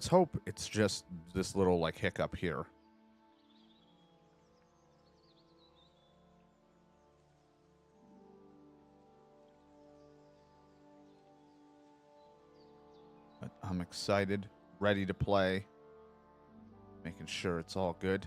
Let's hope it's just this little like hiccup here. But I'm excited, ready to play, making sure it's all good.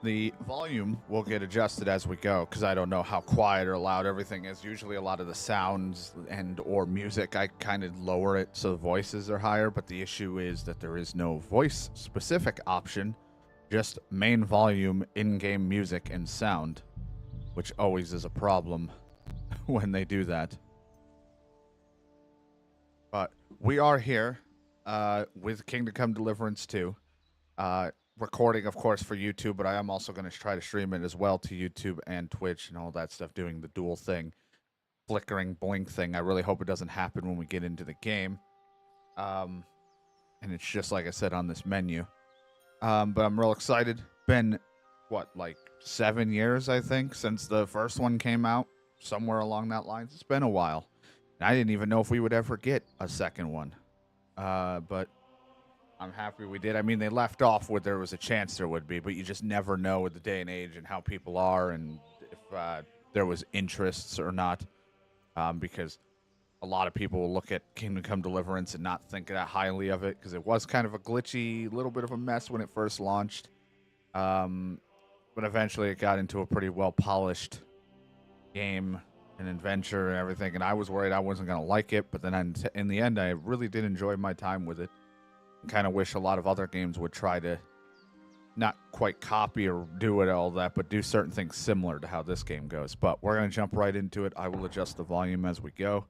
The volume will get adjusted as we go because I don't know how quiet or loud everything is. Usually a lot of the sounds and or music, I kind of lower it so the voices are higher, but the issue is that there is no voice specific option, just main volume, in-game music and sound, which always is a problem when they do that. But we are here with Kingdom Come Deliverance 2. Recording, of course, for YouTube, but I am also going to try to stream it as well to YouTube and Twitch and all that stuff, doing the dual thing, flickering blink thing. I really hope it doesn't happen when we get into the game. And it's just like I said on this menu. But I'm real excited. Been, what, like 7 years, I think, since the first one came out? Somewhere along that line. It's been a while. And I didn't even know if we would ever get a second one. But I'm happy we did. I mean, they left off with there was a chance there would be, but you just never know with the day and age and how people are and if there was interests or not. Because a lot of people will look at Kingdom Come Deliverance and not think that highly of it because it was kind of a glitchy, little bit of a mess when it first launched. But eventually it got into a pretty well-polished game and adventure and everything, and I was worried I wasn't going to like it, but then in the end, I really did enjoy my time with it. Kind of wish a lot of other games would try to not quite copy or do it all that, but do certain things similar to how this game goes. But we're going to jump right into it. I will adjust the volume as we go.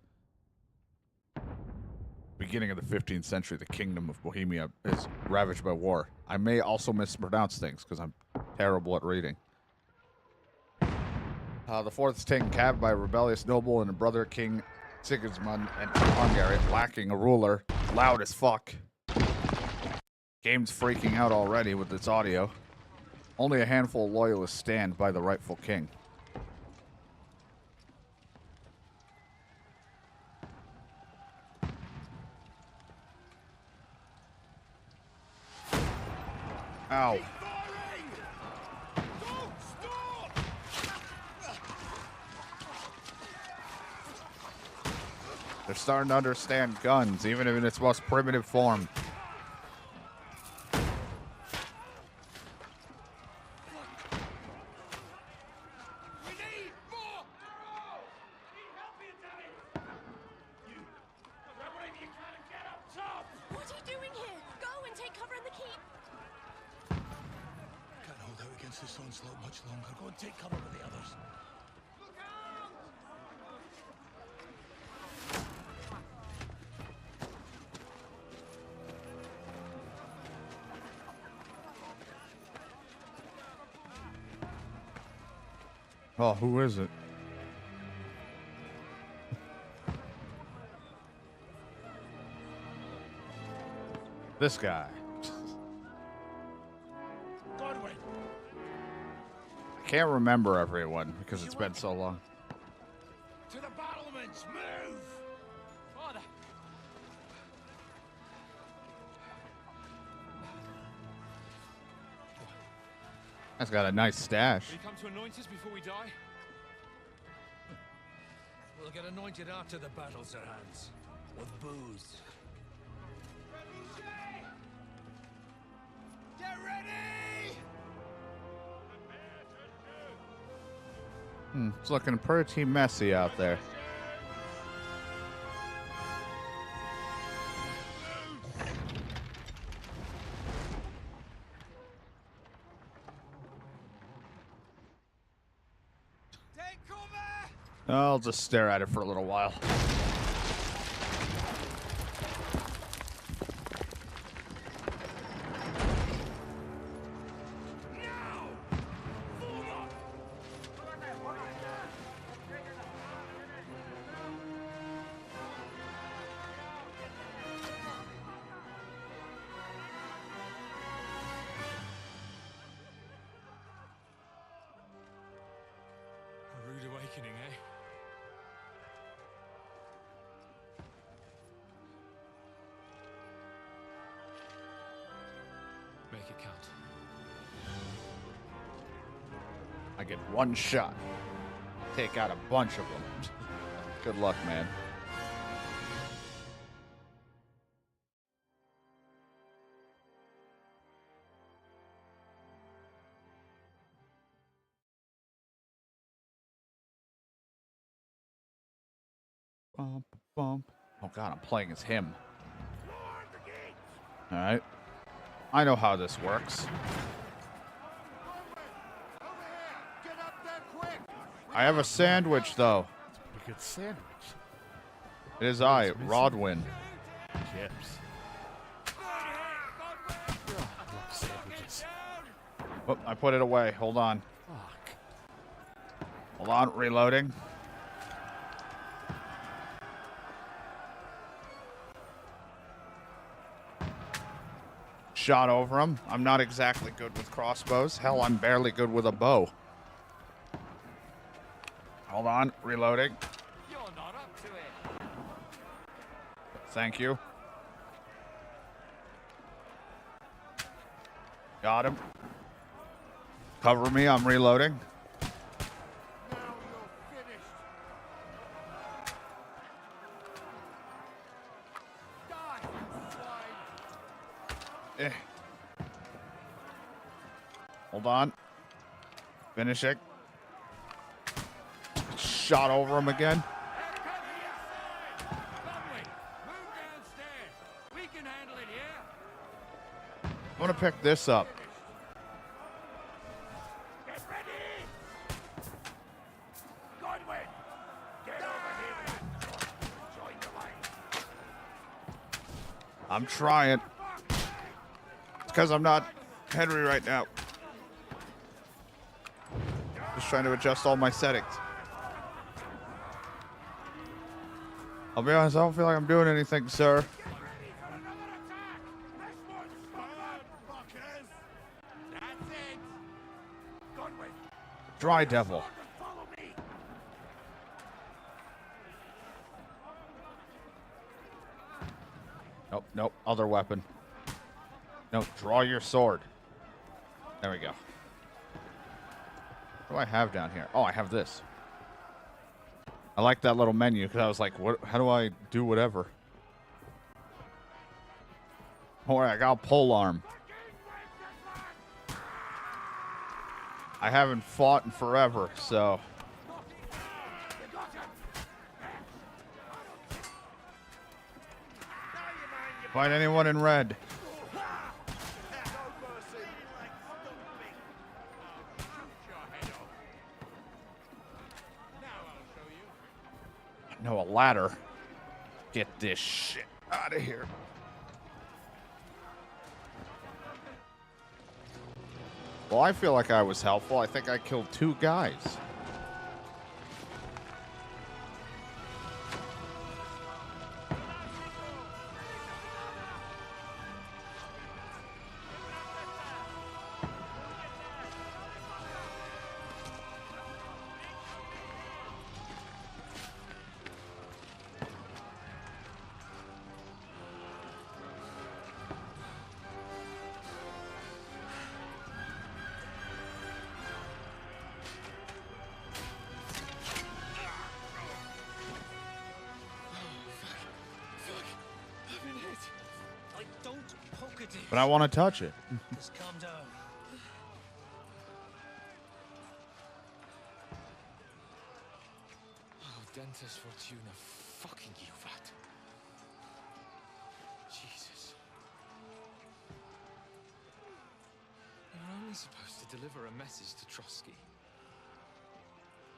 Beginning of the 15th century, the Kingdom of Bohemia is ravaged by war. I may also mispronounce things because I'm terrible at reading. The fourth is taken captive by a rebellious noble and a brother King Sigismund and Hungary, lacking a ruler. Loud as fuck. Game's freaking out already with its audio. Only a handful of loyalists stand by the rightful king. Ow. They're starting to understand guns, even in its most primitive form. Oh, who is it? This guy. Godwin. I can't remember everyone because it's been so long. To the battlements, move! Father. That's got a nice stash. Will you come to anoint us before we die? We'll get anointed after the battles are hands. With booze. Get ready! It's looking pretty messy out there. I'll just stare at it for a little while. awakening, eh? Make it count. I get one shot. Take out a bunch of them. Good luck, man. Bump, bump. Oh god, I'm playing as him. Alright. I know how this works. I have a sandwich, though. Pretty good sandwich. It is I, Rodwin. Chips. I love sandwiches. Oh, I put it away. Hold on. Fuck. Hold on, reloading. Shot over him. I'm not exactly good with crossbows. Hell, I'm barely good with a bow. Hold on, reloading. You're not up to it. Thank you. Got him. Cover me, I'm reloading. Now you're finished. Die, swine. Eh. Hold on. Finishing. Shot over him again. Lovely. Move downstairs. We can handle it here. I'm gonna pick this up. Get ready. Godwin, get over here. Join the line. I'm trying. It's because I'm not Henry right now. Just trying to adjust all my settings. I'll be honest, I don't feel like I'm doing anything, sir. Get ready for another attack. This one's bad, fuckers. That's it. Godwin, Dry devil. follow me. Nope, nope. Other weapon. No, draw your sword. There we go. What do I have down here? Oh, I have this. I like that little menu because I was like, "What? How do I do whatever?" All right, I got a pole arm. I haven't fought in forever, so. Find anyone in red. No, a ladder. Get this shit out of here. Well, I feel like I was helpful. I think I killed 2 guys. But I want to touch it. Just calm down. Oh, Dentes Fortuna, fucking you, that. Jesus. You're only supposed to deliver a message to Trotsky.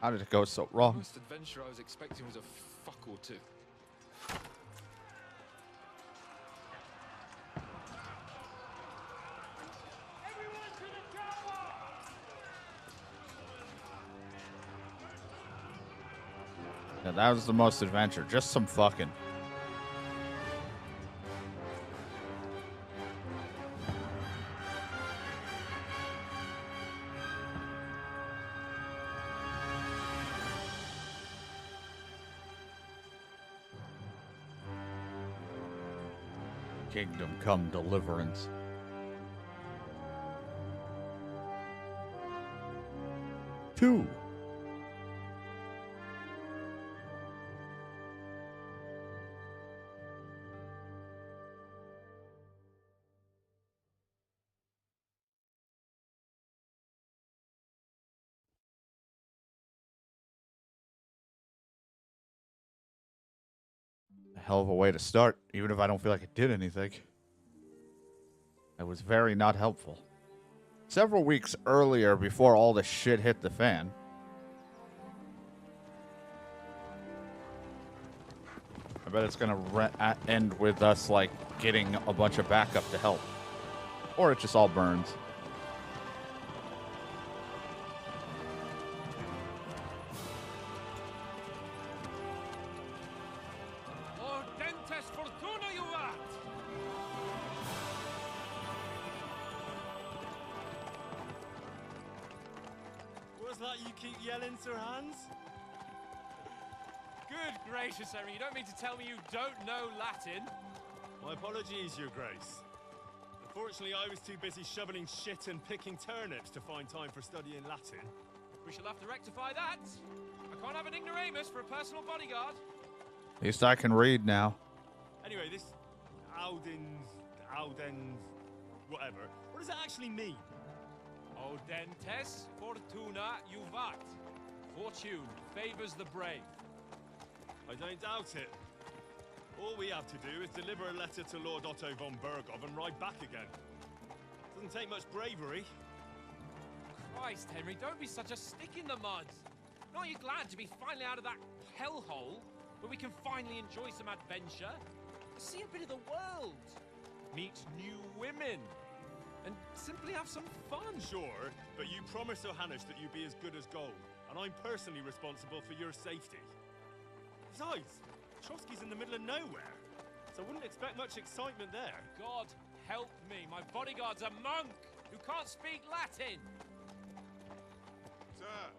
How did it go so The wrong? most adventure I was expecting was a fuck or two. Yeah, that was the most adventure. Just some fucking. Kingdom Come Deliverance. Two. A hell of a way to start, even if I don't feel like it did anything. It was very not helpful. Several weeks earlier, before all the shit hit the fan, I bet it's gonna end with us, like, getting a bunch of backup to help. Or it just all burns. What's that you keep yelling, Sir Hans? Good gracious, Henry, you don't mean to tell me you don't know Latin? My apologies, Your Grace. Unfortunately, I was too busy shoveling shit and picking turnips to find time for studying Latin. We shall have to rectify that. I can't have an ignoramus for a personal bodyguard. At least I can read now. Anyway, this Audens, whatever. What does that actually mean? Audentes fortuna juvat. Fortune favors the brave. I don't doubt it. All we have to do is deliver a letter to Lord Otto von Bergov and ride back again. Doesn't take much bravery. Christ, Henry, don't be such a stick in the mud. Aren't you glad to be finally out of that hellhole where we can finally enjoy some adventure? See a bit of the world. Meet new women. And simply have some fun. Sure, but you promised Johannes that you'd be as good as gold, and I'm personally responsible for your safety. Besides, Trotsky's in the middle of nowhere, so I wouldn't expect much excitement there. God help me, my bodyguard's a monk who can't speak Latin. Sir,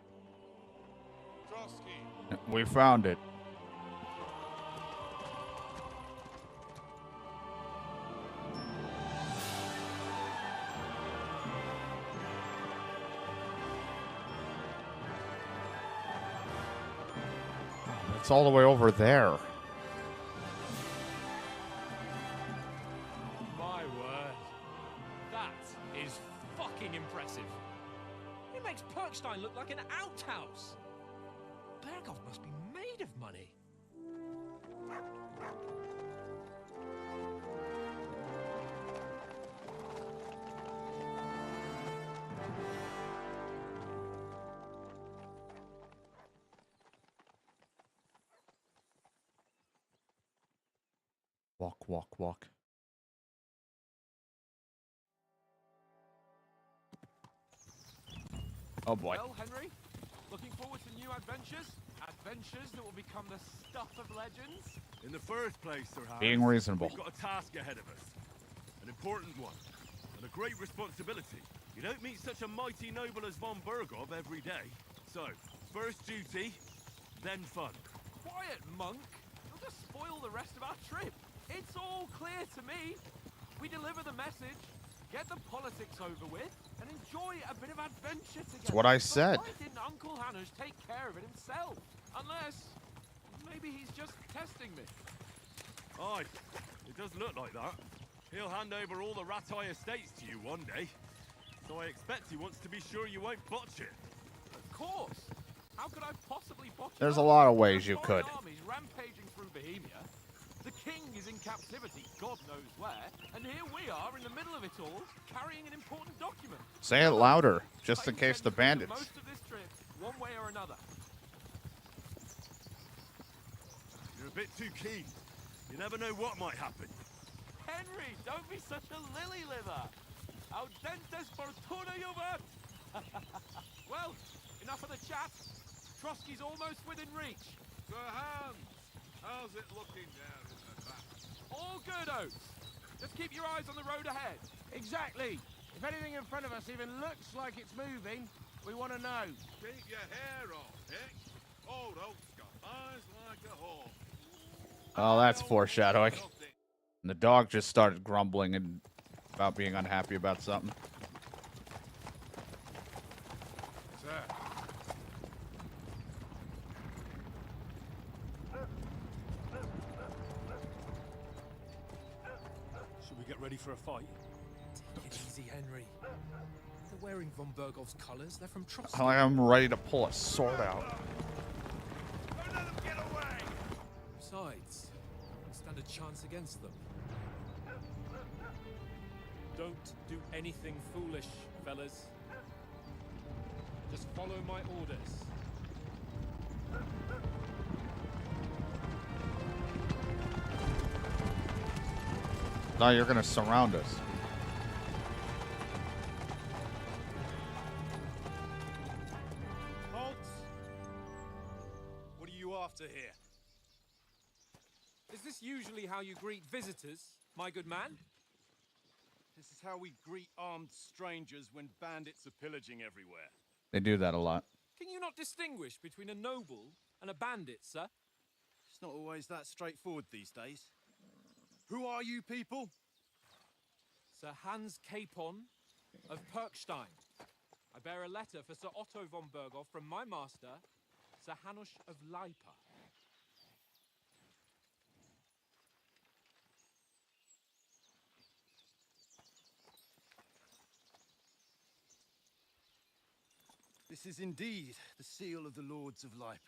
Trotsky. We found it. It's all the way over there. My word. That is fucking impressive. It makes Perkstein look like an outhouse. Bergov must be made of money. Walk, walk, walk. Oh boy. Well, Henry, looking forward to new adventures? Adventures that will become the stuff of legends? In the first place, Sir Hans, Being reasonable. we've got a task ahead of us. An important one, and a great responsibility. You don't meet such a mighty noble as von Bergov every day. So, first duty, then fun. Quiet, monk. You'll just spoil the rest of our trip. It's all clear to me. We deliver the message, get the politics over with, and enjoy a bit of adventure together. That's what I But said. why didn't Uncle Hannes take care of it himself? Unless, maybe he's just testing me. Aye, it does look like that. He'll hand over all the Ratai estates to you one day. So I expect he wants to be sure you won't botch it. Of course. How could I possibly botch it There's a up? lot of ways There you are could. foreign armies rampaging through Bohemia. The king is in captivity, God knows where, and here we are in the middle of it all, carrying an important document. Say it louder, just I in case intend the to spend bandits. Most of this trip, one way or another. You're a bit too keen. You never know what might happen. Henry, don't be such a lily-liver. Audentes fortuna juvat. Well, enough of the chat. Trotsky's almost within reach. Sir Hans, how's it looking there in the back? All good, Oates. Just keep your eyes on the road ahead. Exactly. If anything in front of us even looks like it's moving, we want to know. Keep your hair on, Dick. Old Oak's got eyes like a hawk. Oh, that's foreshadowing. Nothing And the dog just started grumbling and about being unhappy about something. What's that? Should we get ready for a fight? Take it easy, Henry. They're wearing von Bergov's colours. They're from Trotsky. I'm ready to pull a sword out. Don't let them get away! Besides, we'll stand a chance against them. Don't do anything foolish, fellas. Just follow my orders. Now you're gonna surround us. Halt! What are you after here? Is this usually how you greet visitors, my good man? This is how we greet armed strangers when bandits are pillaging everywhere. They do that a lot. Can you not distinguish between a noble and a bandit, sir? It's not always that straightforward these days. Who are you people? Sir Hans Capon of Perkstein. I bear a letter for Sir Otto von Berghoff from my master, Sir Hanush of Lipa. This is indeed the seal of the Lords of Lipa.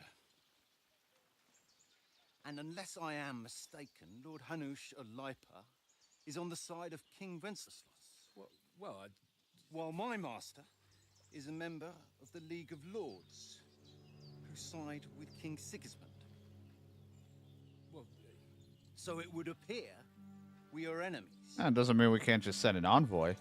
And unless I am mistaken, Lord Hanush of Lipa is on the side of King Wenceslas. Well, While my master is a member of the League of Lords, who side with King Sigismund. well, So it would appear we are enemies. That doesn't mean we can't just send an envoy.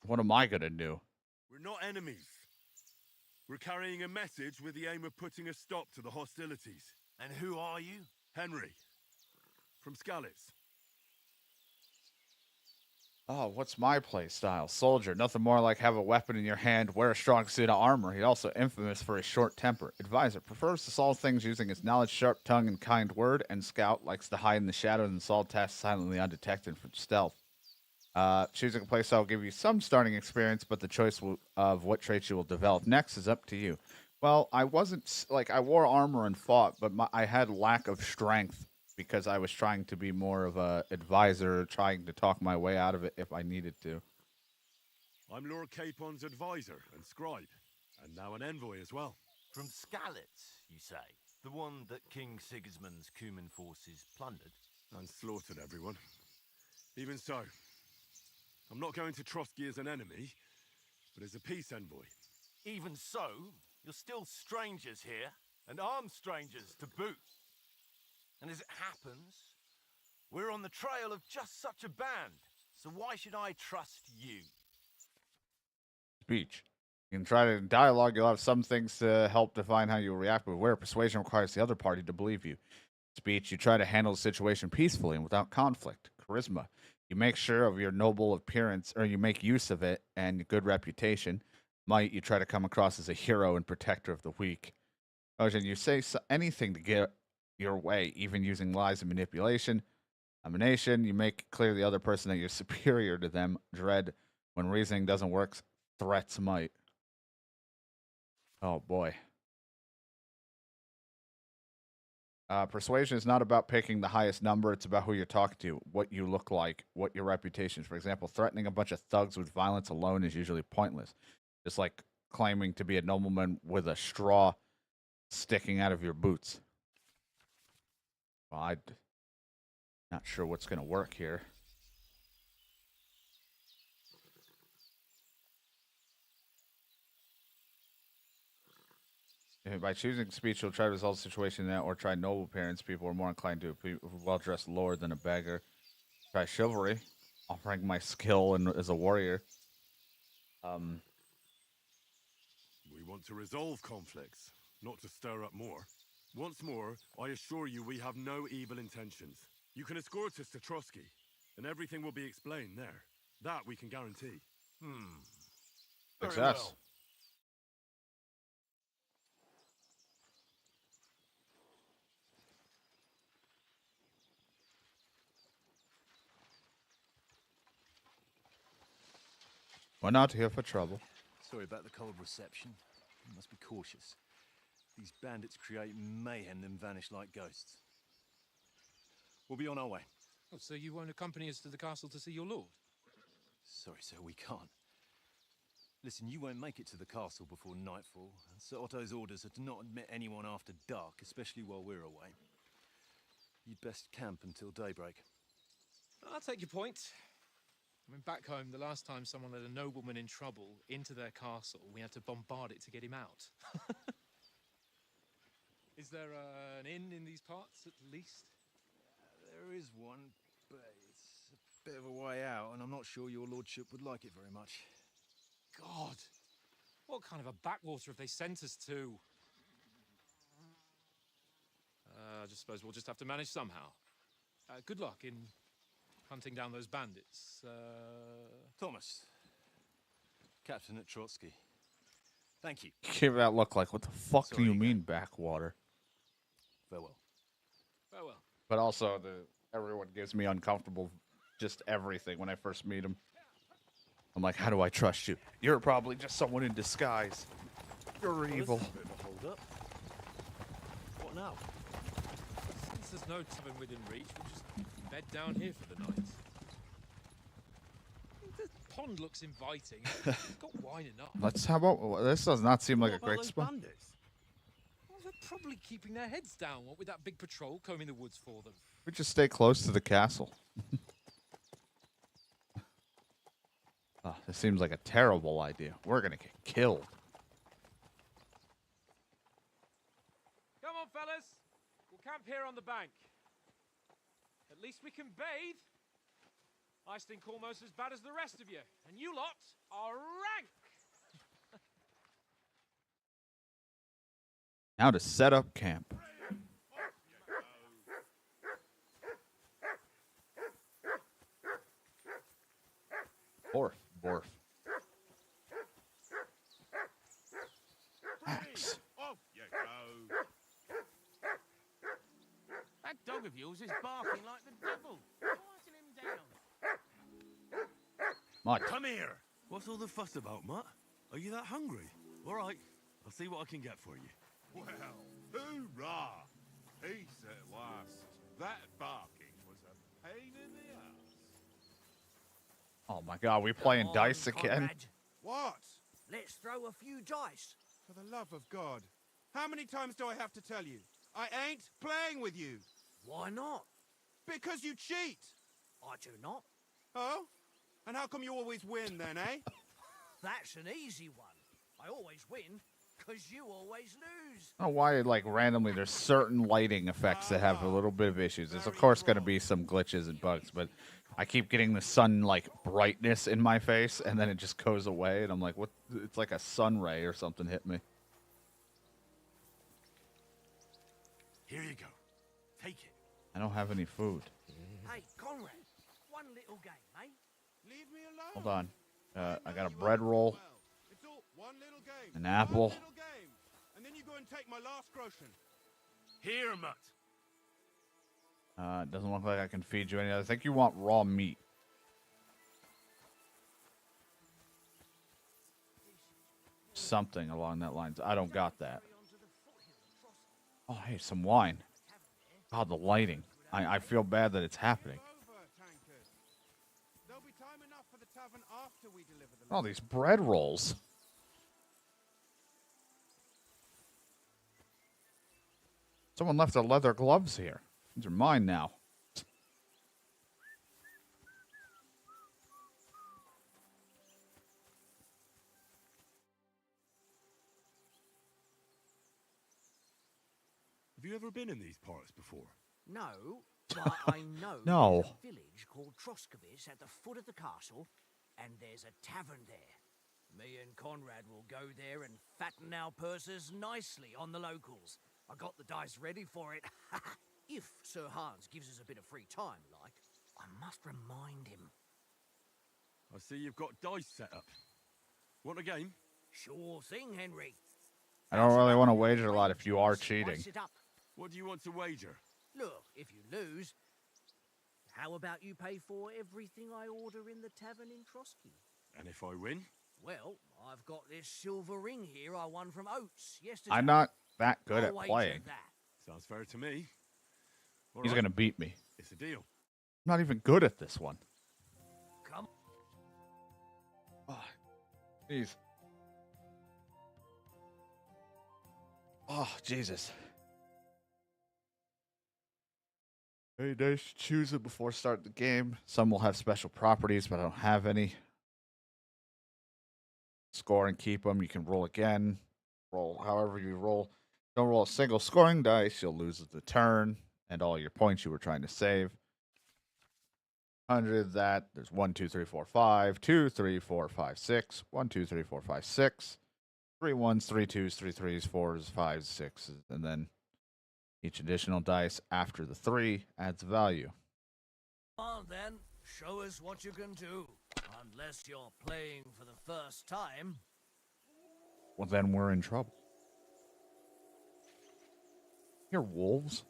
What am I gonna do? We're not enemies. We're carrying a message with the aim of putting a stop to the hostilities. And who are you? Henry. From Skalitz. Oh, what's my play style? Soldier. Nothing more like have a weapon in your hand, wear a strong suit of armor. He's also infamous for his short temper. Advisor. Prefers to solve things using his knowledge, sharp tongue, and kind word. And scout. Likes to hide in the shadows and solve tasks silently undetected for stealth. Choosing a playstyle will give you some starting experience, but the choice of what traits you will develop next is up to you. Well, I wasn't like I wore armor and fought, but I had lack of strength because I was trying to be more of a advisor, trying to talk my way out of it if I needed to. I'm Lord Capon's advisor and scribe, and now an envoy as well. From Skalitz, you say? The one that King Sigismund's Cuman forces plundered? And slaughtered everyone. Even so, I'm not going to Trotsky as an enemy, but as a peace envoy. Even so, you're still strangers here, and armed strangers to boot. And as it happens, we're on the trail of just such a band, so why should I trust you? Speech. You can try to dialogue. You'll have some things to help define how you react, but where persuasion requires the other party to believe you. Speech. You try to handle the situation peacefully and without conflict. Charisma. You make sure of your noble appearance, or you make use of it, and good reputation. Might. You try to come across as a hero and protector of the weak. Ocean. You say anything to get your way, even using lies and manipulation. Domination. You make clear the other person that you're superior to them. Dread. When reasoning doesn't work, threats might. Oh boy. Persuasion is not about picking the highest number. It's about who you're talking to, what you look like, what your reputation is. For example, threatening a bunch of thugs with violence alone is usually pointless. Just like claiming to be a nobleman with a straw sticking out of your boots. Well, I'm not sure what's going to work here. By choosing speech, you'll try to resolve the situation or try noble appearance. People are more inclined to a well-dressed lord than a beggar. Try chivalry, offering my skill as a warrior. We want to resolve conflicts, not to stir up more. Once more, I assure you we have no evil intentions. You can escort us to Trotsky, And everything will be explained there. That we can guarantee. Very Success. well. We're not here for trouble. Sorry about the cold reception. You must be cautious. These bandits create mayhem then vanish like ghosts. We'll be on our way. Oh, so you won't accompany us to the castle to see your lord? Sorry, sir, we can't. Listen, you won't make it to the castle before nightfall. And Sir Otto's orders are to not admit anyone after dark, especially while we're away. You'd best camp until daybreak. I'll take your point. I mean, back home, the last time someone let a nobleman in trouble into their castle, we had to bombard it to get him out. Is there an inn in these parts, at least? There is one, but it's a bit of a way out, and I'm not sure your lordship would like it very much. God! What kind of a backwater have they sent us to? I just suppose we'll just have to manage somehow. Good luck in hunting down those bandits. Thomas, Captain at Trotsky. Thank you. Give that look like, what the fuck do Sorry you again. mean backwater? Farewell. Farewell. But also, everyone gives me uncomfortable just everything when I first meet him. I'm like, how do I trust you? You're probably just someone in disguise. You're evil. This is a bit of a hold-up. What now? Since there's no tavern within reach, we'll just bed down here for the night. The pond looks inviting. It's got wine enough. Let's, how about, this does not seem like a great spot. Well, they're probably keeping their heads down, what with that big patrol combing the woods for them. We just stay close to the castle. Oh, this seems like a terrible idea. We're gonna get killed. Come on, fellas. We'll camp here on the bank. At least we can bathe. I stink almost as bad as the rest of you, and you lot are rank. Now to set up camp. Borf, borf. Axe. Off you go. That dog of yours is barking like the devil. Quieten him down. Mutt. Come here! What's all the fuss about, Mutt? Are you that hungry? All right, I'll see what I can get for you. Well, hoorah! Peace at last. That barking was a pain in the ass. Oh my god, we playing dice again? Conrad, What? let's throw a few dice. For the love of God. How many times do I have to tell you? I ain't playing with you. Why not? Because you cheat. I do not. Oh? And how come you always win then, eh? That's an easy one. I always win, because you always lose. I don't know why, like, randomly there's certain lighting effects that have a little bit of issues. There's, of course, going to be some glitches and bugs, but I keep getting the sun, like, brightness in my face, and then it just goes away, and I'm like, what? It's like a sun ray or something hit me. Here you go. Take it. I don't have any food. Hey, Conrad, one little game, eh? Leave me alone. Hold on. I got a You bread won't roll. do well. It's all one little game. An apple. One little game. And then you go and take my last groschen. Here, Mutt. It doesn't look like I can feed you any other. I think you want raw meat. Something along that lines. I don't got that. Oh, hey, some wine. God, the lighting. I feel bad that it's happening. Over, tankard. There'll be time enough for the tavern after we deliver the Oh, these bread rolls. Someone left their leather gloves here. These are mine now. Have you ever been in these parts before? No, but I know No. there's a village called Troskovic at the foot of the castle, and there's a tavern there. Me and Conrad will go there and fatten our purses nicely on the locals. I got the dice ready for it. If Sir Hans gives us a bit of free time, like. I must remind him. I see you've got dice set up. Want a game? Sure thing, Henry. I don't really want to wager a lot if you are cheating. Spice it up. What do you want to wager? Look, if you lose, how about you pay for everything I order in the tavern in Trotsky? And if I win? Well, I've got this silver ring here I won from Oates yesterday. I'm not that good I'll at wager playing. that. Sounds fair to me. All He's right, going to beat me. It's a deal. I'm not even good at this one. Come. Oh, jeez. Oh, Jesus. Very nice to choose it before starting the game. Some will have special properties, but I don't have any. Score and keep them. You can roll again. Roll however you roll. Don't roll a single scoring dice. You'll lose the turn and all your points you were trying to save. 100 that. There's 1, 2, 3, 4, 5. 2, 3, 4, 5, 6. 1, 2, 3, 4, 5, 6. 3 1s, 3 2s, 3 3s, 4s, 5s, 6s. And then each additional dice after the 3 adds value. Come on then, show us what you can do. Unless you're playing for the first time. Well, then we're in trouble. You're wolves.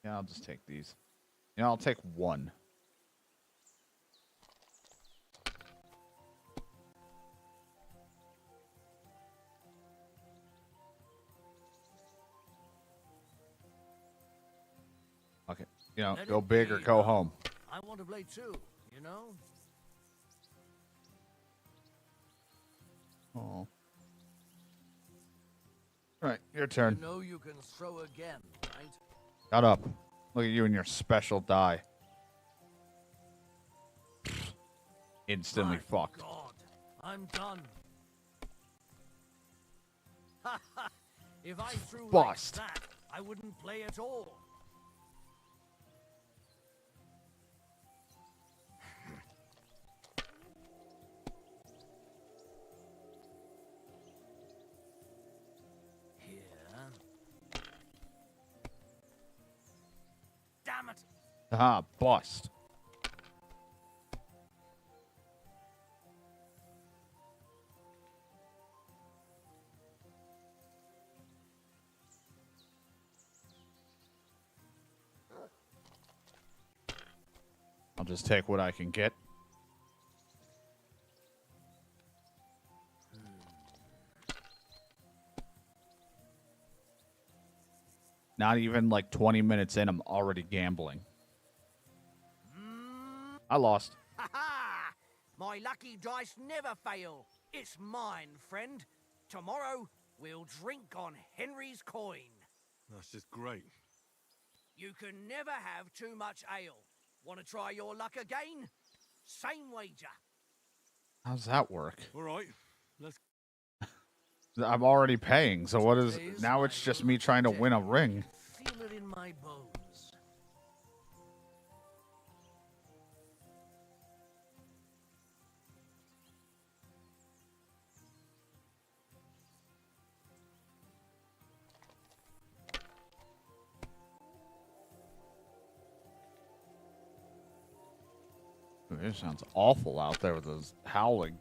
Yeah, I'll just take these. Yeah, I'll take 1. Okay, Let go it big or be, go home. I want to play too, you know? Oh. All right, your turn. You know you can throw again, right? Shut up. Look at you and your special die. Instantly My fucked. God, I'm done. If I threw Bust. like that, I wouldn't play at all. Damn it! Ah, bust. I'll just take what I can get. Not even like 20 minutes in, I'm already gambling. I lost. Ha ha! My lucky dice never fail. It's mine, friend. Tomorrow, we'll drink on Henry's coin. That's just great. You can never have too much ale. Want to try your luck again? Same wager. How's that work? All right, let's. I'm already paying, so what is... Today's Now my it's just me lucky trying to day. win a ring. Feel it in my bones. It sounds awful out there with those howling.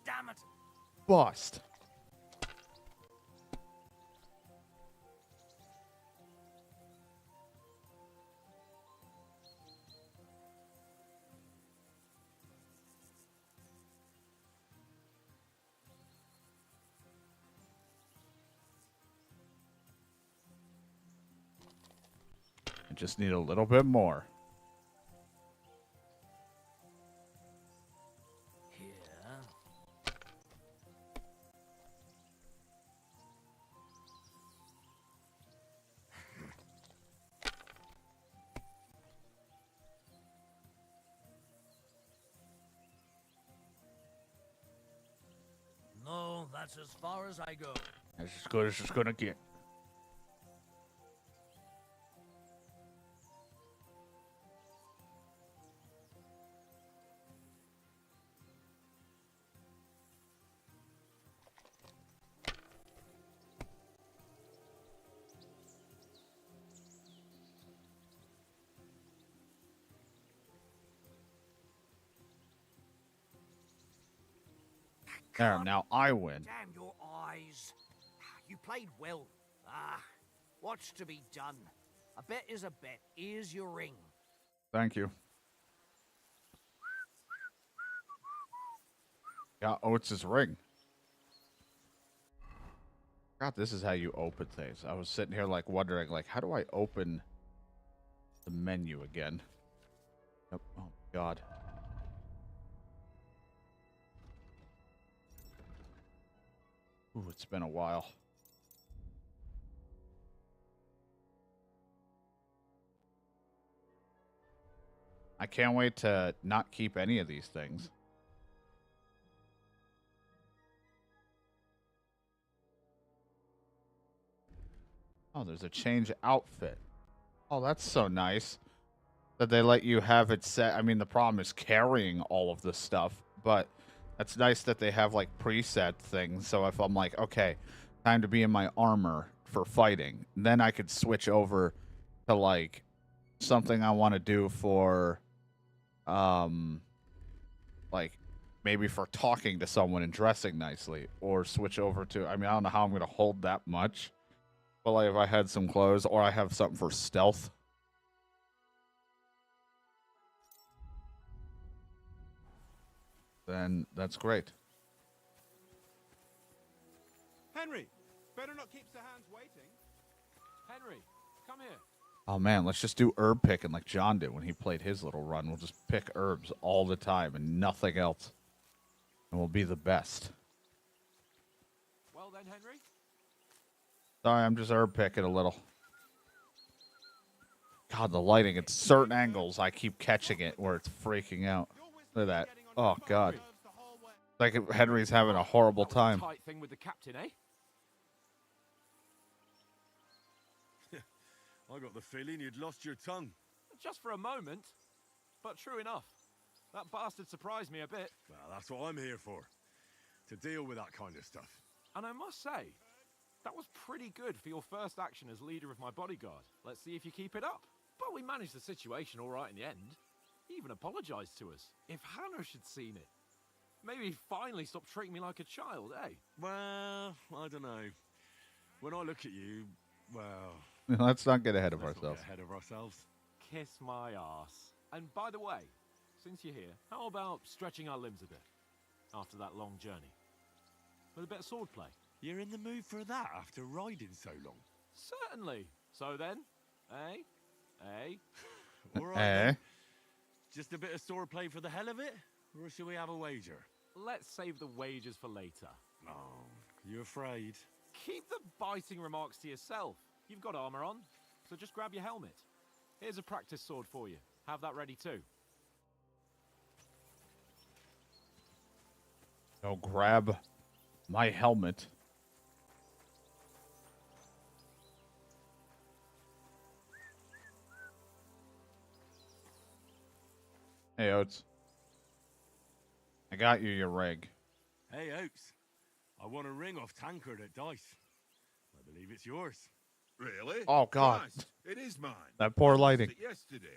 Damn it! Bust. I just need a little bit more. Here. No, that's as far as I go. That's as good as it's gonna get. There, can't- now I win. Damn your eyes. You played well. Ah, what's to be done? A bet is a bet. Here's your ring. Thank you. Got Oates' ring. God, this is how you open things. I was sitting here like wondering, like, how do I open the menu again? Yep. Oh God. Ooh, it's been a while. I can't wait to not keep any of these things. Oh, there's a change outfit. Oh, that's so nice that they let you have it set. I mean, the problem is carrying all of this stuff, but that's nice that they have like preset things. So if I'm like, okay, time to be in my armor for fighting, then I could switch over to like something I want to do for, like maybe for talking to someone and dressing nicely, or switch over to, I mean, I don't know how I'm going to hold that much. But like if I had some clothes, or I have something for stealth. Then that's great. Henry, better not keep the hands waiting. Henry, come here. Oh man, let's just do herb picking like John did when he played his little run. We'll just pick herbs all the time and nothing else. And we'll be the best. Well then, Henry. Sorry, I'm just herb picking a little. God, the lighting at certain angles, I keep catching it where it's freaking out. Look at that. Oh God. It's like Henry's having a horrible That was time. a tight thing with the captain, eh? I got the feeling you'd lost your tongue. Just for a moment. But true enough. That bastard surprised me a bit. Well, that's what I'm here for. To deal with that kind of stuff. And I must say, that was pretty good for your first action as leader of my bodyguard. Let's see if you keep it up. But we managed the situation all right in the end. He even apologized to us. If Hannah had seen it. Maybe he'd finally stop treating me like a child, eh? Well, I don't know. When I look at you, well... Let's not get ahead of let's not ourselves. get ahead of ourselves. Kiss my ass. And by the way, since you're here, how about stretching our limbs a bit? After that long journey. With a bit of swordplay. You're in the mood for that after riding so long? Certainly. So then, eh? Eh? All right, Eh? then. Just a bit of swordplay for the hell of it? Or should we have a wager? Let's save the wagers for later. Oh, you afraid? Keep the biting remarks to yourself. You've got armor on, so just grab your helmet. Here's a practice sword for you. Have that ready too. So grab my helmet. Hey, Oates. I got you your rig. Hey, Oates. I won a ring off Tankard at Dice. I believe it's yours. Really? Oh, God. Christ, it is mine. That poor I lost lighting. it yesterday.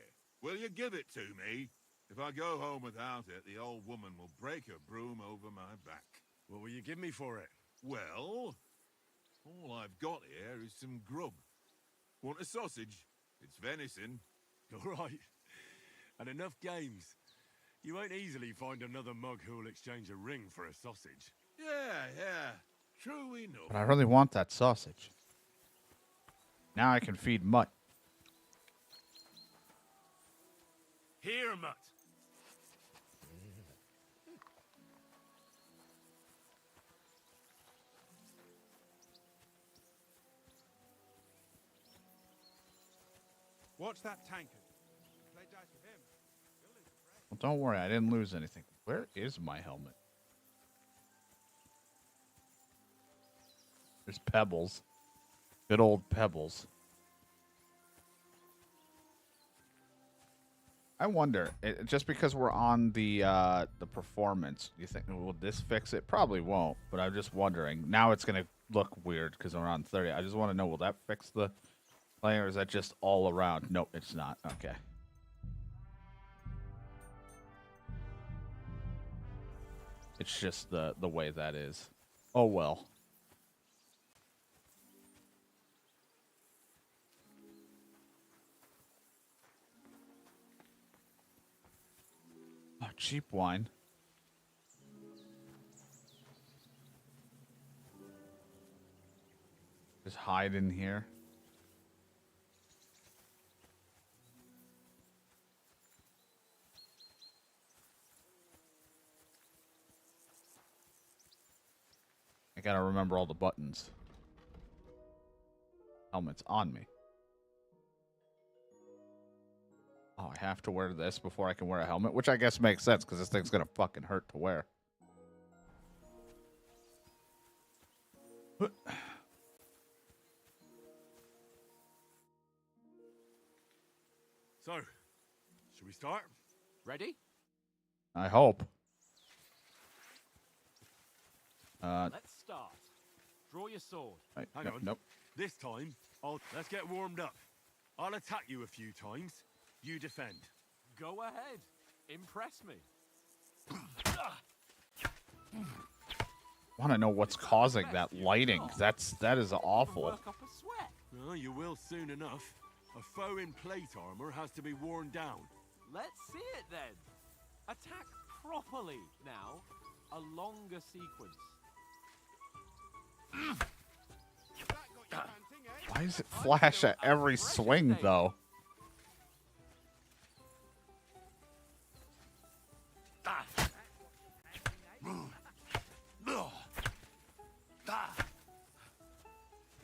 Will you give it to me? If I go home without it, the old woman will break her broom over my back. What will you give me for it? Well, all I've got here is some grub. Want a sausage? It's venison. All right. And enough games. You won't easily find another mug who'll exchange a ring for a sausage. Yeah. True enough. But I really want that sausage. Now I can feed Mutt. Here, Mutt. Watch that tankard. Play dice with him. Well, don't worry, I didn't lose anything. Where is my helmet? There's Pebbles. Good old Pebbles. I wonder, just because we're on the performance, you think, will this fix it? Probably won't, but I'm just wondering. Now it's going to look weird because we're on 30. I just want to know, will that fix the play, or is that just all around? Nope, it's not. Okay. It's just the way that is. Oh well. Oh, cheap wine. Just hide in here. I gotta remember all the buttons. Helmet's on me. Oh, I have to wear this before I can wear a helmet, which I guess makes sense because this thing's gonna fucking hurt to wear. So, should we start? Ready? I hope. Let's start. Draw your sword. Right, Hang nope, on. nope. This time, let's get warmed up. I'll attack you a few times. You defend. Go ahead. Impress me. Want to know what's causing that lighting? 'Cause that is awful. Work up a sweat. Well, you will soon enough. A foe in plate armor has to be worn down. Let's see it then. Attack properly now. A longer sequence. Why does it flash at every swing though?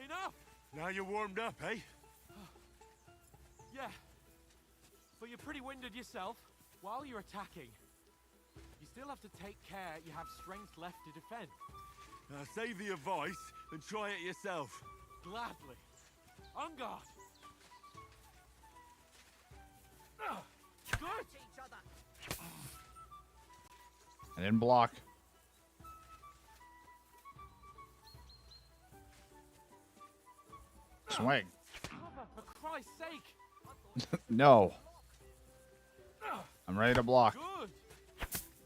Enough. Now you're warmed up, eh? Yeah. But you're pretty winded yourself. While you're attacking, you still have to take care you have strength left to defend. Now save the advice and try it yourself. Gladly. On guard. Good. I didn't block. Swing. Cover, for Christ's sake. No. I'm ready to block. Good.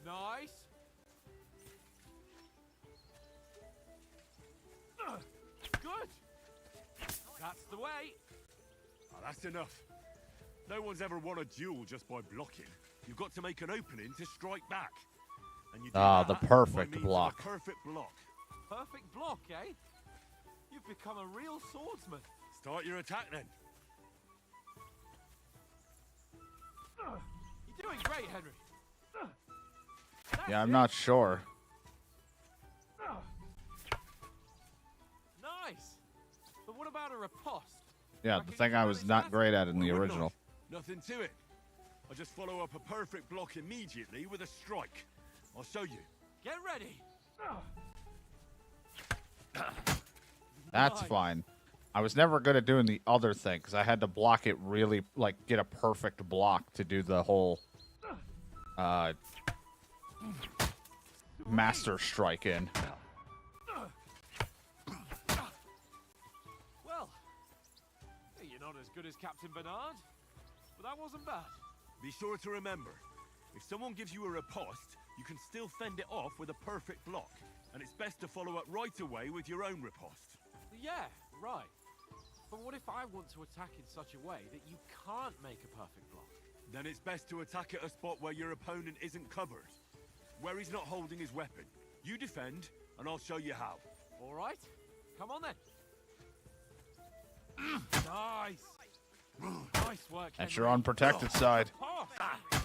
Nice. Good. That's the way. Oh, that's enough. No one's ever won a duel just by blocking. You've got to make an opening to strike back. And you do Ah, that the by perfect means of a block. perfect block. Perfect block, eh? You've become a real swordsman. Start your attack then. You're doing great, Henry. That's Yeah, I'm it. not sure. Nice. But what about a riposte? Yeah, the thing I was not great at in the Why not? original. Nothing to it. I just follow up a perfect block immediately with a strike. I'll show you. Get ready. That's Nice. fine. I was never good at doing the other thing because I had to block it really, like, get a perfect block to do the whole master strike in. Well, you're not as good as Captain Bernard, but that wasn't bad. Be sure to remember, if someone gives you a riposte, you can still fend it off with a perfect block. And it's best to follow up right away with your own riposte. Yeah, right. But what if I want to attack in such a way that you can't make a perfect block? Then it's best to attack at a spot where your opponent isn't covered. Where he's not holding his weapon. You defend, and I'll show you how. All right, come on then. Nice. Nice work, That's Henry. your unprotected side. Pass.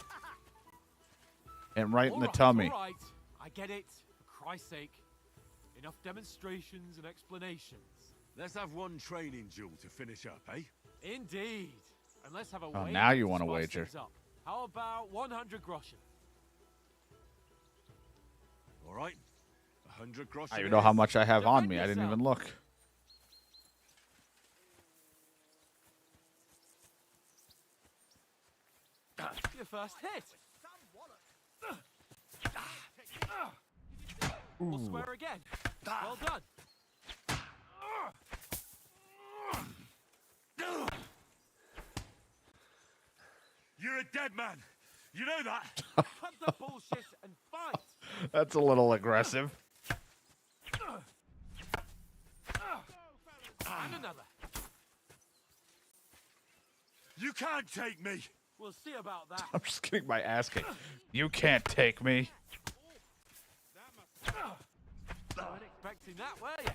And right in the All right, tummy. All right, I get it. For Christ's sake, enough demonstrations and explanations. Let's have one training duel to finish up, eh? Indeed. And let's have a Oh, wager now you to wanna spice wager. things up. How about 100 groschen? All right. 100 groschen. I don't even know how is. much I have on Defend me. I didn't yourself. even look. Your first hit. We'll swear again. Well done. You're a dead man. You know that? Cut the bullshit and fight. That's a little aggressive. And another. You can't take me. We'll see about that. I'm just getting my ass kicked. You can't take me. Weren't expecting that, were you?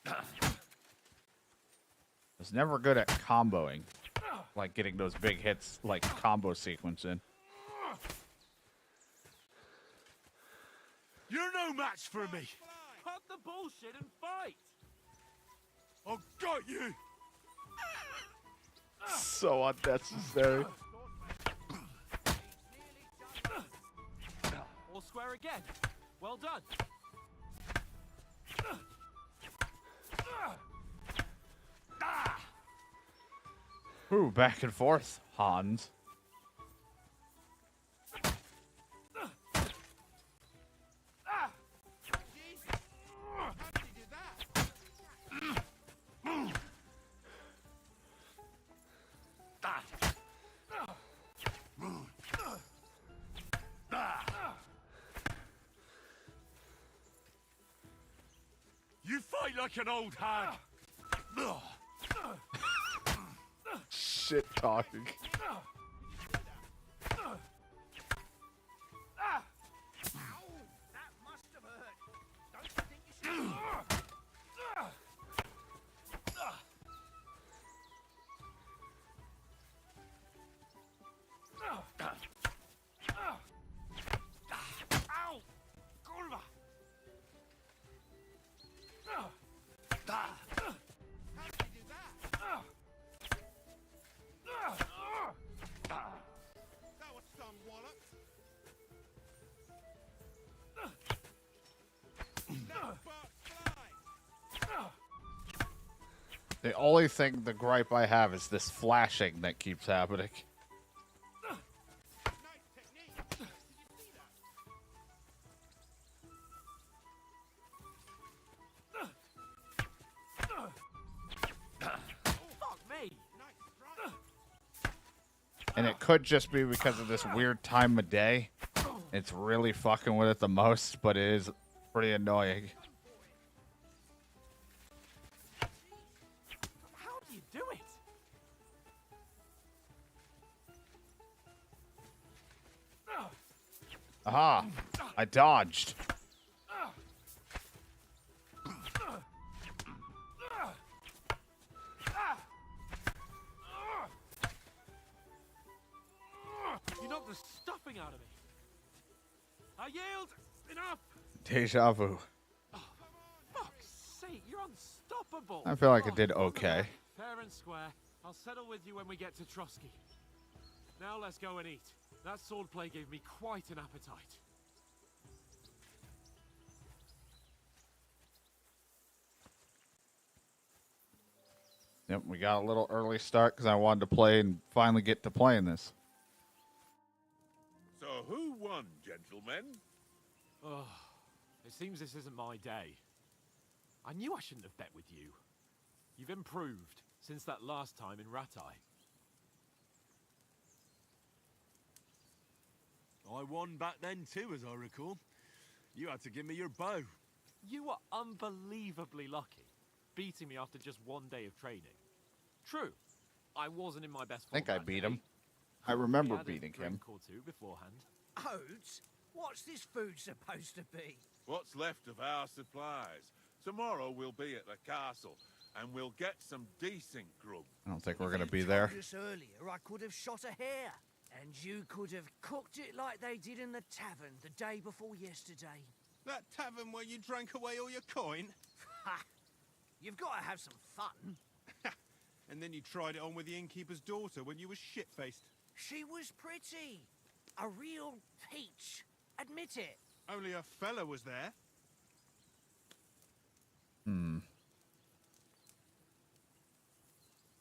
I was never good at comboing. Like getting those big hits, like combo sequence in. You're no match for me. Cut the bullshit and fight. I've got you. So unnecessary. All square again. Well done. Ooh, back and forth, Hans. You fight like an old hag. Shit talking. That must have hurt. Don't you think you should? Ow! Kurwa! That was some wallop. The only thing, the gripe I have is this flashing that keeps happening. Nice technique. Did you see that? Fuck me. Nice strike. And it could just be because of this weird time of day. It's really fucking with it the most, but it is pretty annoying. How do you do it? Aha! I dodged. You knocked the stuffing out of me. I yield. Enough. Deja vu. Fuck's sake, you're unstoppable. I feel like it Oh, did wasn't okay. that fair and square. I'll settle with you when we get to Trusky. Now let's go and eat. That swordplay gave me quite an appetite. Yep, we got a little early start because I wanted to play and finally get to playing this. So who won, gentlemen? Oh, it seems this isn't my day. I knew I shouldn't have bet with you. You've improved since that last time in Ratai. I won back then too, as I recall. You had to give me your bow. You were unbelievably lucky, beating me after just one day of training. True, I wasn't in my best I think form I that beat day. him. I We remember had a beating him. drink or two beforehand. Oats? What's this food supposed to be? What's left of our supplies? Tomorrow we'll be at the castle, and we'll get some decent grub. I don't think we're If going to you'd be told there. us earlier, I could have shot a hare. And you could have cooked it like they did in the tavern the day before yesterday. That tavern where you drank away all your coin? Ha! You've got to have some fun. And then you tried it on with the innkeeper's daughter when you were shit-faced. She was pretty. A real peach. Admit it. Only a fella was there.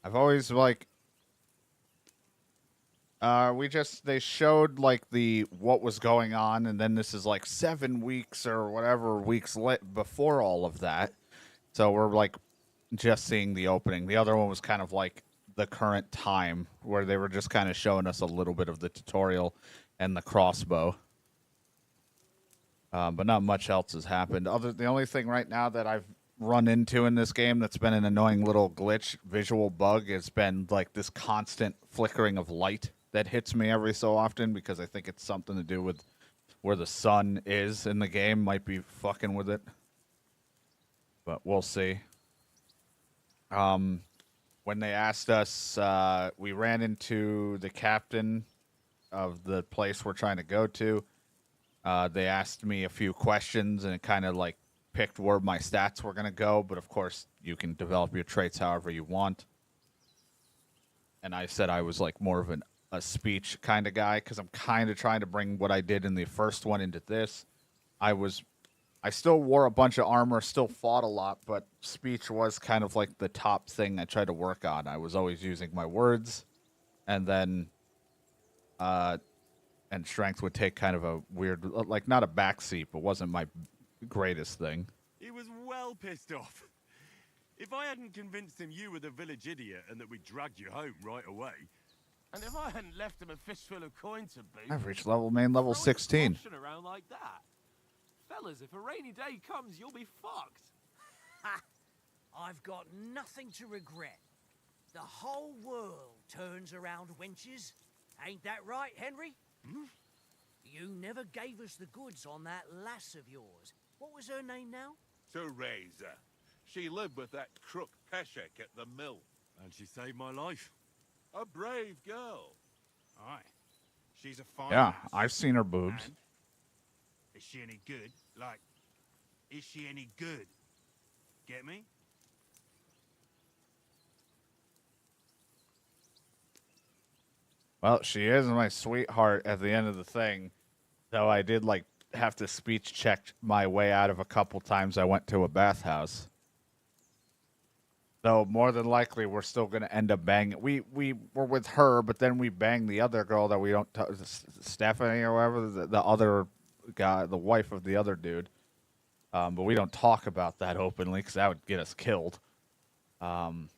I've always like they showed like the what was going on, and then this is like 7 weeks or whatever weeks before all of that. So we're like just seeing the opening. The other one was kind of like the current time, where they were just kind of showing us a little bit of the tutorial and the crossbow. But not much else has happened. The only thing right now that I've run into in this game that's been an annoying little glitch, visual bug, has been like this constant flickering of light that hits me every so often, because I think it's something to do with where the sun is in the game. Might be fucking with it. But we'll see. When they asked us, we ran into the captain of the place we're trying to go to. They asked me a few questions, and it kind of like picked where my stats were going to go. But of course, you can develop your traits however you want. And I said I was like more of a speech kind of guy, because I'm kind of trying to bring what I did in the first one into this. I still wore a bunch of armor, still fought a lot, but speech was kind of like the top thing I tried to work on. I was always using my words, and then and strength would take kind of a weird, like not a backseat, but wasn't my greatest thing. He was well pissed off. If I hadn't convinced him you were the village idiot and that we dragged you home right away, and if I hadn't left him a fistful of coin to boot, I've reached level 16. Around like that. Fellas, if a rainy day comes, you'll be fucked. Ha! I've got nothing to regret. The whole world turns around wenches. Ain't that right, Henry? Hmm? You never gave us the goods on that lass of yours. What was her name now? Teresa. She lived with that crook Peshek at the mill. And she saved my life. A brave girl. Aye. She's a fine Yeah, lass. I've seen her boobs. And is she any good? Like, is she any good? Get me? Well, she is my sweetheart at the end of the thing. Though I did like have to speech check my way out of a couple times I went to a bathhouse. Though more than likely we're still going to end up banging. We were with her, but then we banged the other girl that we don't Stephanie or whatever, the other guy, the wife of the other dude. But we don't talk about that openly because that would get us killed. And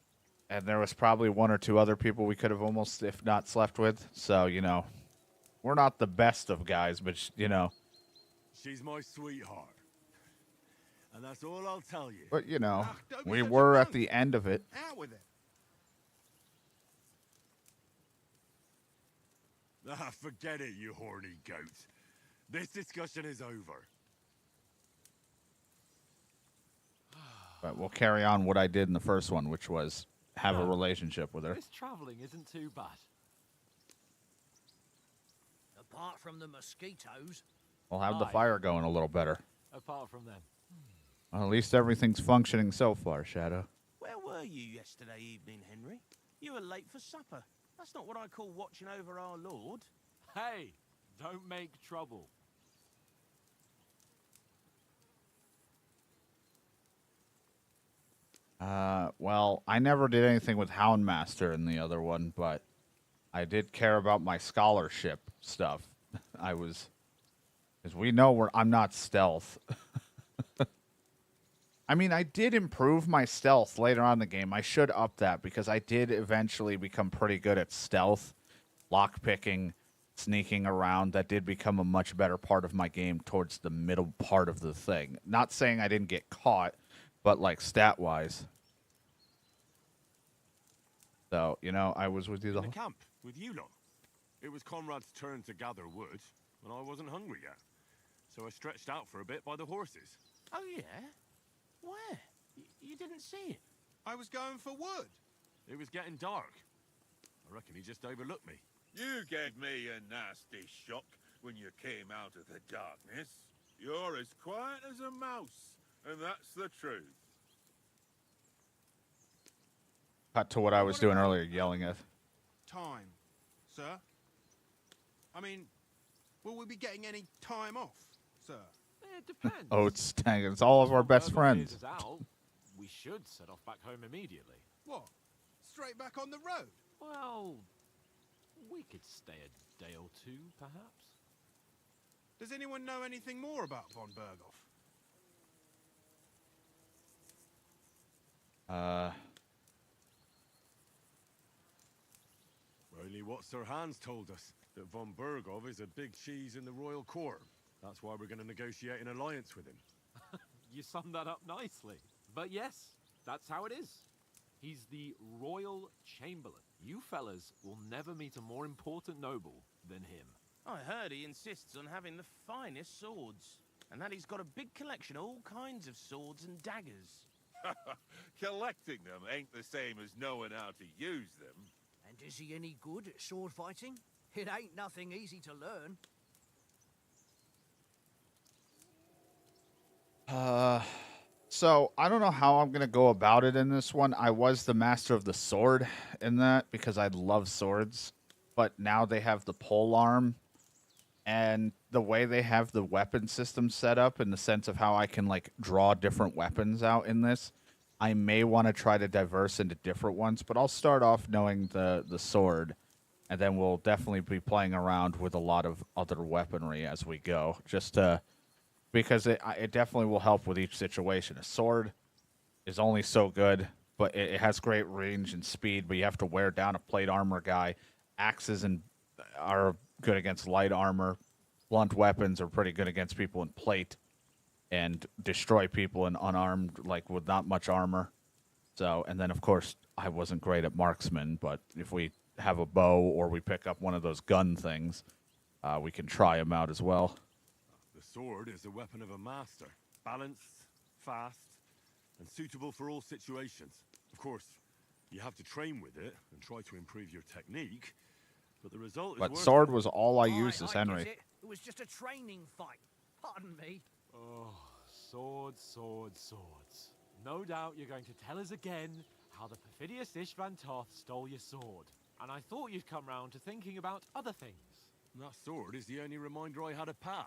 there was probably one or two other people we could have almost, if not, slept with. So, you know, we're not the best of guys, but, you know. She's my sweetheart. And that's all I'll tell you. But, you know, Don't be we such a were at punk. the end of it. Out with it. Ah, forget it, you horny goat. This discussion is over. But we'll carry on what I did in the first one, which was have a No. relationship with her. This travelling isn't too bad. Apart from the mosquitoes. We'll have the Aye. fire going a little better. Apart from them. Well, at least everything's functioning so far, Shadow. Where were you yesterday evening, Henry? You were late for supper. That's not what I call watching over our Lord. Hey, don't make trouble. Well, I never did anything with Houndmaster in the other one, but I did care about my scholarship stuff. Because we know I'm not stealth. I mean, I did improve my stealth later on in the game. I should up that because I did eventually become pretty good at stealth, lockpicking, sneaking around. That did become a much better part of my game towards the middle part of the thing. Not saying I didn't get caught, but like stat-wise. So, you know, I was with you the In whole... the camp, with you lot. It was Conrad's turn to gather wood, and I wasn't hungry yet. So I stretched out for a bit by the horses. Oh, yeah? Where? You didn't see it? I was going for wood. It was getting dark. I reckon he just overlooked me. You gave me a nasty shock when you came out of the darkness. You're as quiet as a mouse, and that's the truth. Cut to what I was doing earlier, yelling at... Time, sir. I mean, will we be getting any time off, sir? It depends. Oats, dang it, it's all of our best friends. Is out, we should set off back home immediately. What? Straight back on the road? Well, we could stay a day or two, perhaps. Does anyone know anything more about von Berghoff? what Sir Hans told us, that von Bergov is a big cheese in the royal court. That's why we're going to negotiate an alliance with him. You summed that up nicely. But yes, that's how it is. He's the Royal Chamberlain. You fellas will never meet a more important noble than him. I heard he insists on having the finest swords, and that he's got a big collection of all kinds of swords and daggers. Collecting them ain't the same as knowing how to use them. And is he any good at sword fighting? It ain't nothing easy to learn. So I don't know how I'm gonna go about it in this one. I was the master of the sword in that because I love swords, but now they have the pole arm, and the way they have the weapon system set up in the sense of how I can like draw different weapons out in this, I may want to try to diverse into different ones. But I'll start off knowing the sword, and then we'll definitely be playing around with a lot of other weaponry as we go, just to. Because it definitely will help with each situation. A sword is only so good, but it has great range and speed, but you have to wear down a plate armor guy. Axes are good against light armor. Blunt weapons are pretty good against people in plate and destroy people in unarmed, like with not much armor. So, and then of course, I wasn't great at marksman, but if we have a bow or we pick up one of those gun things, we can try them out as well. The sword is the weapon of a master. Balanced, fast, and suitable for all situations. Of course, you have to train with it and try to improve your technique, but the result is But worth sword it. was all I used as I Henry. get it. It was just a training fight. Pardon me. Oh, swords, swords, swords. No doubt you're going to tell us again how the perfidious Ishvan Toth stole your sword. And I thought you'd come round to thinking about other things. That sword is the only reminder I had of Pa.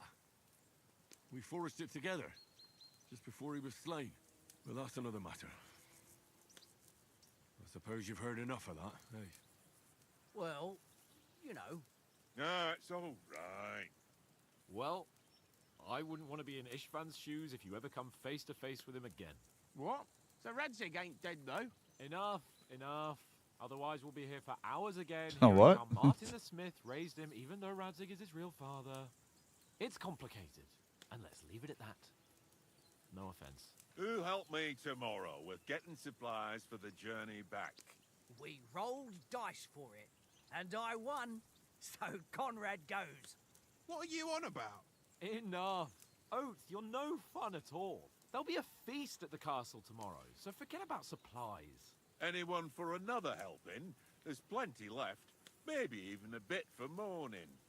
We forged it together, just before he was slain. But that's another matter. I suppose you've heard enough of that, eh? Well, you know. No, it's all right. Well, I wouldn't want to be in Ishvan's shoes if you ever come face to face with him again. What? So Radzig ain't dead, though? Enough, enough. Otherwise we'll be here for hours again. Oh, hearing what? How Martin the Smith raised him even though Radzig is his real father. It's complicated. And let's leave it at that. No offense. Who help me tomorrow with getting supplies for the journey back? We rolled dice for it, and I won. So Conrad goes. What are you on about? Enough. Oath, you're no fun at all. There'll be a feast at the castle tomorrow, so forget about supplies. Anyone for another helping? There's plenty left. Maybe even a bit for morning.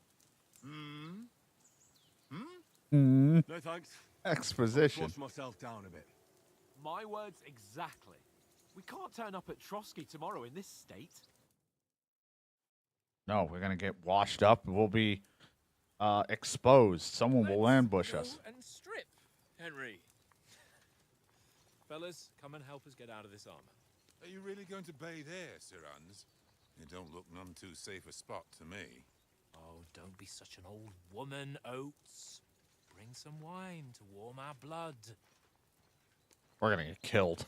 No thanks. Exposition. I'll force myself down a bit. My words exactly. We can't turn up at Trotsky tomorrow in this state. No, we're gonna get washed up. We'll be exposed. Someone will ambush us. And strip, Henry. Fellas, come and help us get out of this armor. Are you really going to bathe here, Sir Hans? You don't look none too safe a spot to me. Oh, don't be such an old woman, Oates. Bring some wine to warm our blood. We're gonna get killed.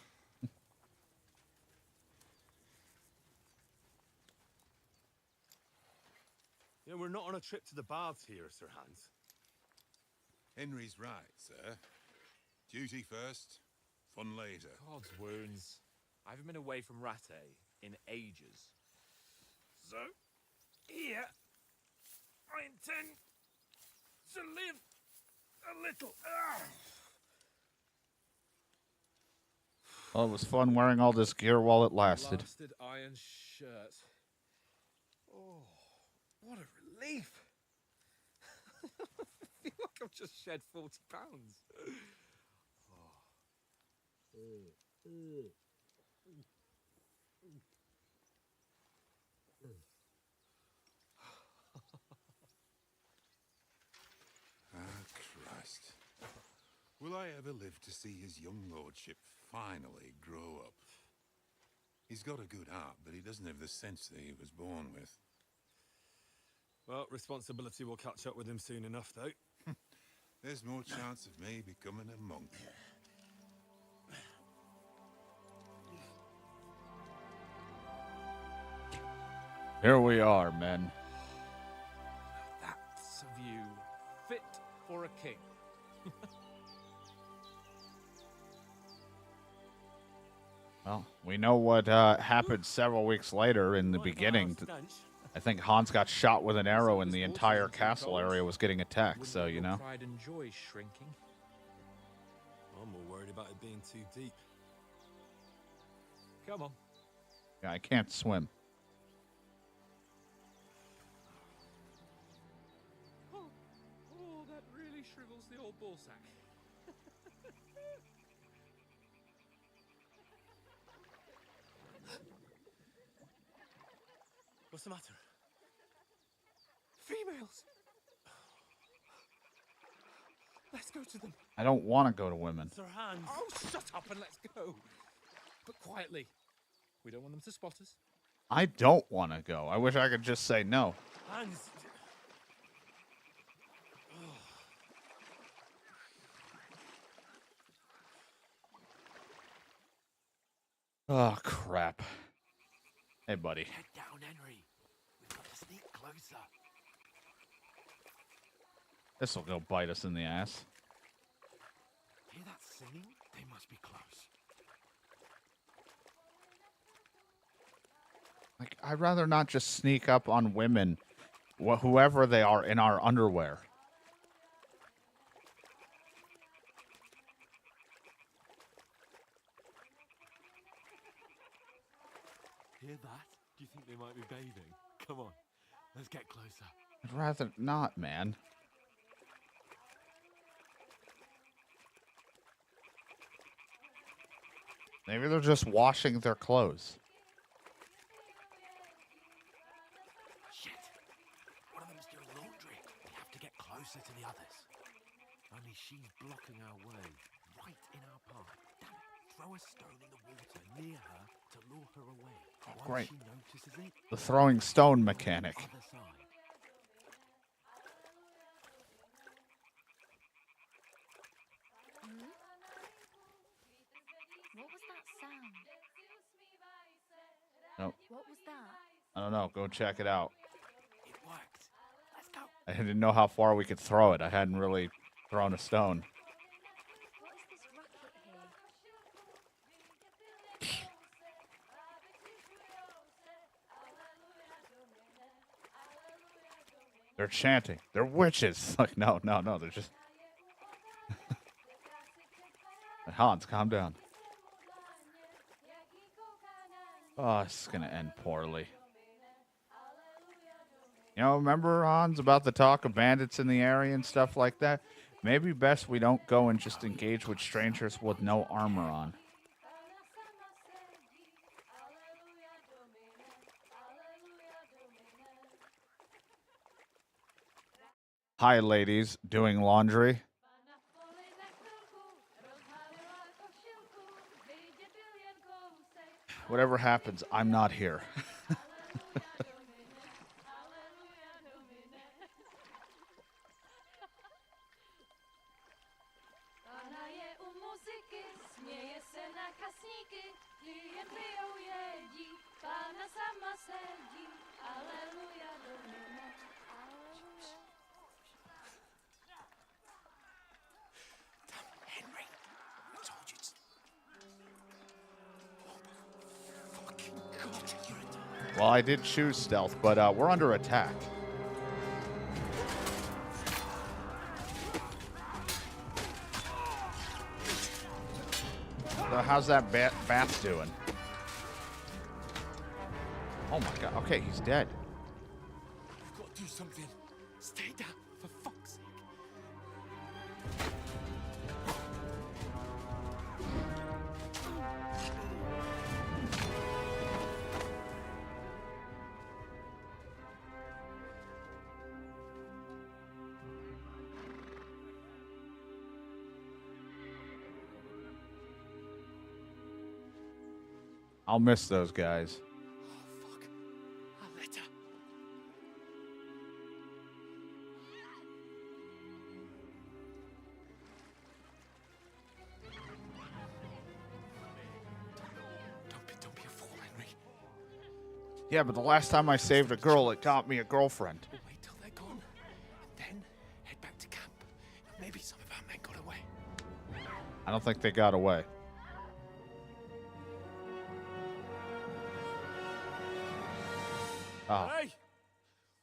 Yeah, we're not on a trip to the baths here, Sir Hans. Henry's right, sir. Duty first, fun later. God's wounds. I haven't been away from Rattay in ages. So, here, I intend to live a little. Well, it was fun wearing all this gear while it lasted. Blasted iron shirt. Oh, what a relief. I feel like I've just shed 40 pounds. Christ. Will I ever live to see his young lordship finally grow up? He's got a good heart, but he doesn't have the sense that he was born with. Well, responsibility will catch up with him soon enough, though. There's more chance of me becoming a monk. Here we are, men. That's a view fit for a king. Well, we know what happened several weeks later in the beginning. I think Hans got shot with an arrow and the entire castle area was getting attacked, so, you know. Pride and joy shrinking. I'm more worried about it being too deep. Come on. Yeah, I can't swim. Oh, that really shrivels the old ball sack. What's the matter? Females! Let's go to them. I don't want to go to women. Sir Hans. Oh, shut up and let's go. But quietly. We don't want them to spot us. I don't want to go. I wish I could just say no. Hans. Oh, crap. Hey, buddy. Head down, Henry. We've got to sneak closer. This will go bite us in the ass. Hear that singing? They must be close. Like, I'd rather not just sneak up on women, whoever they are, in our underwear. Hear that? Do you think they might be bathing? Come on, let's get closer. I'd rather not, man. Maybe they're just washing their clothes. Shit! One of them's doing laundry. We have to get closer to the others. Only she's blocking our way, right in our path. Damn it! Throw a stone in the water near her to lure her away. Oh, Once great. she notices it, The throwing stone mechanic. other side. What was that sound? Nope. What was that? I don't know. Go check it out. It worked. Let's go. I didn't know how far we could throw it. I hadn't really thrown a stone. What is this racket here? They're chanting. They're witches. Like, no. They're just... Hans, calm down. Oh, this is going to end poorly. You know, remember, Hans, about the talk of bandits in the area and stuff like that? Maybe best we don't go and just engage with strangers with no armor on. Hi, ladies. Doing laundry? Whatever happens, I'm not here. Henry, I told you to... Well, I did choose stealth, but we're under attack. So how's that bat doing? Oh my god. Okay, he's dead. We've got to do something. Stay down, for fuck's sake. I'll miss those guys. Oh, fuck. A letter. Don't be a fool, Henry. Yeah, but the last time I saved a girl, it got me a girlfriend. We'll wait till they're gone, then head back to camp. Maybe some of our men got away. I don't think they got away. Oh. Hey!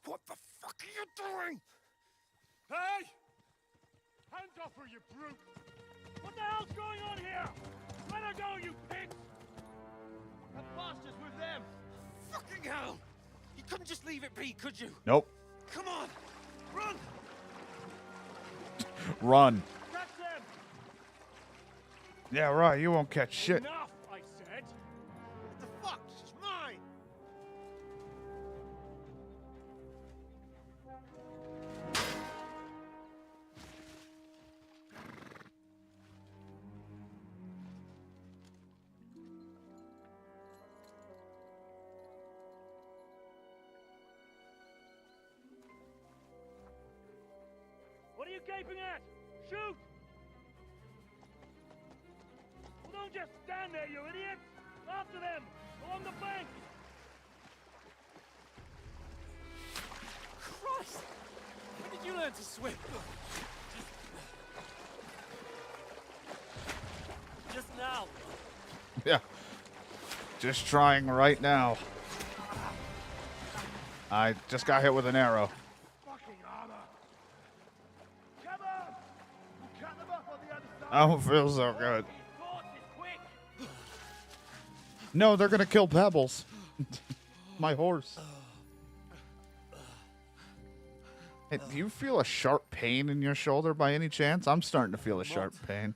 What the fuck are you doing? Hey! Hands off her, you brute! What the hell's going on here? Let her go, you pigs! That bastard's with them! Fucking hell! You couldn't just leave it be, could you? Nope. Come on! Run! Run. Catch them! Yeah, right. You won't catch shit. Enough, I said! What the fuck? She's mine! What are you gaping at? Shoot! Well, don't just stand there, you idiot! After them! Along the bank! Christ! When did you learn to swim? Just now! Yeah. Just trying right now. I just got hit with an arrow. Fucking armor! Come on! We'll cut them up on the other side! I don't feel so good. Force it, quick! No, they're gonna kill Pebbles. My horse. Hey, do you feel a sharp pain in your shoulder by any chance? I'm starting to feel a sharp pain.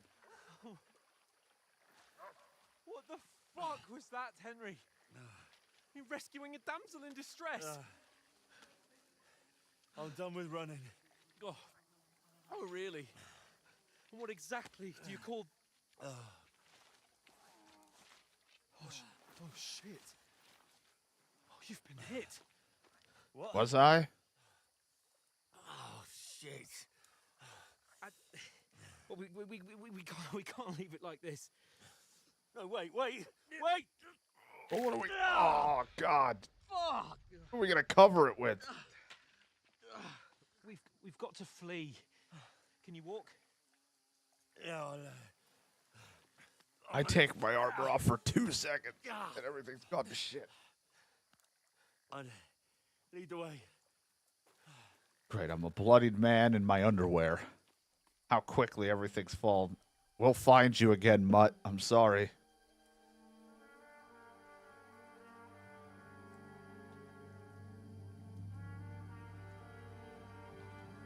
What the fuck was that, Henry? You rescuing a damsel in distress? I'm done with running. Oh, really? And what exactly do you call... Oh, shit. Oh, you've been hit. What? Was I? Oh, shit. Well, we can't leave it like this. No, wait! Oh, what are we? Oh, God. Fuck! What are we gonna cover it with? We've got to flee. Can you walk? Yeah, I take my armor off for 2 seconds, and everything's gone to shit. Lead the way. Great, I'm a bloodied man in my underwear. How quickly everything's fallen. We'll find you again, Mutt. I'm sorry.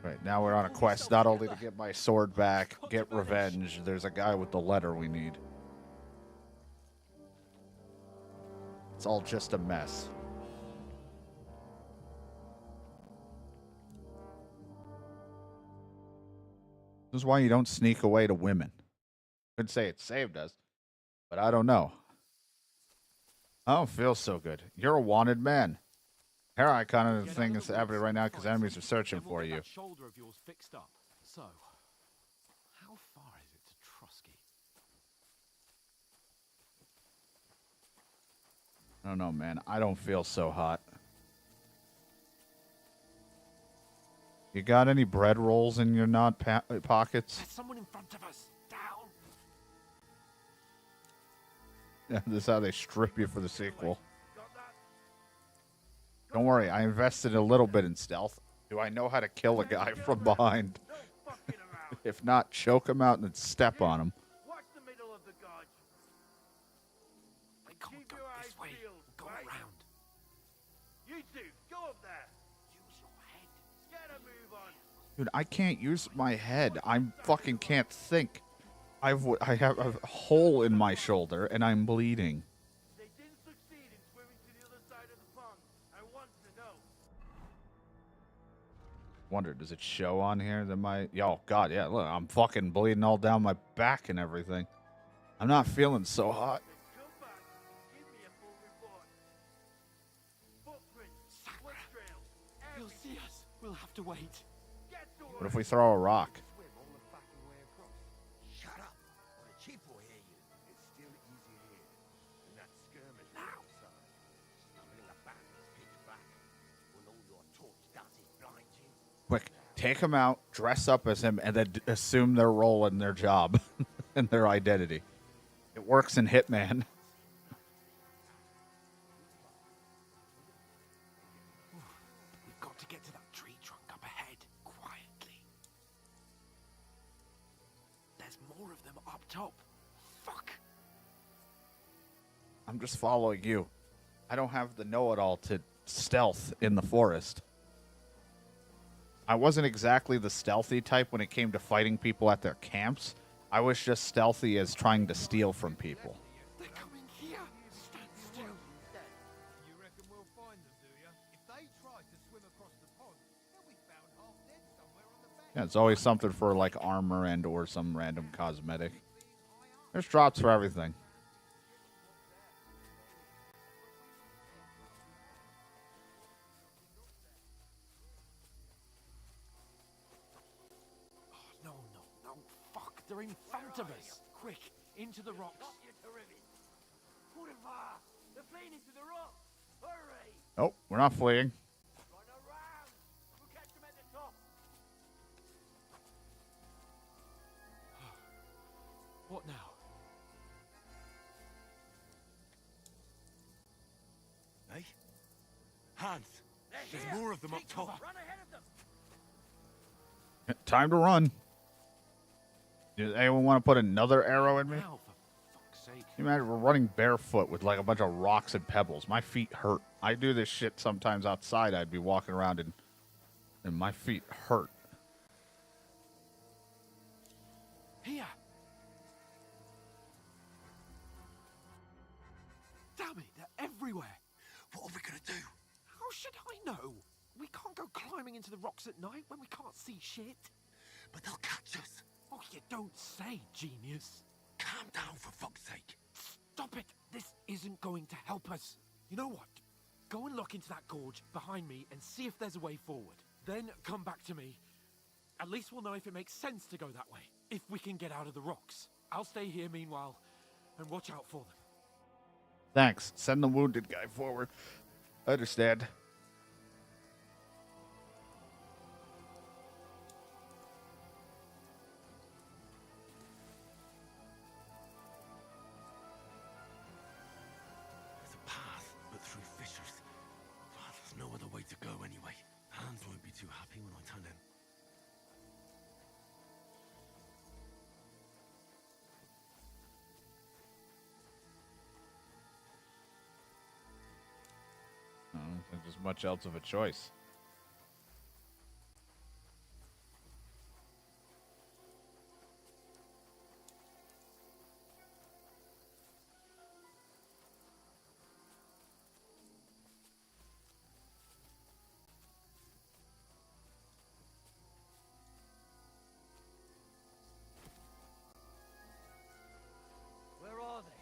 Right, now we're on a quest not only to get my sword back, get revenge. There's a guy with the letter we need. It's all just a mess. This is why you don't sneak away to women. Could say it saved us, but I don't know. I don't feel so good. You're a wanted man. Hair icon of the thing is happening right now because enemies are searching for you. That shoulder of yours fixed up. So, how far is it to Trusky? I don't know, man. I don't feel so hot. You got any bread rolls in your pockets? There's someone in front of us. Down. Yeah, this is how they strip you for the sequel. Don't worry, I invested a little bit in stealth. Do I know how to kill a guy from behind? If not, choke him out and then step on him. Watch the middle of the gorge. We can't go this way. Go around. You two, go up there. Use your head. Get a move on. Dude, I can't use my head. I fucking can't think. I have a hole in my shoulder and I'm bleeding. They didn't succeed in swimming to the other side of the pond. I want to know. Wonder, does it show on here that my... Oh, God, yeah, look, I'm fucking bleeding all down my back and everything. I'm not feeling so hot. Come back. Give me a full report. Footprints, foot trails, He'll see us. We'll have to wait. Get to What if we throw a rock? swim all the fucking way across. Shut up, or the chief will hear you. It's still easy here. And that skirmish outside. I'm in the back. take him out, dress up as him, and then assume their role and their job and their identity. It works in Hitman. We've got to get to that tree trunk up ahead, quietly. There's more of them up top. Fuck. I'm just following you. I don't have the know-it-all to stealth in the forest. I wasn't exactly the stealthy type when it came to fighting people at their camps. I was just stealthy as trying to steal from people. They're coming here. Stand still. You reckon we'll find them, do you? If they try to swim across the pond, they'll be found half dead somewhere on the bank. Yeah, it's always something for like armor and or some random cosmetic. There's drops for everything. No, fuck, they're in front of us. Quick, into the rocks. They're fleeing into the rocks. Hurry! Oh, we're not fleeing. Run around. We'll catch them at the top. What now? Hey? Hans! There's more of them up top. Run ahead of them. Time to run. Does anyone want to put another arrow in me? Now, for fuck's sake. Can you imagine we're running barefoot with like a bunch of rocks and pebbles? My feet hurt. I do this shit sometimes outside. I'd be walking around and my feet hurt. Here. Damn it, they're everywhere. What are we gonna do? How should I know? We can't go climbing into the rocks at night when we can't see shit. But they'll catch us. Oh, you don't say, genius. Calm down, for fuck's sake. Stop it. This isn't going to help us. You know what? Go and look into that gorge behind me and see if there's a way forward. Then come back to me. At least we'll know if it makes sense to go that way. If we can get out of the rocks. I'll stay here meanwhile and watch out for them. Thanks. Send the wounded guy forward. I understand. There's a path, but through fissures. Well, there's no other way to go anyway. Hans won't be too happy when I turn in. I don't think there's much else of a choice. Where are they?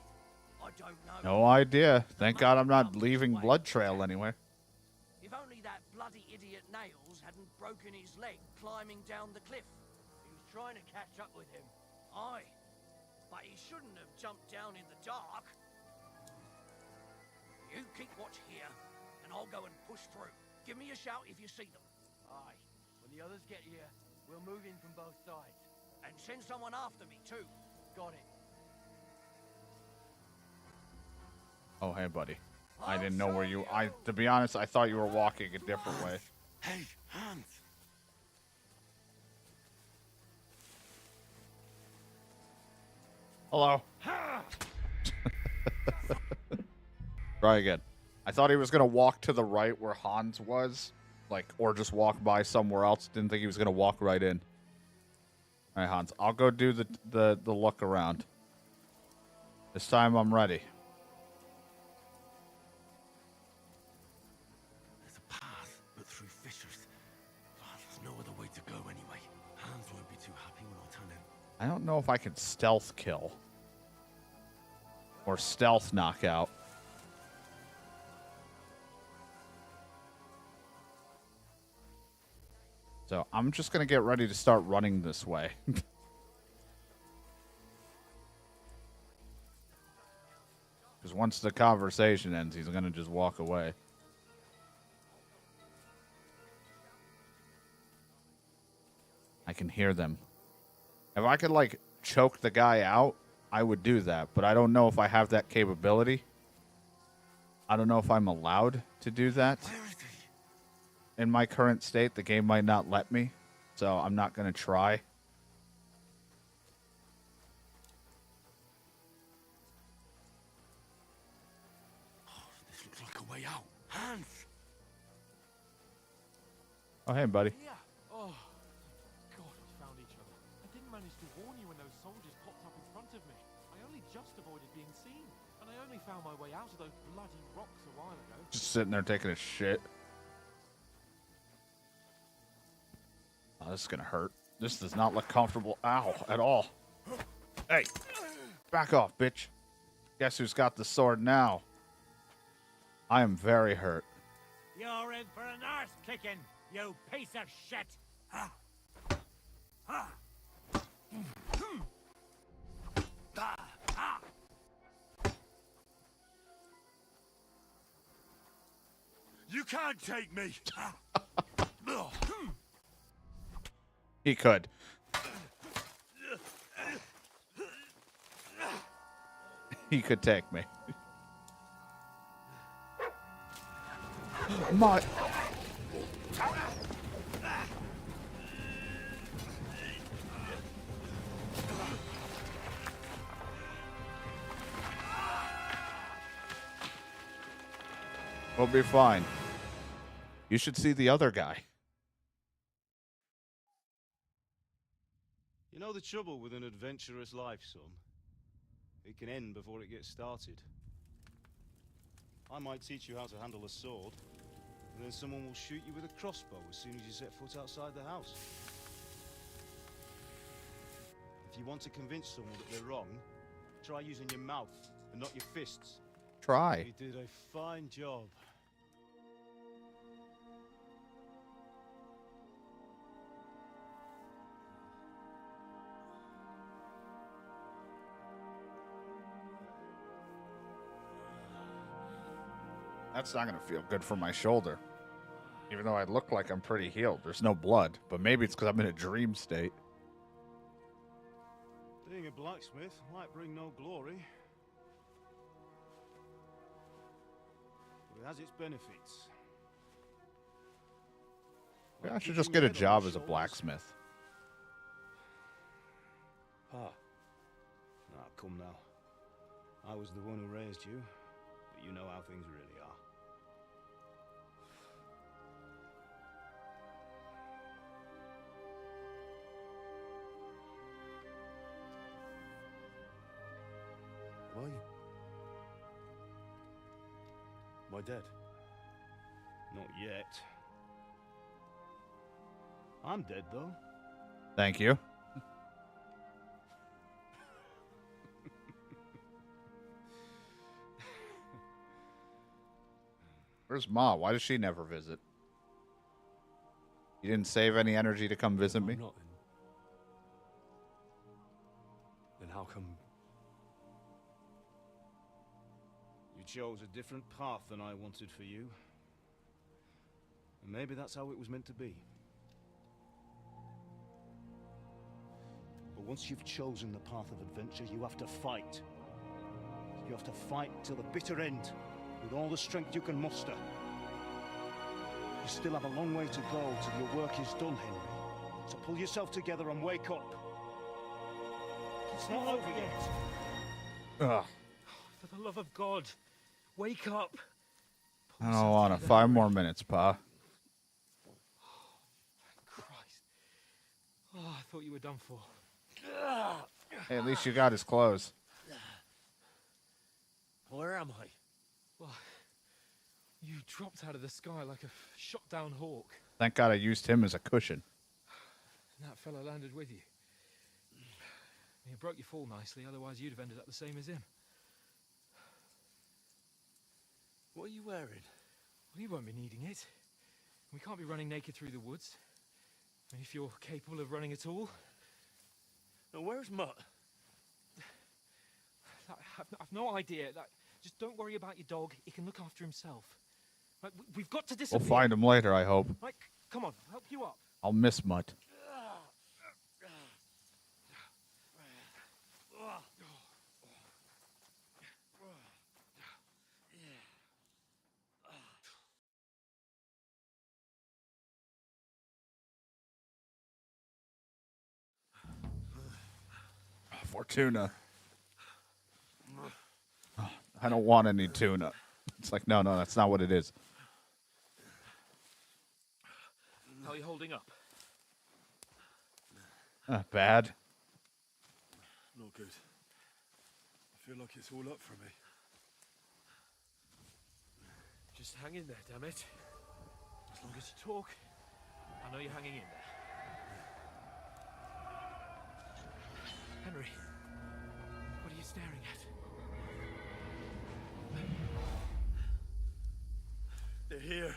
I don't know. No idea. Thank God I'm not leaving blood trail anywhere. If only that bloody idiot Nails hadn't broken his leg climbing down the cliff. He was trying to catch up with him. Aye. But he shouldn't have jumped down in the dark. You keep watch here, and I'll go and push through. Give me a shout if you see them. Aye. When the others get here, we'll move in from both sides. And send someone after me, too. Got it. Oh, hey, buddy. I didn't know where you... To be honest, I thought you were walking a different way. Hey, Hans! Hello. Try again. I thought he was going to walk to the right where Hans was. Like, or just walk by somewhere else. Didn't think he was going to walk right in. All right, Hans. I'll go do the look around. This time I'm ready. There's a path, but through fissures. Well, there's no other way to go anyway. Hans won't be too happy when I turn in. I don't know if I can stealth kill. Or stealth knockout. So I'm just going to get ready to start running this way. Because once the conversation ends, he's going to just walk away. I can hear them. If I could, like, choke the guy out, I would do that. But I don't know if I have that capability. I don't know if I'm allowed to do that. In my current state, the game might not let me. So I'm not going to try. This looks like a way out. Hans! Oh, hey, buddy. Yeah. Oh, God, we found each other. I didn't manage to warn you when those soldiers popped up in front of me. I only just avoided being seen. And I only found my way out of those bloody rocks a while ago. Just sitting there taking a shit. Oh, this is going to hurt. This does not look comfortable. Ow, at all. Hey, back off, bitch. Guess who's got the sword now? I am very hurt. You're in for an arse kicking, you piece of shit! You can't take me! He could. He could take me. My... We'll be fine. You should see the other guy. You know the trouble with an adventurous life, son? It can end before it gets started. I might teach you how to handle a sword, and then someone will shoot you with a crossbow as soon as you set foot outside the house. If you want to convince someone that they're wrong, try using your mouth and not your fists. Try. You did a fine job. That's not going to feel good for my shoulder. Even though I look like I'm pretty healed. There's no blood. But maybe it's because I'm in a dream state. Being a blacksmith might bring no glory, but it has its benefits. Maybe I should just get a job as a blacksmith. Ah. Now, come now. I was the one who raised you, but you know how things really are. Why? Am I dead? Not yet. I'm dead, though. Thank you. Where's Ma? Why does she never visit? You didn't save any energy to come visit me? Not then how come you chose a different path than I wanted for you? And maybe that's how it was meant to be. But once you've chosen the path of adventure, you have to fight. You have to fight till the bitter end, with all the strength you can muster. You still have a long way to go till your work is done, Henry. So pull yourself together and wake up. It's not over yet. Ugh. For the love of God, wake up. I don't want to. 5 more minutes, Pa. Christ. Oh, I thought you were done for. Hey, at least you got his clothes. Where am I? Well, you dropped out of the sky like a shot-down hawk. Thank God I used him as a cushion. And that fella landed with you. You broke your fall nicely, otherwise you'd have ended up the same as him. What are you wearing? Well, you won't be needing it. We can't be running naked through the woods. And if you're capable of running at all... Now, where's Mutt? I've no idea. Just don't worry about your dog. He can look after himself. Right, we've got to disappear. We'll find him later, I hope. Right, come on, I'll help you up. I'll miss Mutt. More tuna. I don't want any tuna. It's like, no, that's not what it is. How are you holding up? Bad. Not good. I feel like it's all up for me. Just hang in there, damn it. As long as you talk, I know you're hanging in there. Henry, what are you staring at? They're here.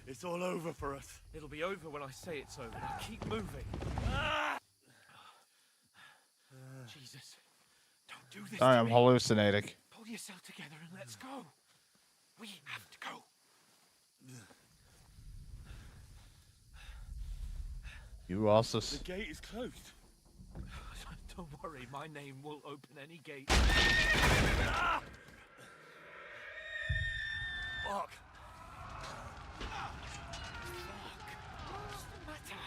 It's all over for us. It'll be over when I say it's over. Now keep moving. Jesus, don't do this. Sorry, to I'm me. hallucinating. Pull yourself together and let's go. We have to go. You also. The gate is closed. Don't worry, my name will open any gate. Fuck. What's the matter?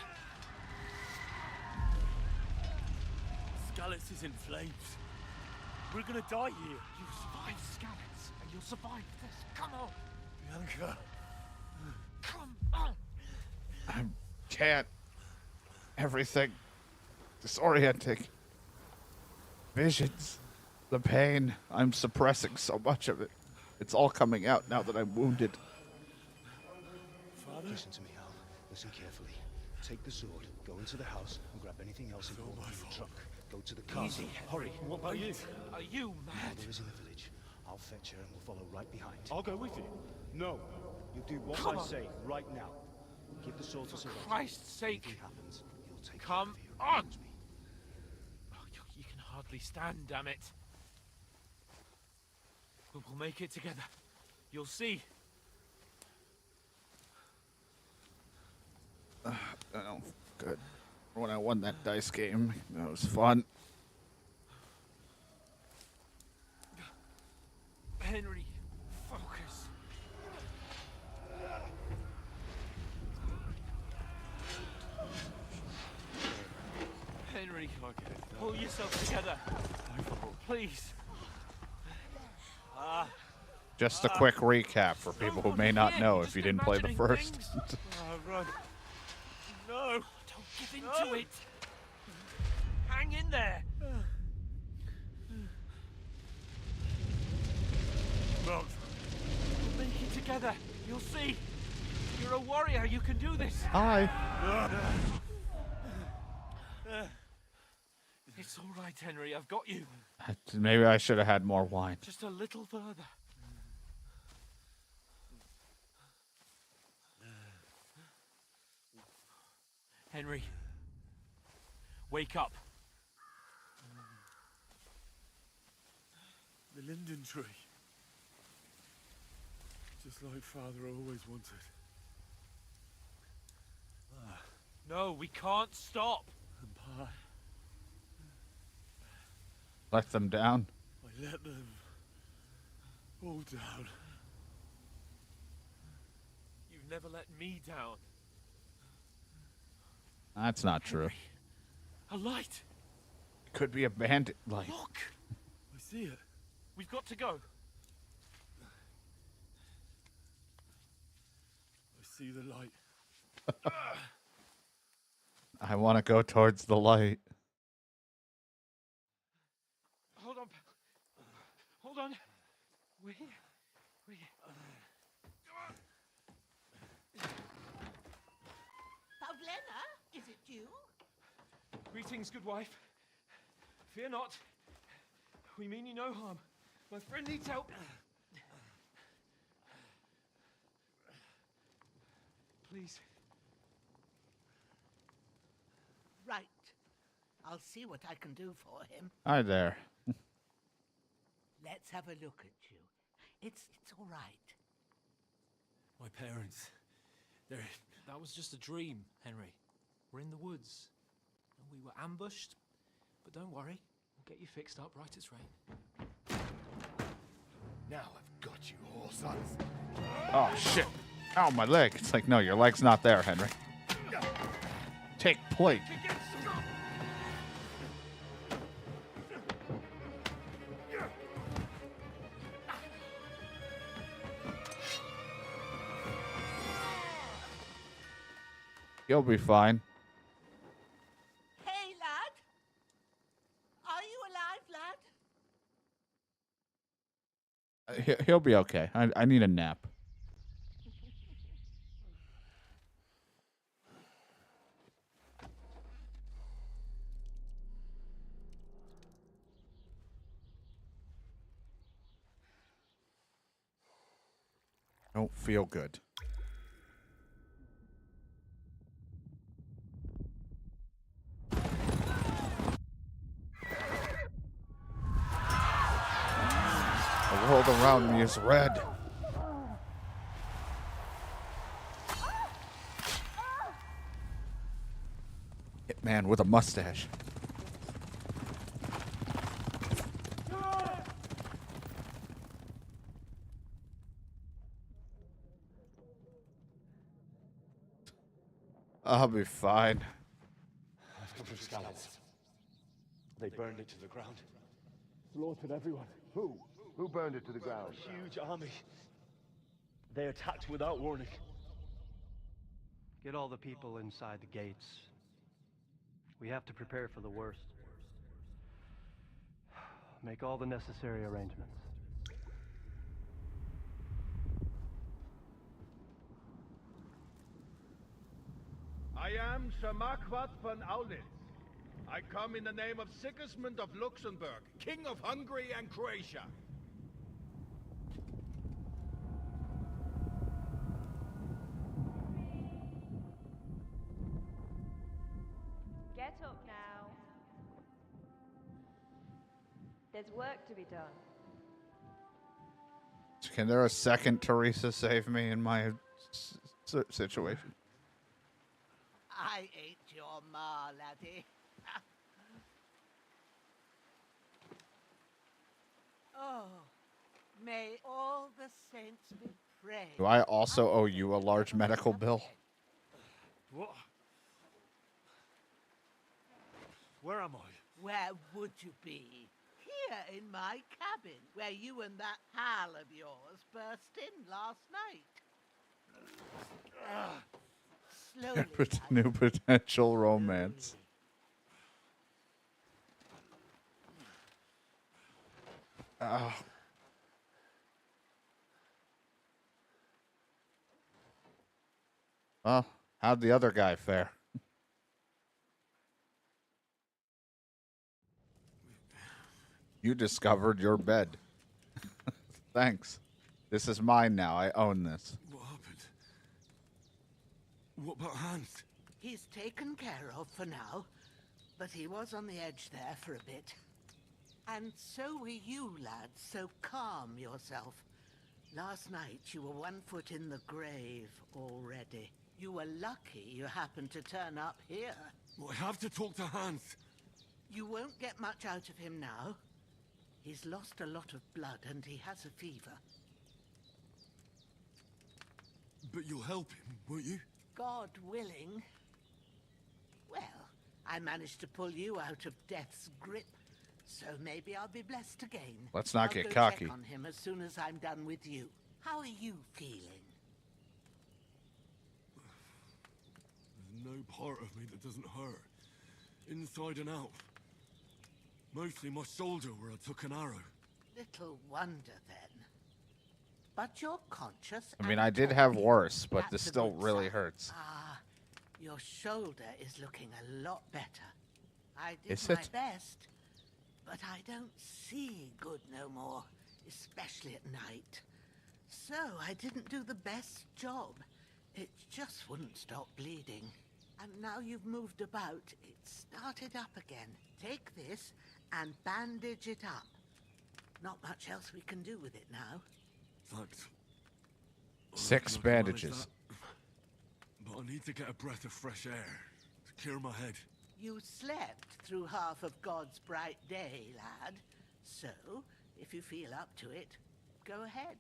Scallis is in flames. We're gonna die here. You survived Scallops, and you'll survive this. Come on. Bianca. Come on. I can't. Everything. Disorienting. Visions. The pain. I'm suppressing so much of it. It's all coming out now that I'm wounded. Father? Listen to me, Al. Listen carefully. Take the sword, go into the house, and grab anything else important from the truck. Go to the car. Easy, Hurry. What about you? Are you mad? Mother is in the village. I'll fetch her and we'll follow right behind. I'll go with you. No. You do what Come I on. say right now. Give the sword to For Sir Christ's sake. If anything happens, he'll take Come care of you. on. Promise me. Oh, you can hardly stand, damn it. We'll make it together. You'll see. Oh, good. When I won that dice game, that was fun. Henry, focus. Henry, pull yourself together. Please. Just a quick recap for people who may not know if you didn't play the first. Run. No. Don't give in to it. Hang in there. Run. We'll make it together. You'll see. You're a warrior. You can do this. Hi. It's all right, Henry. I've got you. Maybe I should have had more wine. Just a little further. Henry, wake up. The linden tree. Just like Father always wanted. No, we can't stop. And Pa, Let them down. I let them all down. You've never let me down. That's not true. A light. It could be a bandit light. Look. I see it. We've got to go. I see the light. I want to go towards the light. Hold on. Hold on. We're here. We're here. Pavlena, is it you? Greetings, good wife. Fear not. We mean you no harm. My friend needs help. Please. Right. I'll see what I can do for him. Hi there. Let's have a look at you. It's all right. My parents, that was just a dream, Henry. We're in the woods. We were ambushed, but don't worry. We'll get you fixed up right as rain. Now I've got you, whore sons. Oh, shit. Ow, my leg. It's like, no, your leg's not there, Henry. Take plate. He'll be fine. Hey, lad. Are you alive, lad? He'll be okay. I need a nap. Don't feel good. The world around me is red. Hitman with a mustache. I'll be fine. I've come from Scallops. They burned it to the ground. Slaughtered everyone. Who? Who burned it to the ground? A huge army. They attacked without warning. Get all the people inside the gates. We have to prepare for the worst. Make all the necessary arrangements. I am Sir Marquardt von Aulitz. I come in the name of Sigismund of Luxembourg, King of Hungary and Croatia. Get up now. There's work to be done. Can there a second Teresa save me in my situation? I ain't your ma, laddie. Oh, may all the saints be praised. Do I also owe you a large medical bill? What? Where am I? Where would you be? Here in my cabin, where you and that pal of yours burst in last night. Slowly. New potential romance. Oh. Well, how'd the other guy fare? You discovered your bed. Thanks. This is mine now. I own this. What happened? What about Hans? He's taken care of for now, but he was on the edge there for a bit. And so were you, lad, so calm yourself. Last night you were 1 foot in the grave already. You were lucky you happened to turn up here. Well, I have to talk to Hans. You won't get much out of him now. He's lost a lot of blood and he has a fever. But you'll help him, won't you? God willing. Well, I managed to pull you out of death's grip, so maybe I'll be blessed again. Let's not I'll get go cocky. check on him as soon as I'm done with you. How are you feeling? There's no part of me that doesn't hurt. Inside and out. Mostly my shoulder where I took an arrow. Little wonder then. But you're conscious. I mean, and I did talking. have worse, but That's this a still good really sign. hurts. Ah, your shoulder is looking a lot better. I did Is my it? best, but I don't see good no more, especially at night. So I didn't do the best job. It just wouldn't stop bleeding. And now you've moved about, it started up again. Take this and bandage it up. Not much else we can do with it now. Thanks. 6 I can manage bandages. that. But I need to get a breath of fresh air to clear my head. You slept through half of God's bright day, lad. So, if you feel up to it, go ahead.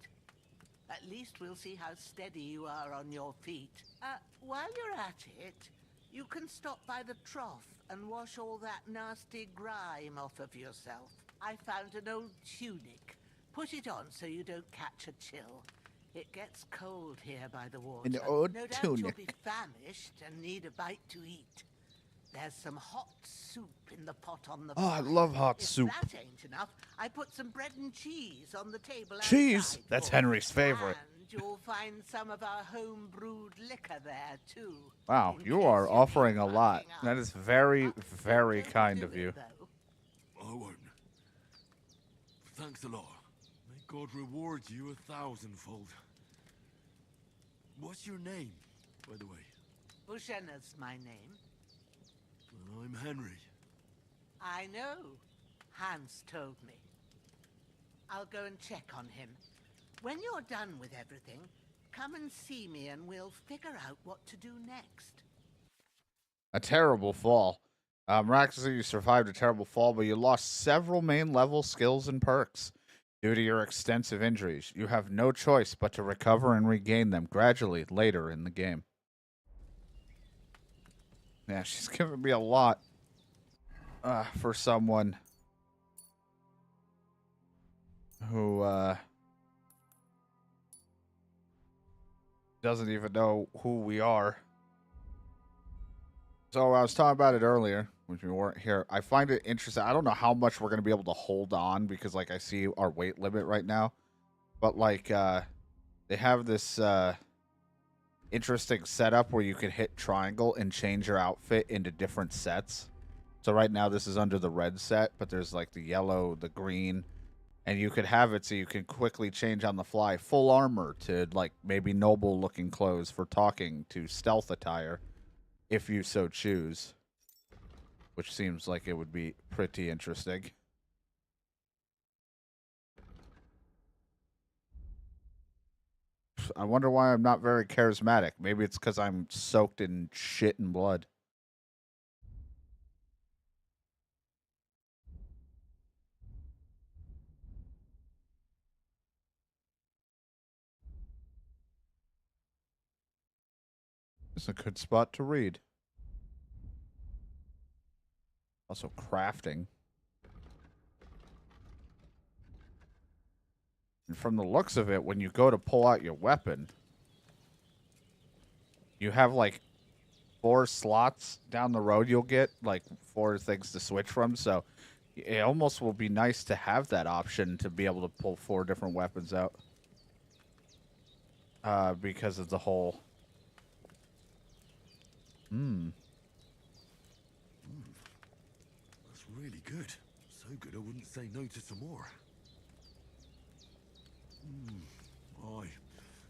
At least we'll see how steady you are on your feet. While you're at it, you can stop by the trough and wash all that nasty grime off of yourself. I found an old tunic. Put it on so you don't catch a chill. It gets cold here by the water. In the old no doubt you'll tunic. be famished and need a bite to eat. There's some hot soup in the pot on the Oh, I fire. love hot If soup. that ain't enough, I put some bread and cheese on the table Cheese? outside That's for you. Henry's favorite. And you'll find some of our home-brewed liquor there, too. Wow, you are offering a lot. That is very, very kind of you. I won't. Thanks a lot. May God reward you 1,000-fold. What's your name, by the way? Bushenna's my name. Well, I'm Henry. I know. Hans told me. I'll go and check on him. When you're done with everything, come and see me and we'll figure out what to do next. A terrible fall. Miraculously, you survived a terrible fall, but you lost several main level skills and perks due to your extensive injuries. You have no choice but to recover and regain them gradually later in the game. Yeah, she's giving me a lot for someone who doesn't even know who we are. So I was talking about it earlier when we weren't here. I find it interesting. I don't know how much we're going to be able to hold on because, like, I see our weight limit right now. But, like, they have this interesting setup where you can hit triangle and change your outfit into different sets. So right now this is under the red set, but there's, like, the yellow, the green. And you could have it so you can quickly change on the fly. Full armor to, like, maybe noble-looking clothes for talking to stealth attire. If you so choose. Which seems like it would be pretty interesting. I wonder why I'm not very charismatic. Maybe it's because I'm soaked in shit and blood. It's a good spot to read. Also crafting. And from the looks of it, when you go to pull out your weapon, you have like 4 slots down the road you'll get, like 4 things to switch from. So it almost will be nice to have that option to be able to pull 4 different weapons out. Because of the whole... That's really good. So good I wouldn't say no to some more. Aye.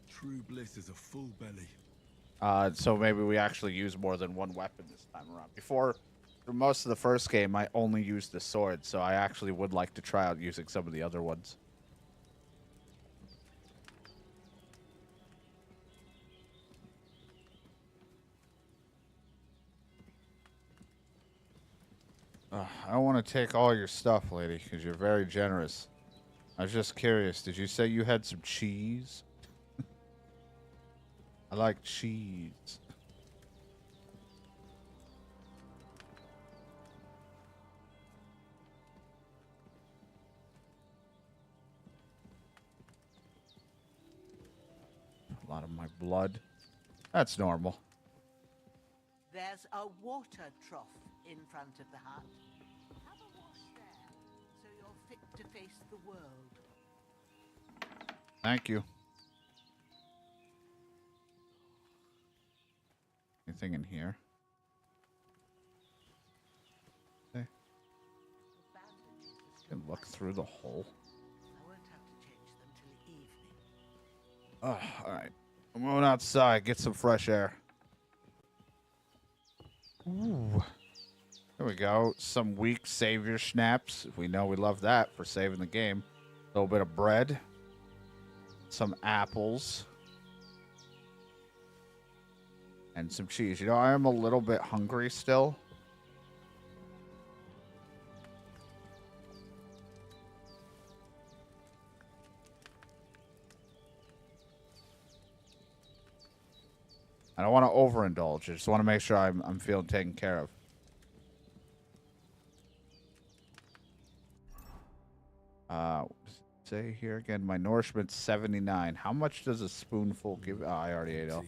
True bliss is a full belly. So maybe we actually use more than one weapon this time around. Before, for most of the first game, I only used the sword, so I actually would like to try out using some of the other ones. I don't want to take all your stuff, lady, because you're very generous. I was just curious. Did you say you had some cheese? I like cheese. A lot of my blood. That's normal. There's a water trough in front of the hut. Have a wash there, so you're fit to face the world. Thank you. Anything in here? Okay. Can look through the hole. I won't have to change them till evening. Alright. I'm going outside, get some fresh air. Ooh. There we go. Some weak savior snaps. We know we love that for saving the game. A little bit of bread. Some apples. And some cheese. You know, I am a little bit hungry still. I don't want to overindulge. I just want to make sure I'm feeling taken care of. say here again? My nourishment's 79. How much does a spoonful give? Oh, I already ate it all.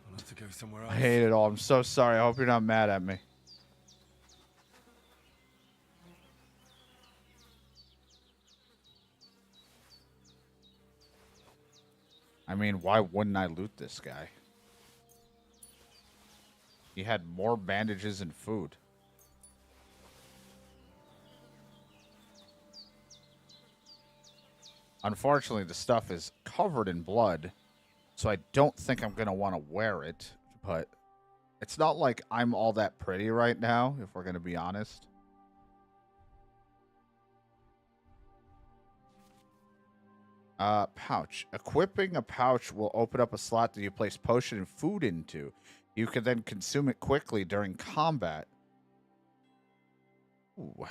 I'll have to go somewhere else. I hate it all. I'm so sorry. I hope you're not mad at me. I mean, why wouldn't I loot this guy? He had more bandages and food. Unfortunately, the stuff is covered in blood, so I don't think I'm going to want to wear it, but it's not like I'm all that pretty right now, if we're going to be honest. Pouch. Equipping a pouch will open up a slot that you place potion and food into. You can then consume it quickly during combat. Ooh.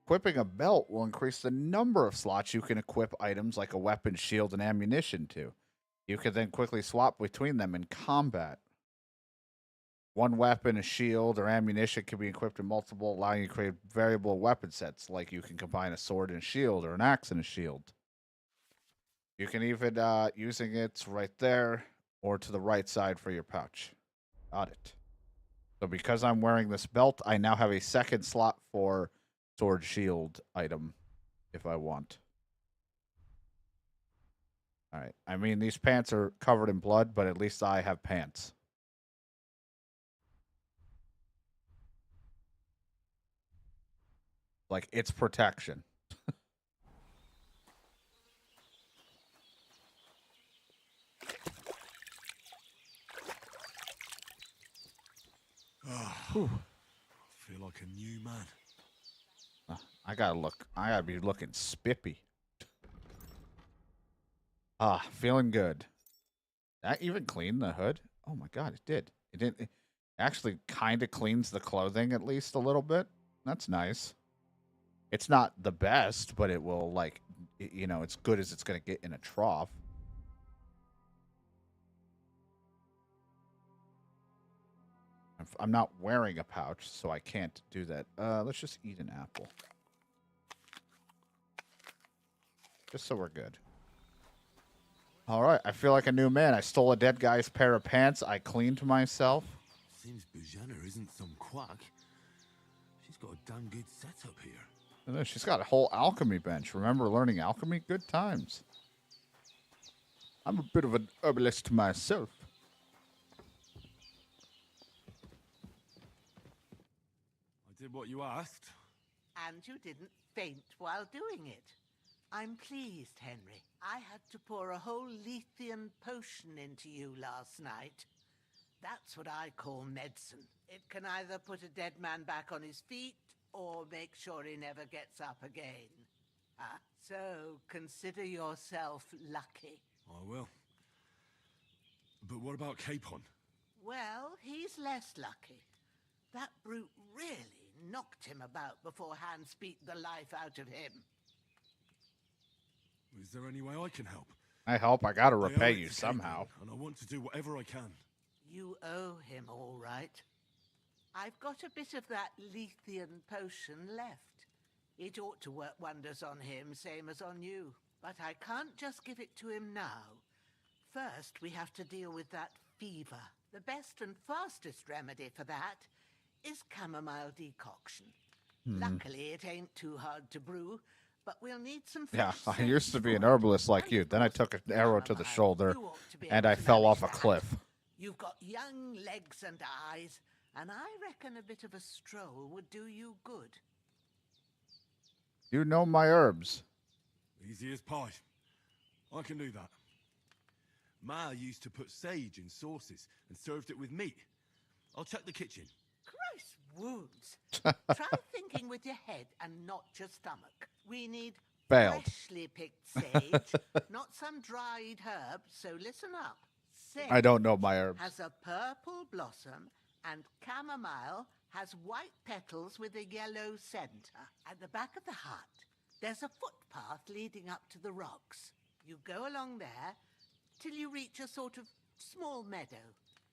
Equipping a belt will increase the number of slots you can equip items like a weapon, shield, and ammunition to. You can then quickly swap between them in combat. One weapon, a shield, or ammunition can be equipped in multiple, allowing you to create variable weapon sets, like you can combine a sword and a shield, or an axe and a shield. You can even, using it right there, or to the right side for your pouch. Got it. So because I'm wearing this belt, I now have a second slot for sword shield item, if I want. Alright, I mean, these pants are covered in blood, but at least I have pants. Like, it's protection. Oh, I feel like a new man. I gotta be looking spippy. Feeling good. That even cleaned the hood? Oh my god, it did. It actually kind of cleans the clothing at least a little bit. That's nice. It's not the best, but it will, like, you know, it's good as it's gonna get in a trough. I'm not wearing a pouch, so I can't do that. Let's just eat an apple. Just so we're good. All right, I feel like a new man. I stole a dead guy's pair of pants. I cleaned myself. Seems Bujana isn't some quack. She's got a damn good setup here. And then she's got a whole alchemy bench. Remember learning alchemy? Good times. I'm a bit of an herbalist myself. I did what you asked. And you didn't faint while doing it. I'm pleased, Henry. I had to pour a whole Lethean potion into you last night. That's what I call medicine. It can either put a dead man back on his feet or make sure he never gets up again. So consider yourself lucky. I will. But what about Capon? Well, he's less lucky. That brute really knocked him about before Hans beat the life out of him. Is there any way I can help? I help. I gotta I owe repay it you to somehow. Capon, and I want to do whatever I can. You owe him, all right. I've got a bit of that Lethean potion left. It ought to work wonders on him, same as on you. But I can't just give it to him now. First, we have to deal with that fever. The best and fastest remedy for that is chamomile decoction. Luckily, it ain't too hard to brew, but we'll need some fresh I used to be an herbalist like you. Then I took an arrow to the shoulder, and I fell off a cliff. You've got young legs and eyes, and I reckon a bit of a stroll would do you good. You know my herbs. Easy as pie. I can do that. Ma used to put sage in sauces and served it with meat. I'll check the kitchen. Christ wounds. Try thinking with your head and not your stomach. We need Failed. freshly picked sage, not some dried herb, so listen up. Sage I don't know my herbs. has a purple blossom, and chamomile has white petals with a yellow center. At the back of the hut, there's a footpath leading up to the rocks. You go along there till you reach a sort of small meadow.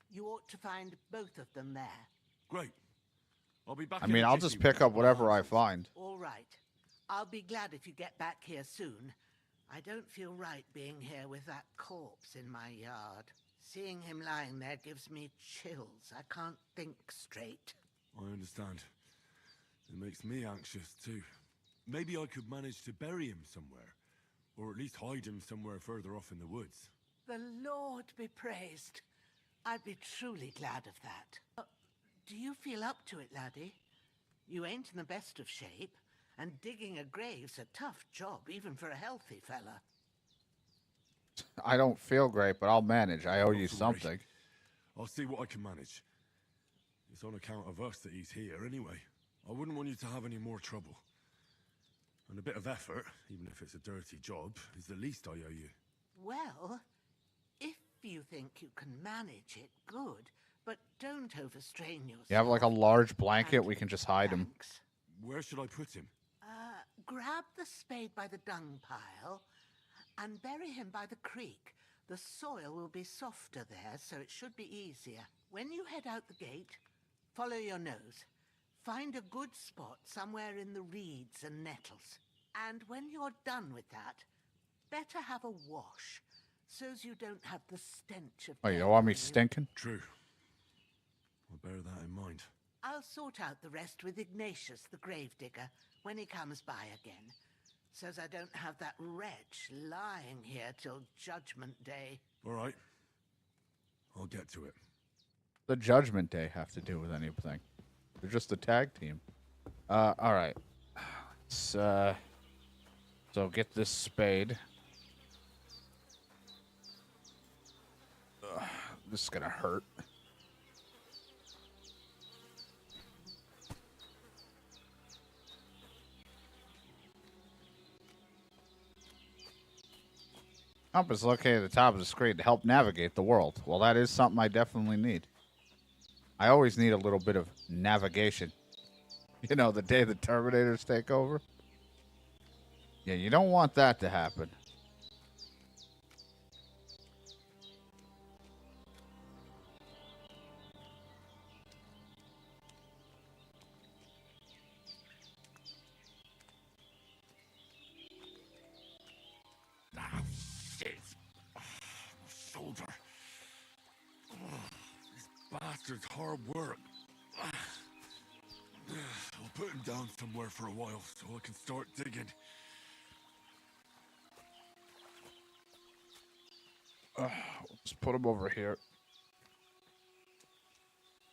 You ought to find both of them there. Great. I'll be back. I mean, I'll just pick up whatever I find. All right. I'll be glad if you get back here soon. I don't feel right being here with that corpse in my yard. Seeing him lying there gives me chills. I can't think straight. I understand. It makes me anxious too. Maybe I could manage to bury him somewhere. Or at least hide him somewhere further off in the woods. The Lord be praised. I'd be truly glad of that. Do you feel up to it, laddie? You ain't in the best of shape, and digging a grave's a tough job, even for a healthy fella. I don't feel great, but I'll manage. I owe you Not to worry. something. I'll see what I can manage. It's on account of us that he's here anyway. I wouldn't want you to have any more trouble. And a bit of effort, even if it's a dirty job, is the least I owe you. Well, if you think you can manage it, good. But don't overstrain yourself. You have like a large blanket, we can just hide him. Where should I put him? Grab the spade by the dung pile and bury him by the creek. The soil will be softer there, so it should be easier. When you head out the gate, follow your nose. Find a good spot somewhere in the reeds and nettles. And when you're done with that, better have a wash, so's you don't have the stench of... Oh, you don't want me stinking? True. I'll bear that in mind. I'll sort out the rest with Ignatius, the gravedigger, when he comes by again, so's I don't have that wretch lying here till Judgment Day. All right. I'll get to it. The Judgment Day have to do with anything? They're just a tag team. All right. So get this spade. This is gonna hurt. Compass located at the top of the screen to help navigate the world. Well, that is something I definitely need. I always need a little bit of navigation. You know, the day the Terminators take over. Yeah, you don't want that to happen. Shoulder. This bastard's hard work. I'll put him down somewhere for a while so I can start digging. Let's put him over here.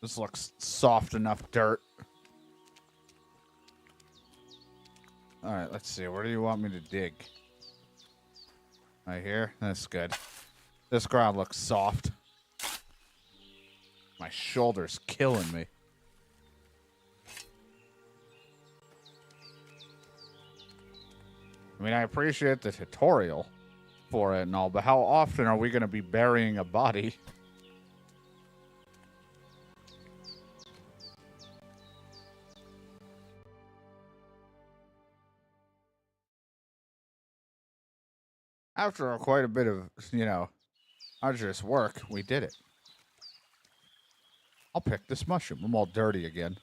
This looks soft enough dirt. All right, let's see. Where do you want me to dig? Right here? That's good. This ground looks soft. My shoulder's killing me. I mean, I appreciate the tutorial for it and all, but how often are we going to be burying a body? After quite a bit of, arduous work, we did it. I'll pick this mushroom. I'm all dirty again.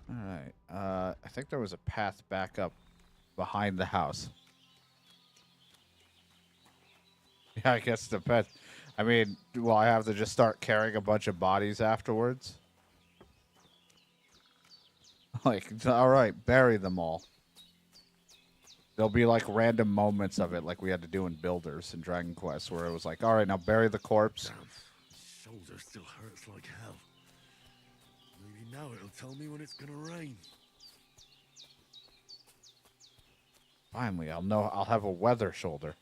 All right. I think there was a path back up behind the house. Yeah, I guess it depends. I mean, will I have to just start carrying a bunch of bodies afterwards? Like, all right, bury them all. There'll be like random moments of it, like we had to do in Builders and Dragon Quest, where it was like, all right, now bury the corpse. Damn, shoulder still hurts like hell. Maybe now it'll tell me when it's gonna rain. Finally, I'll know. I'll have a weather shoulder.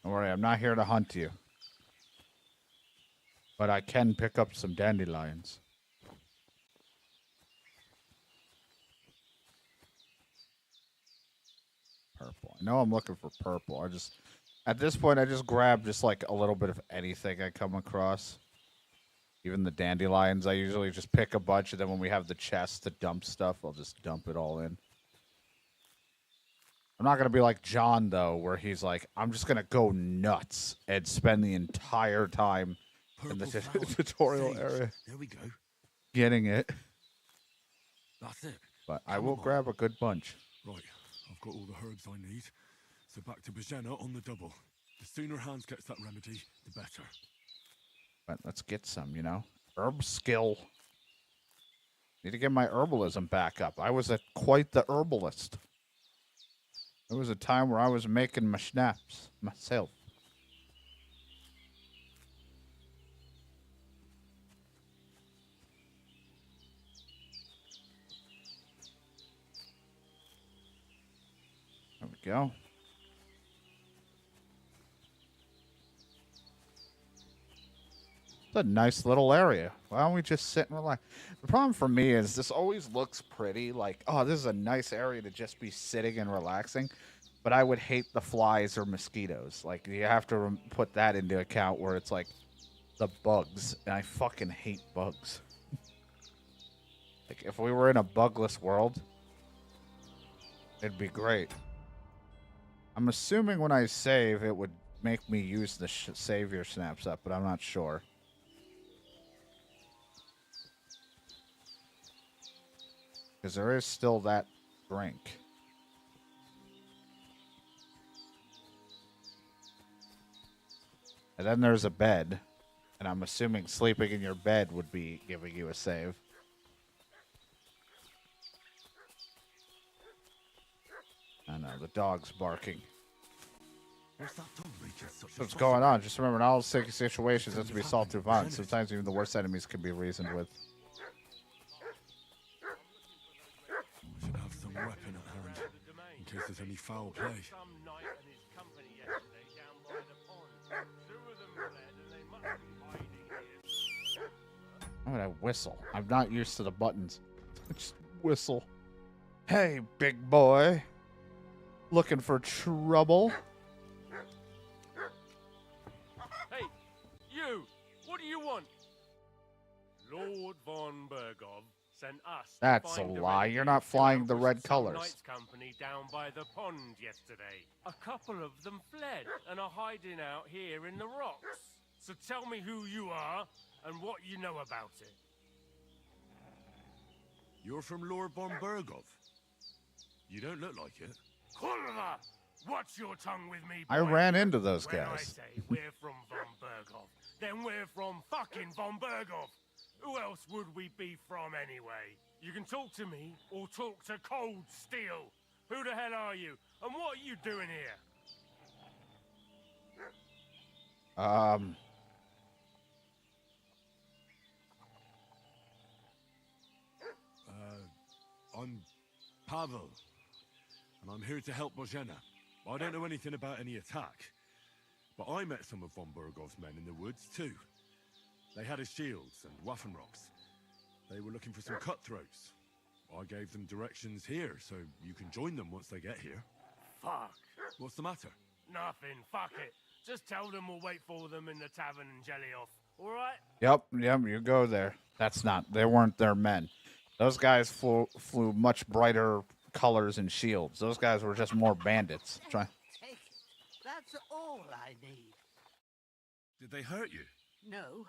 Don't worry, I'm not here to hunt you. But I can pick up some dandelions. Purple. I know I'm looking for purple. I just At this point, I just grab just like a little bit of anything I come across. Even the dandelions, I usually just pick a bunch, and then when we have the chest to dump stuff, I'll just dump it all in. I'm not going to be like John, though, where he's like, I'm just going to go nuts and spend the entire time in the tutorial area. There we go. Getting it. That's it. But I will grab a good bunch. Right, I've got all the herbs I need. So back to Bajena on the double. The sooner Hans gets that remedy, the better. But let's get some, you know. Herb skill. Need to get my herbalism back up. I was quite the herbalist. There was a time where I was making my schnapps myself. There we go. It's a nice little area. Why don't we just sit and relax? The problem for me is this always looks pretty, like, oh, this is a nice area to just be sitting and relaxing. But I would hate the flies or mosquitoes. Like, you have to put that into account where it's like the bugs. And I fucking hate bugs. Like, if we were in a bugless world, it'd be great. I'm assuming when I save, it would make me use the savior snaps up, but I'm not sure. Because there is still that drink. And then there's a bed. And I'm assuming sleeping in your bed would be giving you a save. I know, the dog's barking. What's going on? Just remember, in all sticky situations, have to be solved through violence. Sometimes even the worst enemies can be reasoned with. I should have some weapon at hand, in case there's any foul play. Why would I whistle? I'm not used to the buttons. Just whistle. Hey, big boy. Looking for trouble? Hey, you! What do you want? Lord von Bergov sent us. That's a lie. You're not flying the red colors. Knights company down by the pond yesterday. A couple of them fled and are hiding out here in the rocks. So tell me who you are and what you know about it. You're from Lord von Bergov. You don't look like it. Kurva! Watch your tongue with me, boy. I ran into those When I guys. say we're from von Bergov, then we're from fucking von Bergov. Who else would we be from anyway? You can talk to me or talk to Cold Steel. Who the hell are you? And what are you doing here? I'm Pavel, and I'm here to help Bojena. I don't know anything about any attack, but I met some of von Bergov's men in the woods too. They had his shields and Waffenrocks. They were looking for some cutthroats. I gave them directions here, so you can join them once they get here. Fuck. What's the matter? Nothing. Fuck it. Just tell them we'll wait for them in the tavern and jelly off. All right? Yep, you go there. They weren't their men. Those guys flew much brighter colors and shields. Those guys were just more bandits. Take it. That's all I need. Did they hurt you? No,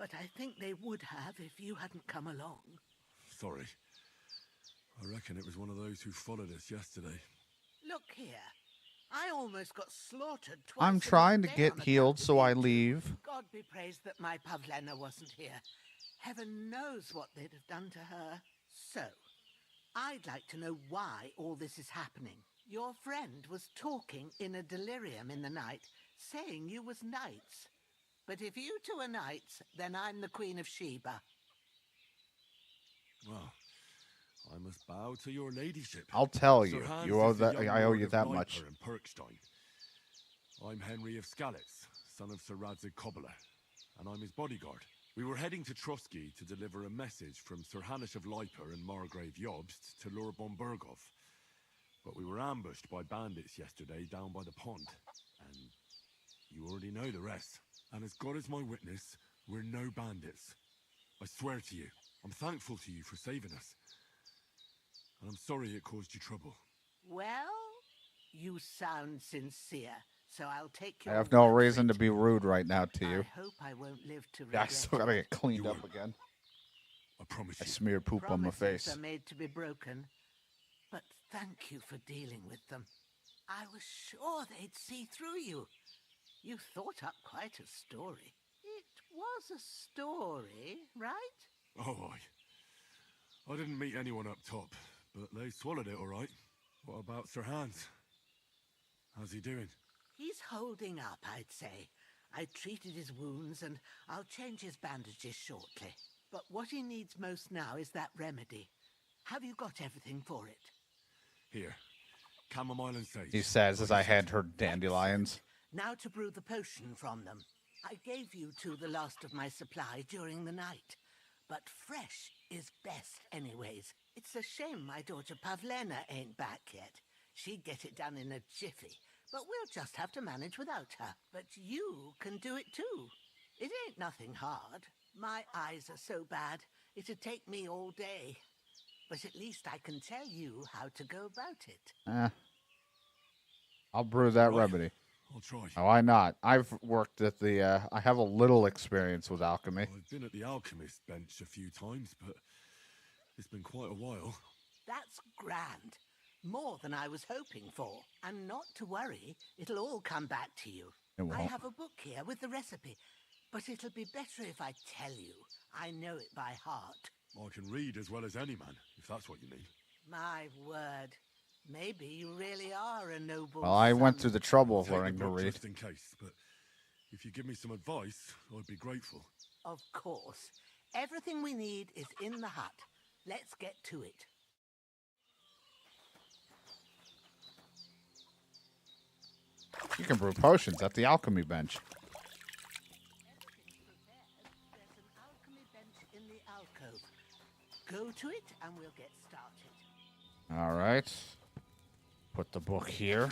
but I think they would have if you hadn't come along. Sorry. I reckon it was one of those who followed us yesterday. Look here. I almost got slaughtered twice. I'm in trying to one day get on account healed, of so you. I leave. God be praised that my Pavlena wasn't here. Heaven knows what they'd have done to her. So, I'd like to know why all this is happening. Your friend was talking in a delirium in the night, saying you was knights. But if you two are knights, then I'm the Queen of Sheba. Well, I must bow to your ladyship. I'll tell Sir you. Hans You owe is the that. young I owe lord you of that Leiper much. in Perkstein. I'm Henry of Skalitz, son of Sir Radzig Cobbler, and I'm his bodyguard. We were heading to Trotsky to deliver a message from Sir Hanish of Leiper and Margrave Jobst to Lord von Bergov. But we were ambushed by bandits yesterday down by the pond, You already know the rest. And as God is my witness, we're no bandits. I swear to you, I'm thankful to you for saving us. And I'm sorry it caused you trouble. Well, you sound sincere, so I'll take I your have no word for reason it. to be rude right now to you. I hope I won't live to Yeah, I regret still gotta it. get cleaned up again. I promise I you. smeared poop on my Promises face. are made to be broken, but thank you for dealing with them. I was sure they'd see through you. You thought up quite a story. It was a story, right? Oh, I didn't meet anyone up top, but they swallowed it all right. What about Sir Hans? How's he doing? He's holding up, I'd say. I treated his wounds and I'll change his bandages shortly. But what he needs most now is that remedy. Have you got everything for it? Here. Chamomile and sage. He says as I hand her dandelions. Now to brew the potion from them. I gave you two the last of my supply during the night. But fresh is best anyways. It's a shame my daughter Pavlena ain't back yet. She'd get it done in a jiffy. But we'll just have to manage without her. But you can do it too. It ain't nothing hard. My eyes are so bad, it'd take me all day. But at least I can tell you how to go about it. I'll brew that remedy. I'll try. Oh, why not? I've worked at the, I have a little experience with alchemy. I've been at the alchemist bench a few times, but it's been quite a while. That's grand. More than I was hoping for. And not to worry, it'll all come back to you. It won't. I have a book here with the recipe, but it'll be better if I tell you. I know it by heart. I can read as well as any man, if that's what you mean. My word. Maybe you really are a noble Well, I went son. through the trouble of Take the learning to book read. just in case, but if you give me some advice, I'd be grateful. Of course. Everything we need is in the hut. Let's get to it. You can brew potions at the alchemy bench. There's an alchemy bench in the alcove. Go to it and we'll get started. All right. Put the book here.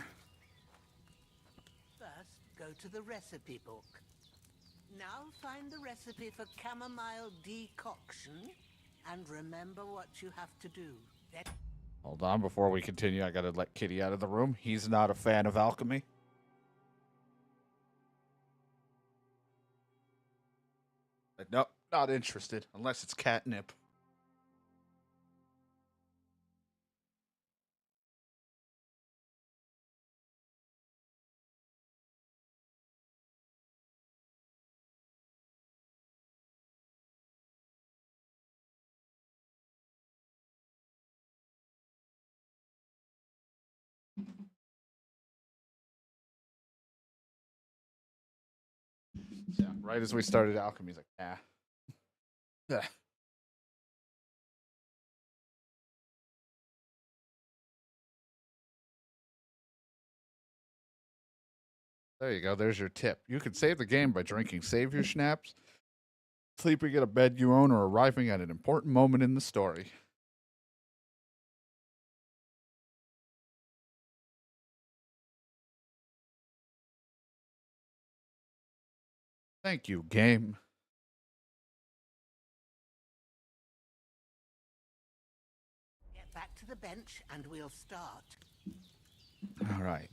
First, go to the recipe book. Now find the recipe for chamomile decoction and remember what you have to do. Then Hold on, before we continue, I gotta let Kitty out of the room. He's not a fan of alchemy. Nope, not interested, unless it's catnip. Yeah, right as we started alchemy, he's like, ah. Yeah. There you go. There's your tip. You can save the game by drinking Savior Schnapps, sleeping in a bed you own, or arriving at an important moment in the story. Thank you, game. get back to the bench and we'll start. All right.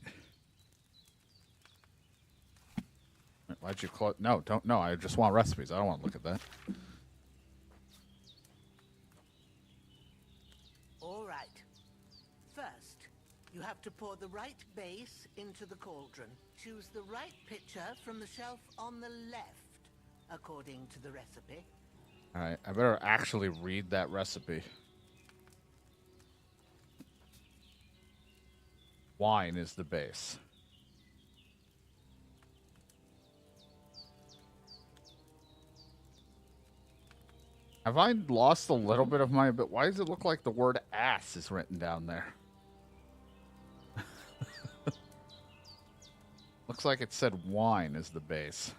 Why'd you close? No, don't. No, I just want recipes. I don't want to look at that. All right. First, you have to pour the right base into the cauldron. Choose the right pitcher from the shelf on the left, according to the recipe. All right, I better actually read that recipe. Wine is the base. Have I lost a little bit of my... But why does it look like the word ass is written down there? Looks like it said wine is the base.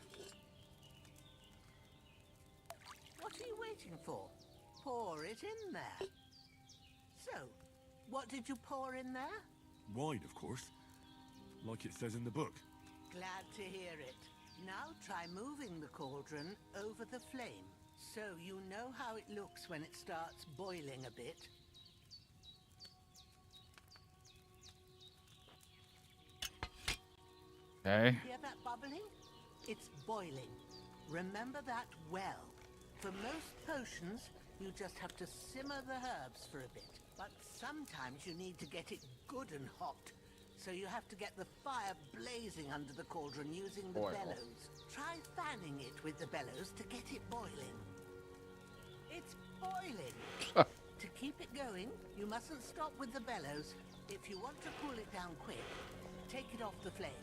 What are you waiting for? Pour it in there. So, what did you pour in there? Wine, of course. Like it says in the book. Glad to hear it. Now try moving the cauldron over the flame, so you know how it looks when it starts boiling a bit. Okay. Hear that bubbling? It's boiling. Remember that well. For most potions, you just have to simmer the herbs for a bit. But sometimes you need to get it good and hot. So you have to get the fire blazing under the cauldron using the bellows. Try fanning it with the bellows to get it boiling. It's boiling! To keep it going, you mustn't stop with the bellows. If you want to cool it down quick, take it off the flames.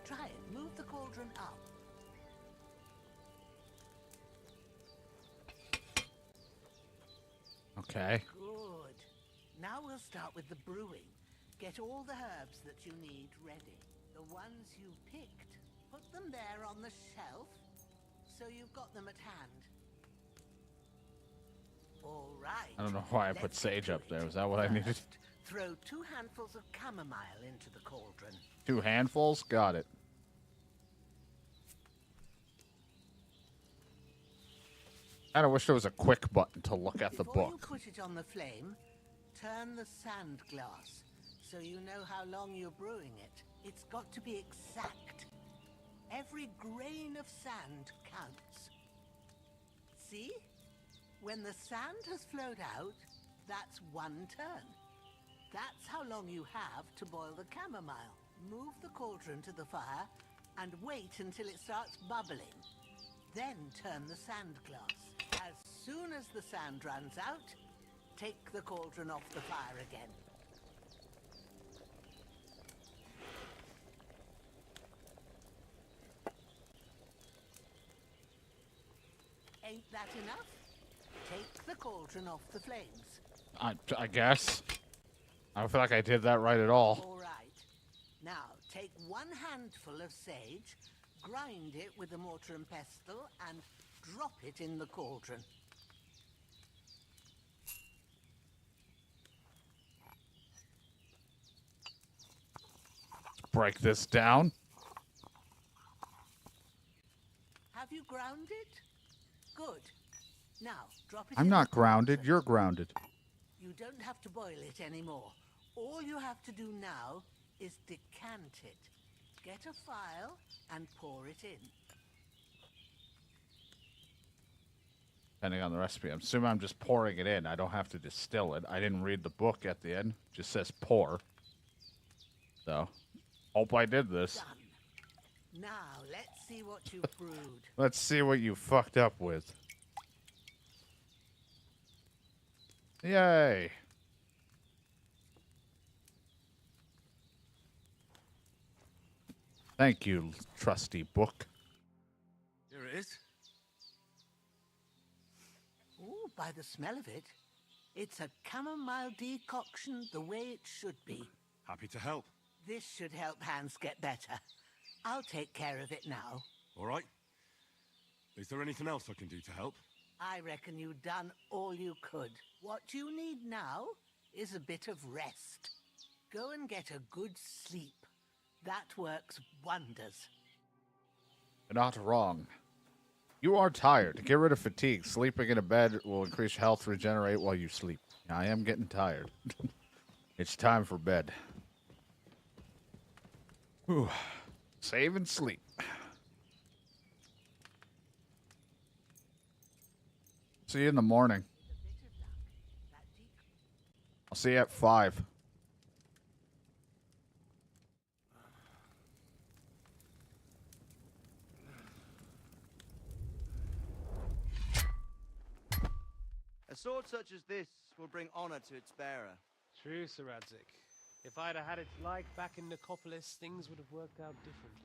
Try it. Move the cauldron up. Okay. Good. Now we'll start with the brewing. Get all the herbs that you need ready. The ones you picked. Put them there on the shelf, so you've got them at hand. All right. I don't know why I put sage up there. Was that what I needed? Throw 2 handfuls of chamomile into the cauldron. 2 handfuls? Got it. I wish there was a quick button to look at the Before you book. put it on the flame, turn the sand glass, so you know how long you're brewing it. It's got to be exact. Every grain of sand counts. See? When the sand has flowed out, that's 1 turn. That's how long you have to boil the chamomile. Move the cauldron to the fire and wait until it starts bubbling. Then turn the sand glass. As soon as the sand runs out, take the cauldron off the fire again. Ain't that enough? Take the cauldron off the flames. I guess. I don't feel like I did that right at all. All right. Now, take 1 handful of sage, grind it with a mortar and pestle, and drop it in the cauldron. Break this down. Have you ground it? Good. Now, drop it I'm in not the grounded. You're grounded. You don't have to boil it anymore. All you have to do now is decant it. Get a phial and pour it in. Depending on the recipe. I'm assuming I'm just pouring it in. I don't have to distill it. I didn't read the book at the end. It just says pour. So, hope I did this. Done. Now, let's see what you've brewed. Let's see what you fucked up with. Yay. Thank you, trusty book. Here it is. Ooh, by the smell of it, it's a chamomile decoction the way it should be. Happy to help. This should help Hans get better. I'll take care of it now. All right. Is there anything else I can do to help? I reckon you've done all you could. What you need now is a bit of rest. Go and get a good sleep. That works wonders. You're not wrong. You are tired. To get rid of fatigue, sleeping in a bed will increase health, regenerate while you sleep. I am getting tired. It's time for bed. Whew. Save and sleep. See you in the morning. I'll see you at 5. A sword such as this will bring honor to its bearer. True, Sir Radzik. If I'd have had it like back in Nicopolis, things would have worked out differently.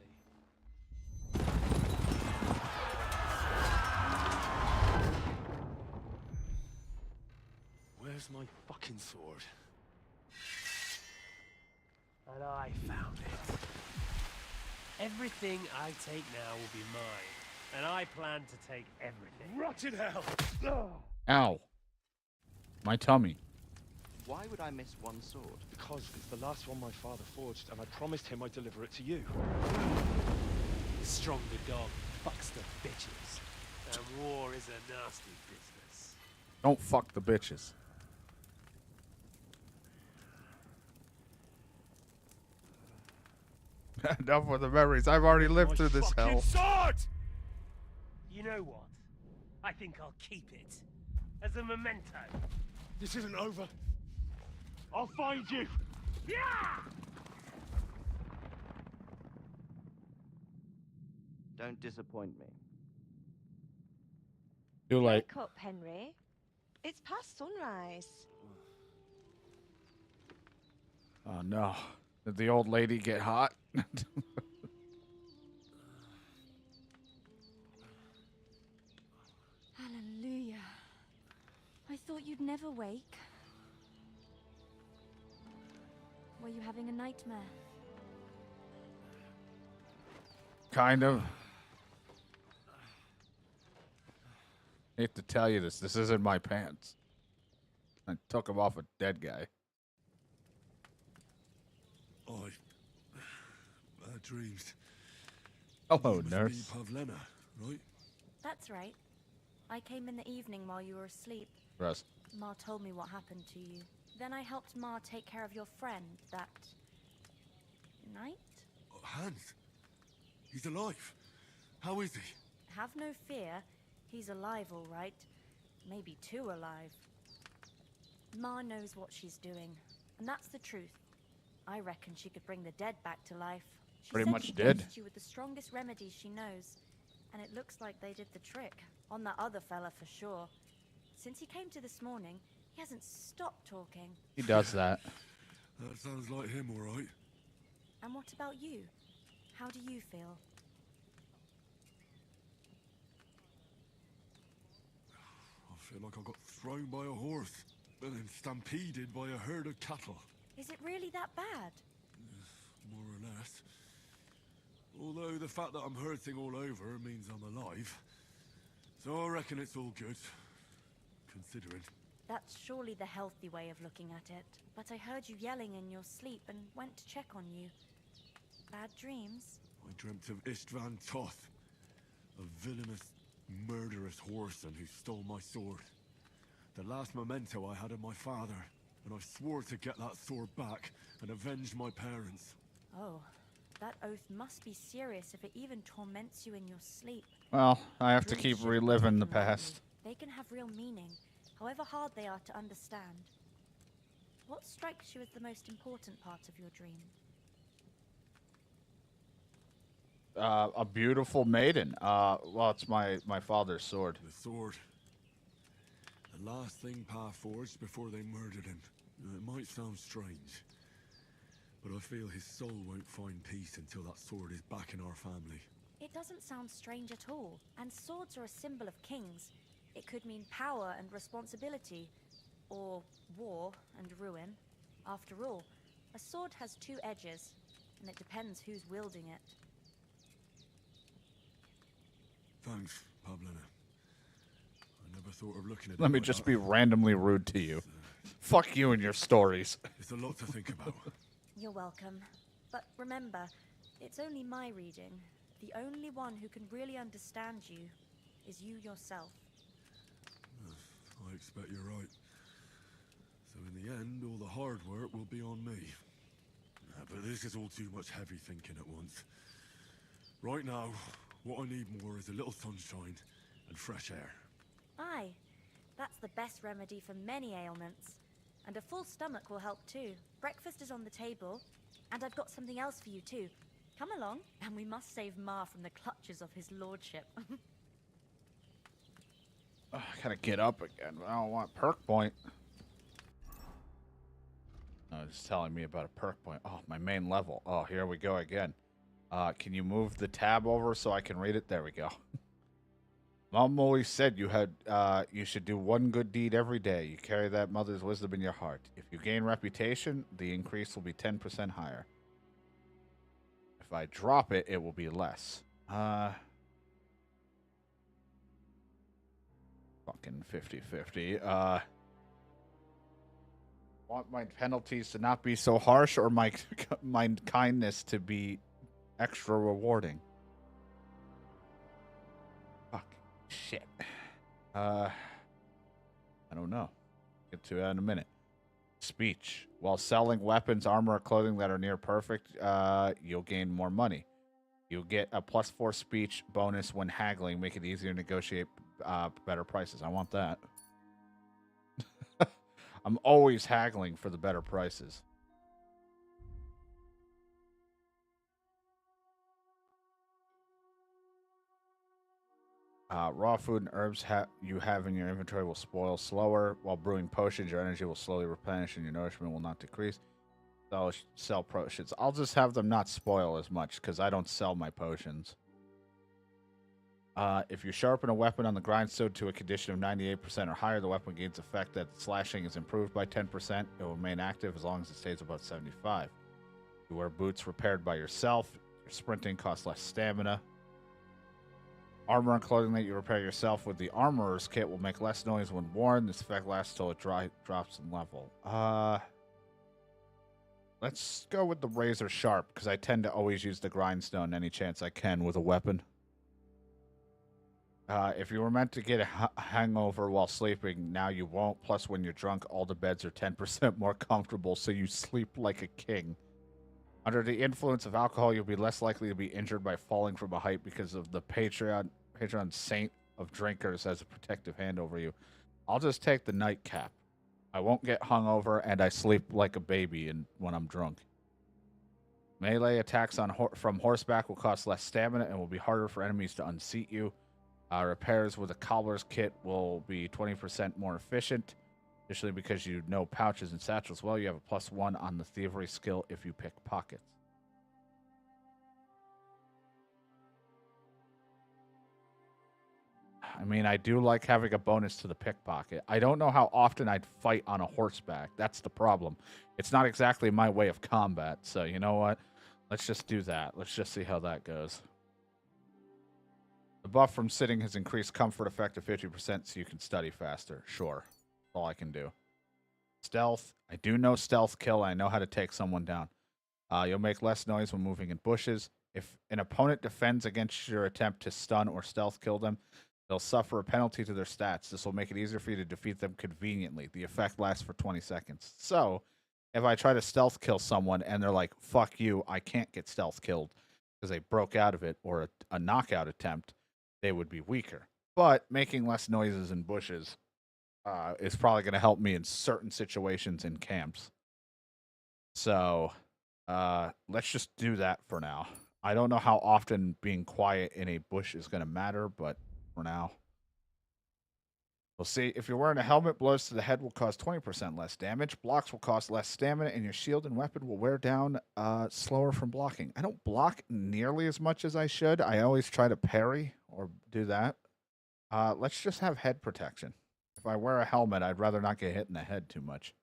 Where's my fucking sword? And I found it. Everything I take now will be mine. And I plan to take everything. Rot in hell! Ow. My tummy. Why would I miss one sword? Because it's the last one my father forged, and I promised him I'd deliver it to you. Stronger dog fucks the bitches. And war is a nasty business. Don't fuck the bitches. Enough with the memories. I've already lived through this hell. Sword! You know what? I think I'll keep it. As a memento. This isn't over. I'll find you! Yeah! Don't disappoint me. Too late. Wake up, Henry. It's past sunrise. Oh no. Did the old lady get hot? Hallelujah. I thought you'd never wake. Were you having a nightmare? Kind of. Hate to tell you this. This isn't my pants. I took them off a dead guy. I dreamed. Hello, You must nurse. be Pavlena, right? That's right. I came in the evening while you were asleep. Russ. Ma told me what happened to you. Then I helped Ma take care of your friend that night? Hans. He's alive. How is he? Have no fear. He's alive, all right. Maybe too alive. Ma knows what she's doing, and that's the truth. I reckon she could bring the dead back to life. She Pretty said much she did. blessed you with the strongest remedies she knows, and it looks like they did the trick on that other fella for sure. Since he came to this morning, he hasn't stopped talking. He does that. That sounds like him, all right. And what about you? How do you feel? I feel like I got thrown by a horse and then stampeded by a herd of cattle. Is it really that bad? More or less. Although the fact that I'm hurting all over means I'm alive. So I reckon it's all good. Considering. That's surely the healthy way of looking at it. But I heard you yelling in your sleep and went to check on you. Bad dreams? I dreamt of Istvan Toth, a villainous, murderous whoreson who stole my sword. The last memento I had of my father, and I swore to get that sword back and avenge my parents. Oh, that oath must be serious if it even torments you in your sleep. Well, I have to Dreams keep shouldn't be reliving the taken lightly. past. They can have real meaning, however hard they are to understand. What strikes you as the most important part of your dream? A beautiful maiden. Well, it's my father's sword. The sword. The last thing Pa forged before they murdered him. It might sound strange, but I feel his soul won't find peace until that sword is back in our family. It doesn't sound strange at all, and swords are a symbol of kings. It could mean power and responsibility, or war and ruin. After all, a sword has two edges, and it depends who's wielding it. Thanks, Pavlena. I never thought of looking at Let it me like just that. be randomly rude to you. Fuck you and your stories. It's a lot to think about. You're welcome. But remember, it's only my reading. The only one who can really understand you is you yourself. I expect you're right. So in the end, all the hard work will be on me. But this is all too much heavy thinking at once. Right now, what I need more is a little sunshine and fresh air. Aye, that's the best remedy for many ailments. And a full stomach will help too. Breakfast is on the table, and I've got something else for you too. Come along, and we must save Ma from the clutches of his lordship. I gotta get up again. I don't want perk point. Oh, it's telling me about a perk point. Oh, my main level. Oh, here we go again. Can you move the tab over so I can read it? There we go. Mom always said you should do one good deed every day. You carry that mother's wisdom in your heart. If you gain reputation, the increase will be 10% higher. If I drop it, it will be less. Fucking 50-50. Want my penalties to not be so harsh, or my kindness to be extra rewarding? Fuck. Shit. I don't know. Get to that in a minute. Speech. While selling weapons, armor, or clothing that are near perfect, you'll gain more money. You'll get a +4 speech bonus when haggling, make it easier to negotiate better prices. I want that. I'm always haggling for the better prices. Raw food and herbs you have in your inventory will spoil slower. While brewing potions, your energy will slowly replenish and your nourishment will not decrease. So sell potions. I'll just have them not spoil as much because I don't sell my potions. If you sharpen a weapon on the grindstone to a condition of 98% or higher, the weapon gains effect that slashing is improved by 10%. It will remain active as long as it stays above 75. You wear boots repaired by yourself. Your sprinting costs less stamina. Armor and clothing that you repair yourself with the armorer's kit will make less noise when worn. This effect lasts till it drops in level. Let's go with the razor sharp because I tend to always use the grindstone any chance I can with a weapon. If you were meant to get a hangover while sleeping, now you won't. Plus, when you're drunk, all the beds are 10% more comfortable, so you sleep like a king. Under the influence of alcohol, you'll be less likely to be injured by falling from a height because of the Patreon saint of drinkers has a protective hand over you. I'll just take the nightcap. I won't get hungover, and I sleep like a baby when I'm drunk. Melee attacks from horseback will cost less stamina and will be harder for enemies to unseat you. Repairs with a cobbler's kit will be 20% more efficient. Additionally, because you know pouches and satchels well, you have a +1 on the thievery skill if you pick pockets. I mean, I do like having a bonus to the pickpocket. I don't know how often I'd fight on a horseback. That's the problem. It's not exactly my way of combat. So, you know what? Let's just do that. Let's just see how that goes. The buff from sitting has increased comfort effect to 50% so you can study faster. Sure. That's all I can do. Stealth. I do know stealth kill. I know how to take someone down. You'll make less noise when moving in bushes. If an opponent defends against your attempt to stun or stealth kill them, they'll suffer a penalty to their stats. This will make it easier for you to defeat them conveniently. The effect lasts for 20 seconds. So, if I try to stealth kill someone and they're like, fuck you, I can't get stealth killed because they broke out of it or a knockout attempt, they would be weaker. But making less noises in bushes is probably going to help me in certain situations in camps. So, let's just do that for now. I don't know how often being quiet in a bush is going to matter, but for now. We'll see. If you're wearing a helmet, blows to the head will cause 20% less damage. Blocks will cost less stamina, and your shield and weapon will wear down slower from blocking. I don't block nearly as much as I should. I always try to parry or do that. Let's just have head protection. If I wear a helmet, I'd rather not get hit in the head too much.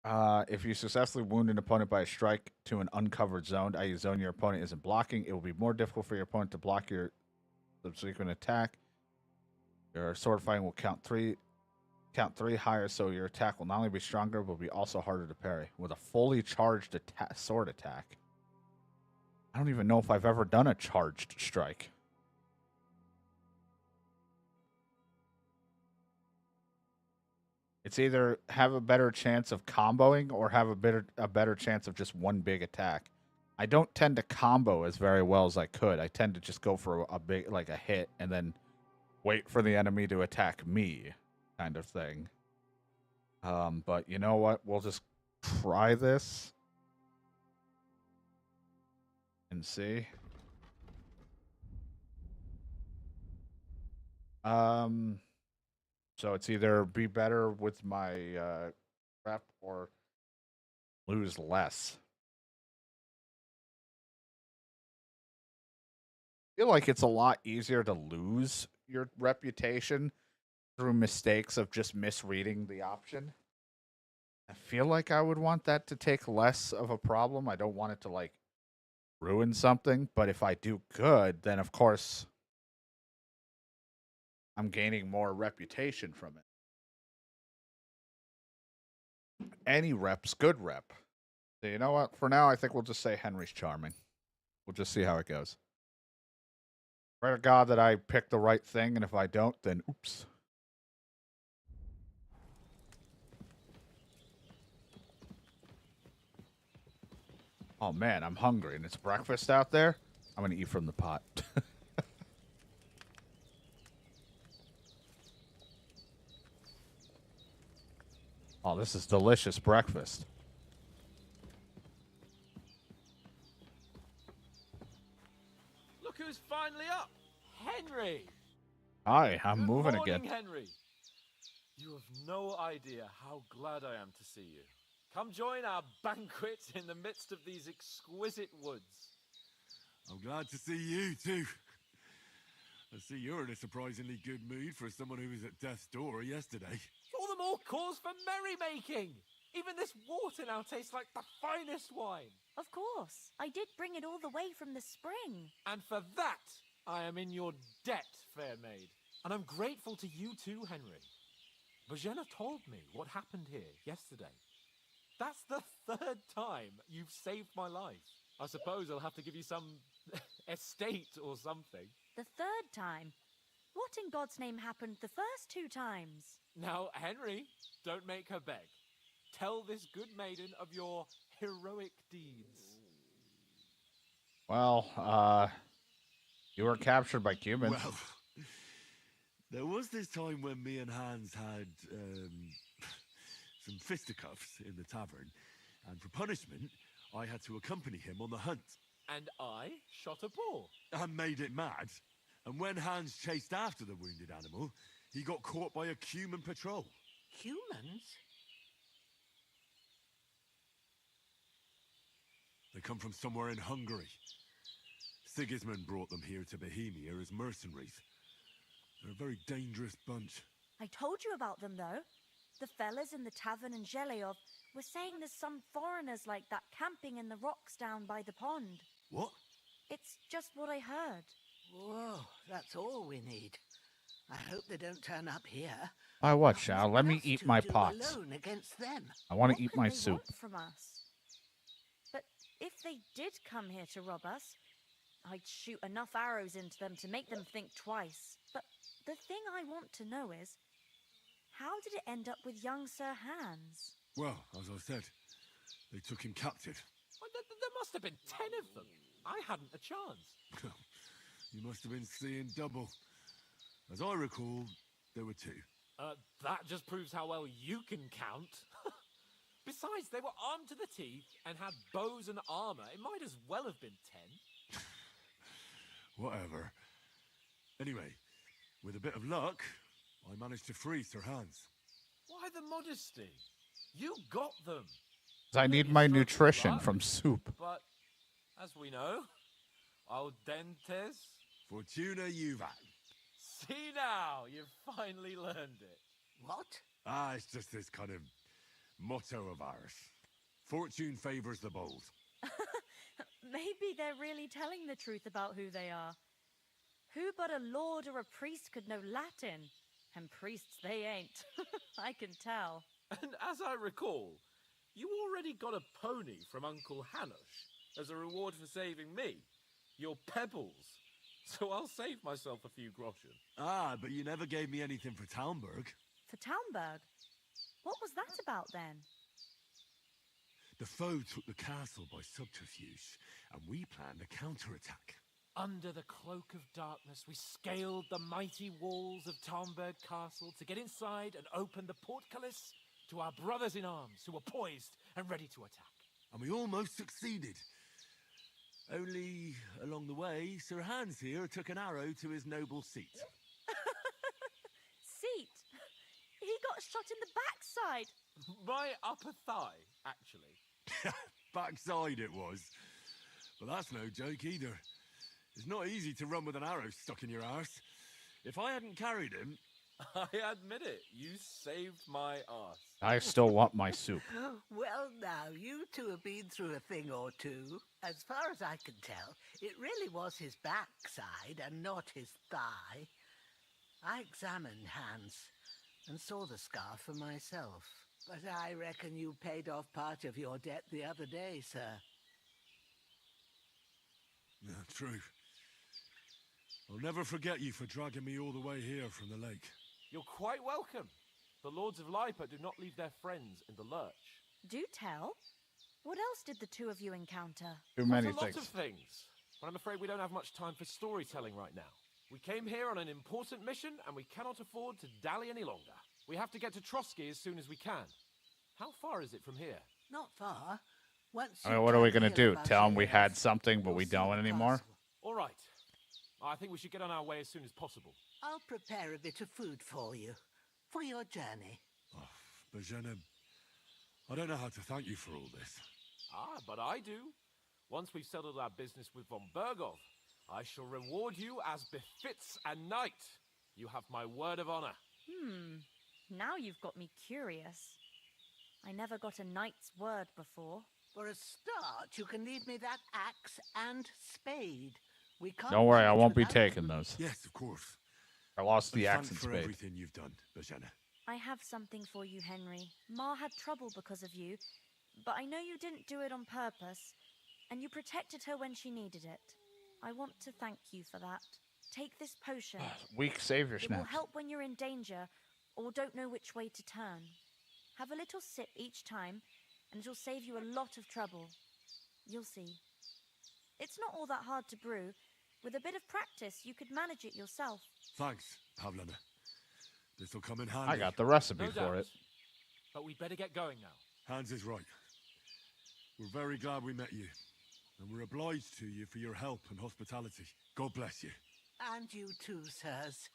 If you successfully wound an opponent by a strike to an uncovered zone, i.e. zone your opponent isn't blocking, it will be more difficult for your opponent to block your subsequent attack. Your sword fighting will count three higher, so your attack will not only be stronger, but will be also harder to parry. With a fully charged sword attack. I don't even know if I've ever done a charged strike. It's either have a better chance of comboing or have a better chance of just one big attack. I don't tend to combo as very well as I could. I tend to just go for a big, like a hit, and then wait for the enemy to attack me, kind of thing. But you know what? We'll just try this and see. So it's either be better with my rep or lose less. I feel like it's a lot easier to lose your reputation through mistakes of just misreading the option. I feel like I would want that to take less of a problem. I don't want it to like ruin something, but if I do good, then of course I'm gaining more reputation from it. Any rep's good rep. So you know what? For now, I think we'll just say Henry's charming. We'll just see how it goes. Pray to God that I pick the right thing, and if I don't, then oops. Oh man, I'm hungry, and it's breakfast out there. I'm gonna eat from the pot. Oh, this is delicious breakfast. Look who's finally up! Henry! Hi, I'm Good moving morning, again. Henry! You have no idea how glad I am to see you. Come join our banquet in the midst of these exquisite woods. I'm glad to see you, too. I see you're in a surprisingly good mood for someone who was at death's door yesterday. All the more cause for merrymaking! Even this water now tastes like the finest wine. Of course. I did bring it all the way from the spring. And for that, I am in your debt, fair maid. And I'm grateful to you too, Henry. Bojena told me what happened here yesterday. That's the third time you've saved my life. I suppose I'll have to give you some estate or something. The third time? What in God's name happened the first 2 times? Now, Henry, don't make her beg. Tell this good maiden of your heroic deeds. Well, you were captured by humans. Well, there was this time when me and Hans had some fisticuffs in the tavern, and for punishment, I had to accompany him on the hunt. And I shot a boar. And made it mad. And when Hans chased after the wounded animal, he got caught by a human patrol. Humans? They come from somewhere in Hungary. Sigismund brought them here to Bohemia as mercenaries. They're a very dangerous bunch. I told you about them, though. The fellas in the tavern in Zheleov were saying there's some foreigners like that camping in the rocks down by the pond. What? It's just what I heard. Whoa, that's all we need. I hope they don't turn up here. I what, Shao? Let me eat my Do pots. alone against them. I want What to eat could my they soup. want from us? But if they did come here to rob us, I'd shoot enough arrows into them to make them think twice. But the thing I want to know is, how did it end up with young Sir Hans? Well, as I said, they took him captive. Well, there must have been 10 of them. I hadn't a chance. You must have been seeing double. As I recall, there were 2. That just proves how well you can count. Besides, they were armed to the teeth and had bows and armor. It might as well have been 10. Whatever. Anyway, with a bit of luck, I managed to free Sir Hans. Why the modesty? You got them. 'Cause I need my nutrition from soup. But, as we know, al dentes... Fortuna juvat. See now, you've finally learned it. What? It's just this kind of motto of ours. Fortune favors the bold. Maybe they're really telling the truth about who they are. Who but a lord or a priest could know Latin? And priests they ain't. I can tell. And as I recall, you already got a pony from Uncle Hanush as a reward for saving me. Your pebbles. So I'll save myself a few groschen. But you never gave me anything for Talmberg. For Talmberg? What was that about then? The foe took the castle by subterfuge, and we planned a counterattack. Under the cloak of darkness, we scaled the mighty walls of Talmberg Castle to get inside and open the portcullis to our brothers in arms who were poised and ready to attack. And we almost succeeded. Only, along the way, Sir Hans here took an arrow to his noble seat. Seat? He got shot in the backside. My upper thigh, actually. Backside it was. But that's no joke either. It's not easy to run with an arrow stuck in your arse. If I hadn't carried him... I admit it, you saved my arse. I still want my soup. Well, now, you two have been through a thing or two. As far as I can tell, it really was his backside and not his thigh. I examined Hans and saw the scar for myself. But I reckon you paid off part of your debt the other day, sir. Yeah, true. I'll never forget you for dragging me all the way here from the lake. You're quite welcome. The Lords of Lipa do not leave their friends in the lurch. Do tell. What else did the two of you encounter? Too many A lot things. of things. But I'm afraid we don't have much time for storytelling right now. We came here on an important mission, and we cannot afford to dally any longer. We have to get to Trotsky as soon as we can. How far is it from here? Not far. Once I mean, what are we gonna do? Tell them we had something, but we don't anymore? All right. I think we should get on our way as soon as possible. I'll prepare a bit of food for you. For your journey. Oh, Bajena, I don't know how to thank you for all this. Ah, but I do. Once we've settled our business with von Bergov, I shall reward you as befits a knight. You have my word of honor. Now you've got me curious. I never got a knight's word before. For a start, you can leave me that axe and spade. We can't Don't worry, I manage won't be without taking them. those. Yes, of course. I lost And the axe and thanks for spade. everything you've done, Bajena. I have something for you, Henry. Ma had trouble because of you, but I know you didn't do it on purpose, and you protected her when she needed it. I want to thank you for that. Take this potion. Weak savior It will snaps. help when you're in danger or don't know which way to turn. Have a little sip each time, and it'll save you a lot of trouble. You'll see. It's not all that hard to brew. With a bit of practice, you could manage it yourself. Thanks, Pavlana. This'll come in handy. I got the recipe No for doubt. it. But we'd better get going now. Hans is right. We're very glad we met you. And we're obliged to you for your help and hospitality. God bless you. And you too, sirs.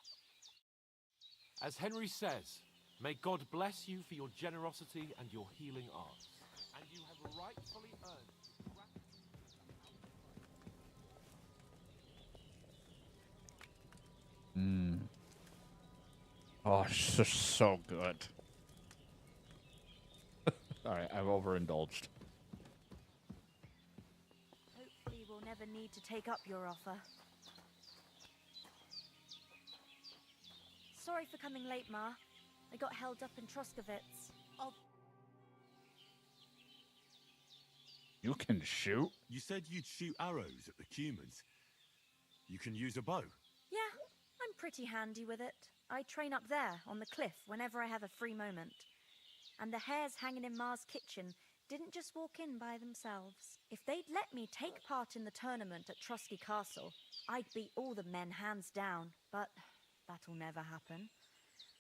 As Henry says, may God bless you for your generosity and your healing arts. And you have rightfully earned Oh, it's just so good. Alright, I've overindulged. Hopefully we'll never need to take up your offer. Sorry for coming late, Ma. I got held up in Troskowitz. Oh, You can shoot? You said you'd shoot arrows at the humans. You can use a bow. yeah, I'm pretty handy with it. I train up there, on the cliff, whenever I have a free moment. And the hares hanging in Ma's kitchen didn't just walk in by themselves. If they'd let me take part in the tournament at Trotsky Castle, I'd beat all the men hands down, but that'll never happen.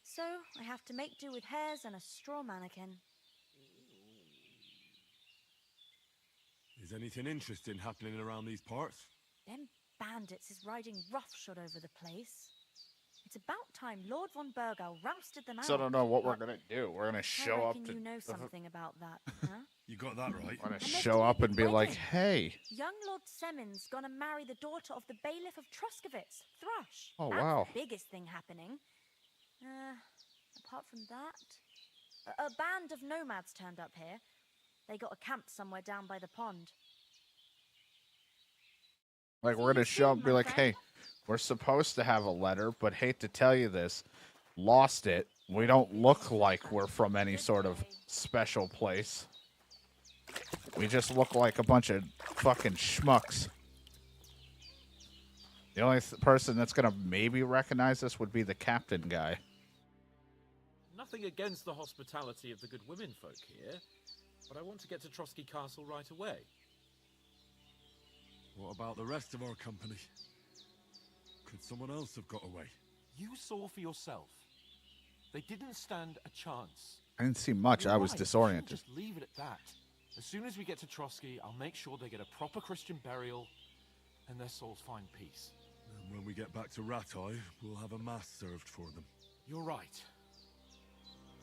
So I have to make do with hares and a straw mannequin. Is anything interesting happening around these parts? Them bandits is riding roughshod over the place. It's about time Lord von Burgau rousted them out. So I don't know what we're but gonna do. We're gonna I show up reckon to you know something about that, huh? You got that right. We're gonna show up and be like, wedding. hey. Young Lord Semon's gonna marry the daughter of the bailiff of Troskowitz, Thrush. Oh, That's wow. the biggest thing happening. Apart from that, a band of nomads turned up here. They got a camp somewhere down by the pond. Like, we're gonna show up and be like, hey, we're supposed to have a letter, but hate to tell you this, lost it. We don't look like we're from any sort of special place. We just look like a bunch of fucking schmucks. The only person that's gonna maybe recognize us would be the captain guy. nothing against the hospitality of the good women folk here, but I want to get to Trotsky Castle right away. What about the rest of our company? Could someone else have got away? You saw for yourself. They didn't stand a chance. I didn't see much. You're I was right. disoriented. Just leave it at that. As soon as we get to Trotsky, I'll make sure they get a proper Christian burial and their souls find peace. And when we get back to Ratai, we'll have a mass served for them. You're right.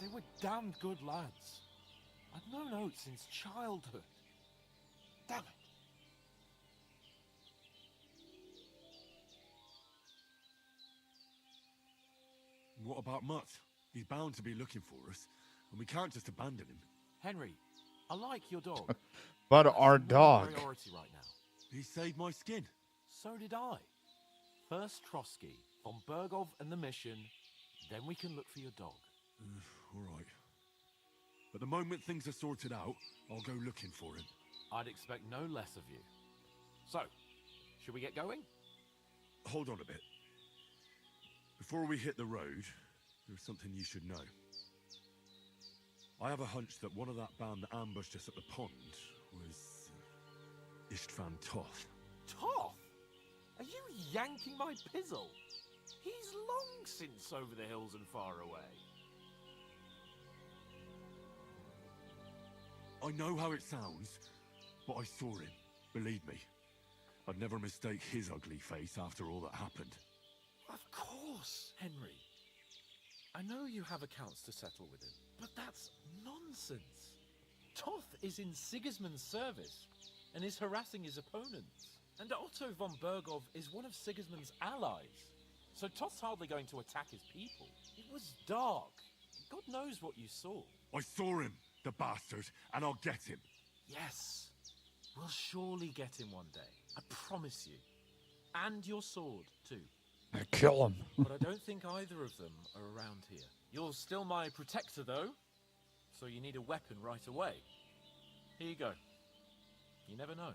They were damned good lads. I've known Oates since childhood. Damn it. What about Mutt? He's bound to be looking for us, and we can't just abandon him. Henry, I like your dog. But our That's dog. my priority right now. He saved my skin. So did I. First Trotsky, von Bergov and the mission, then we can look for your dog. All right. But the moment things are sorted out, I'll go looking for him. I'd expect no less of you. So, should we get going? Hold on a bit. Before we hit the road, there's something you should know. I have a hunch that one of that band that ambushed us at the pond was Istvan Toth. Toth? Are you yanking my pizzle? He's long since over the hills and far away. I know how it sounds, but I saw him. Believe me. I'd never mistake his ugly face after all that happened. Of course, Henry. I know you have accounts to settle with him, but that's nonsense. Toth is in Sigismund's service and is harassing his opponents. And Otto von Bergov is one of Sigismund's allies. So Toth's hardly going to attack his people. It was dark. God knows what you saw. I saw him, the bastard, and I'll get him. Yes. We'll surely get him one day. I promise you. And your sword, too. Kill him. But I don't think either of them are around here. You're still my protector, though. So you need a weapon right away. Here you go. You never know.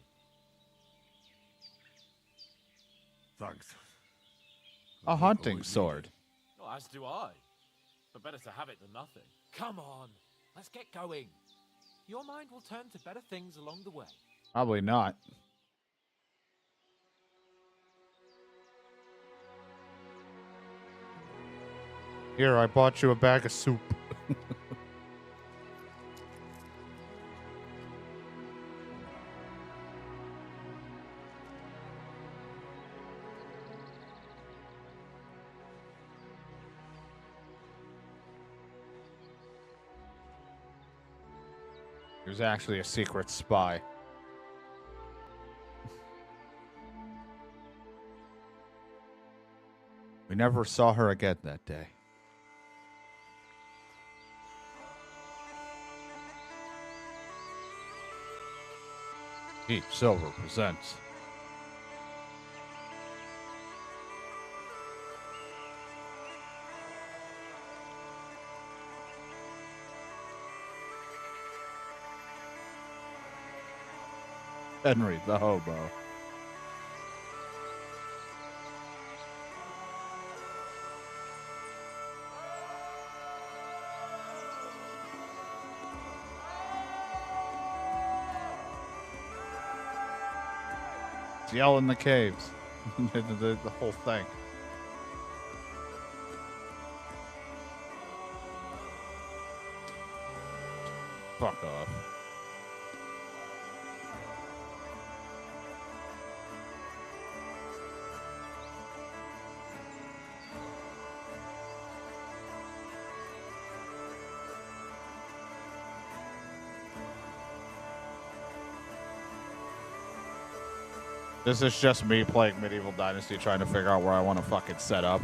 Thanks. A hunting sword. Well, as do I. But better to have it than nothing. Come on. Let's get going. Your mind will turn to better things along the way. Probably not. Here, I bought you a bag of soup. There's actually a secret spy. We never saw her again that day. Deep Silver presents. Henry the Hobo. It's yell in the caves. the whole thing. Fuck off. This is just me playing Medieval Dynasty, trying to figure out where I want to fucking set up.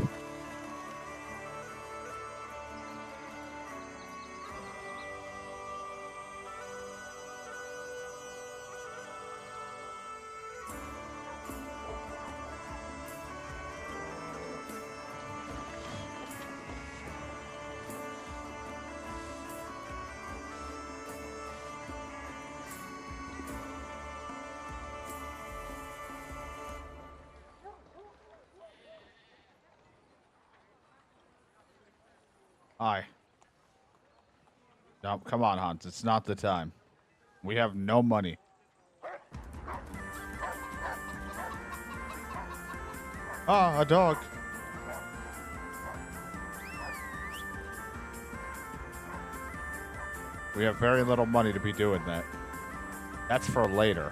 Hi. No, come on, Hans. It's not the time. We have no money. Ah, a dog. We have very little money to be doing that. That's for later.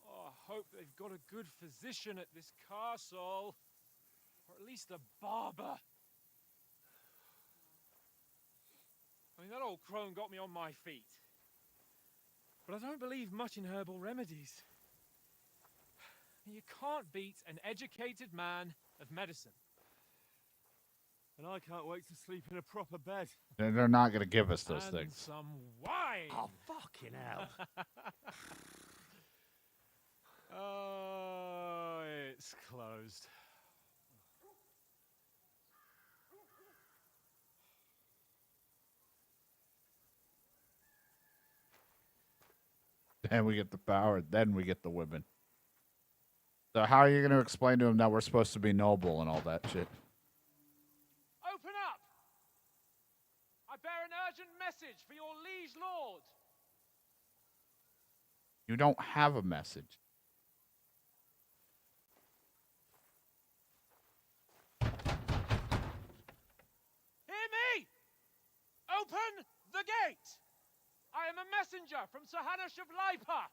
I hope they've got a good physician at this castle. Or at least a barber. I mean, that old crone got me on my feet. But I don't believe much in herbal remedies. You can't beat an educated man of medicine. And I can't wait to sleep in a proper bed. They're not going to give us those And things. some wine! Oh, fucking hell. Oh, it's closed. Then we get the power, then we get the women. So how are you going to explain to him that we're supposed to be noble and all that shit? Open up! I bear an urgent message for your liege lord. You don't have a message. Hear me! Open the gate! I am a messenger from Sir Hanush of Lipa.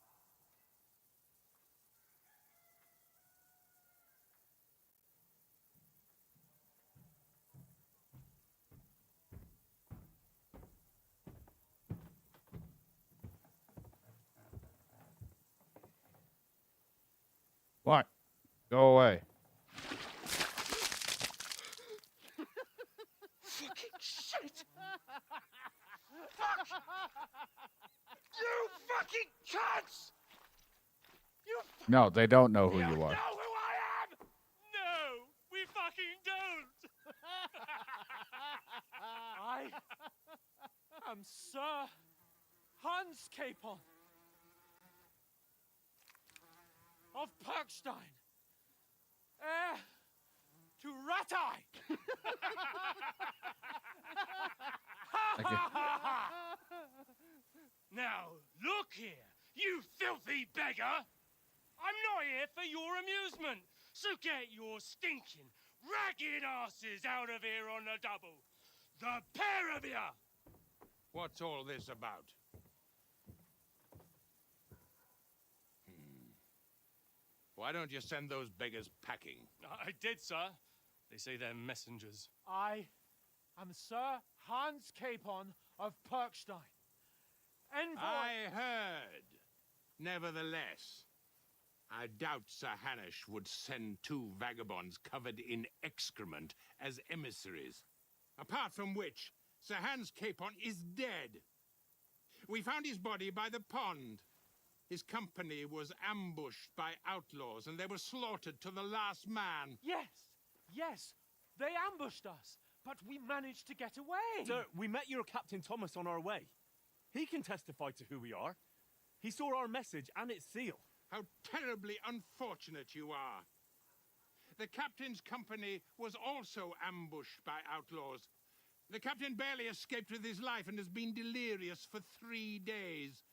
What? Go away. Fucking shit! Fuck! You fucking cunts! You No, they don't know who you are. know who I am! No, we fucking don't! I am Sir Hans Capon of Perkstein, heir to Ratai! Now, look here, you filthy beggar! I'm not here for your amusement, so get your stinking, ragged asses out of here on the double. The pair of you! What's all this about? Why don't you send those beggars packing? I did, sir. They say they're messengers. I am Sir Hans Capon of Perkstein. Envoy. I heard. Nevertheless, I doubt Sir Hanush would send two vagabonds covered in excrement as emissaries. Apart from which, Sir Hans Capon is dead. We found his body by the pond. His company was ambushed by outlaws, and they were slaughtered to the last man. Yes, they ambushed us, but we managed to get away. Sir, we met your Captain Thomas on our way. He can testify to who we are. He saw our message and its seal. How terribly unfortunate you are. The captain's company was also ambushed by outlaws. The captain barely escaped with his life and has been delirious for 3 days.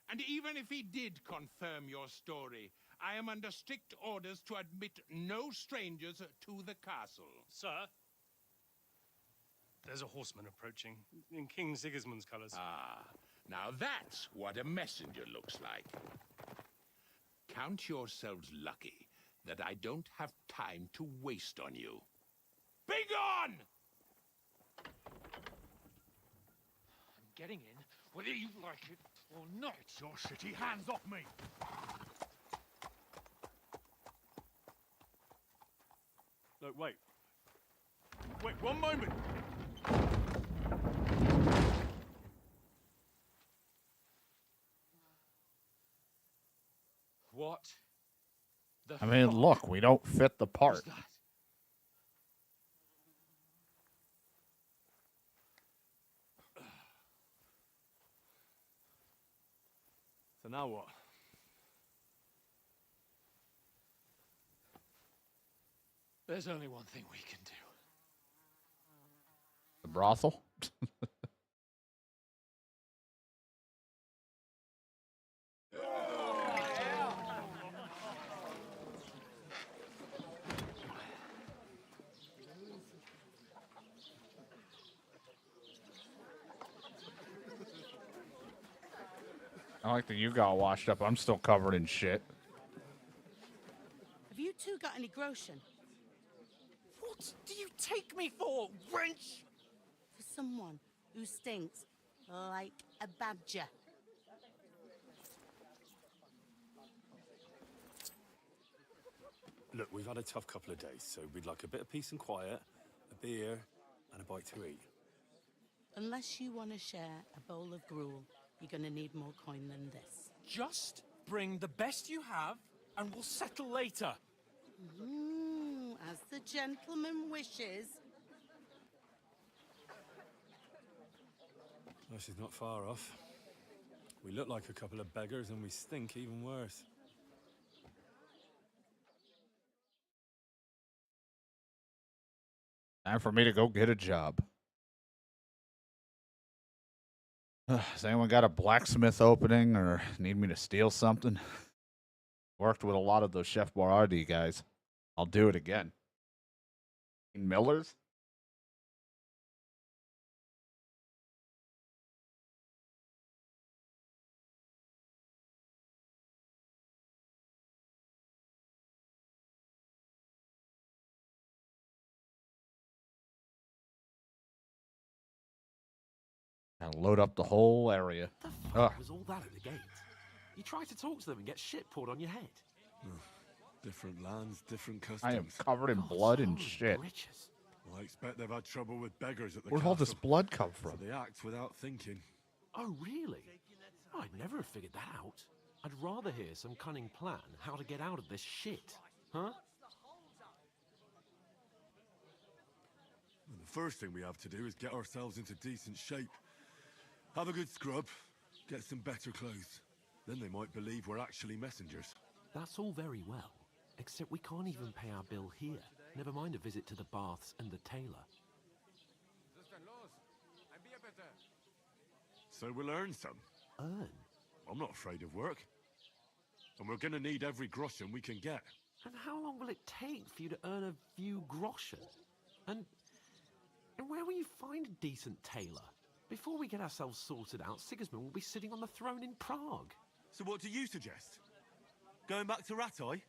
And even if he did confirm your story, I am under strict orders to admit no strangers to the castle. Sir, there's a horseman approaching in King Sigismund's colours. Ah, now that's what a messenger looks like. Count yourselves lucky that I don't have time to waste on you. Be gone! I'm getting in, whether you like it or not. Your shitty hands off me! Look, wait. Wait, one moment! What? I mean, look, we don't fit the part. So now what? There's only one thing we can do. The brothel? I like that you got washed up. I'm still covered in shit. Have you two got any groschen? What do you take me for, wench? For someone who stinks like a badger. Look, we've had a tough couple of days, so we'd like a bit of peace and quiet, a a beer, and a bite to eat. Unless you want to share a bowl of gruel, you're going to need more coin than this. Just bring the best you have, and we'll settle later. As the gentleman wishes. Well, she's not far off. We look like a couple of beggars, and we stink even worse. Time for me to go get a job. Has anyone got a blacksmith opening or need me to steal something? Worked with a lot of those Chef Boyardee guys. I'll do it again. Miller's? And load up the whole area. Ugh. Was all that at the gate? You try to talk to them and get shit poured on your head. Different lands, different customs. I am covered in blood and shit. Well, I expect they've had trouble with beggars at the Where'd all this blood come from? So they act without thinking. Oh, really? I'd never have figured that out. I'd rather hear some cunning plan how to get out of this shit. Huh? And the first thing we have to do is get ourselves into decent shape. Have a good scrub, get some better clothes. Then they might believe we're actually messengers. That's all very well, except we can't even pay our bill here. Never mind a visit to the baths and the tailor. So we'll earn some. Earn? I'm not afraid of work. And we're gonna need every groschen we can get. And how long will it take for you to earn a few groschen? And where will you find a decent tailor? Before we get ourselves sorted out, Sigismund will be sitting on the throne in Prague. So what do you suggest? Going back to Ratai?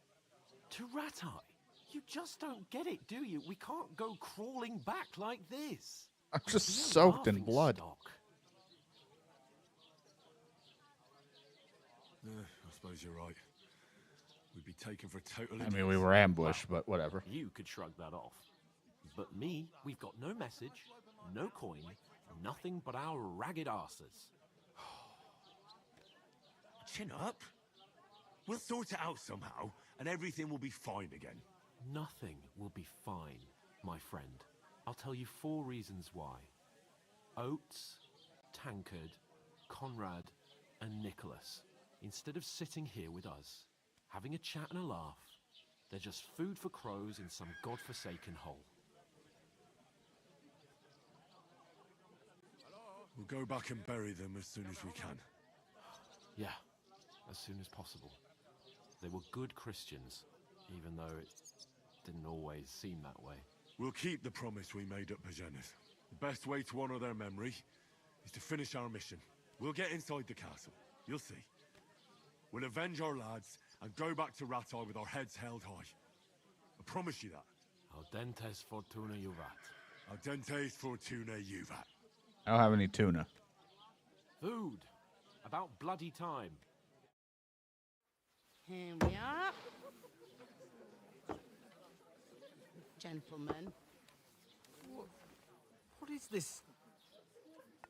To Ratai? You just don't get it, do you? We can't go crawling back like this. I'm just soaked in blood. I suppose you're right. We'd be taken for total I mean, we were ambushed, but whatever. You could shrug that off. But me, we've got no message, no coin, nothing but our ragged arses. Chin up. We'll sort it out somehow, and everything will be fine again. Nothing will be fine, my friend. I'll tell you 4 reasons why. Oates, Tankard, Conrad, and Nicholas, instead of sitting here with us, having a chat and a laugh, they're just food for crows in some godforsaken hole. We'll go back and bury them as soon as we can. Yeah, as soon as possible. They were good Christians, even though it didn't always seem that way. We'll keep the promise we made at Pagenis. The best way to honor their memory is to finish our mission. We'll get inside the castle. You'll see. We'll avenge our lads and go back to Ratai with our heads held high. I promise you that. Audentes fortuna juvat. Audentes fortuna juvat. I don't have any tuna. Food. About bloody time. Here we are. Gentlemen. What is this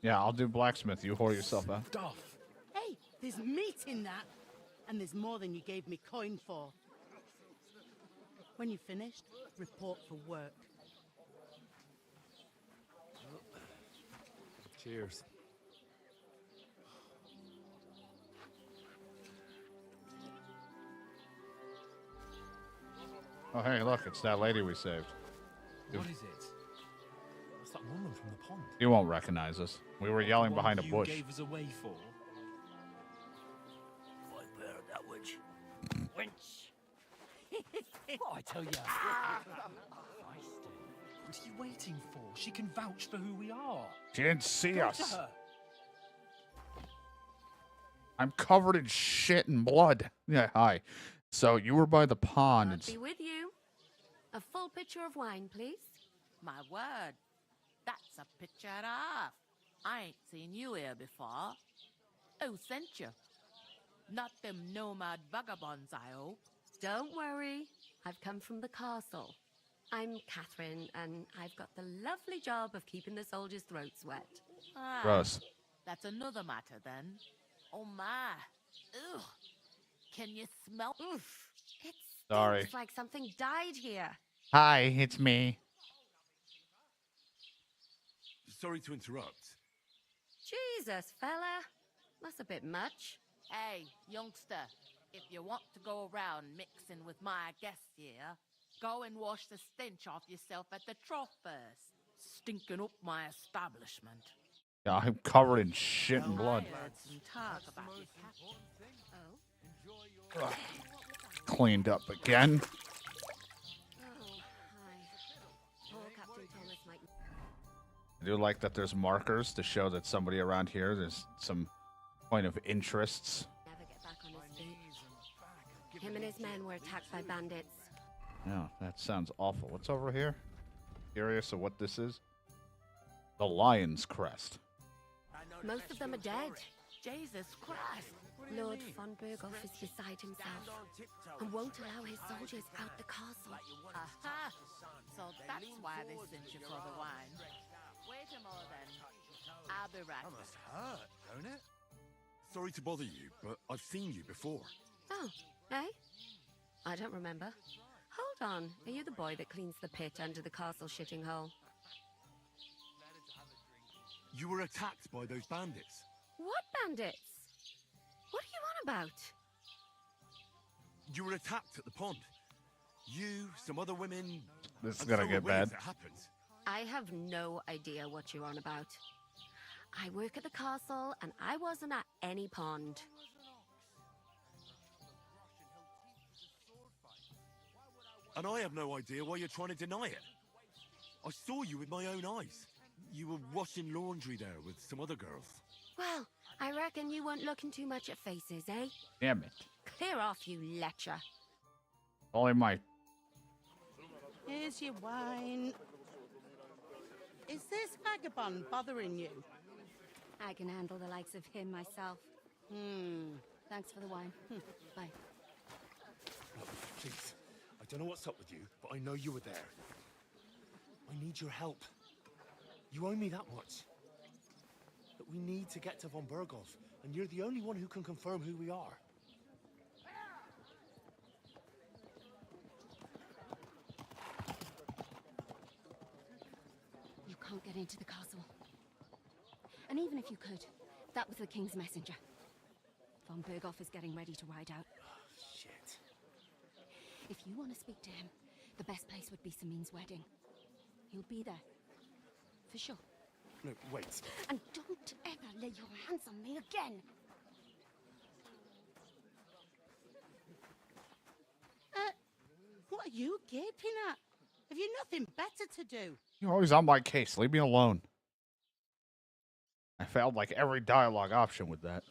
Yeah, I'll do blacksmith. You whore yourself out. stuff? Hey, there's meat in that. And there's more than you gave me coin for. When you're finished, report for work. Cheers. Oh, hey, look, it's that lady we saved. What is it? It's that woman from the pond. You won't recognize us. We were yelling behind a You bush. gave us away for. I bear that witch. Wench. What I tell you? What are you waiting for? She can vouch for who we are. She didn't see Go us. to her. I'm covered in shit and blood. Yeah, hi. So you were by the pond. I'll be with you. A full pitcher of wine, please. My word, that's a picture and a half. I ain't seen you here before. Who sent you? Not them nomad vagabonds, I hope. Don't worry. I've come from the castle. I'm Catherine, and I've got the lovely job of keeping the soldiers' throats wet. Ah, Gross. that's another matter then. Oh my. Ugh. Can you smell? Oof. It Sorry. stinks like something died here. Hi, it's me. Sorry to interrupt. Jesus, fella. That's a bit much. Hey, youngster, if you want to go around mixing with my guests here, go and wash the stench off yourself at the trough first. Stinking up my establishment. Yeah, I'm covered in shit and blood. I heard some talk about your captain. Ugh. Cleaned up again. I do like that there's markers to show that somebody around here, there's some point of interests. Never get back on his feet. Him and his men were attacked by bandits. Yeah, that sounds awful. What's over here? Curious of what this is? The Lion's Crest. Most of them are dead. Jesus Christ. Lord von Berghoff is beside himself and won't allow his soldiers out the castle. Aha! So that's why they sent you for the wine. Wait a moment then. I'll be right back. Hurt, don't it? Sorry to bother you, but I've seen you before. Oh, eh? I don't remember. Hold on. Are you the boy that cleans the pit under the castle shitting hole? You were attacked by those bandits. What bandits? What are you on about? You were attacked at the pond. You, some other women. This is and gonna so get away bad. as it happened. I have no idea what you're on about. I work at the castle, and I wasn't at any pond. And I have no idea why you're trying to deny it. I saw you with my own eyes. You were washing laundry there with some other girls. Well, I reckon you weren't looking too much at faces, eh? Damn it. Clear off, you lecher. Only my... Here's your wine. Is this vagabond bothering you? I can handle the likes of him myself. Thanks for the wine. Bye. Look, please. I don't know what's up with you, but I know you were there. I need your help. You owe me that much. That we need to get to von Berghoff, and you're the only one who can confirm who we are. You can't get into the castle. And even if you could, that was the king's messenger. Von Berghoff is getting ready to ride out. Shit. If you want to speak to him, the best place would be Samin's wedding. He'll be there. For sure. No, wait. And don't ever lay your hands on me again! What are you gaping at? Have you nothing better to do? You're always on my case. Leave me alone. I failed like every dialogue option with that.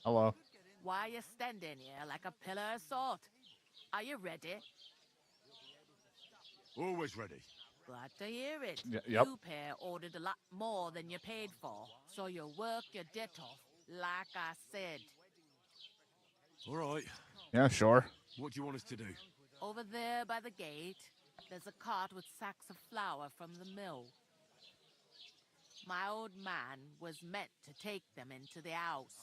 Hello. Why are you standing here like a pillar of salt? Are you ready? Always ready. Glad to hear it. Yep. You pair ordered a lot more than you paid for, so you work your debt off, like I said. All right. Yeah, sure. What do you want us to do? Over there by the gate, there's a cart with sacks of flour from the mill. My old man was meant to take them into the house.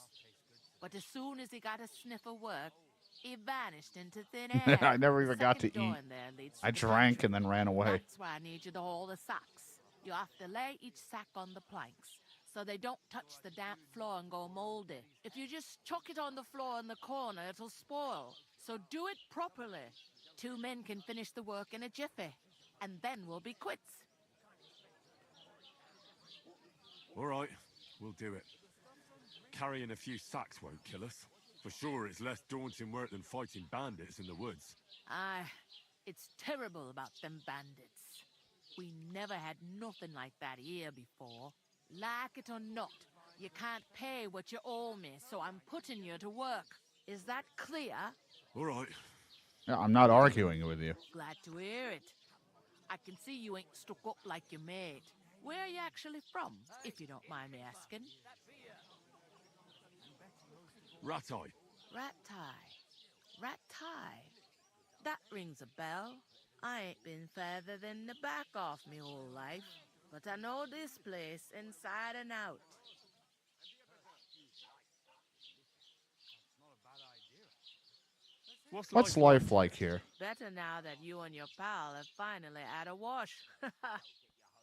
But as soon as he got a sniff of work, he vanished into thin air. I never even The got to second door eat. in there leads to I the drank country. and then ran away. That's why I need you to haul the sacks. You have to lay each sack on the planks, so they don't touch the damp floor and go moldy. If you just chuck it on the floor in the corner, it'll spoil. So do it properly. 2 men can finish the work in a jiffy, and then we'll be quits. All right, we'll do it. Carrying a few sacks won't kill us. For sure, it's less daunting work than fighting bandits in the woods. Aye, it's terrible about them bandits. We never had nothing like that here before. Like it or not, you can't pay what you owe me, so I'm putting you to work. Is that clear? All right. Yeah, I'm not arguing with you. Glad to hear it. I can see you ain't stuck up like your mate. Where are you actually from, if you don't mind me asking? Rat-eye. Rat-tie. Ratai. That rings a bell. I ain't been further than the back off me whole life, but I know this place inside and out. What's life like here? Better now that you and your pal have finally had a wash.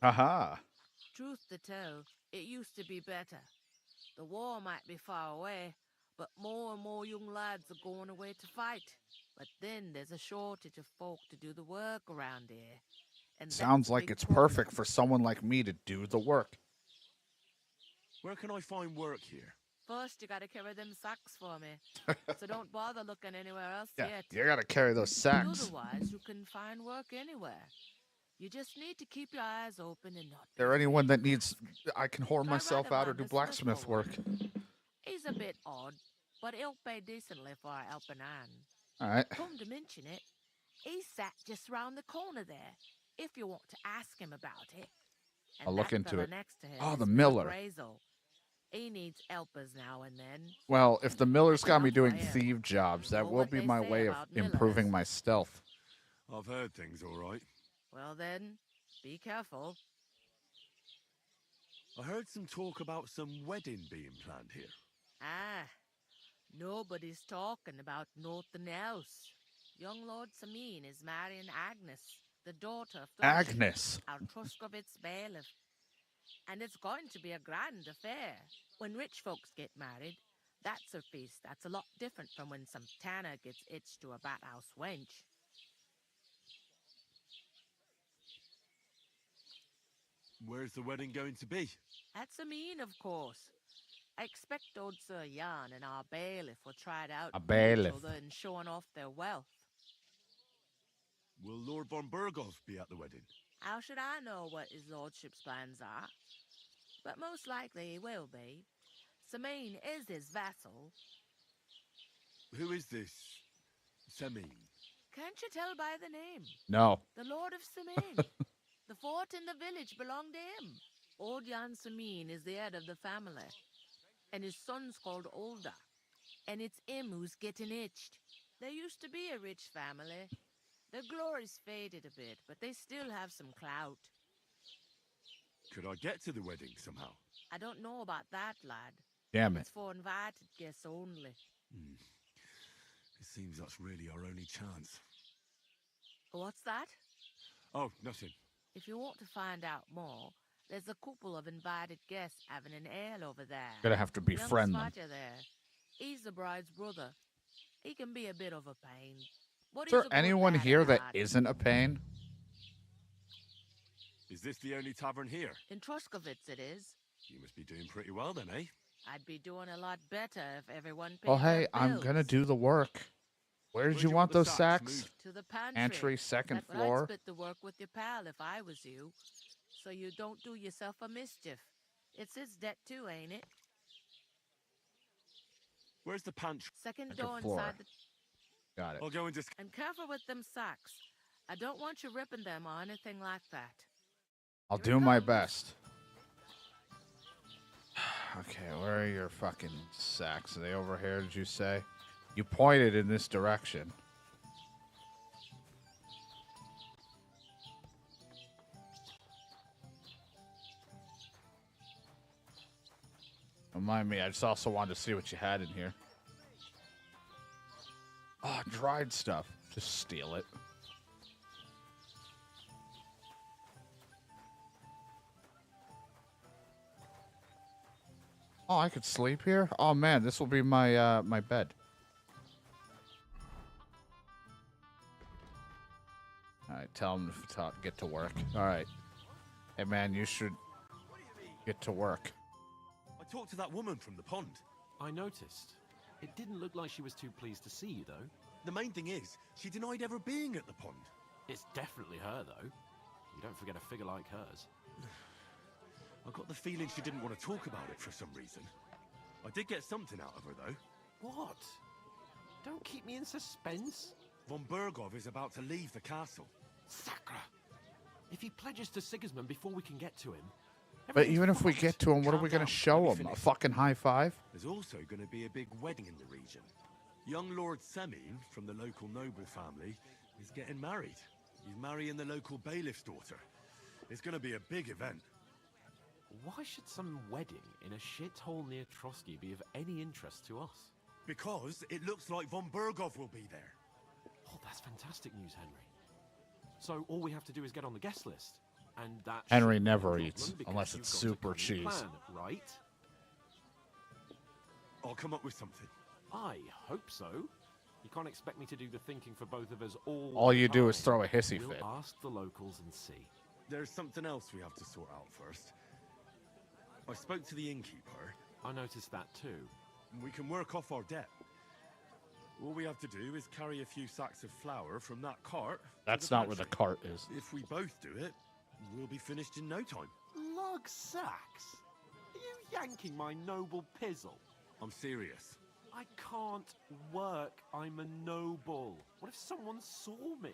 Aha. Truth to tell, it used to be better. The war might be far away, but more and more young lads are going away to fight. But then there's a shortage of folk to do the work around here. And Sounds like it's perfect for someone like me to do the work. Where can I find work here? First, you gotta carry them sacks for me. So don't bother looking anywhere else Yeah, yet. you gotta carry those sacks. Otherwise, you can find work anywhere. You just need to keep your eyes open and not. Is there anyone that needs I can whore myself out or do blacksmith work? He's a bit odd, but he'll pay decently for a helping hand. All right. Come to mention it, he's sat just round the corner there, if you want to ask him about it. And I'll look that into fella it. next to him Oh, is the Bill miller. Brazel. He needs helpers now and then. Well, if the miller's got me doing Enough for him. thief jobs, that Know will what be they my say way of about millers. improving my stealth. I've heard things all right. Well then, be careful. I heard some talk about some wedding being planned here. Ah, nobody's talking about nothing else. Young Lord Samin is marrying Agnes, the daughter of Thrush, Agnes. our Truskovitz bailiff. And it's going to be a grand affair. When rich folks get married, that's a feast that's a lot different from when some tanner gets hitched to a bathouse wench. Where's the wedding going to be? At Samin, of course. I expect old Sir Jan and our bailiff will try it out A with bailiff. each other and showing off their wealth. Will Lord von Berghoff be at the wedding? How should I know what his lordship's plans are? But most likely he will be. Samin is his vassal. Who is this Semin? Can't you tell by the name? No. The Lord of Samin. The fort and the village belong to him. Old Jan Samin is the head of the family. And his son's called Olda. And it's him who's getting itched. There used to be a rich family. Their glory's faded a bit, but they still have some clout. Could I get to the wedding somehow? I don't know about that, lad. Damn it. It's for invited guests only. It seems that's really our only chance. What's that? Oh, nothing. If you want to find out more, there's a couple of invited guests having an ale over there. Gonna have to befriend them. Young Svaja there. He's the bride's brother. He can be a bit of a pain. But Is there he's a good anyone lad here at that heart. isn't a pain? Is this the only tavern here? In Truskovitz it is. You must be doing pretty well then, eh? I'd be doing a lot better if everyone paid Well, their hey, I'm bills. gonna do the work. Where did you want those sacks? To the pantry. Pantry, second That's floor. I'd split the work with your pal if I was you. So you don't do yourself a mischief. It's his debt too, ain't it? Where's the pantry? Second Second door floor. inside the... Got it. I'll go and just... And careful with them sacks. I don't want you ripping them or anything like that. I'll do my best. Okay, where are your fucking sacks? Are they over here, did you say? You pointed in this direction. Don't mind me, I just also wanted to see what you had in here. Oh, dried stuff. Just steal it. Oh, I could sleep here? Oh man, this will be my my bed. Alright, tell him to get to work. Alright. Hey man, you should get to work. I talked to that woman from the pond. I noticed. It didn't look like she was too pleased to see you, though. The main thing is, she denied ever being at the pond. It's definitely her, though. You don't forget a figure like hers. I got the feeling she didn't want to talk about it for some reason. I did get something out of her, though. What? Don't keep me in suspense. Von Berghoff is about to leave the castle. Sacra! If he pledges to Sigismund before we can get to him... But even if we get to him, what are we going to show him? A fucking high five? There's also going to be a big wedding in the region. Young Lord Semine, from the local noble family, is getting married. He's marrying the local bailiff's daughter. It's going to be a big event. Why should some wedding in a shithole near Trotsky be of any interest to us? Because it looks like von Berghoff will be there. Oh, that's fantastic news, Henry. So all we have to do is get on the guest list. And that Henry shouldn't be a never problem eats because unless you've it's got a super cunning cheese. plan, right? I'll come up with something. I hope so. You can't expect me to do the thinking for both of us All the you do is time. throw a hissy We'll fit. ask the locals and see. There's something else we have to sort out first. I spoke to the innkeeper. I noticed that too. We can work off our debt. All we have to do is carry a few sacks of flour from that cart. That's not where the cart is. If we both do it, we'll be finished in no time. Lug sacks? Are you yanking my noble pizzle? I'm serious. I can't work. I'm a noble. What if someone saw me?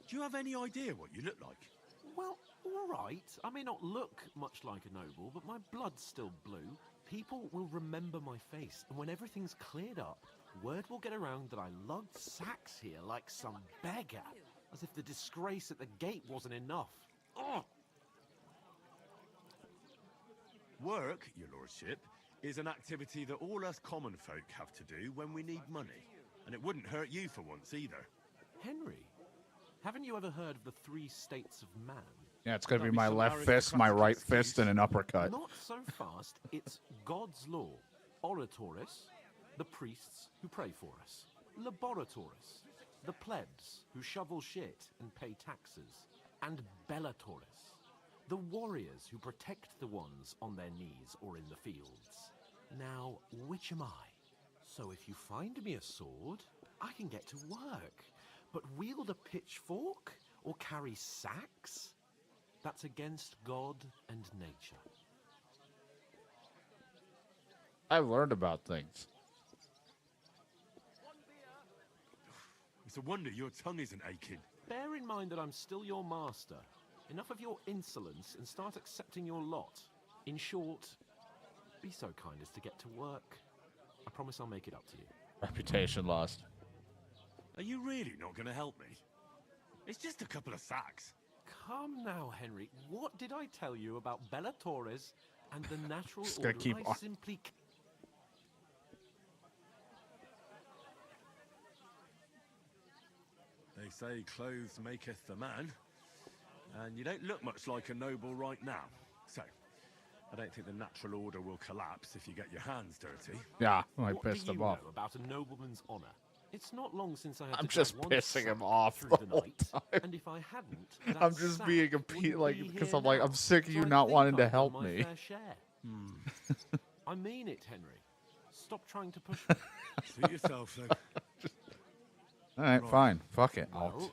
Do you have any idea what you look like? Well, all right. I may not look much like a noble, but my blood's still blue. People will remember my face, and when everything's cleared up, word will get around that I lugged sacks here like some beggar, as if the disgrace at the gate wasn't enough. Oh! Work, your lordship, is an activity that all us common folk have to do when we need money. And it wouldn't hurt you for once either. Henry, haven't you ever heard of the 3 states of man? Yeah, it's going to be my left fist, my right fist, and an uppercut. Not so fast. It's God's law. Oratoris, the priests who pray for us. Laboratoris, the plebs who shovel shit and pay taxes. And Bellatoris, the warriors who protect the ones on their knees or in the fields. Now, which am I? So if you find me a sword, I can get to work. But wield a pitchfork or carry sacks? That's against God and nature. I've learned about things. It's a wonder your tongue isn't aching. Bear in mind that I'm still your master. Enough of your insolence and start accepting your lot. In short, be so kind as to get to work. I promise I'll make it up to you. Reputation lost. Are you really not going to help me? It's just a couple of sacks. Come now, Henry. What did I tell you about Bellatoris and the natural Just order? gonna keep I on. simply... They say clothes maketh the man. And you don't look much like a noble right now. So, I don't think the natural order will collapse if you get your hands dirty. Yeah, I What pissed do you him off. know about a nobleman's honor? It's not long since I had I'm to just drag one pissing him sack off through the the whole night, time. and if I hadn't, that I'm just sack being a wouldn't like, be because here I'm like, now. I'm sick of So you I not think wanting to I've done help my me. fair share. I mean it, Henry. Stop trying to push me. Suit yourself, though. All right, Right. fine. Fuck it. Well,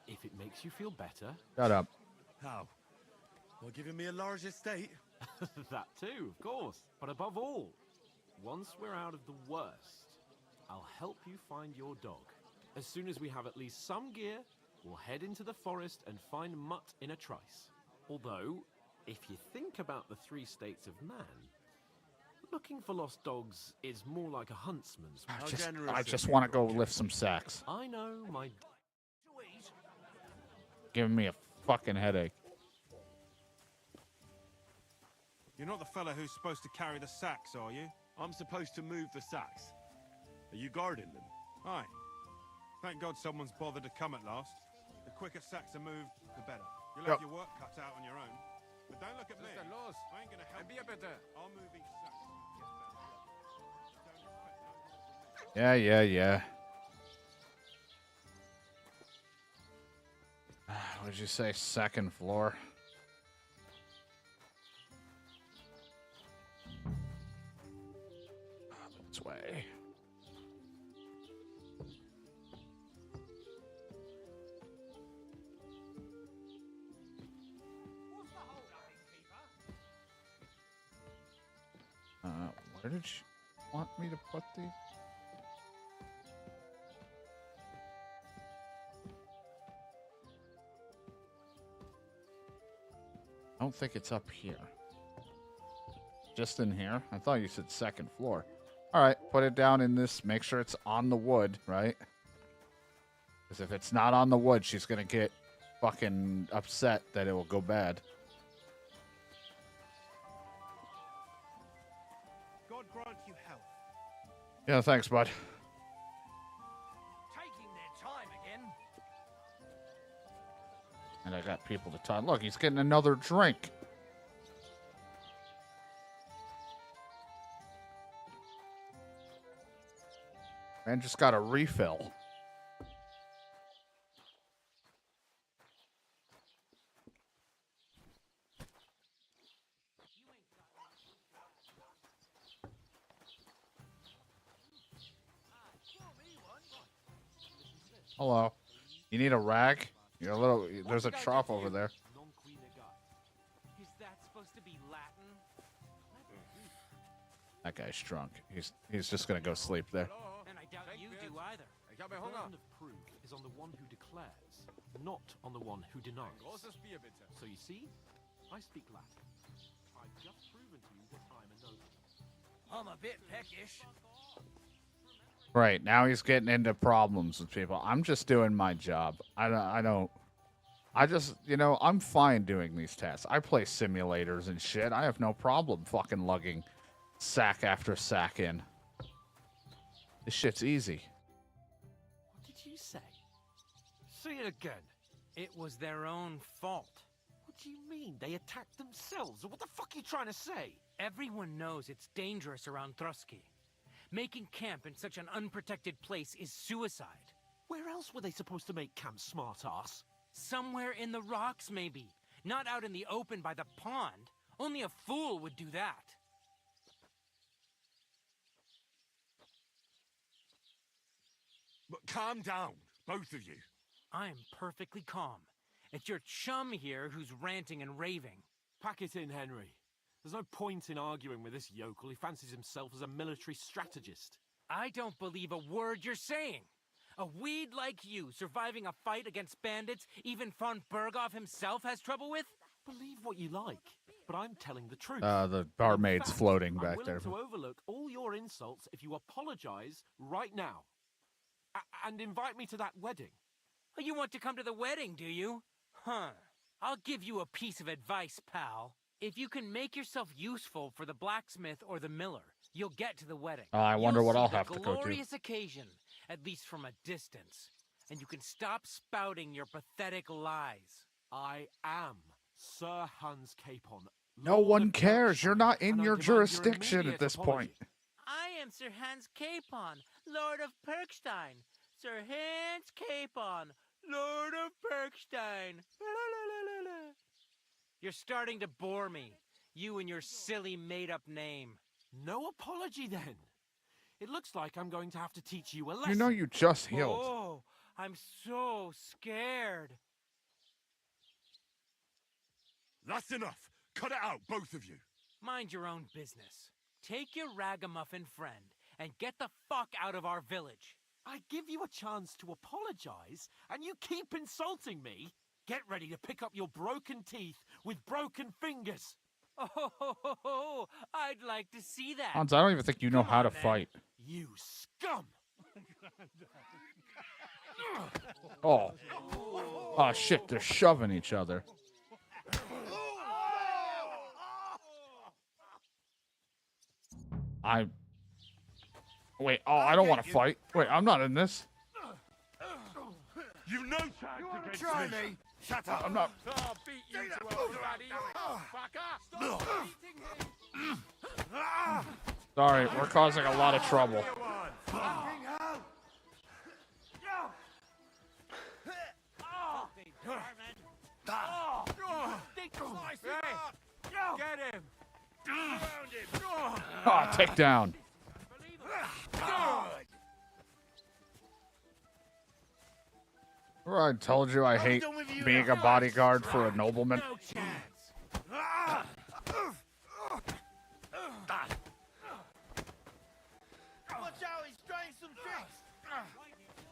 if it makes you feel better, Shut up. How? By giving me a large estate? that too, of course. But above all, once we're out of the worst, I'll help you find your dog. As soon as we have at least some gear, we'll head into the forest and find Mutt in a trice. Although, if you think about the 3 states of man, looking for lost dogs is more like a huntsman's. I just want to go lift some sacks. I know, my... Giving me a fucking headache. You're not the fella who's supposed to carry the sacks, are you? I'm supposed to move the sacks. Are you guarding them? Aye. Thank God someone's bothered to come at last. The quicker sacks are moved, the better. You'll have Yep. your work cut out on your own. But don't look at me. I ain't gonna help you. I'll move these sacks. Yeah. What'd you say? Second floor? This way. Where did she want me to put these? I don't think it's up here. Just in here? I thought you said second floor. All right, put it down in this. Make sure it's on the wood, right? Because if it's not on the wood, she's going to get fucking upset that it will go bad. God grant you health. Yeah, thanks, bud. Taking their time again. And I got people to talk. Look, he's getting another drink. Man just got a refill. Hello. You need a rag? You're a little. There's a trough over there. Is that supposed to be Latin? That guy's drunk. He's just gonna go sleep there. And I doubt you do either. The burden of proof is on the one who declares, not on the one who denies. So you see, I speak Latin. I've just proven to you that I'm a noble. I'm a bit peckish. Right, now he's getting into problems with people. I'm just doing my job. I just, I'm fine doing these tasks. I play simulators and shit. I have no problem fucking lugging sack after sack in. This shit's easy. What did you say? Say it again. It was their own fault. What do you mean? They attacked themselves? What the fuck are you trying to say? Everyone knows it's dangerous around Trotsky. Making camp in such an unprotected place is suicide. Where else were they supposed to make camp, smartass? Somewhere in the rocks, maybe. Not out in the open by the pond. Only a fool would do that. But calm down, both of you. I'm perfectly calm. It's your chum here who's ranting and raving. Pack it in, Henry. There's no point in arguing with this yokel. He fancies himself as a military strategist. I don't believe a word you're saying. A weed like you surviving a fight against bandits even von Berghoff himself has trouble with? Believe what you like, but I'm telling the truth. The barmaid's floating I'm back willing there. to overlook all your insults if you apologize right now. And invite me to that wedding. Oh, you want to come to the wedding, do you? Huh. I'll give you a piece of advice, pal. If you can make yourself useful for the blacksmith or the miller, you'll get to the wedding. I wonder You'll what see I'll the have to go to. glorious occasion, at least from a distance. And you can stop spouting your pathetic lies. I am Sir Hans Capon. No one cares. You're not in your jurisdiction at this point. I am Sir Hans Capon, Lord of Perkstein. Sir Hans Capon, Lord of Perkstein. You're starting to bore me. You and your silly made-up name. No apology, then. It looks like I'm going to have to teach you a lesson. You know you just healed. Oh, I'm so scared. That's enough. Cut it out, both of you. Mind your own business. Take your ragamuffin friend and get the fuck out of our village. I give you a chance to apologize, and you keep insulting me. Get ready to pick up your broken teeth with broken fingers. Oh, I'd like to see that. Hans, I don't even think you know how to fight. You scum! Oh. Oh, shit, they're shoving each other. Wait, I don't want to fight. Wait, I'm not in this. You've no chance against Try me. me. Shut up. I'm not. I'll beat you to a bloody fucker. Stop beating him. Sorry, we're causing a lot of trouble. Get him. Take down. I told you I hate being a bodyguard for a nobleman. No chance. Watch out, he's trying some tricks.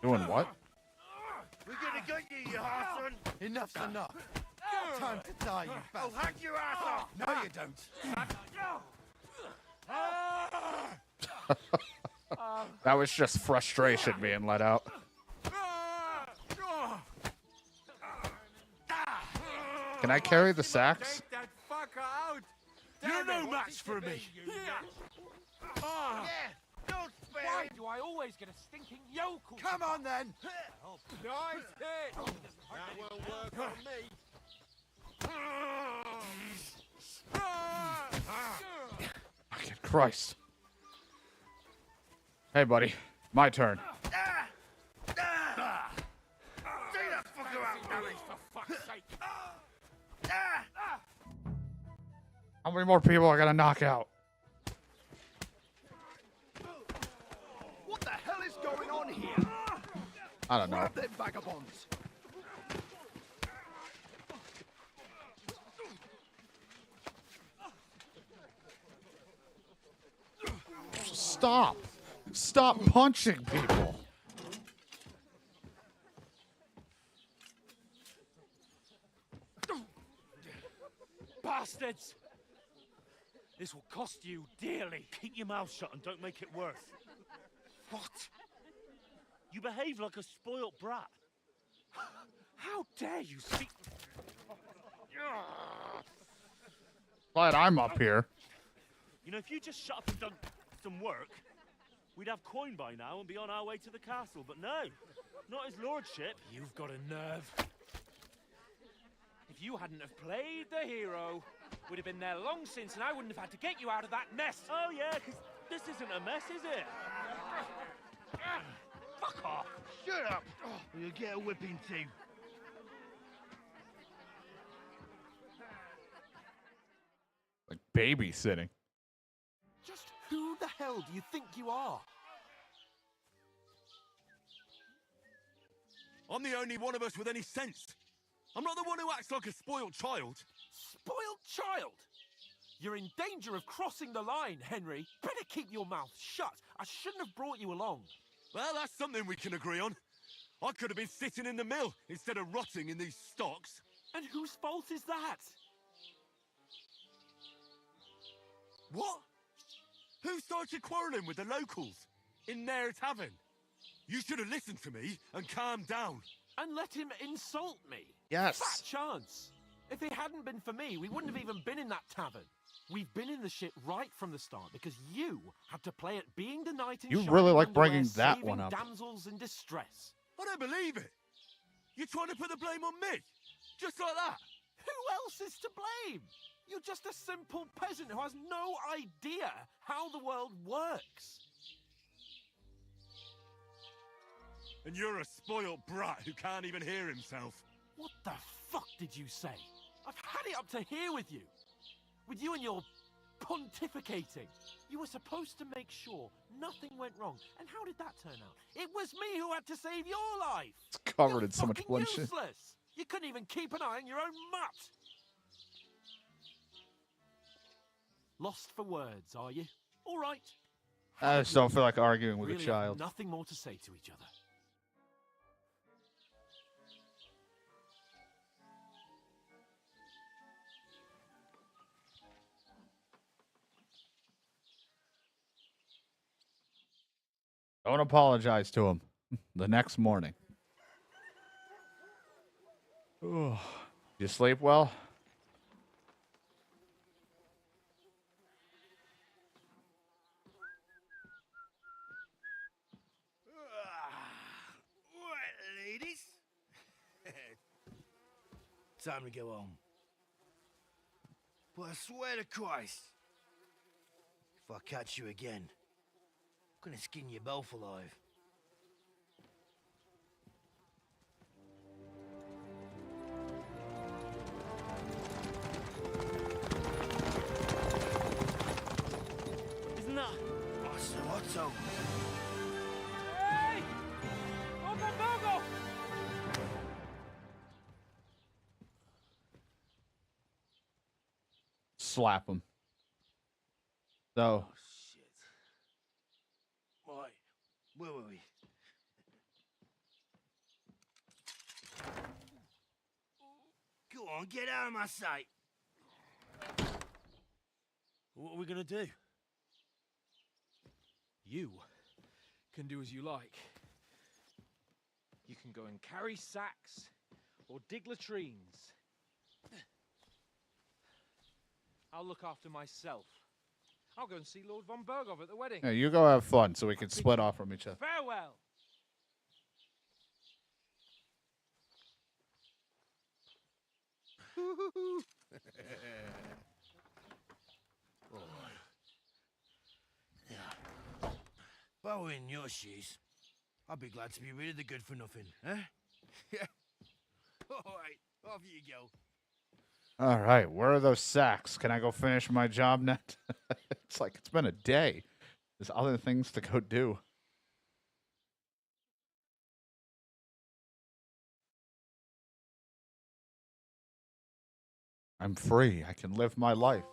Doing what? We're gonna get you, you arson. Enough's enough. Time to die, you bastard. I'll hack your ass off. No, you don't. That was just frustration being let out. Can I carry the sacks? Take that fucker out! You're no match for me! Why do I always get a stinking yokel? Come on then! Nice hit! That will work on me! Fucking Christ. Hey, buddy. My turn. Take that fucker out, Harry, for fuck's sake! How many more people I gotta knock out? What the hell is going on here? I don't know. Grab them vagabonds. Stop. Stop punching people. Bastards! This will cost you dearly. Keep your mouth shut and don't make it worse. What? You behave like a spoilt brat. How dare you speak? Glad I'm up here. You know, if you just shut up and done some work, we'd have coin by now and be on our way to the castle. But no, not his lordship. You've got a nerve. If you hadn't have played the hero, we'd have been there long since, and I wouldn't have had to get you out of that mess. Oh yeah, because this isn't a mess, is it? Fuck off. Shut up! Or you'll get a whipping too. Like babysitting. Just who the hell do you think you are? I'm the only one of us with any sense. I'm not the one who acts like a spoiled child. Spoiled child? You're in danger of crossing the line, Henry. Better keep your mouth shut. I shouldn't have brought you along. Well, that's something we can agree on. I could have been sitting in the mill instead of rotting in these stocks. And whose fault is that? What? Who started quarrelling with the locals in their tavern? You should have listened to me and calmed down. And let him insult me? Yes. Fat chance. If it hadn't been for me, we wouldn't have even been in that tavern. We've been in the shit right from the start because you had to play at being the knight in You shining really like underwear, bringing that saving one up. damsels in distress. I don't believe it. You're trying to put the blame on me. Just like that. Who else is to blame? You're just a simple peasant who has no idea how the world works. And you're a spoiled brat who can't even hear himself. What the fuck did you say? I've had it up to here with you. With you and your pontificating. You were supposed to make sure nothing went wrong. And how did that turn out? It was me who had to save your life. It's covered You're in so much fucking bloodshed. useless. You couldn't even keep an eye on your own mutt. Lost for words, are you? All right. I just don't feel like arguing with Really a child. have nothing more to say to each other. Don't apologize to him. The next morning. Ooh. You sleep well? Right, ladies. Time to go home. But I swear to Christ, if I catch you again, I'm gonna skin you both alive. Isn't that? Otto. Hey! Ogo! Slap him. So, Shit. Right, where were we? Go on, get out of my sight. What are we gonna do? You can do as you like. You can go and carry sacks or dig latrines. I'll look after myself. I'll go and see Lord von Berghoff at the wedding. Yeah, you go have fun so we can split off from each other. Farewell. If I were in your shoes, I'd be glad to be rid of the good for nothing, eh? Yeah. Alright, off you go. All right, where are those sacks? Can I go finish my job now? It's like it's been a day. There's other things to go do. I'm free. I can live my life.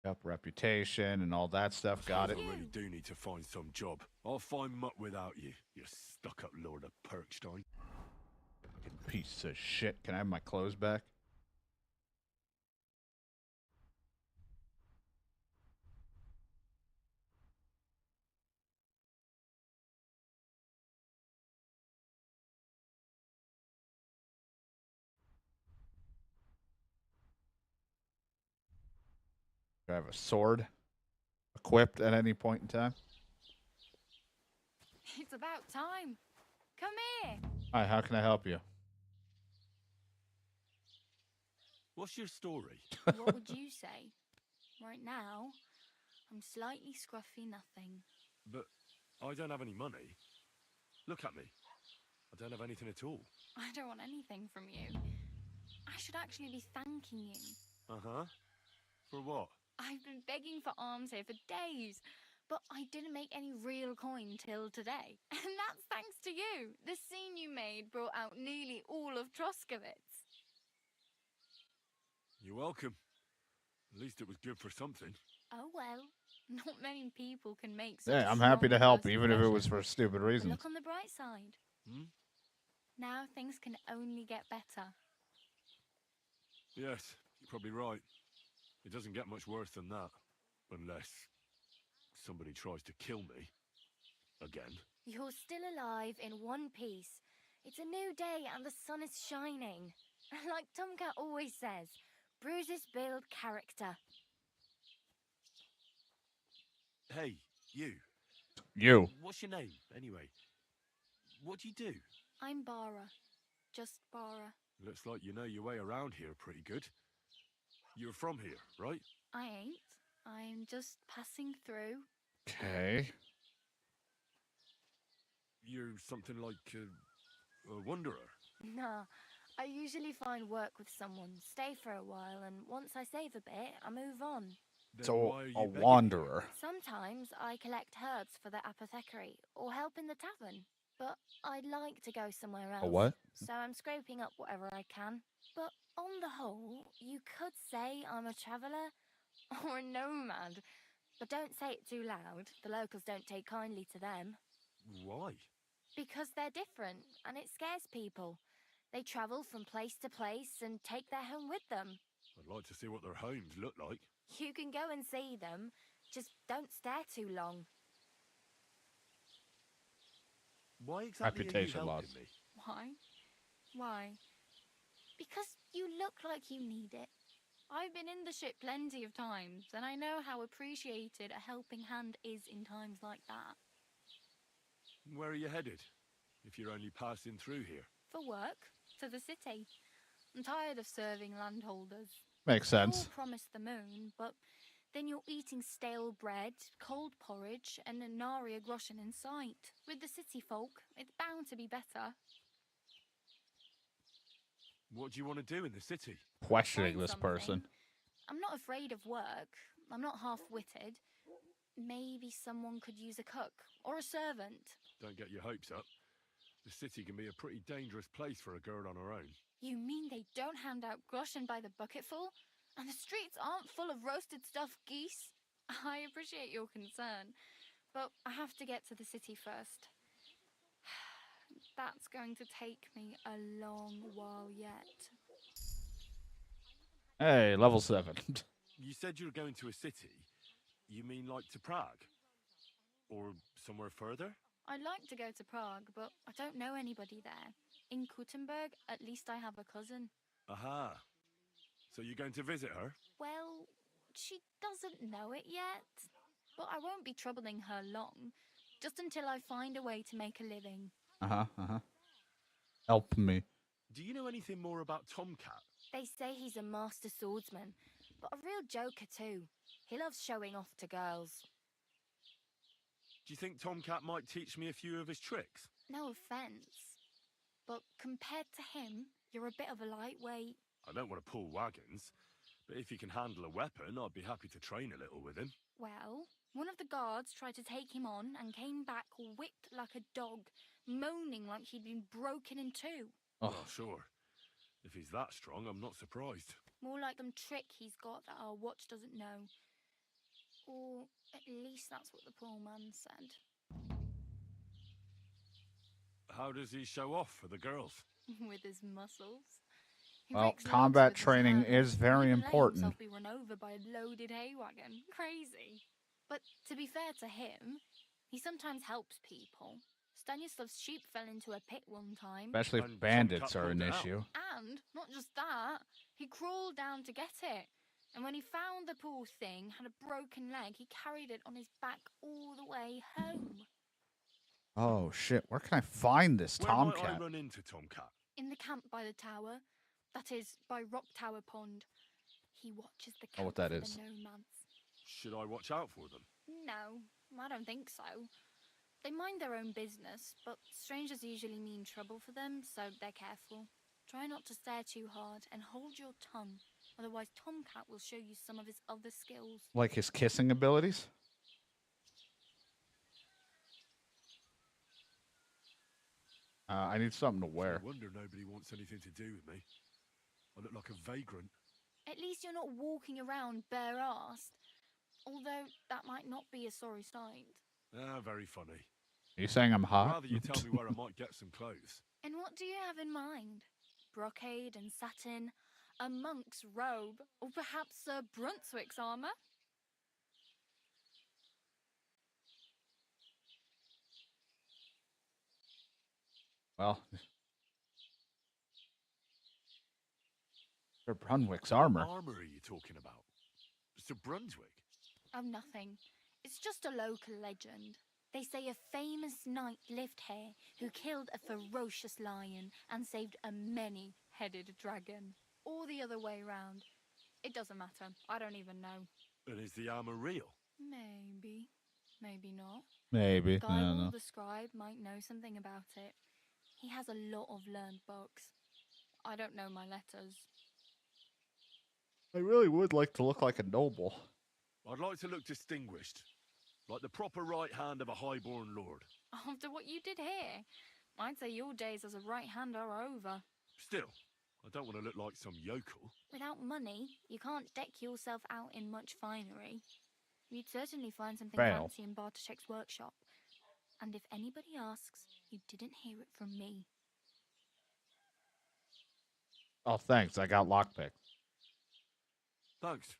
Up reputation and all that stuff. Got it. I really do need to find some job. I'll find mutt without you, you stuck-up Lord of Perkstein. Fucking piece of shit. Can I have my clothes back? Do I have a sword equipped at any point in time? It's about time. Come here. Hi, how can I help you? What's your story? What would you say? Right now, I'm slightly scruffy nothing. But I don't have any money. Look at me. I don't have anything at all. I don't want anything from you. I should actually be thanking you. Uh-huh. For what? I've been begging for alms here for days, but I didn't make any real coin till today. And that's thanks to you. The scene you made brought out nearly all of Troskowitz. You're welcome. At least it was good for something. Oh well, not many people can make such Yeah, a I'm happy to strong help, first even if it impression. was for stupid But reasons. look on the bright side. Hmm? Now things can only get better. Yes, you're probably right. It doesn't get much worse than that. Unless somebody tries to kill me. Again. You're still alive in one piece. It's a new day and the sun is shining. Like Tomcat always says, bruises build character. Hey, you. You. What's your name, anyway? What do you do? I'm Bara. Just Bara. Looks like you know your way around here pretty good. You're from here, right? I ain't. I'm just passing through. Okay. You're something like a wanderer. Nah, I usually find work with someone, stay for a while, and once I save a bit, I move on. So a wanderer. Sometimes I collect herbs for the apothecary or help in the tavern, but I'd like to go somewhere else. A what? So I'm scraping up whatever I can. But on the whole, you could say I'm a traveller or a nomad. But don't say it too loud. The locals don't take kindly to them. Why? Because they're different, and it scares people. They travel from place to place and take their home with them. I'd like to see what their homes look like. You can go and see them, just don't stare too long. Why exactly Reputation are you loss. helping me? Why? Why? Because you look like you need it. I've been in the ship plenty of times, and I know how appreciated a helping hand is in times like that. Where are you headed? If you're only passing through here. For work, to the city. I'm tired of serving landholders. Makes They sense. all promise the moon, but then you're eating stale bread, cold porridge, and a nary a groschen in sight. With the city folk, it's bound to be better. What do you want to do in the city? Questioning Find this something. person. I'm not afraid of work. I'm not half-witted. Maybe someone could use a cook or a servant. Don't get your hopes up. The city can be a pretty dangerous place for a girl on her own. You mean they don't hand out groschen by the bucketful? And the streets aren't full of roasted stuffed geese? I appreciate your concern, but I have to get to the city first. That's going to take me a long while yet. Hey, level 7. You said you were going to a city. You mean like to Prague? Or somewhere further? I'd like to go to Prague, but I don't know anybody there. In Kuttenberg, at least I have a cousin. Aha. So you're going to visit her? Well, she doesn't know it yet. But I won't be troubling her long. Just until I find a way to make a living. Help me. Do you know anything more about Tomcat? They say he's a master swordsman, but a real joker too. He loves showing off to girls. Do you think Tomcat might teach me a few of his tricks? No offense, but compared to him, you're a bit of a lightweight. I don't want to pull wagons, but if he can handle a weapon, I'd be happy to train a little with him. Well, one of the guards tried to take him on and came back whipped like a dog, moaning like he'd been broken in two. Oh, sure. If he's that strong, I'm not surprised. More like some trick he's got that our watch doesn't know. Or at least that's what the poor man said. How does he show off for the girls? With his muscles. He Well, breaks logs combat with his training hands. is very He can let important. himself be run over by a loaded hay wagon. Crazy. But to be fair to him, he sometimes helps people. Stanislav's sheep fell into a pit one time. Especially if bandits are an issue. And not just that, he crawled down to get it. And when he found the poor thing had a broken leg, he carried it on his back all the way home. Oh shit! Where can I find this Where might Tomcat? I run into Tomcat? In the camp by the tower, that is, by Rock Tower Pond. He watches the Oh, camp what that for is. the nomads. Should I watch out for them? No, I don't think so. They mind their own business, but strangers usually mean trouble for them, so they're careful. Try not to stare too hard and hold your tongue, otherwise Tomcat will show you some of his other skills. Like his kissing abilities? I need something to wear. I wonder nobody wants anything to do with me. I look like a vagrant. At least you're not walking around bare-assed, although that might not be a sorry sight. Ah, very funny. Are you saying I'm hot? Rather you tell me where I might get some clothes. And what do you have in mind? Brocade and satin, a monk's robe, or perhaps Sir Brunswick's armour? Well, Sir Brunswick's armor. What armor are you talking about? Sir Brunswick? Oh, nothing. It's just a local legend. They say a famous knight lived here who killed a ferocious lion and saved a many-headed dragon. Or the other way round. It doesn't matter. I don't even know. And is the armor real? Maybe. Maybe not. Maybe. I don't Guyball know. the scribe might know something about it. He has a lot of learned books. I don't know my letters. I really would like to look like a noble. I'd like to look distinguished. Like the proper right hand of a highborn lord. After what you did here, I'd say your days as a right hand are over. Still, I don't want to look like some yokel. Without money, you can't deck yourself out in much finery. You'd certainly find something Fail. fancy in Bartoszek's workshop. And if anybody asks, you didn't hear it from me. Oh, thanks. I got lockpick. Thanks.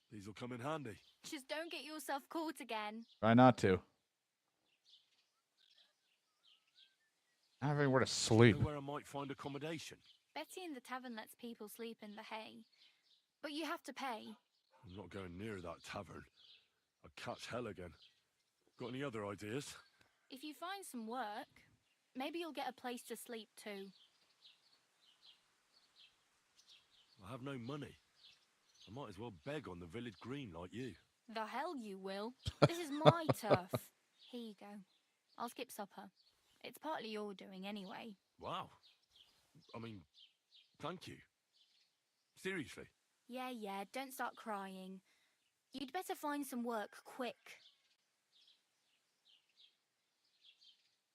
These will come in handy. Just don't get yourself caught again. Try not to. I don't have anywhere to sleep. Know where I might find accommodation. Betty in the tavern lets people sleep in the hay. But you have to pay. I'm not going near that tavern. I'd catch hell again. Got any other ideas? If you find some work, maybe you'll get a place to sleep too. I have no money. I might as well beg on the village green like you. The hell you will. This is my turf. Here you go. I'll skip supper. It's partly your doing anyway. Wow. I mean, thank you. Seriously. Yeah, don't start crying. You'd better find some work quick.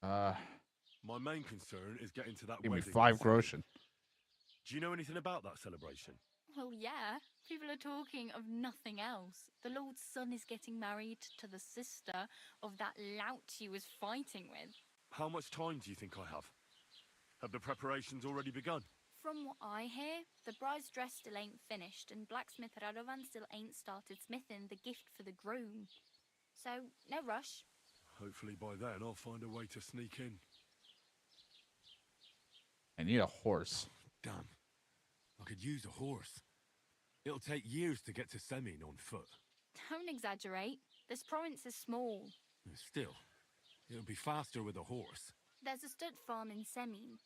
My main concern is getting to that Give me wedding. 5 groschen. Do you know anything about that celebration? Well, yeah. People are talking of nothing else. The Lord's son is getting married to the sister of that lout he was fighting with. How much time do you think I have? Have the preparations already begun? From what I hear, the bride's dress still ain't finished, and blacksmith Radovan still ain't started smithing the gift for the groom. So, no rush. Hopefully by then I'll find a way to sneak in. I need a horse. Damn. I could use a horse. It'll take years to get to Semin on foot. Don't exaggerate. This province is small. Still, it'll be faster with a horse. There's a stud farm in Semin,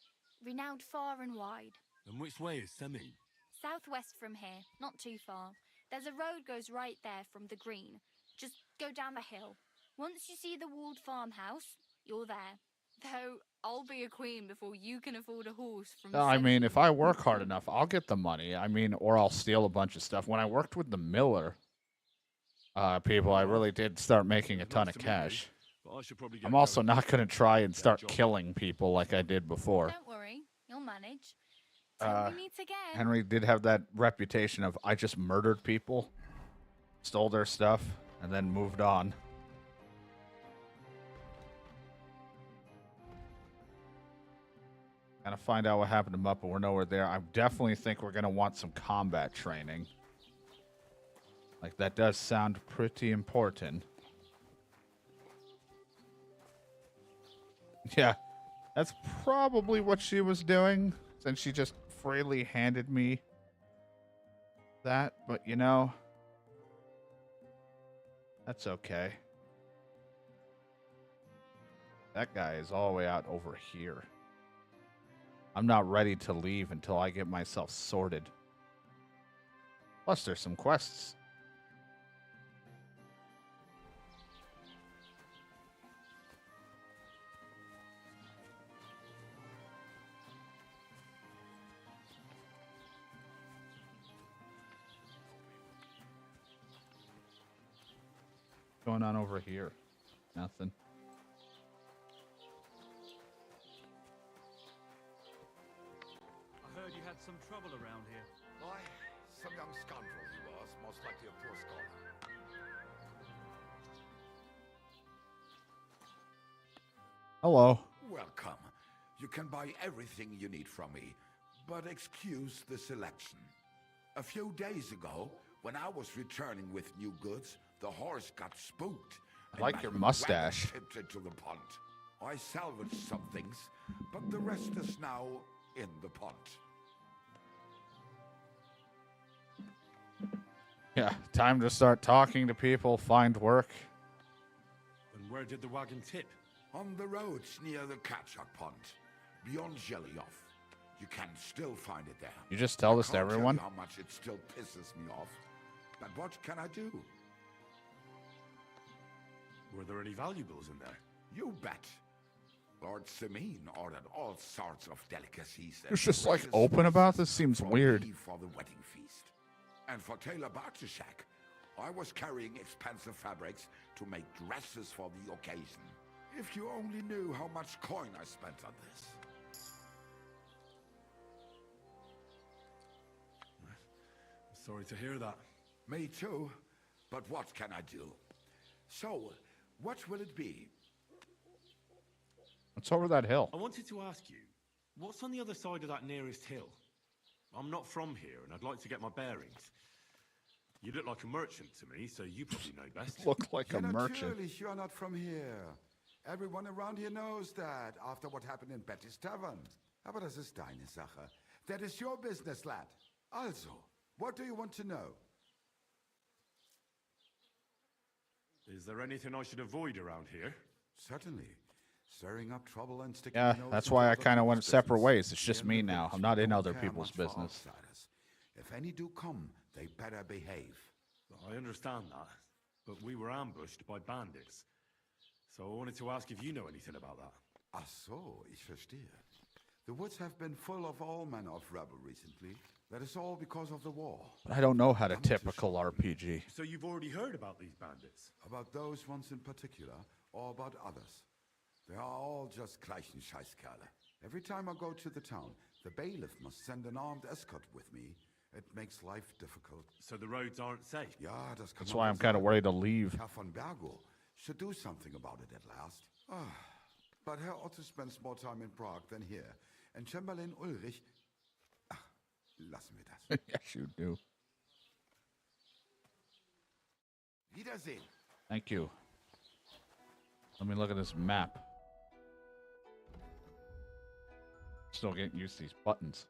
renowned far and wide. And which way is Semin? Southwest from here, not too far. There's a road goes right there from the green. Just go down the hill. Once you see the walled farmhouse, you're there. Though, I'll be a queen before you can afford a horse from I Semin. mean, if I work hard enough, I'll get the money. I mean, or I'll steal a bunch of stuff. When I worked with the miller people, I really did start making a ton of cash. But I should probably get I'm also going. not going to try and start killing people like I did before. Don't worry, you'll manage. Till we meet again. Henry did have that reputation of, I just murdered people, stole their stuff, and then moved on. Gotta find out what happened to Mutt, but we're nowhere there. I definitely think we're gonna want some combat training. Like, that does sound pretty important. Yeah, that's probably what she was doing, since she just freely handed me that. But, you know, that's okay. That guy is all the way out over here. I'm not ready to leave until I get myself sorted. Plus, there's some quests. What's going on over here? Nothing. I heard you had some trouble around here. Why, some young scoundrel he was, most likely a poor scholar. Hello. Welcome. You can buy everything you need from me, but excuse the selection. A few days ago, when I was returning with new goods, the horse got spooked. I like your mustache. Tipped into the pond. I salvaged some things, but the rest is now in the pond. Yeah, time to start talking to people, find work. And where did the wagon tip? On the roads near the Katchak pond, beyond Jelly-off. You can still find it there. You just tell this to Can't tell everyone? you how much it still pisses me off. But what can I do? Were there any valuables in there? You bet. Lord Semin ordered all sorts of delicacies. You're just like open about this? Seems weird. For the wedding feast. And for Taylor Bartishak, I was carrying expensive fabrics to make dresses for the occasion. If you only knew how much coin I spent on this. Sorry to hear that. Me too. But what can I do? So, what will it be? What's over that hill? I wanted to ask you, what's on the other side of that nearest hill? I'm not from here, and I'd like to get my bearings. You look like a merchant to me, so you probably know best. Look like a Yeah, merchant. Natürlich, you are not from here. Everyone around here knows that after what happened in Betty's Tavern. Aber das ist deine Sache. That is your business, lad. Also, what do you want to know? Is there anything I should avoid around here? Certainly. Stirring up trouble and sticking Yeah, your nose that's into why I other kind of people's went separate business. ways. It's just In me the now. village, I'm not we in don't other care people's much for business. outsiders. If any do come, they better behave. I understand that, but we were ambushed by bandits. So I wanted to ask if you know anything about that. Ach so, ich verstehe. The woods have been full of all manner of rebel recently. That is all because of the war. I don't know how to typical RPG. So you've already heard about these bandits? About those ones in particular, or about others. They are all just gleichen Scheißkerle. Every time I go to the town, the bailiff must send an armed escort with me. It makes life difficult. So the roads aren't safe? Ja, das kann That's man why wohl I'm kind of sagen. worried to leave. Herr von Bergo should do something about it at last. But Herr Otto spends more time in Prague than here. And Chamberlain Ulrich... lassen wir das. Yes, you do. Wiedersehen. Thank you. Let me look at this map. Still getting used to these buttons.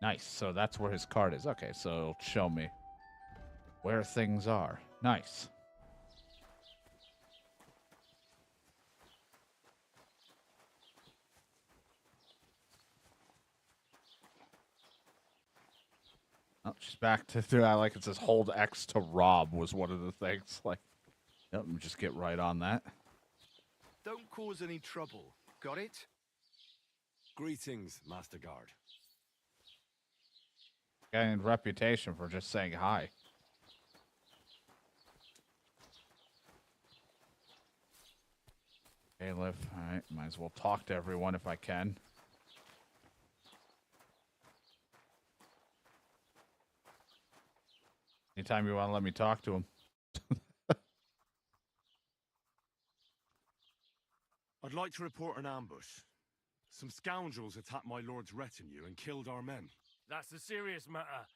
Nice. So that's where his card is. Okay, so it'll show me where things are. Nice. Oh, she's back to through. I like it says hold X to rob was one of the things. Like, yep, just get right on that. Don't cause any trouble. Got it? Greetings, Master Guard. Gained reputation for just saying hi. Bailiff. All right, might as well talk to everyone if I can. Anytime you want to let me talk to him. I'd like to report an ambush. Some scoundrels attacked my lord's retinue and killed our men. That's a serious matter.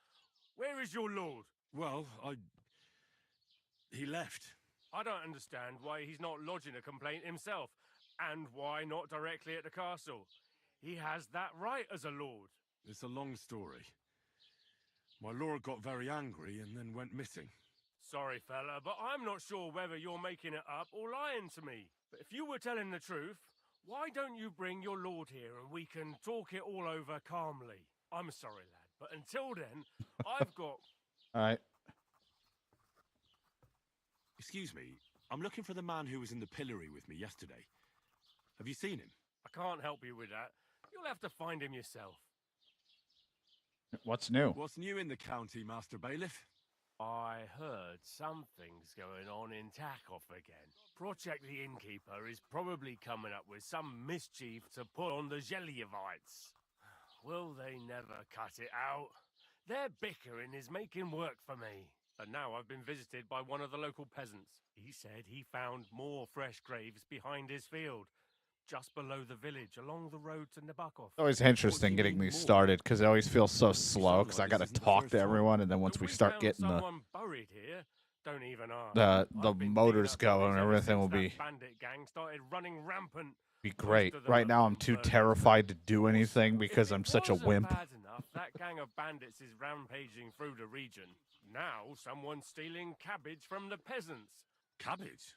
Where is your lord? Well, he left. I don't understand why he's not lodging a complaint himself, and why not directly at the castle. He has that right as a lord. It's a long story. My lord got very angry and then went missing. Sorry, fella, but I'm not sure whether you're making it up or lying to me. But if you were telling the truth, why don't you bring your lord here and we can talk it all over calmly? I'm sorry, lad, but until then, I've got... All right. Excuse me, I'm looking for the man who was in the pillory with me yesterday. Have you seen him? I can't help you with that. You'll have to find him yourself. What's new? What's new in the county, Master Bailiff? I heard something's going on in Takoff again. Project the Innkeeper is probably coming up with some mischief to put on the Gelievites. Will they never cut it out? Their bickering is making work for me. And now I've been visited by one of the local peasants. He said he found more fresh graves behind his field, just below the village, along the road to Nabokov. It's always interesting getting these started because it always feels so slow because I got to talk to everyone, and then once we start getting buried here, don't even ask. the motors going, everything will be Bandit gang started running rampant. great. Right now, I'm too terrified to do anything because I'm such a wimp. Bad enough, that gang of bandits is rampaging through the region. Now someone's stealing cabbage from the peasants. Cabbage?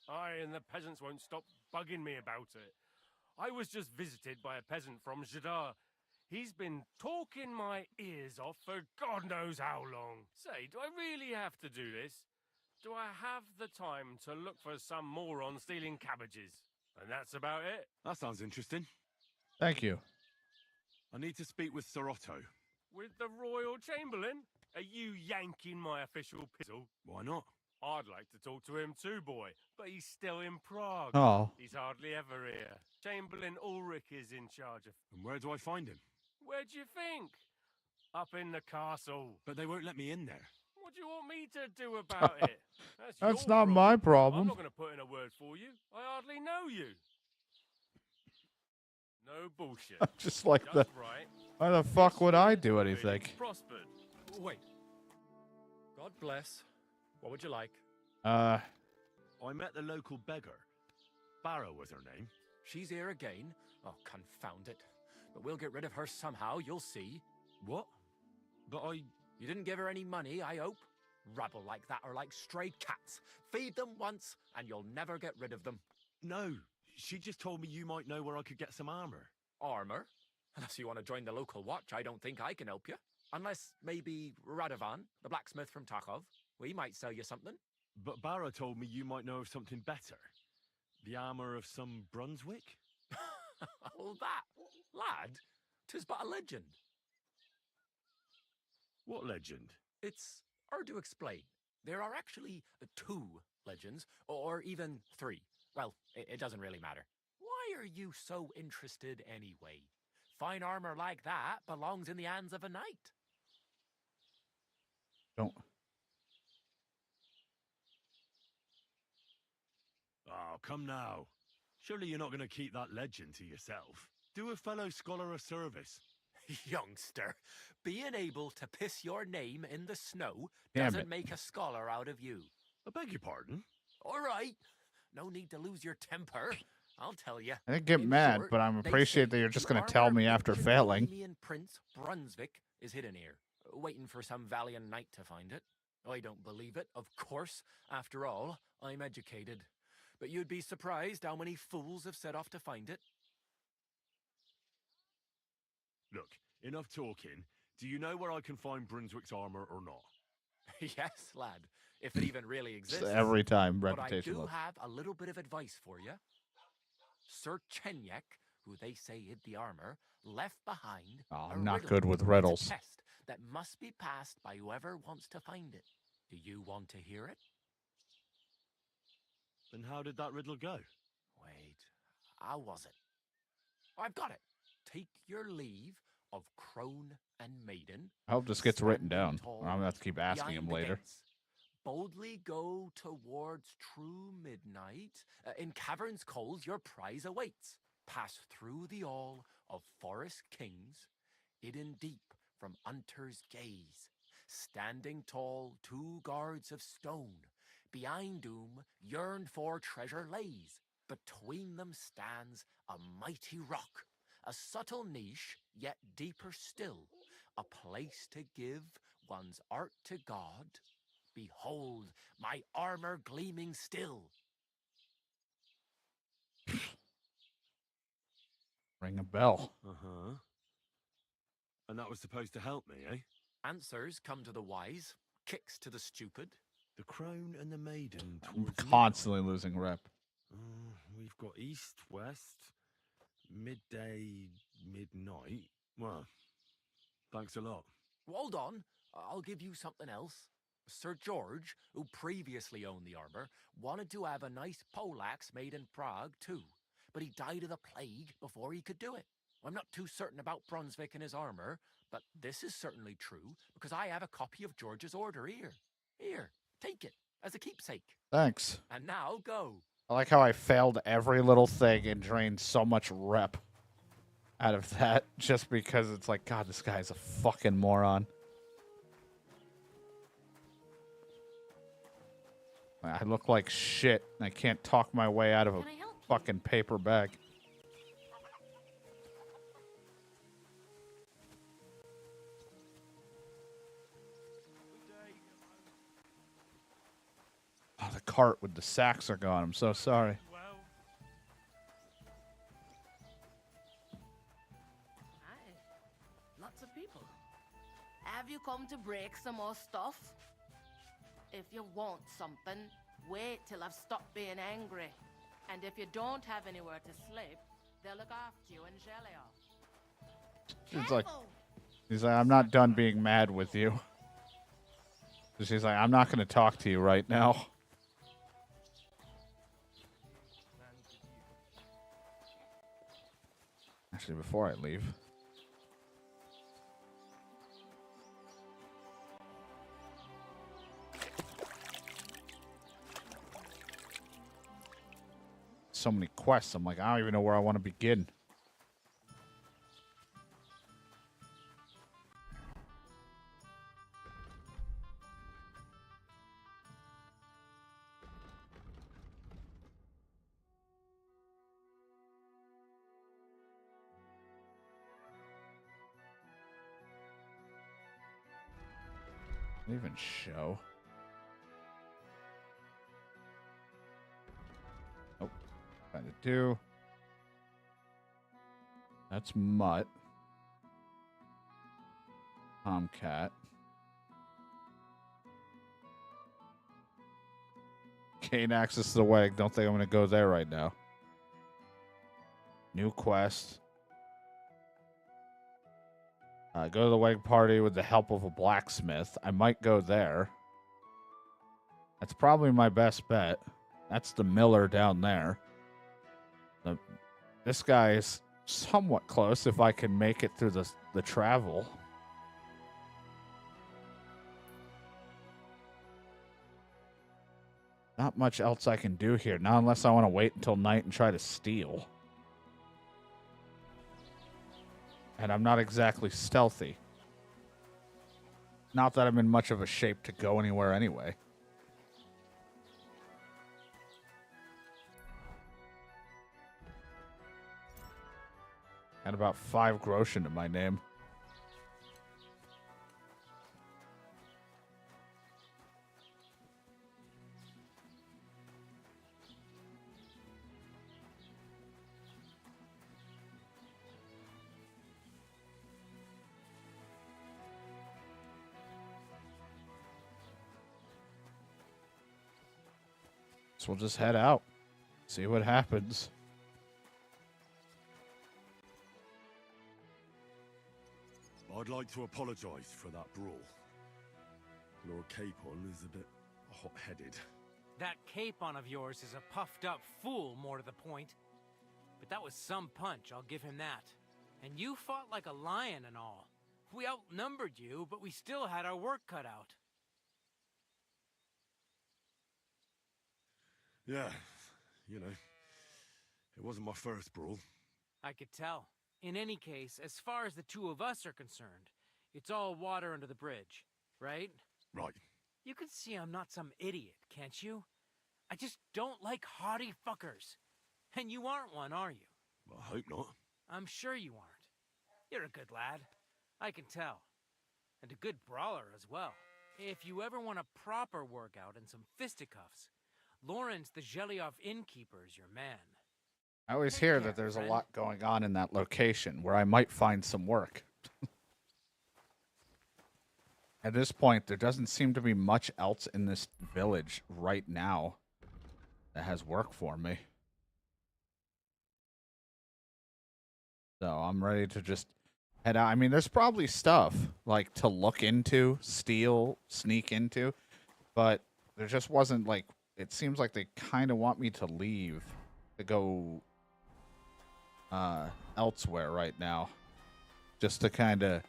Aye, and the peasants won't stop bugging me about it. I was just visited by a peasant from Jadar. He's been talking my ears off for God knows how long. Say, do I really have to do this? Do I have the time to look for some moron stealing cabbages? And that's about it. That sounds interesting. Thank you. I need to speak with Sir Otto. With the Royal Chamberlain? Are you yanking my official pizzle? Why not? I'd like to talk to him too, boy, but he's still in Prague. Oh. He's hardly ever here. Chamberlain Ulrich is in charge of... And where do I find him? Where do you think? Up in the castle. But they won't let me in there. What do you want me to do about it? That's your not my problem. I'm not going to put in a word for you. I hardly know you. No bullshit. Just like Just the... right. Why the fuck would I do anything? Prospered. Wait. God bless. What would you like? I met the local beggar. Barrow was her name. She's here again? Oh, confound it. But we'll get rid of her somehow, you'll see. What? But You didn't give her any money, I hope? Rabble like that are like stray cats. Feed them once, and you'll never get rid of them. No, she just told me you might know where I could get some armor. Armor? Unless you want to join the local watch, I don't think I can help you. Unless, maybe, Radovan, the blacksmith from Takhov. We might sell you something. But Barrow told me you might know of something better. The armor of some Brunswick? Oh, that, lad, 'tis but a legend. What legend? It's hard to explain. There are actually 2 legends, or even 3. Well, it doesn't really matter. Why are you so interested anyway? Fine armor like that belongs in the hands of a knight. Don't. Oh, come now. Surely you're not going to keep that legend to yourself. Do a fellow scholar a service. Youngster, being able to piss your name in the snow Damn doesn't it. make a scholar out of you. I beg your pardon? All right. No need to lose your temper. I'll tell you. I didn't get mad, but I appreciate that you're just going to tell me after failing. Bohemian Prince Brunswick is hidden here, waiting for some valiant knight to find it. I don't believe it, of course. After all, I'm educated. But you'd be surprised how many fools have set off to find it. Look, enough talking. Do you know where I can find Brunswick's armor or not? Yes, lad, if it even really exists. Every time, But I reputation do loss. have a little bit of advice for you. Sir Chenyek, who they say hid the armor, left behind Oh, a I'm not riddle. good with It's riddles. a test that must be passed by whoever wants to find it. Do you want to hear it? Then how did that riddle go? Wait, how was it? I've got it. Take your leave of crone and maiden. I hope this gets written standing down. tall Or I'm going to have to keep asking behind him the later. gates. Boldly go towards true midnight. In caverns cold, your prize awaits. Pass through the all of forest kings, hidden deep from hunter's gaze. Standing tall, 2 guards of stone. Behind whom yearned for treasure lays. Between them stands a mighty rock. A subtle niche, yet deeper still. A place to give one's art to God. Behold, my armor gleaming still. Ring a bell. Uh-huh. And that was supposed to help me, eh? Answers come to the wise, kicks to the stupid. The crone and the maiden I'm towards constantly losing rep. We've got east, west, midday, midnight. Well, thanks a lot. Hold on, I'll give you something else. Sir George, who previously owned the armor, wanted to have a nice poleaxe made in Prague too, but he died of the plague before he could do it. I'm not too certain about Brunswick and his armor, but this is certainly true because I have a copy of George's order here. Here, take it as a keepsake. Thanks. And now go. I like how I failed every little thing and drained so much rep out of that just because it's like, God, this guy's a fucking moron. I look like shit and I can't talk my way out of a fucking paper bag. Oh, the cart with the sacks are gone. I'm so sorry. Hi. Lots of people. Have you come to break some more stuff? If you want something, wait till I've stopped being angry. And if you don't have anywhere to sleep, they'll look after you and jelly off. He's like, I'm not done being mad with you. He's like, I'm not going to talk to you right now. Actually, before I leave. So many quests. I'm like, I don't even know where I want to begin. Didn't even show. Nope. Trying to do. That's Mutt. Tomcat. Gain access to the wedding. Don't think I'm going to go there right now. New quest. Go to the wedding party with the help of a blacksmith. I might go there. That's probably my best bet. That's the miller down there. This guy is somewhat close if I can make it through the travel. Not much else I can do here. Not unless I want to wait until night and try to steal. And I'm not exactly stealthy. Not that I'm in much of a shape to go anywhere anyway. And about 5 groschen to my name. So we'll just head out. See what happens. I'd like to apologize for that brawl. Lord Capon is a bit hot-headed. That Capon of yours is a puffed-up fool, more to the point. But that was some punch, I'll give him that. And you fought like a lion and all. We outnumbered you, but we still had our work cut out. Yeah, you know, it wasn't my first brawl. I could tell. In any case, as far as the two of us are concerned, it's all water under the bridge, right? Right. You can see I'm not some idiot, can't you? I just don't like haughty fuckers. And you aren't one, are you? Well, I hope not. I'm sure you aren't. You're a good lad. I can tell. And a good brawler as well. If you ever want a proper workout and some fisticuffs, Lawrence the Zhelyov innkeeper is your man. I always hear that there's a lot going on in that location where I might find some work. At this point, there doesn't seem to be much else in this village right now that has work for me. So I'm ready to just head out. I mean, there's probably stuff like to look into, steal, sneak into, but there just wasn't like, it seems like they kind of want me to leave to go elsewhere right now, just to kind of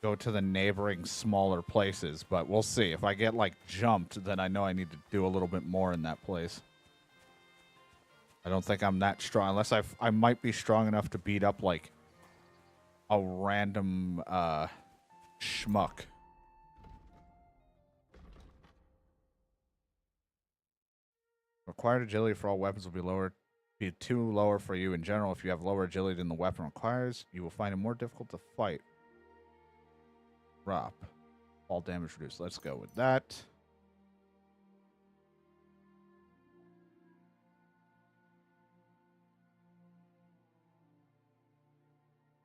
go to the neighboring smaller places. But we'll see. If I get like jumped, then I know I need to do a little bit more in that place. I don't think I'm that strong, unless I might be strong enough to beat up like a random schmuck. Required agility for all weapons will be too lower for you in general. If you have lower agility than the weapon requires, you will find it more difficult to fight. Drop. All damage reduced. Let's go with that.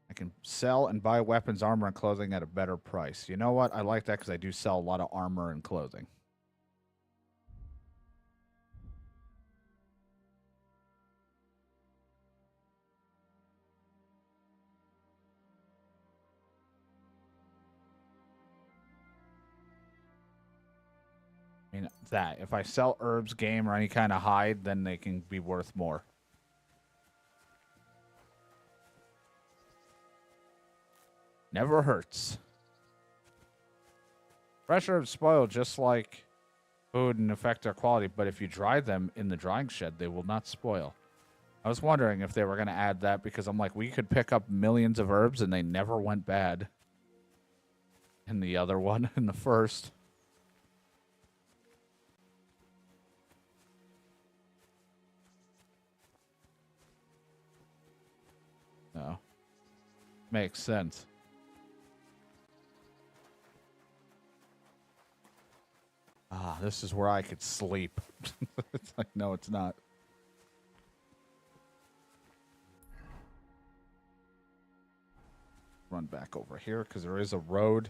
I can sell and buy weapons, armor, and clothing at a better price. You know what? I like that because I do sell a lot of armor and clothing. I mean, that. If I sell herbs, game, or any kind of hide, then they can be worth more. Never hurts. Fresh herbs spoil just like food and affect their quality, but if you dry them in the drying shed, they will not spoil. I was wondering if they were going to add that because I'm like, we could pick up millions of herbs and they never went bad. In the other one, in the first. No. Makes sense. Ah, this is where I could sleep. It's like, no, it's not. Run back over here because there is a road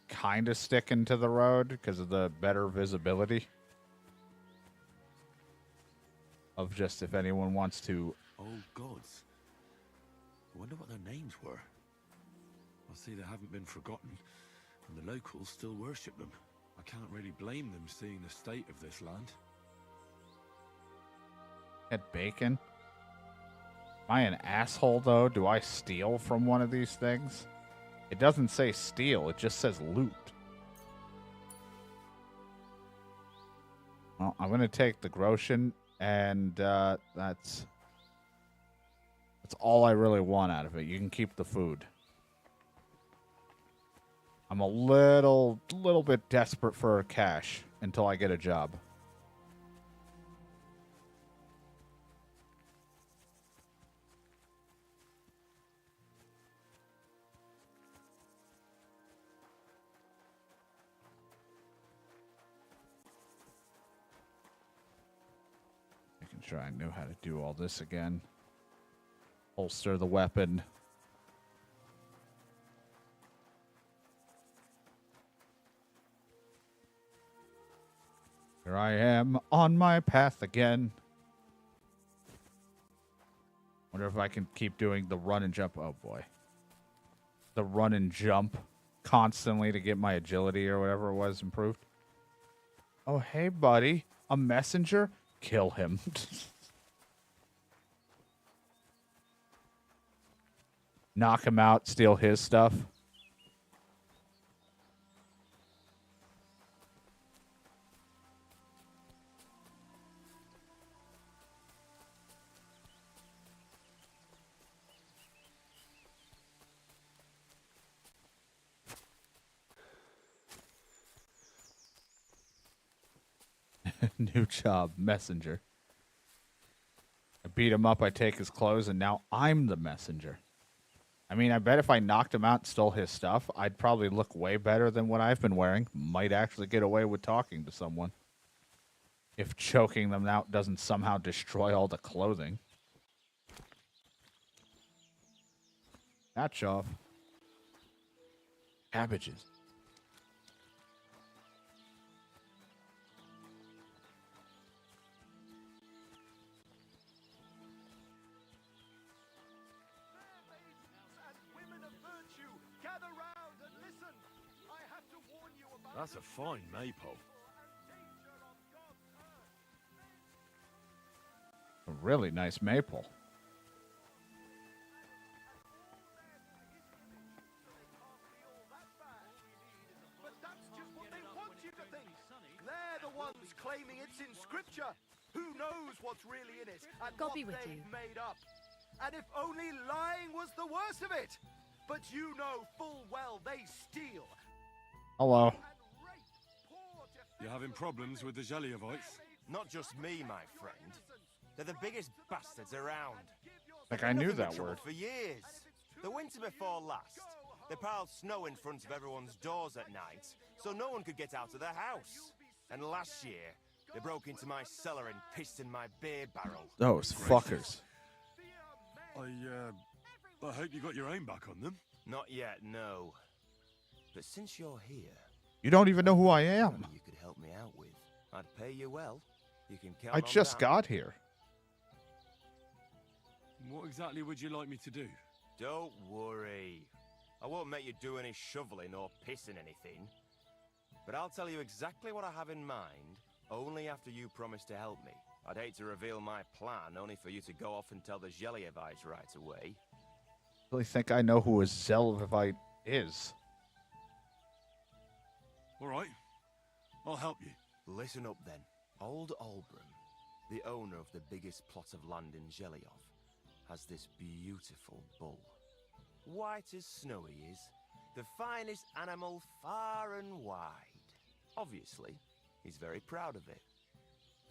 kind of sticking to the road because of the better visibility of just if anyone wants to. Oh, gods. I wonder what their names were. I see they haven't been forgotten, and the locals still worship them. I can't really blame them seeing the state of this land. At bacon? Am I an asshole, though? Do I steal from one of these things? It doesn't say steal. It just says loot. Well, I'm gonna take the Groshen, and that's all I really want out of it. You can keep the food. I'm a little bit desperate for cash until I get a job. Making sure I know how to do all this again. Holster the weapon. Here I am on my path again. Wonder if I can keep doing the run and jump. Oh boy. The run and jump constantly to get my agility or whatever it was improved. Oh, hey, buddy. A messenger? Kill him. Knock him out, steal his stuff. New job, messenger. I beat him up, I take his clothes, and now I'm the messenger. I mean, I bet if I knocked him out and stole his stuff, I'd probably look way better than what I've been wearing. Might actually get away with talking to someone. If choking them out doesn't somehow destroy all the clothing. Patch off. Cabbages. That's a fine maypole. A really nice maple. But that's just what they want you to think. They're the ones claiming it's in scripture. Who knows what's really in it and God what be with they've you. made up. And if only lying was the worst of it. But you know full well they steal. Hello. You having problems with the Zheliovites? Not just me, my friend. They're the biggest bastards around. Like I knew They've been that in trouble word. for years. The winter before last, they piled snow in front of everyone's doors at night, so no one could get out of their house. And last year, they broke into my cellar and pissed in my beer barrel. Those fuckers. I hope you got your aim back on them. Not yet, no. But since you're here, You don't even know who I am. something you could help me out with. I'd pay you well. You can count I on just that. got here. What exactly would you like me to do? Don't worry. I won't make you do any shoveling or pissing anything. But I'll tell you exactly what I have in mind, only after you promise to help me. I'd hate to reveal my plan, only for you to go off and tell the Zheliovites right away. Really think I know who a Zelvite is. All right. I'll help you. Listen up then. Old Albram, the owner of the biggest plot of land in Zheliov, has this beautiful bull. White as snow he is, the finest animal far and wide. Obviously, he's very proud of it.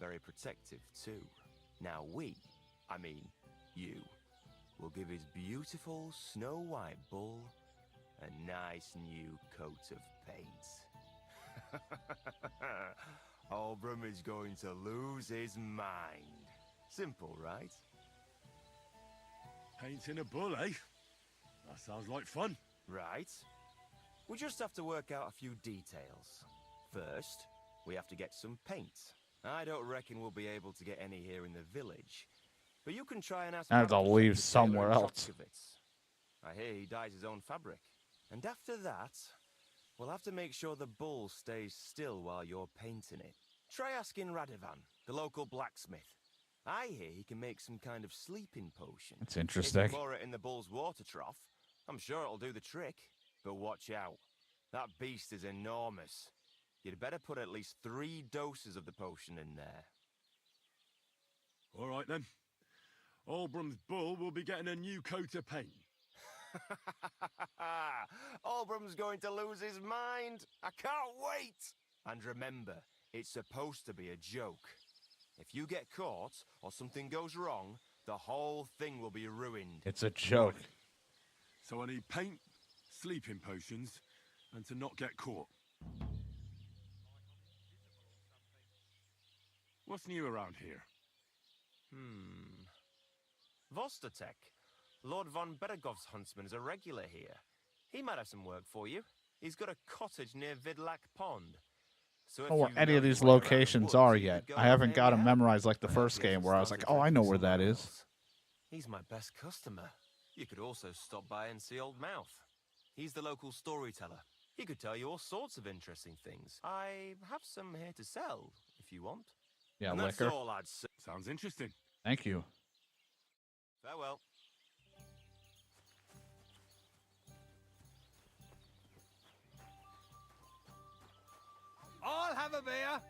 Very protective too. Now you, will give his beautiful snow-white bull a nice new coat of paint. Albram is going to lose his mind. Simple, right? Painting a bull, eh? That sounds like fun. Right. We just have to work out a few details. First, we have to get some paint. I don't reckon we'll be able to get any here in the village. But you can try and ask... I have to Madison leave tailor somewhere in else. Trotskovitz. I hear he dyes his own fabric. And after that, we'll have to make sure the bull stays still while you're painting it. Try asking Radovan, the local blacksmith. I hear he can make some kind of sleeping potion. That's interesting. If you pour it in the bull's water trough, I'm sure it'll do the trick. But watch out. That beast is enormous. You'd better put at least 3 doses of the potion in there. All right, then. Albrum's bull will be getting a new coat of paint. Albrum's going to lose his mind. I can't wait. And remember, it's supposed to be a joke. If you get caught or something goes wrong, the whole thing will be ruined. It's a joke. So I need paint, sleeping potions, and to not get caught. What's new around here? Vostatek. Lord von Beregov's huntsman is a regular here. He might have some work for you. He's got a cottage near Vidlak Pond. So I don't know where any of these locations are yet. I haven't got them memorized like the first game where I was like, oh, I know where that is. He's my best customer. You could also stop by and see Old Mouth. He's the local storyteller. He could tell you all sorts of interesting things. I have some here to sell, if you want. Yeah, And liquor. that's all I'd say. Sounds interesting. Thank you. Farewell. I'll have a beer.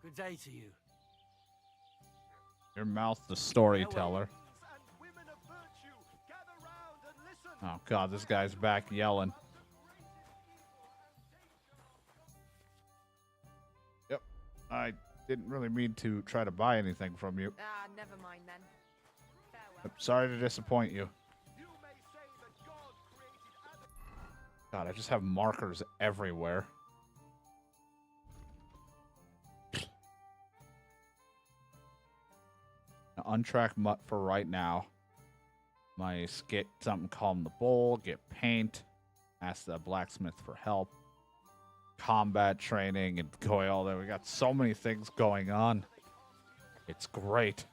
Good day to you. Your mouth, the storyteller. Oh, God, this guy's back yelling. Yep. I didn't really mean to try to buy anything from you. Ah, never mind then. Farewell. I'm sorry to disappoint you. God, I just have markers everywhere. Now, untrack mutt for right now. Get something, calm the bull, get paint, ask the blacksmith for help, combat training, and going all there. We got so many things going on. It's great.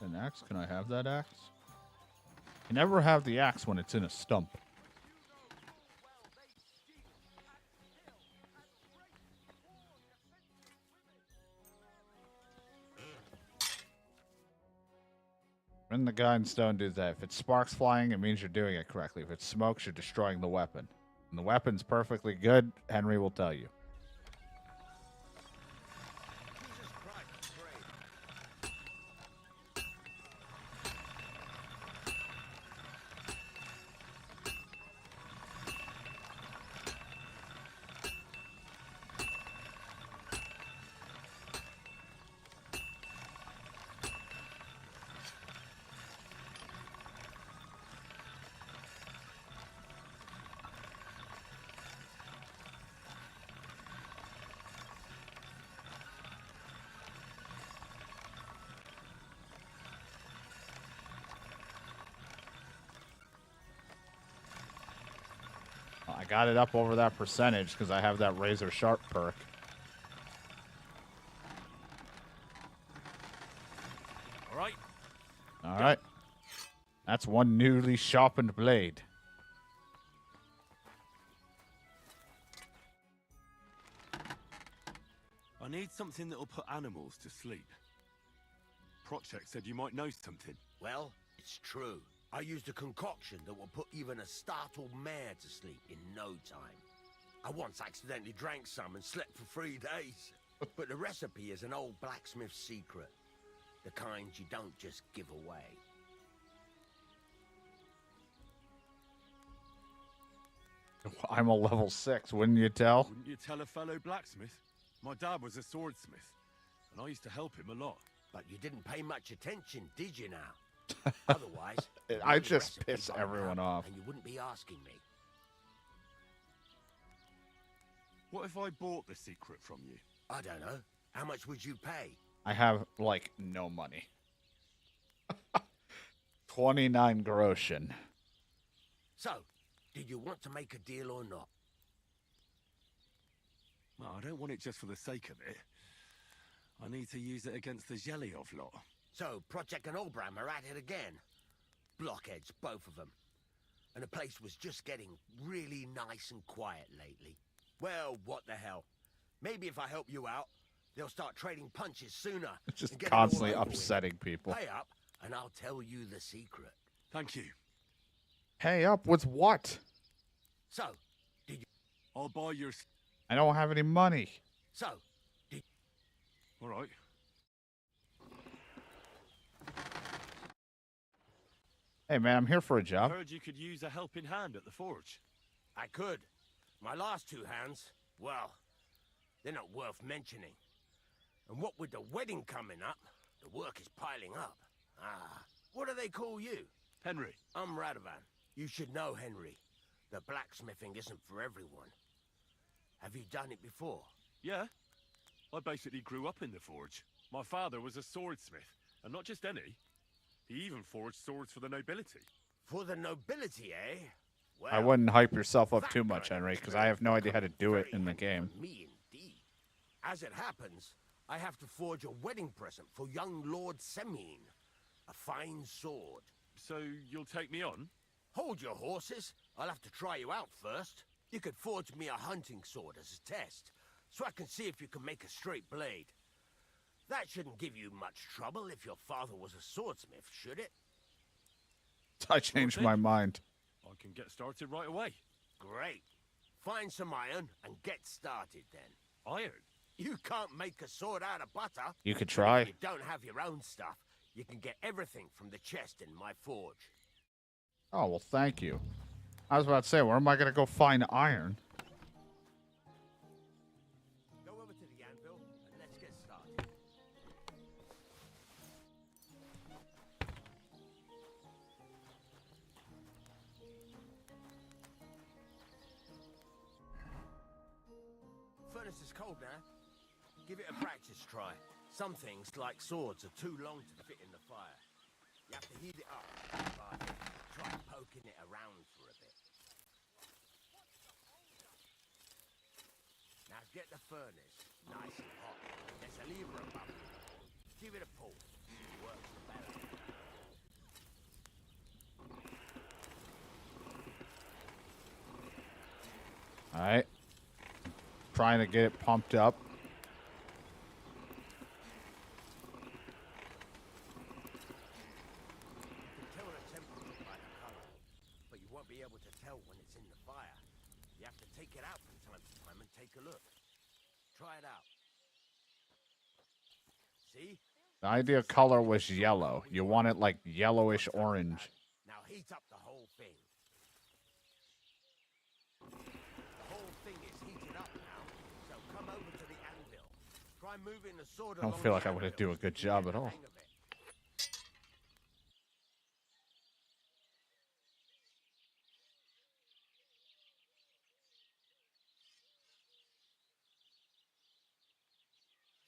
An axe? Can I have that axe? You never have the axe when it's in a stump. When the grindstone do that. If it sparks flying, it means you're doing it correctly. If it smokes, you're destroying the weapon. And the weapon's perfectly good, Henry will tell you. I got it up over that percentage because I have that razor sharp perk. All right. All right. That's one newly sharpened blade. I need something that'll put animals to sleep. Project said you might know something. Well, it's true. I used a concoction that will put even a startled mare to sleep in no time. I once accidentally drank some and slept for 3 days. But the recipe is an old blacksmith's secret. The kind you don't just give away. I'm a level 6, wouldn't you tell? Wouldn't you tell a fellow blacksmith? My dad was a swordsmith, and I used to help him a lot. But you didn't pay much attention, did you now? Otherwise, I just piss everyone off. and you wouldn't be asking me. What if I bought the secret from you? I don't know. How much would you pay? I have, like, no money. 29 groschen. So, did you want to make a deal or not? Well, I don't want it just for the sake of it. I need to use it against the Zhelyov lot. So, Project and Olbram are at it again. Blockheads, both of them. And the place was just getting really nice and quiet lately. Well, what the hell. Maybe if I help you out, They'll start trading punches sooner. It's just and get it all constantly over with. upsetting people. Pay up, and I'll tell you the secret. Thank you. Pay up with what? So, did you... I'll buy your... I don't have any money. So, did... All right. Hey, man, I'm here for a job. Heard you could use a helping hand at the forge. I could. My last two hands, well, they're not worth mentioning. And what with the wedding coming up, the work is piling up. What do they call you? Henry. I'm Radovan. You should know, Henry. The blacksmithing isn't for everyone. Have you done it before? Yeah. I basically grew up in the forge. My father was a swordsmith, and not just any. He even forged swords for the nobility. For the nobility, eh? Well, I wouldn't hype yourself up too much, Henry, because I have no idea how to do it in the game. Me indeed. As it happens, I have to forge a wedding present for young Lord Semine. A fine sword. So you'll take me on? Hold your horses. I'll have to try you out first. You could forge me a hunting sword as a test, so I can see if you can make a straight blade. That shouldn't give you much trouble if your father was a swordsmith, should it? I changed my mind. I can get started right away. Great. Find some iron and get started then. Iron? You can't make a sword out of butter. You could but try. If you don't have your own stuff, you can get everything from the chest in my forge. Oh, well, thank you. I was about to say, where am I going to go find iron? Go over to the anvil and let's get started. Furnace is cold now. Give it a practice try. Some things, like swords, are too long to fit in the fire. You have to heat it up. Try poking it around for a bit. Now get the furnace nice and hot. There's a lever above it. Give it a pull. It works better. All right. Trying to get it pumped up. Tell a temperature by the color, but you won't be able to tell when it's in the fire. You have to take it out from time to time and take a look. Try it out. See? The idea of color was yellow. You want it like yellowish orange. Now heat up the whole thing. The whole thing is heated up now, so come over to the anvil. Try moving the sword I don't along feel the like I would anvil do a good till you job get at the all. hang of it.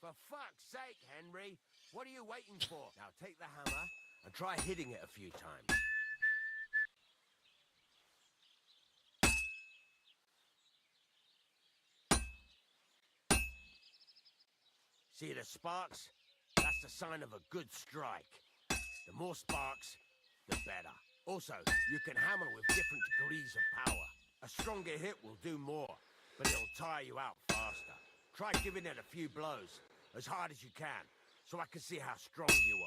For fuck's sake, Henry! What are you waiting for? Now take the hammer and try hitting it a few times. See the sparks? That's the sign of a good strike. The more sparks, the better. Also, you can hammer with different degrees of power. A stronger hit will do more, but it'll tire you out faster. Try giving it a few blows, as hard as you can, so I can see how strong you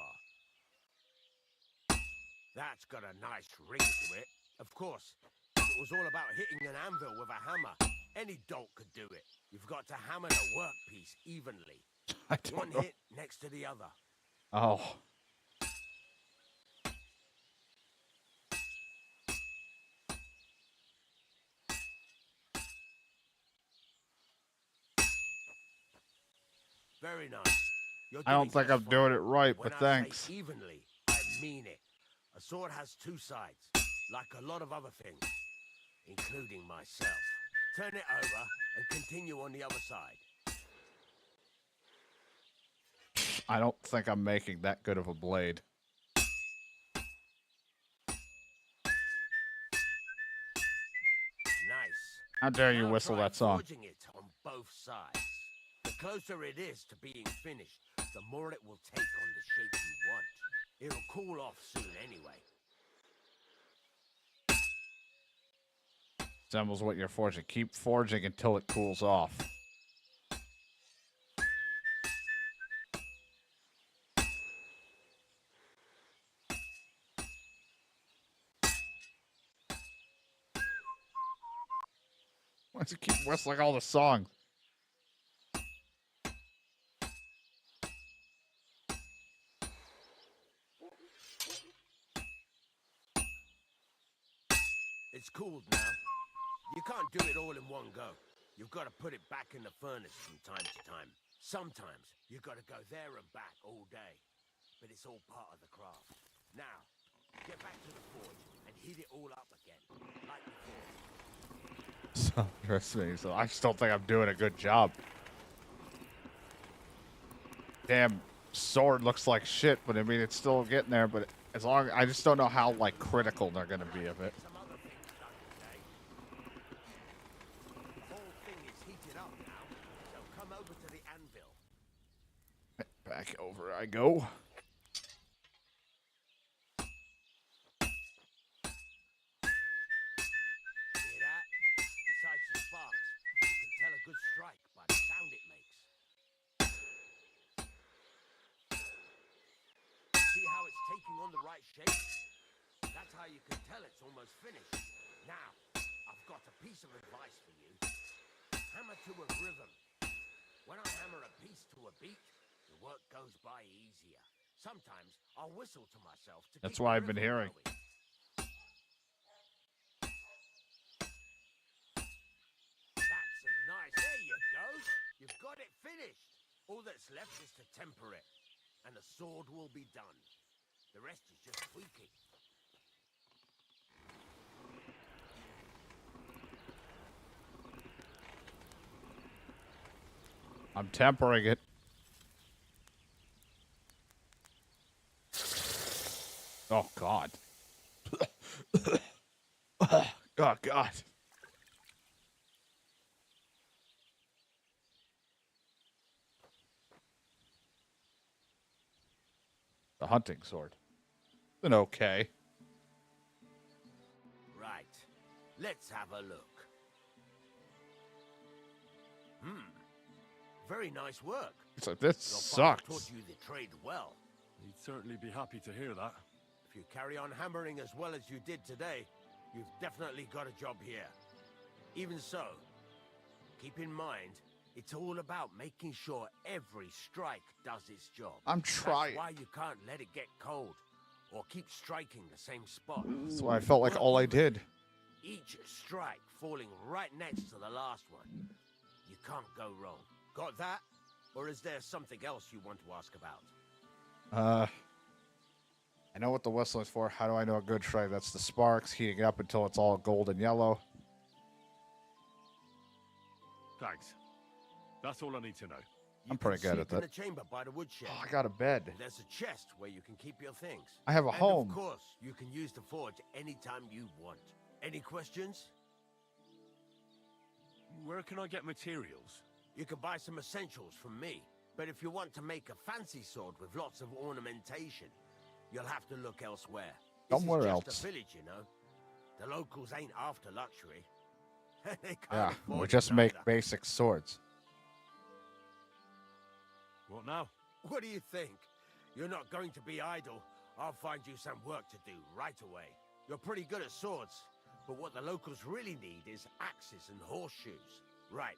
are. That's got a nice ring to it. Of course, if it was all about hitting an anvil with a hammer, any dolt could do it. You've got to hammer the workpiece evenly. One hit next to the other. Oh. Very nice. You're I don't doing think just I'm doing fine. it right, When but I say thanks. evenly, I mean it. A sword has two sides, like a lot of other things, including myself. Turn it over and continue on the other side. I don't think I'm making that good of a blade. Nice. How dare you Now whistle try that song? forging it on both sides. The closer it is to being finished, the more it will take on the shape you want. It'll cool off soon anyway. Resembles what you're forging. Keep forging until it cools off. Why does he keep whistling all the songs? It's cooled now. You can't do it all in one go. You've got to put it back in the furnace from time to time. Sometimes you've got to go there and back all day. But it's all part of the craft. Now, get back to the forge and heat it all up again, like before. So interesting. So I still think I'm doing a good job. Damn, sword looks like shit, but I mean it's still getting there. But as long I just don't know how like critical they're gonna be of it. Back over I go. Hear that? Besides the sparks, you can tell a good strike by the sound it makes. See how it's taking on the right shape? That's how you can tell it's almost finished. Now, I've got a piece of advice for you. Hammer to a rhythm. When I hammer a piece to a beat, the work goes by easier. Sometimes I'll whistle to myself to That's keep what the I've been rhythm hearing. going. That's a nice. There you go. You've got it finished. All that's left is to temper it, and the sword will be done. The rest is just tweaking. I'm tempering it. Oh God. Oh God. The hunting sword. Been okay. Right. Let's have a look. Very nice work. It's like, this Your father sucks. taught you the trade well. He'd certainly be happy to hear that. If you carry on hammering as well as you did today, you've definitely got a job here. Even so, keep in mind, it's all about making sure every strike does its job. I'm trying. That's why you can't let it get cold, or keep striking the same spot. That's why I felt like all I did. Each strike falling right next to the last one. You can't go wrong. Got that? Or is there something else you want to ask about? I know what the whistle is for. How do I know a good strike? That's the sparks, heating it up until it's all golden yellow. Thanks. That's all I need to know. I'm pretty good at In that. the chamber by the woodshed. Oh, I got a bed. There's a chest where you can keep your things. I have a And home. Of course, you can use the forge anytime you want. Any questions? Where can I get materials? You can buy some essentials from me. But if you want to make a fancy sword with lots of ornamentation, you'll have to look elsewhere. Somewhere This is else. just a village, you know. The locals ain't after luxury. They can't Yeah, afford we it just make neither. basic swords. What now? What do you think? You're not going to be idle. I'll find you some work to do right away. You're pretty good at swords, but what the locals really need is axes and horseshoes. Right.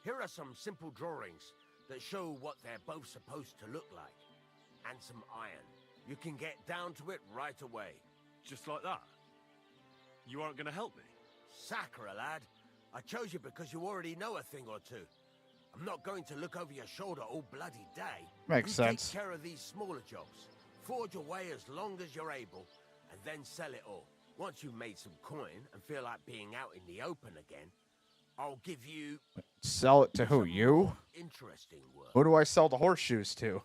Here are some simple drawings that show what they're both supposed to look like. And some iron. You can get down to it right away. Just like that? You aren't going to help me? Sacre, lad. I chose you because you already know a thing or two. I'm not going to look over your shoulder all bloody day. Makes You sense. Take care of these smaller jobs. Forge away as long as you're able, and then sell it all. Once you've made some coin and feel like being out in the open again, I'll give you Sell it to who? You? interesting work. Who do I sell the horseshoes to?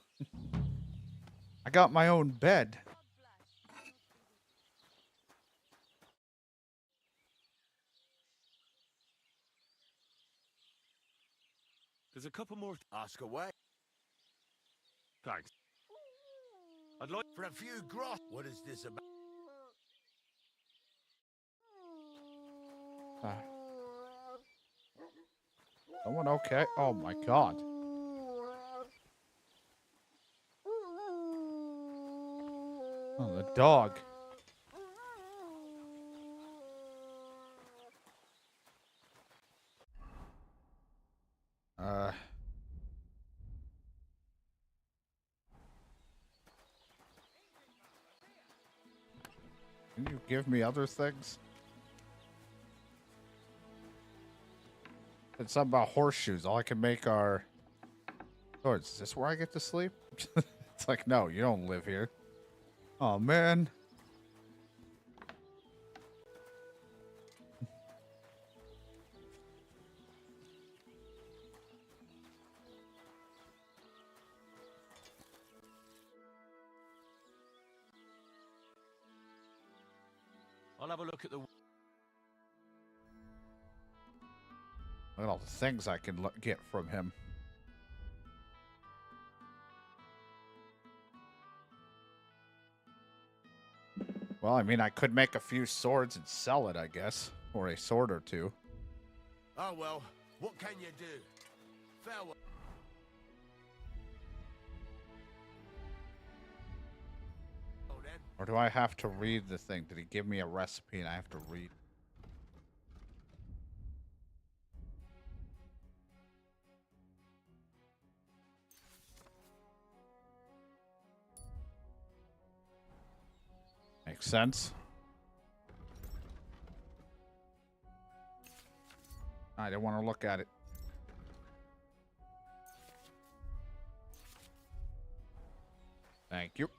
I got my own bed. There's a couple more. Ask away. Thanks. I'd like For a few gross. What is this about? Someone okay? Oh my God. Oh, the dog. Can you give me other things? It's something about horseshoes. All I can make are swords. Is this where I get to sleep? It's like, no, you don't live here. Oh, man. I'll have a look at the... Look at all the things I can get from him. Well, I mean, I could make a few swords and sell it, I guess. Or a sword or two. Oh, well, what can you do? Farewell. Or do I have to read the thing? Did he give me a recipe and I have to read? Makes sense. I didn't want to look at it. Thank you.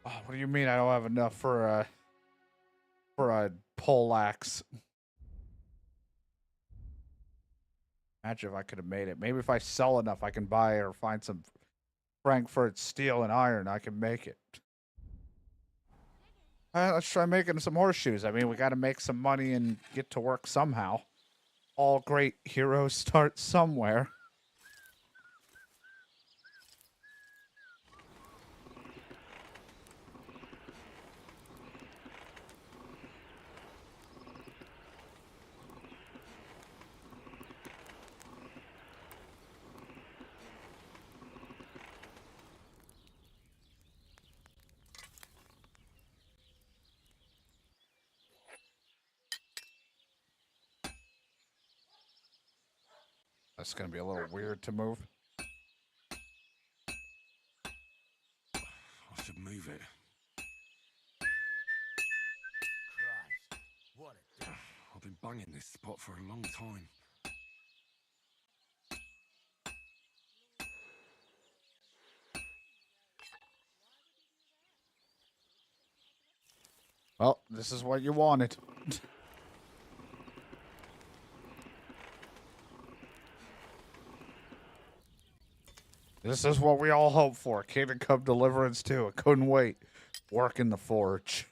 Oh, what do you mean I don't have enough for a poleaxe? Imagine if I could have made it. Maybe if I sell enough, I can buy or find some Frankfurt steel and iron. I can make it. All right, let's try making some horseshoes. I mean, we got to make some money and get to work somehow. All great heroes start somewhere. That's going to be a little weird to move. I should move it. Christ, what a dick. I've been banging this spot for a long time. Well, this is what you wanted. This is what we all hoped for. Kingdom Come Deliverance 2. I couldn't wait. Work in the forge.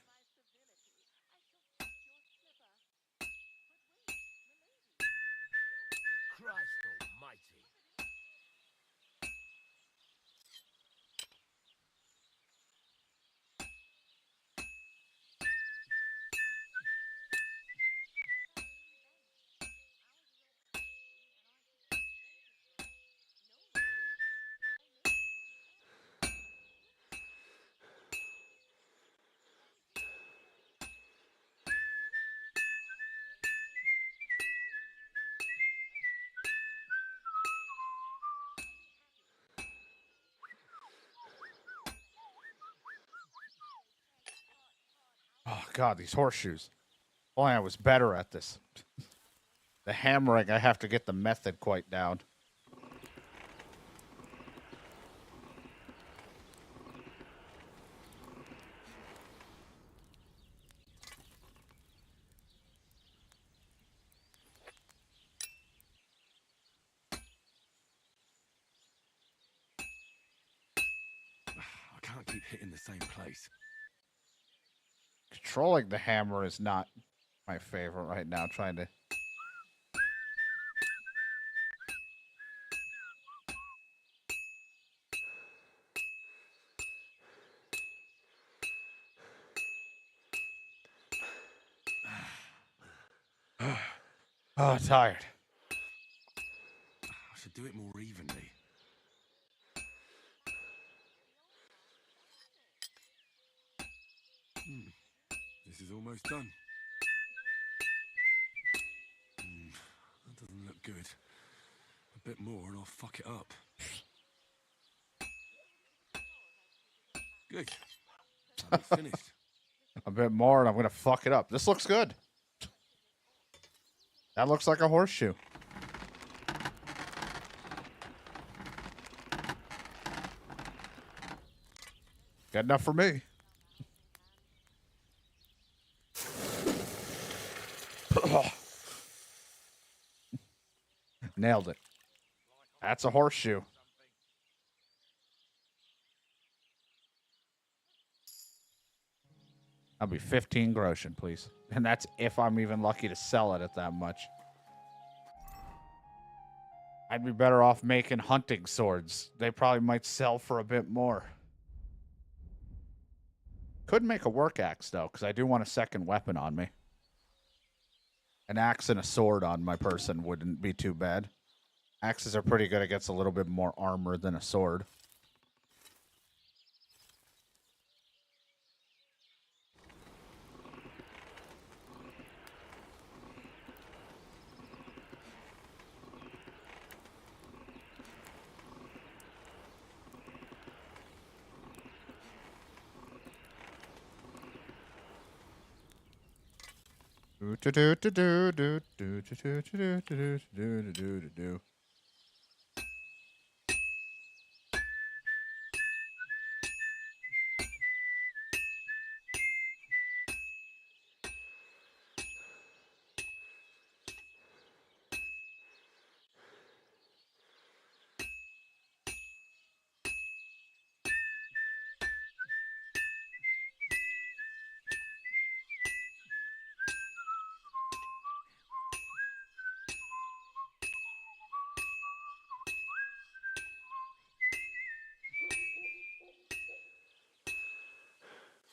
Christ almighty. Oh, God, these horseshoes. Boy, I was better at this. The hammering, I have to get the method quite down. I can't keep hitting the same place. Controlling the hammer is not my favorite right now. Trying to... Oh, tired. I should do it more evenly. This is almost done. That doesn't look good. A bit more and I'll fuck it up. Good. I'll be finished. A bit more, and I'm gonna fuck it up. This looks good. That looks like a horseshoe. Good enough for me. Nailed it. That's a horseshoe. That'll be 15 groschen, please. And that's if I'm even lucky to sell it at that much. I'd be better off making hunting swords. They probably might sell for a bit more. Could make a work axe, though, because I do want a second weapon on me. An axe and a sword on my person wouldn't be too bad. Axes are pretty good against a little bit more armor than a sword.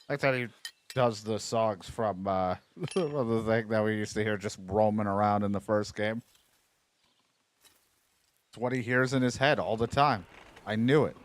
Like that he does the songs from the thing that we used to hear just roaming around in the first game. It's what he hears in his head all the time. I knew it.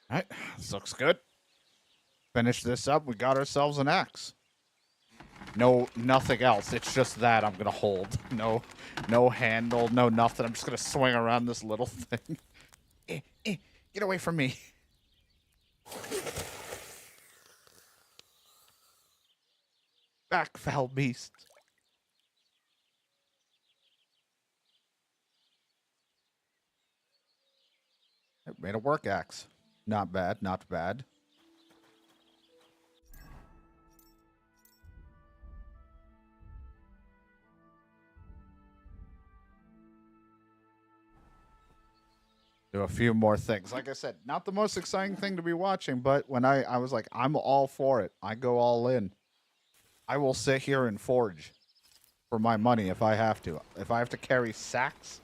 All right, this looks good. Finish this up. We got ourselves an axe. No, nothing else. It's just that I'm gonna hold. No handle, no nothing. I'm just gonna swing around this little thing. Get away from me. Back, foul beast. I made a work axe. Not bad, not bad. Do a few more things. Like I said, not the most exciting thing to be watching, but when I was like, I'm all for it. I go all in. I will sit here and forge for my money if I have to. If I have to carry sacks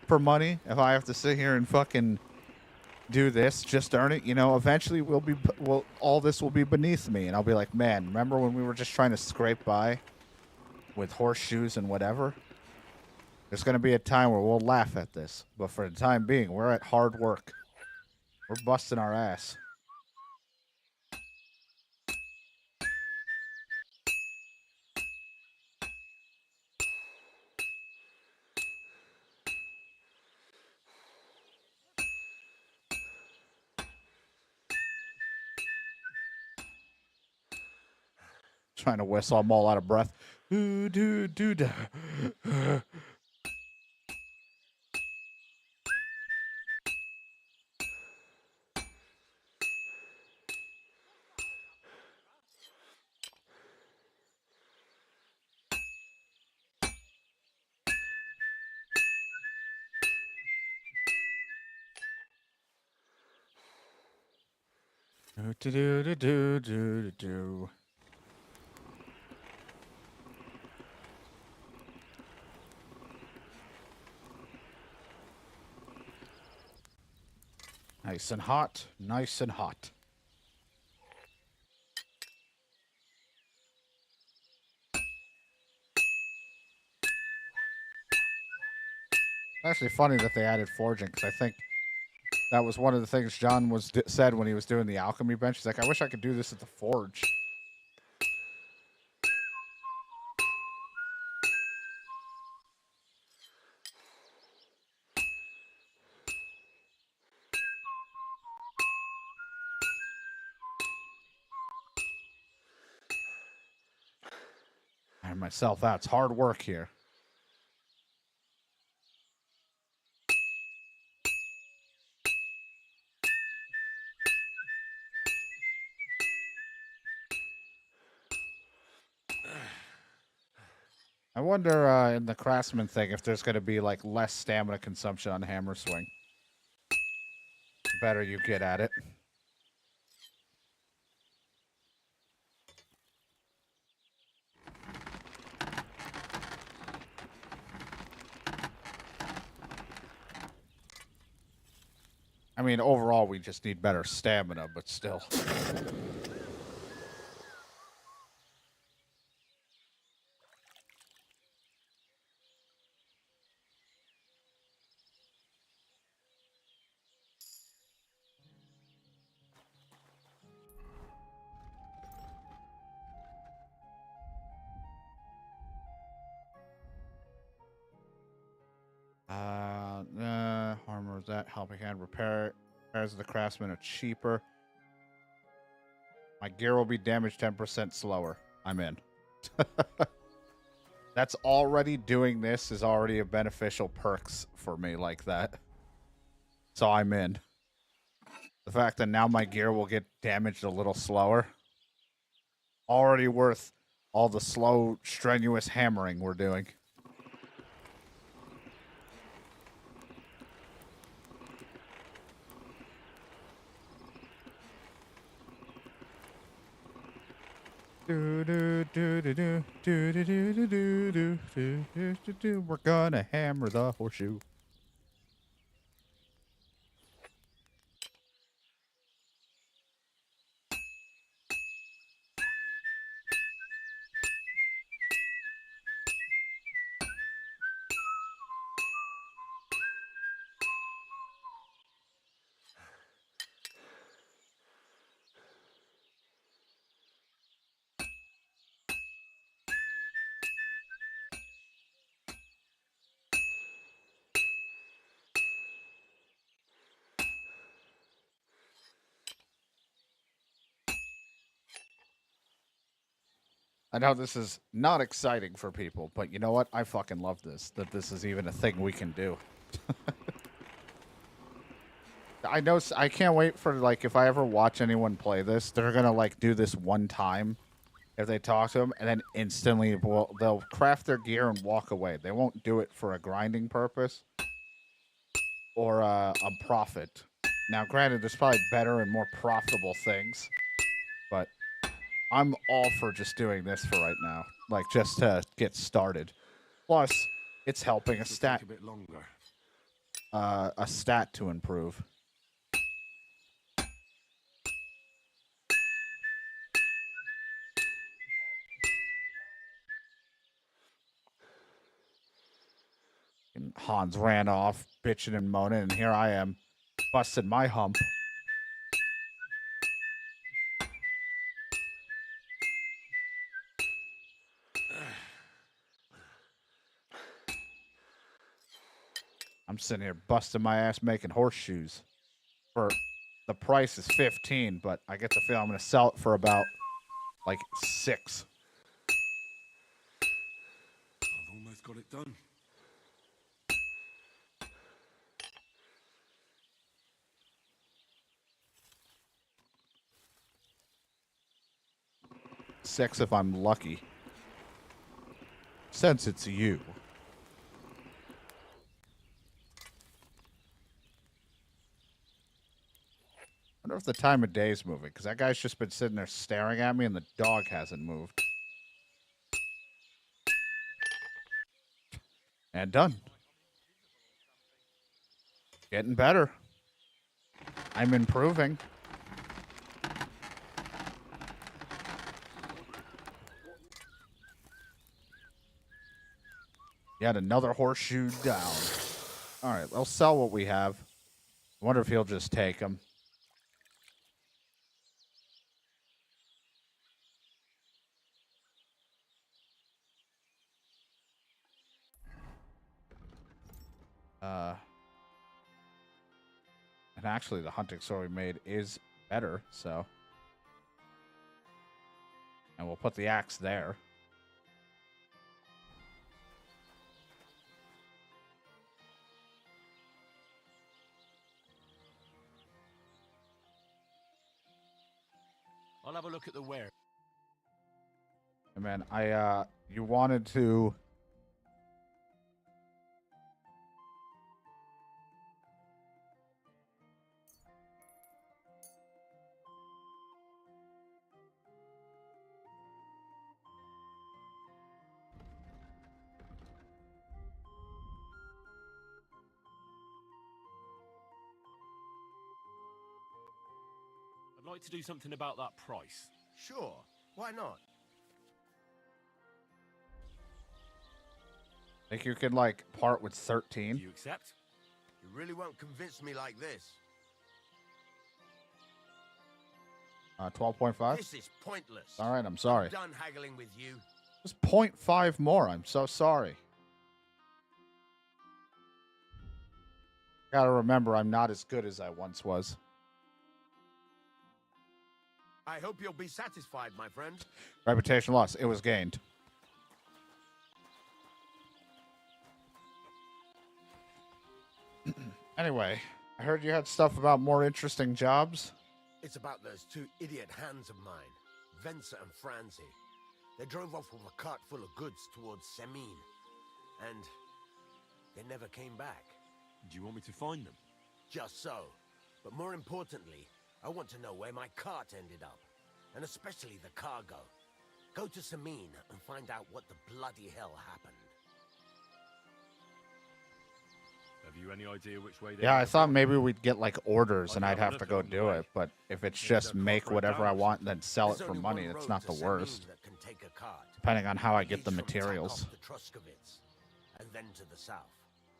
for money, if I have to sit here and fucking do this, just earn it, you know, eventually all this will be beneath me, and I'll be like, man, remember when we were just trying to scrape by with horseshoes and whatever? There's going to be a time where we'll laugh at this, but for the time being, we're at hard work. We're busting our ass. Trying to whistle, I'm all out of breath. Do do do do do do. Nice and hot. Nice and hot. Actually funny that they added forging, because I think that was one of the things John said when he was doing the alchemy bench. He's like, I wish I could do this at the forge. I myself out. It's hard work here. I wonder in the craftsman thing if there's going to be like less stamina consumption on hammer swing. The better you get at it. I mean, overall, we just need better stamina, but still. Armor is that helping hand repair. Repairs of the craftsman are cheaper. My gear will be damaged 10% slower. I'm in. That's already doing this is already a beneficial perks for me like that. So I'm in. The fact that now my gear will get damaged a little slower. Already worth all the slow, strenuous hammering we're doing. We're gonna hammer the horseshoe. I know this is not exciting for people, but you know what? I fucking love this, that this is even a thing we can do. I know, I can't wait for, like, if I ever watch anyone play this, they're gonna, like, do this one time if they talk to them, and then instantly they'll craft their gear and walk away. They won't do it for a grinding purpose or a profit. Now, granted, there's probably better and more profitable things, but I'm all for just doing this for right now, like just to get started. Plus, it's helping a stat, a stat to improve. And Hans ran off, bitching and moaning, and here I am, busting my hump. I'm sitting here busting my ass making horseshoes. For the price is 15, but I get the feeling I'm going to sell it for about like 6. I've almost got it done. $6 if I'm lucky. Since it's you. I wonder if the time of day is moving, because that guy's just been sitting there staring at me and the dog hasn't moved. And done. Getting better. I'm improving. Yet another horseshoe down. All right, let's sell what we have. I wonder if he'll just take them. And actually, the hunting sword we made is better, so. And we'll put the axe there. I'll have a look at the ware. Hey man, you wanted to. I'd like to do something about that price. Sure, why not? Think you could, like, part with 13? Do you accept? You really won't convince me like this. 12.5? This is pointless. All right, I'm sorry. I'm done haggling with you. Just 0.5 more. I'm so sorry. Gotta remember, I'm not as good as I once was. I hope you'll be satisfied, my friend. Reputation loss. It was gained. Anyway, I heard you had stuff about more interesting jobs. It's about those two idiot hands of mine, Venser and Franzi. They drove off with a cart full of goods towards Semin, and they never came back. Do you want me to find them? Just so. But more importantly, I want to know where my cart ended up, and especially the cargo. Go to Semin and find out what the bloody hell happened. Have you any idea which way they Yeah, I went? thought maybe we'd get like orders and I'll I'd have a have to look go along the do way. it. But if it's Maybe just they'll make cooperate whatever I down. want and then sell it There's for only money, one it's road not to the Semin worst. that can take a cart. Depending on how I get Leads the from materials. Takov to Truskovitz, and then to the south.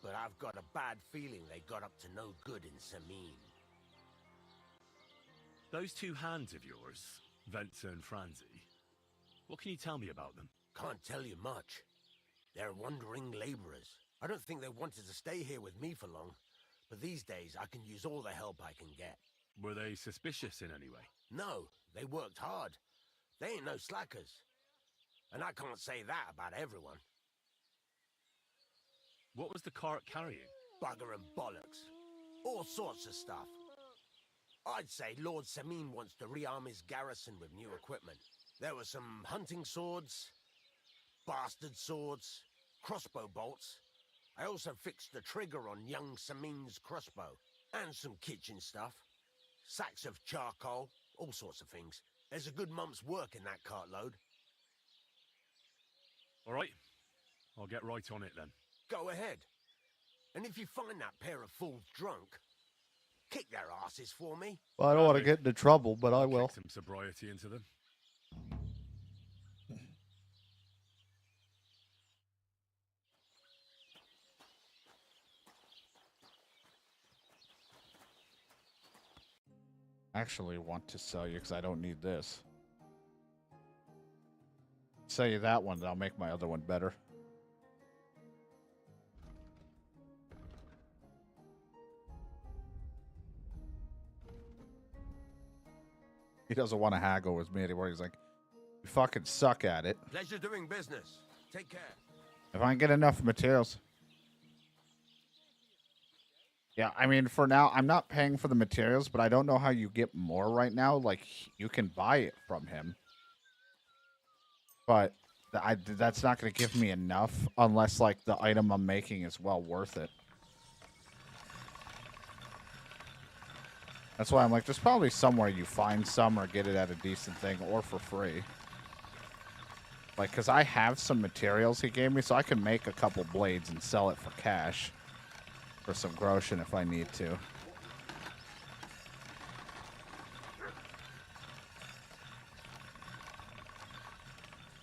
But I've got a bad feeling they got up to no good in Semin. Those two hands of yours, Venser and Franzi, what can you tell me about them? Can't tell you much. They're wandering laborers. I don't think they wanted to stay here with me for long, but these days I can use all the help I can get. Were they suspicious in any way? No, they worked hard. They ain't no slackers. And I can't say that about everyone. What was the cart carrying? Bugger and bollocks. All sorts of stuff. I'd say Lord Semin wants to rearm his garrison with new equipment. There were some hunting swords, bastard swords, crossbow bolts. I also fixed the trigger on young Semin's crossbow. And some kitchen stuff. Sacks of charcoal, all sorts of things. There's a good month's work in that cartload. All right, I'll get right on it then. Go ahead. And if you find that pair of fools drunk, kick their asses for me. Well, I don't want to get into trouble, but I will. Kick some sobriety into them. I actually want to sell you because I don't need this. Sell you that one, then I'll make my other one better. He doesn't want to haggle with me anymore. He's like, you fucking suck at it. Pleasure doing business. Take care. If I can get enough materials. Yeah, I mean, for now, I'm not paying for the materials, but I don't know how you get more right now. Like, you can buy it from him. But that's not going to give me enough unless, like, the item I'm making is well worth it. That's why I'm like, there's probably somewhere you find some or get it at a decent thing or for free. Like, because I have some materials he gave me, so I can make a couple blades and sell it for cash. For some groschen if I need to.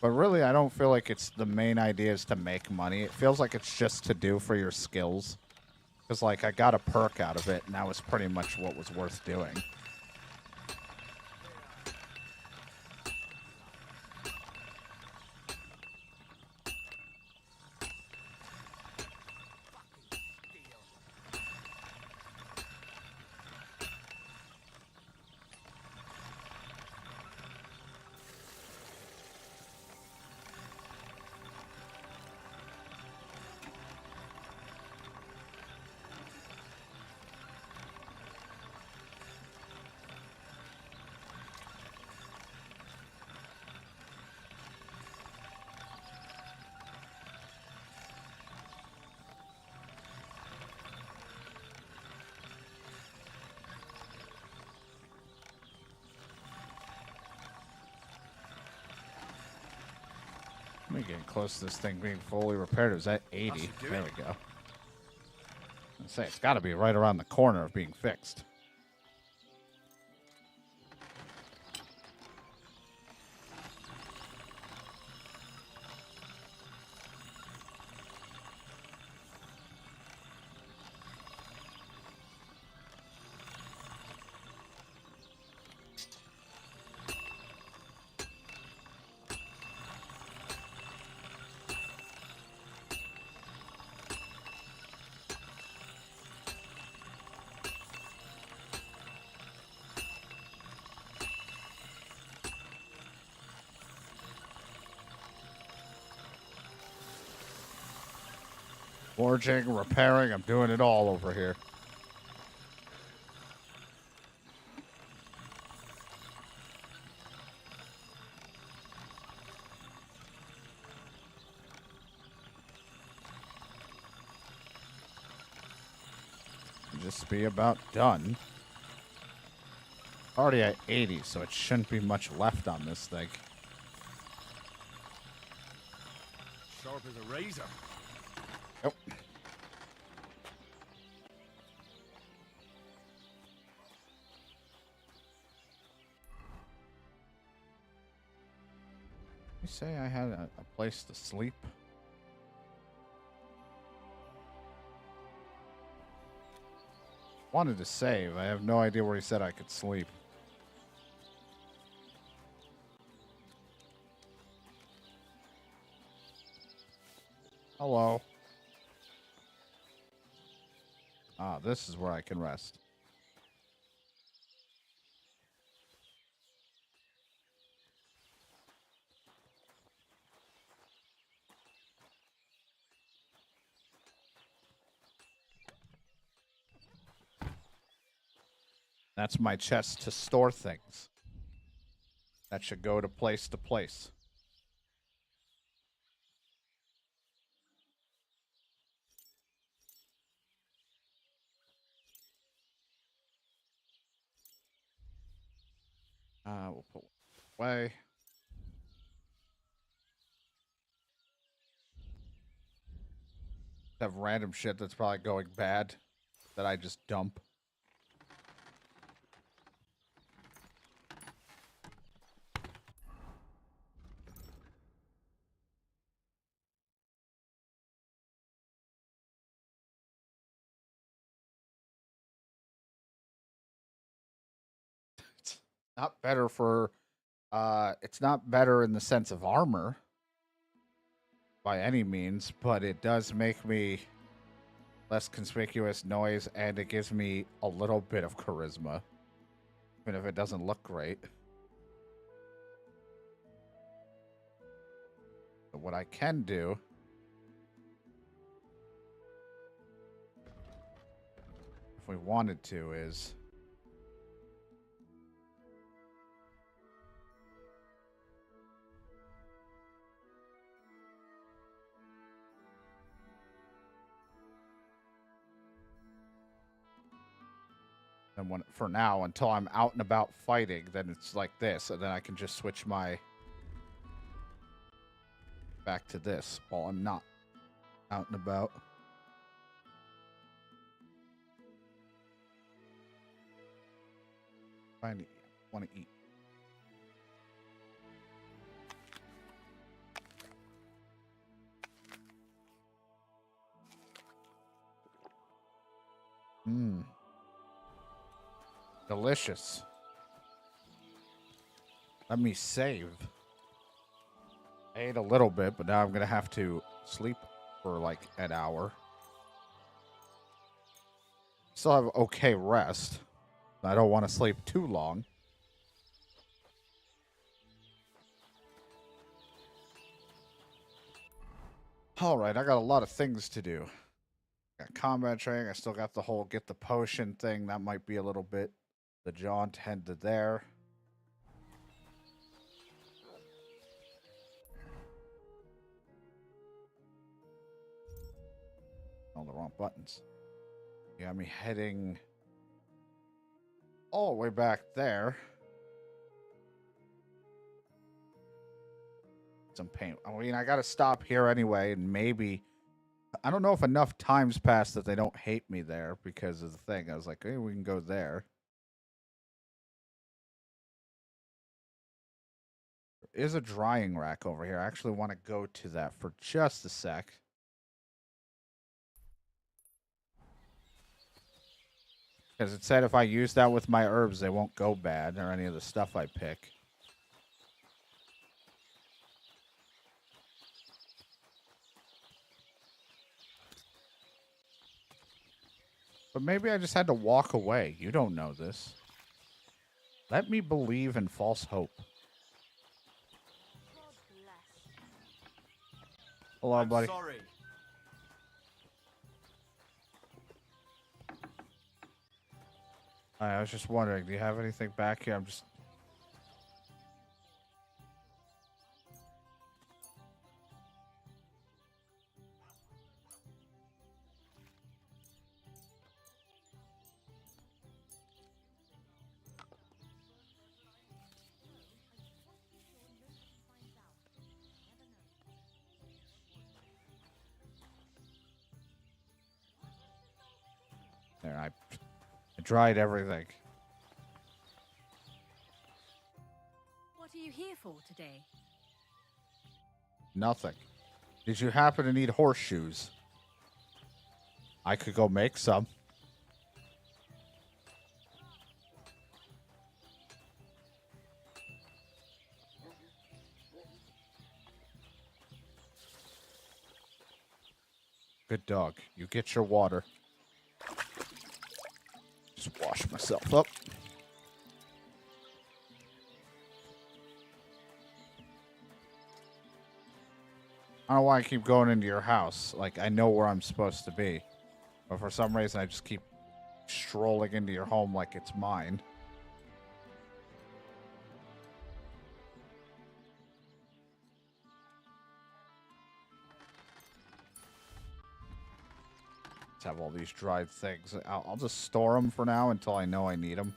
But really, I don't feel like it's the main idea is to make money. It feels like it's just to do for your skills. Because, like, I got a perk out of it, and that was pretty much what was worth doing. We're getting close to this thing being fully repaired. It was at 80. There we go. I say it's got to be right around the corner of being fixed. Forging, repairing, I'm doing it all over here. Just be about done. Already at 80, so it shouldn't be much left on this thing. Sharp as a razor. Yep. You say I had a place to sleep? Wanted to save. I have no idea where he said I could sleep. Hello. Ah, this is where I can rest. That's my chest to store things. That should go to place to place. We'll put away. Have random shit that's probably going bad that I just dump. It's not better for it's not better in the sense of armor by any means, but it does make me less conspicuous noise, and it gives me a little bit of charisma, even if it doesn't look great. But what I can do, if we wanted to, is And when, for now, until I'm out and about fighting, then it's like this. And then I can just switch my... back to this while I'm not out and about. I want to eat. Mmm. Delicious. Let me save. I ate a little bit, but now I'm going to have to sleep for like an hour. Still have okay rest. I don't want to sleep too long. All right, I got a lot of things to do. Got combat training. I still got the whole get the potion thing. That might be a little bit. The jaunt head to there. Oh, the wrong buttons. You got me heading all the way back there. Some pain. I mean, I got to stop here anyway, and maybe... I don't know if enough times passed that they don't hate me there because of the thing. I was like, hey, we can go there. There is a drying rack over here. I actually want to go to that for just a sec. Because it said if I use that with my herbs, they won't go bad or any of the stuff I pick. But maybe I just had to walk away. You don't know this. Let me believe in false hope. Hello, buddy. Sorry. I was just wondering, do you have anything back here? I'm just... There, I dried everything. What are you here for today? Nothing. Did you happen to need horseshoes? I could go make some. Good dog. You get your water. Just wash myself up. I don't know why I keep going into your house. Like, I know where I'm supposed to be. But for some reason, I just keep strolling into your home like it's mine. Let's have all these dried things. I'll just store them for now until I know I need them.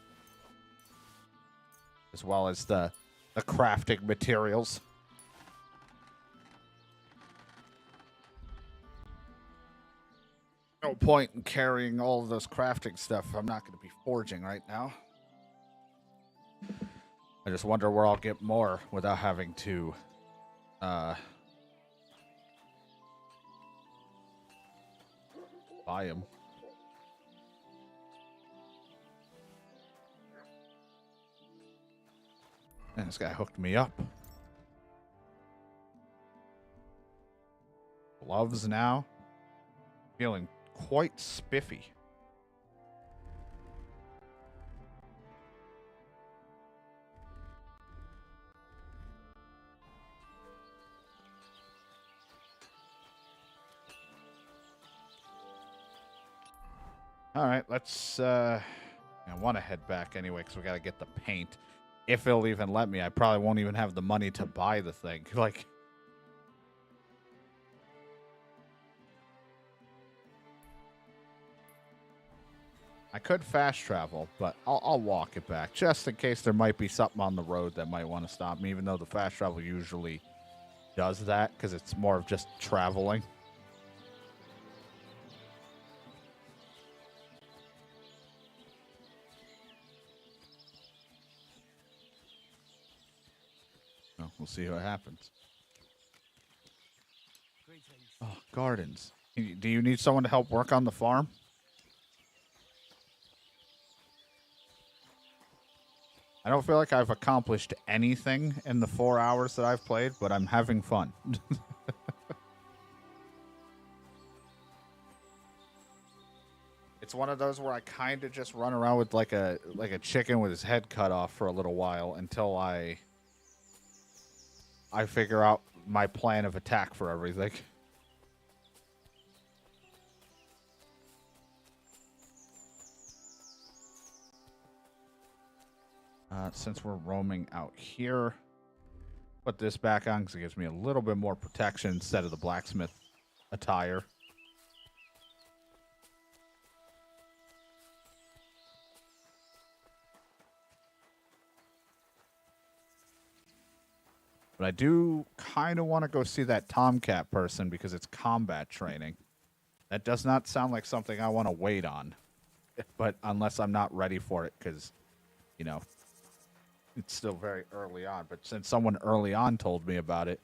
As well as the crafting materials. No point in carrying all of this crafting stuff. I'm not going to be forging right now. I just wonder where I'll get more without having to buy them. And this guy hooked me up. Gloves now. Feeling quite spiffy. All right, let's I want to head back anyway because we got to get the paint. If it'll even let me, I probably won't even have the money to buy the thing. Like, I could fast travel, but I'll walk it back just in case there might be something on the road that might want to stop me, even though the fast travel usually does that because it's more of just traveling. Well, we'll see what happens. Oh, gardens. Do you need someone to help work on the farm? I don't feel like I've accomplished anything in the 4 hours that I've played, but I'm having fun. It's one of those where I kind of just run around with like a chicken with his head cut off for a little while until I figure out my plan of attack for everything. Since we're roaming out here, put this back on because it gives me a little bit more protection instead of the blacksmith attire. But I do kind of want to go see that Tomcat person because it's combat training. That does not sound like something I want to wait on. But unless I'm not ready for it because, you know, it's still very early on. But since someone early on told me about it,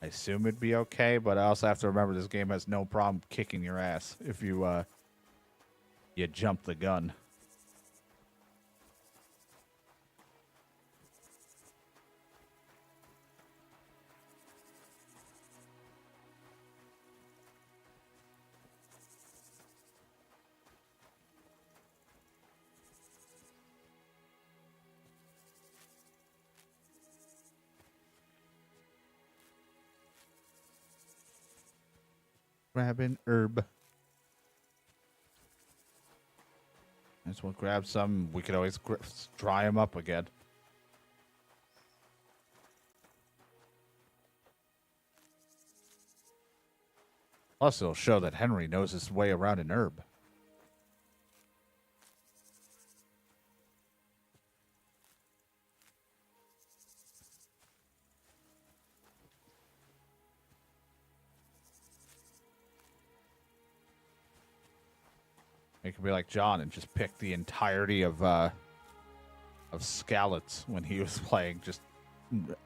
I assume it'd be okay. But I also have to remember this game has no problem kicking your ass if you jump the gun. Grab an herb. Might as well grab some. We could always dry them up again. Plus, it'll show that Henry knows his way around an herb. He could be like John and just pick the entirety of Scallots when he was playing. Just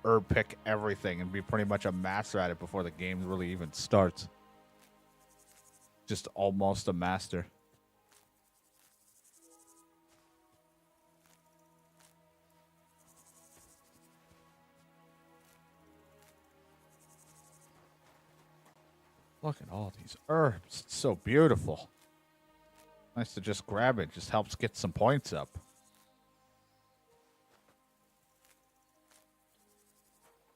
herb pick everything and be pretty much a master at it before the game really even starts. Just almost a master. Look at all these herbs. It's so beautiful. Nice to just grab it. Just helps get some points up.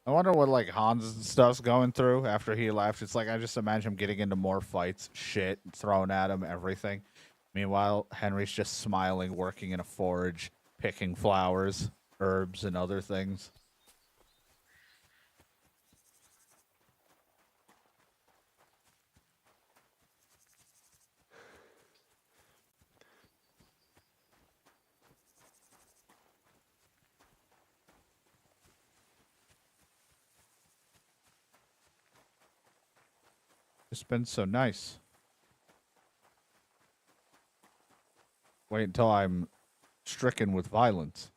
I wonder what like Hans and stuff's going through after he left. It's like I just imagine him getting into more fights, shit thrown at him, everything. Meanwhile, Henry's just smiling, working in a forge, picking flowers, herbs, and other things. It's been so nice. Wait until I'm stricken with violence.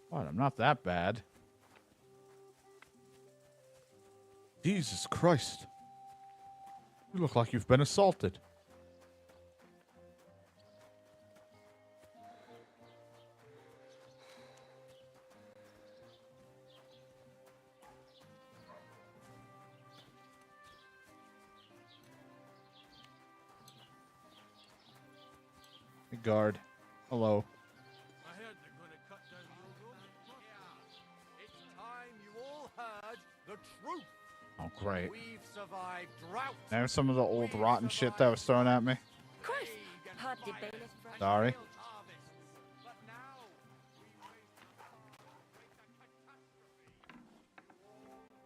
What? I'm not that bad. Jesus Christ. You look like you've been assaulted. Hey, guard. Hello. I heard they're going to cut down your road. Yeah. It's time you all heard the truth. Oh, Oh, great. We've survived drought. There's some of the old rotten shit that was thrown at me. Christ! Hard to bailiff. Sorry.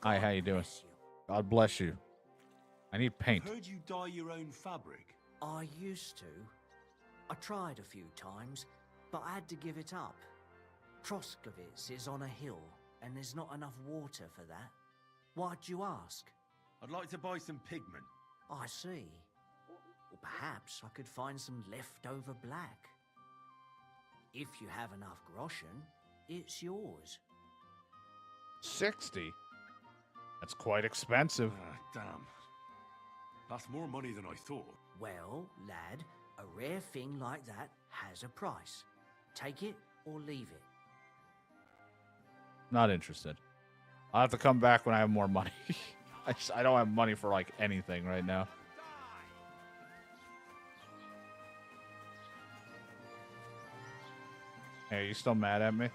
Hi, how you doing? God bless you. I need paint. Heard you dye your own fabric. I used to. I tried a few times, but I had to give it up. Troskovitz is on a hill, and there's not enough water for that. Why'd you ask? I'd like to buy some pigment. I see. Well, perhaps I could find some leftover black. If you have enough groschen, it's yours. 60? That's quite expensive. Damn. That's more money than I thought. Well, lad, a rare thing like that has a price. Take it or leave it. Not interested. I'll have to come back when I have more money. I don't have money for, like, anything right now. Hey, are you still mad at me?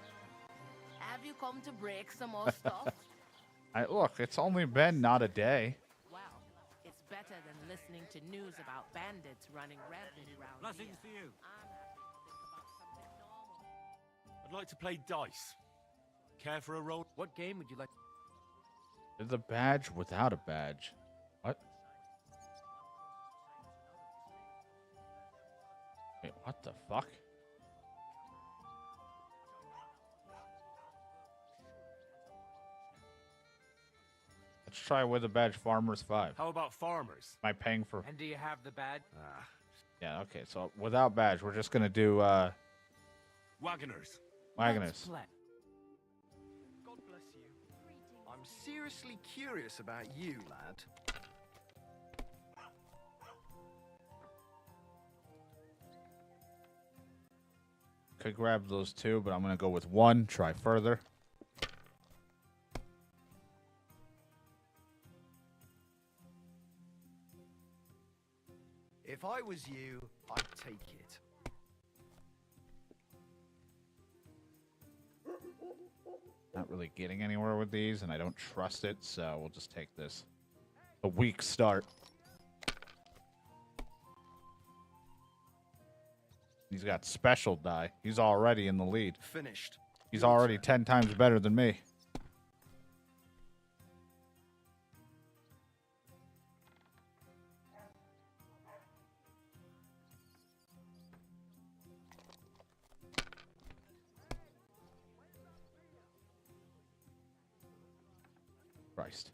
Have you come to break some more stuff? Look, it's only been not a day. Well, it's better than listening to news about bandits running rampant around Blessings here. to you. I'm happy to think about something normal. I'd like to play dice. Care for a roll? What game would you like? There's a badge without a badge. What? Wait, what the fuck? Let's try with a badge Farmers 5. How about farmers? Am I paying for... And do you have the badge? Yeah, okay, so without badge, we're just gonna do, Wagoners. Wagoners. God bless you. I'm seriously curious about you, lad. Could grab those two, but I'm gonna go with one, try further. If I was you, I'd take it. Not really getting anywhere with these, and I don't trust it, so we'll just take this. A weak start. He's got special die. He's already in the lead. Finished. He's already 10 times better than me. Christ.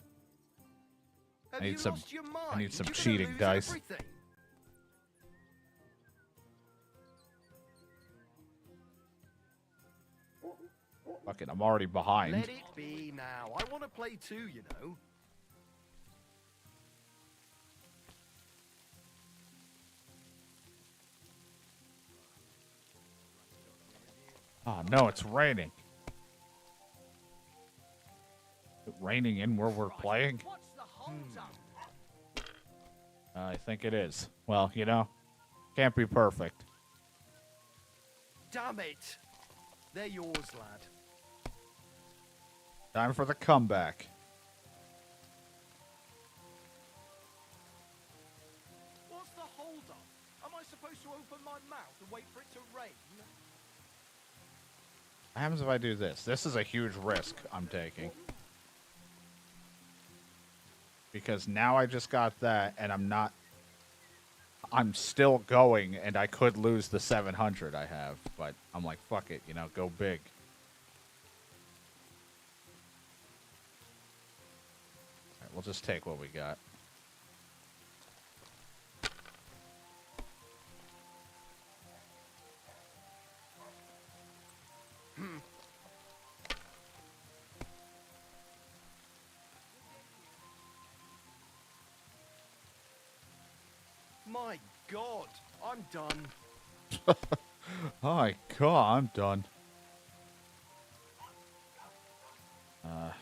Have I you need some lost your mind? I need some You're gonna cheating lose dice. everything. Fuck it, I'm already behind. Let it be now. I want to play too, you know. Oh no, it's raining. Is it raining in where we're playing? I think it is. Well, you know, can't be perfect. Damn it. They're yours, lad. Time for the comeback. What's the hold up? Am I supposed to open my mouth and wait for it to rain? What happens if I do this? This is a huge risk I'm taking. Because now I just got that, and I'm still going, and I could lose the 700 I have. But I'm like, fuck it, you know, go big. All right, we'll just take what we got. My God, I'm done. Oh my god, I'm done. I'd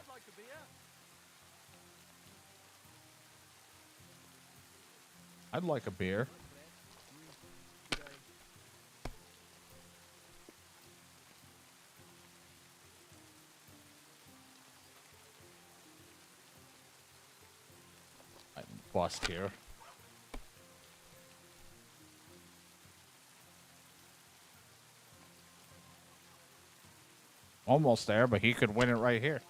like a beer. I'd like a beer. bust here. Almost there, but he could win it right here.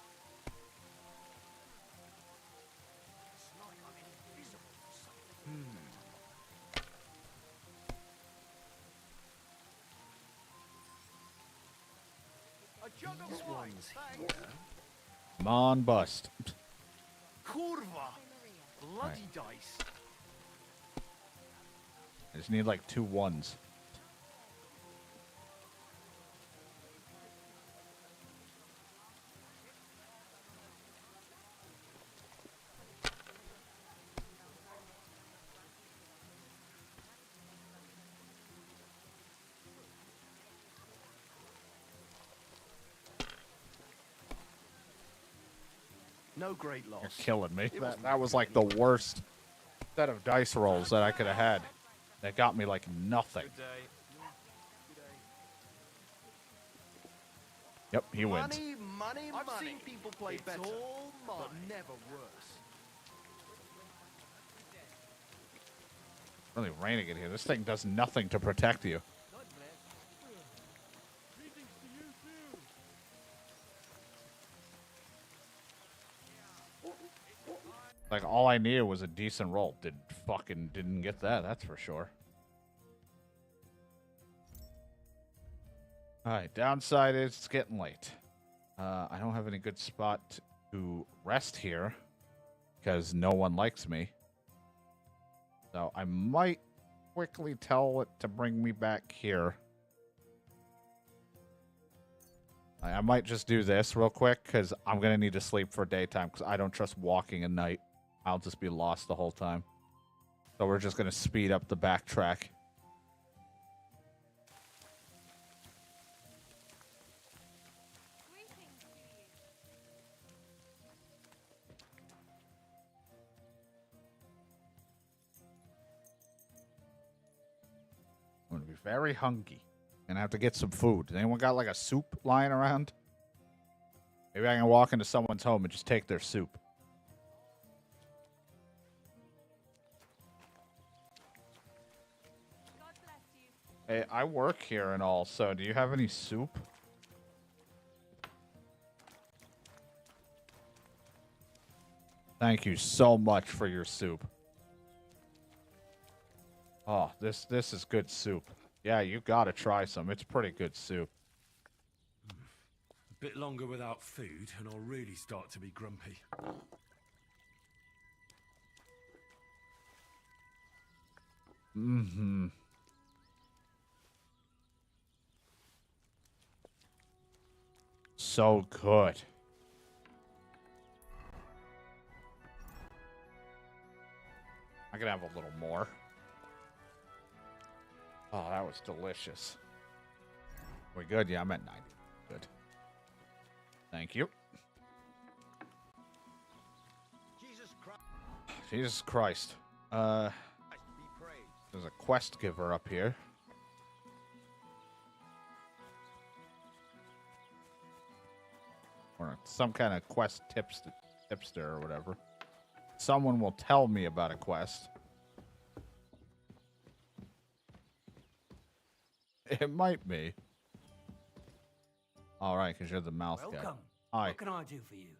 These ones here. Come on, bust. Curva. Bloody Right. dice. I just need like 2 ones. No great loss. You're killing me. It That was like the worst set of dice rolls that I could have had. That got me like nothing. Good day. Yep, he wins. Money. I've seen people play better, but never worse. Really raining in here. This thing does nothing to protect you. Like, all I needed was a decent roll. Didn't get that, that's for sure. Alright, downside is it's getting late. I don't have any good spot to rest here because no one likes me. So I might quickly tell it to bring me back here. I might just do this real quick because I'm going to need to sleep for daytime because I don't trust walking at night. I'll just be lost the whole time. So we're just going to speed up the backtrack. I'm going to be very hungry. Gonna have to get some food. Anyone got like a soup lying around? Maybe I can walk into someone's home and just take their soup. Hey, I work here and all, so do you have any soup? Thank you so much for your soup. Oh, this is good soup. Yeah, you gotta try some. It's pretty good soup. A bit longer without food, and I'll really start to be grumpy. Mm-hmm. So good. I could have a little more. Oh, that was delicious. We good? Yeah, I'm at 90. Good. Thank you. Jesus Christ. There's a quest giver up here. Or some kind of quest tipster or whatever. Someone will tell me about a quest. It might be. All right, because you're the mouth guy. Welcome. Hi. What can I do for you?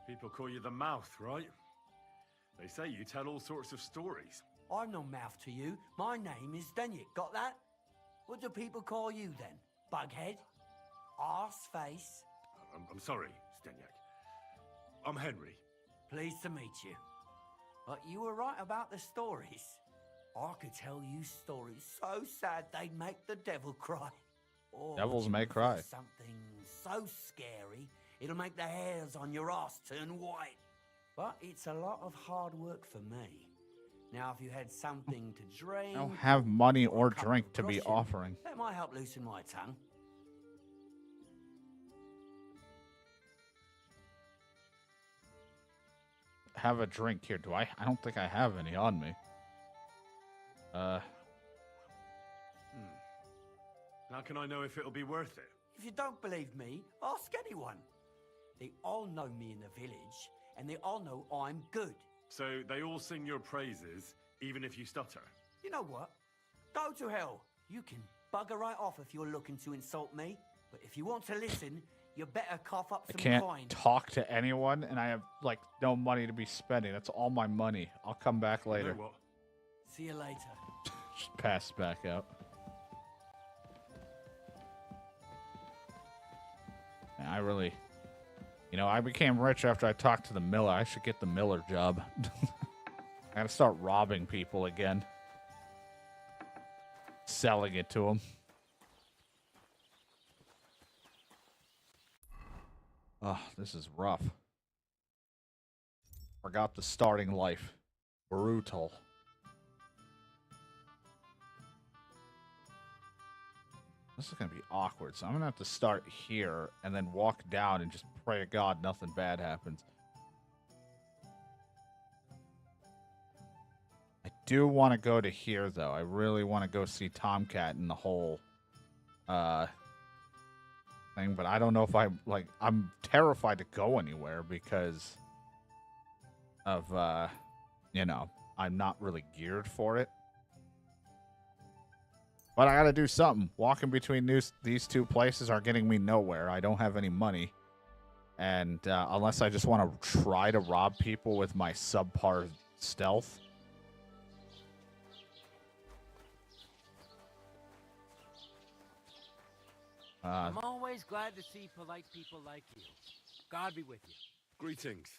People call you the mouth, right? They say you tell all sorts of stories. I'm no mouth to you. My name is Denyek. Got that? What do people call you then? Bughead? Arseface? I'm sorry, Stenyak. I'm Henry. Pleased to meet you. But you were right about the stories. I could tell you stories so sad they'd make the devil cry. Or Devils may would you cry. prefer something so scary it'll make the hairs on your ass turn white. But it's a lot of hard work for me. Now, if you had something to drink, I don't have money or a cup drink of to be Russian, offering. that might help loosen my tongue. Have a drink here. Do I? I don't think I have any on me. How can I know if it'll be worth it? If you don't believe me, ask anyone. They all know me in the village, and they all know I'm good. So they all sing your praises, even if you stutter. You know what? Go to hell. You can bugger right off if you're looking to insult me. But if you want to listen, you better cough up I some can't coin. talk to anyone, and I have, like, no money to be spending. That's all my money. I'll come back later. You know what? See you later. Just pass back out. Man, I really... You know, I became rich after I talked to the miller. I should get the miller job. I gotta start robbing people again. Selling it to them. Oh, this is rough. Forgot the starting life. Brutal. This is going to be awkward, so I'm going to have to start here and then walk down and just pray to God nothing bad happens. I do want to go to here, though. I really want to go see Tomcat and the whole thing, but I don't know if I'm terrified to go anywhere because of, you know, I'm not really geared for it. But I gotta do something. Walking between these two places are getting me nowhere. I don't have any money. And unless I just want to try to rob people with my subpar stealth. I'm always glad to see polite people like you. God be with you. Greetings.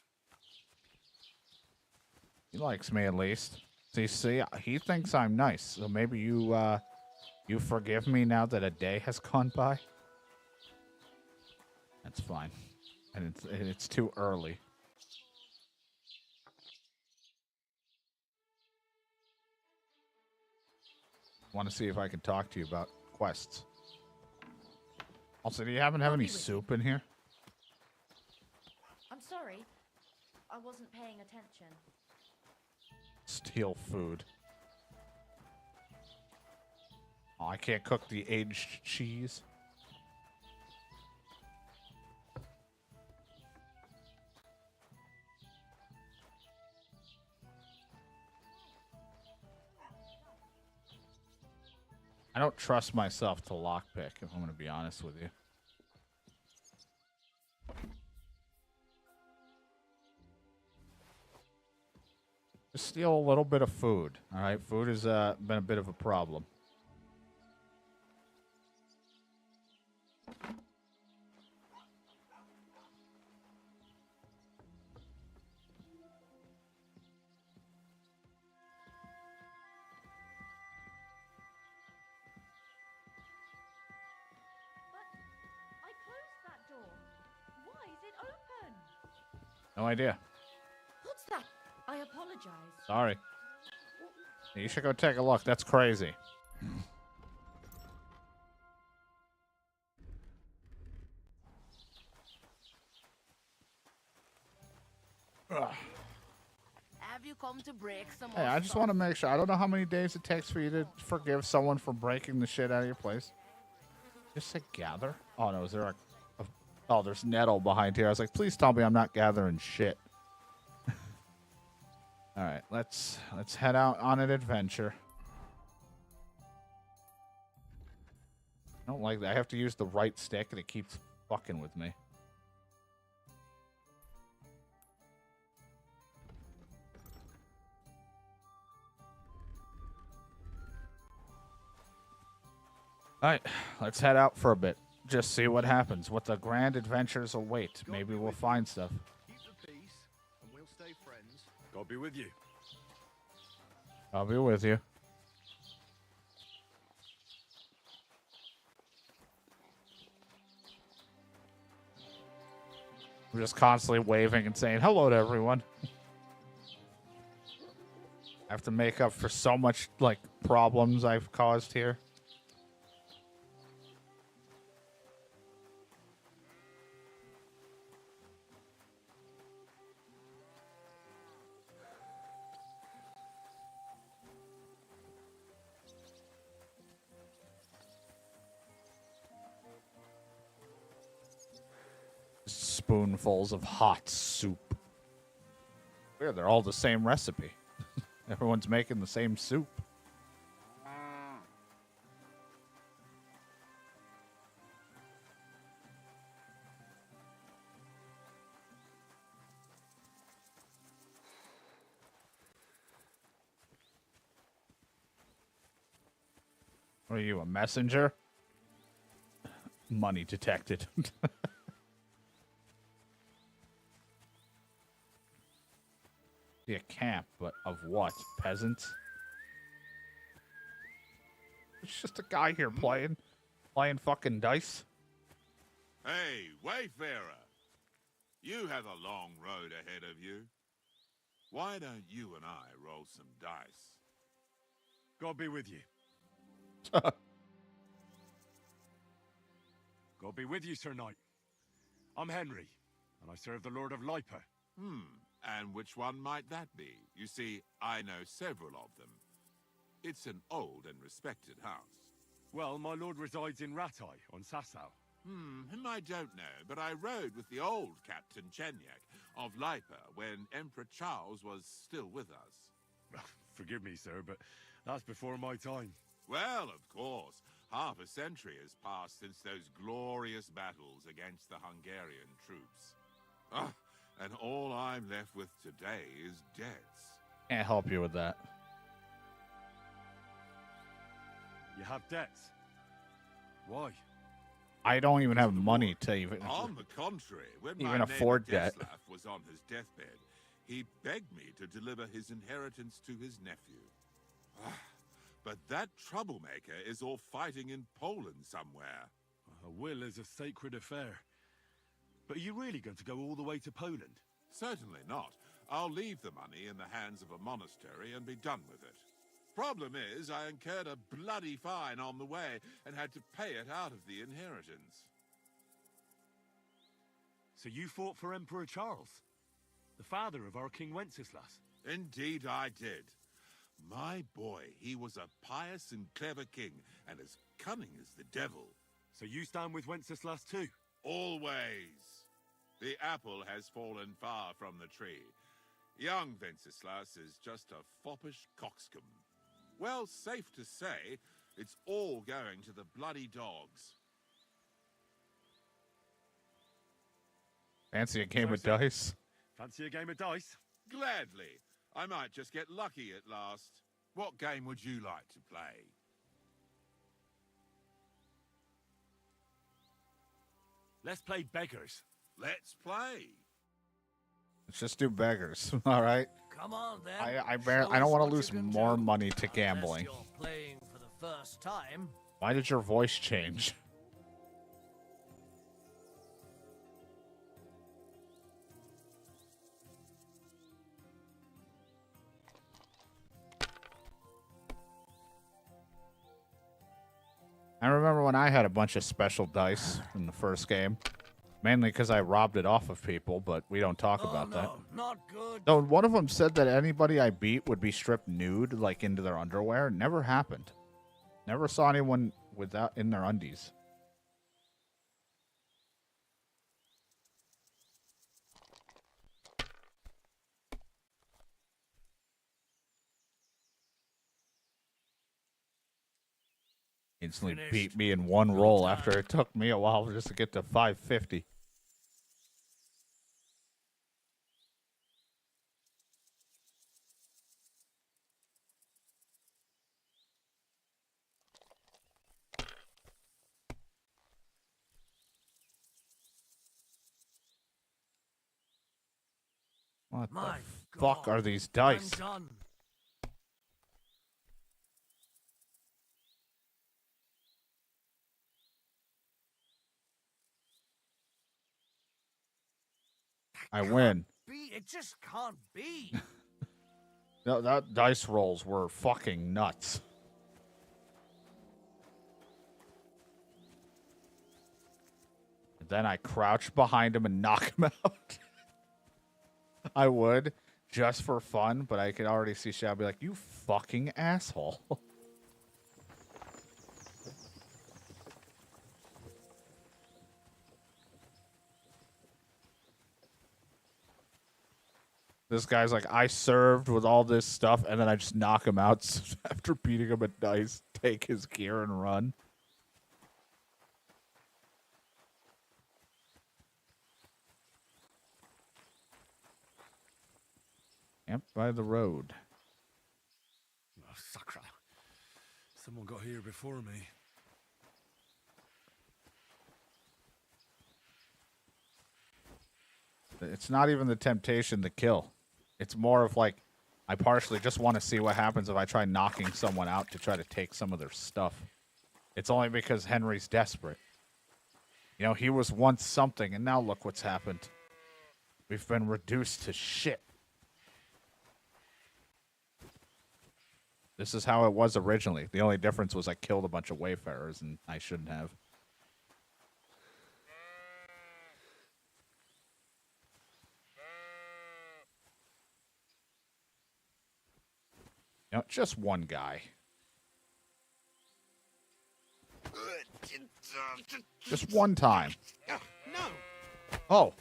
He likes me at least. See, he thinks I'm nice. So maybe you forgive me now that a day has gone by? That's fine. And it's too early. Want to see if I can talk to you about quests. Also, do you happen to have any soup in here? I'm sorry. I wasn't paying attention. Steal food. Oh, I can't cook the aged cheese. I don't trust myself to lockpick, if I'm going to be honest with you. Just steal a little bit of food, all right? Food has been a bit of a problem. I closed that door. Why is it open? No idea. What's that? I apologize. Sorry. You should go take a look. That's crazy. Ugh. Have you come to break some Hey, I just want to make sure. I don't know how many days it takes for you to forgive someone for breaking the shit out of your place. Just say gather? Oh, no. Is there a oh, there's nettle behind here. I was like, please tell me I'm not gathering shit. All right, let's head out on an adventure. I don't like that. I have to use the right stick, and it keeps fucking with me. All right, let's head out for a bit. Just see what happens. What the grand adventures await. Maybe we'll find stuff. Keep the peace, and we'll stay friends. God be with you. I'll be with you. I'm just constantly waving and saying hello to everyone. I have to make up for so much, like, problems I've caused here. Spoonfuls of hot soup. Weird, they're all the same recipe. Everyone's making the same soup. What are you, a messenger? Money detected. Be a camp, but of what? Peasants? It's just a guy here playing fucking dice. Hey, Wayfarer. You have a long road ahead of you. Why don't you and I roll some dice? God be with you. God be with you, Sir Knight. I'm Henry, and I serve the Lord of Lipa. And which one might that be? You see, I know several of them. It's an old and respected house. Well, my lord resides in Ratai, on Sasau. Him I don't know, but I rode with the old Captain Chenyak of Lipa when Emperor Charles was still with us. Forgive me, sir, but that's before my time. Well, of course. Half a century has passed since those glorious battles against the Hungarian troops. And all I'm left with today is debts. Can't help you with that. You have debts? Why? I don't even have money to even On the contrary, when even my afford neighbor debt. Deslav was on his deathbed, he begged me to deliver his inheritance to his nephew. But that troublemaker is all fighting in Poland somewhere. A will is a sacred affair. But are you really going to go all the way to Poland? Certainly not. I'll leave the money in the hands of a monastery and be done with it. Problem is, I incurred a bloody fine on the way and had to pay it out of the inheritance. So you fought for Emperor Charles, the father of our King Wenceslas? Indeed I did. My boy, he was a pious and clever king, and as cunning as the devil. So you stand with Wenceslas too? Always. The apple has fallen far from the tree. Young Wenceslas is just a foppish coxcomb. Well, safe to say, it's all going to the bloody dogs. Fancy a game of dice? Fancy a game of dice? Gladly. I might just get lucky at last. What game would you like to play? Let's play beggars. Let's play. Let's just do beggars. All right. Come on, then. I Show don't us want to what lose you can more do. money to gambling. Unless you're playing for the first time. Why did your voice change? I remember when I had a bunch of special dice in the first game. Mainly because I robbed it off of people, but we don't talk about that. Not good. So one of them said that anybody I beat would be stripped nude, like into their underwear. Never happened. Never saw anyone without in their undies. Instantly beat me in one roll after it took me a while just to get to 550. What My the fuck God, are these dice? I'm done. I win. It just can't be. No, that dice rolls were fucking nuts. And then I crouch behind him and knock him out. I would, just for fun, but I could already see Shab be like, you fucking asshole. This guy's like, I served with all this stuff, and then I just knock him out after beating him at dice, take his gear, and run. Camp by the road. Oh, sacre. Someone got here before me. It's not even the temptation to kill. It's more of like, I partially just want to see what happens if I try knocking someone out to try to take some of their stuff. It's only because Henry's desperate. You know, he was once something, and now look what's happened. We've been reduced to shit. This is how it was originally. The only difference was I killed a bunch of wayfarers, and I shouldn't have. You know, just one guy. Just one time. No. Oh.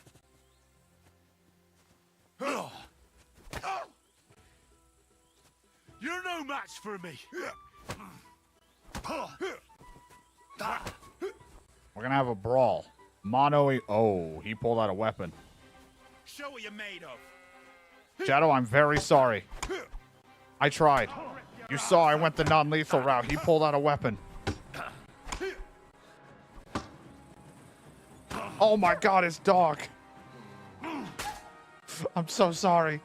You're no match for me. We're gonna have a brawl. Oh, he pulled out a weapon. Show what you're made of. Shadow, I'm very sorry. I tried. You saw I went the non-lethal route. He pulled out a weapon. Oh my god, his dog. I'm so sorry.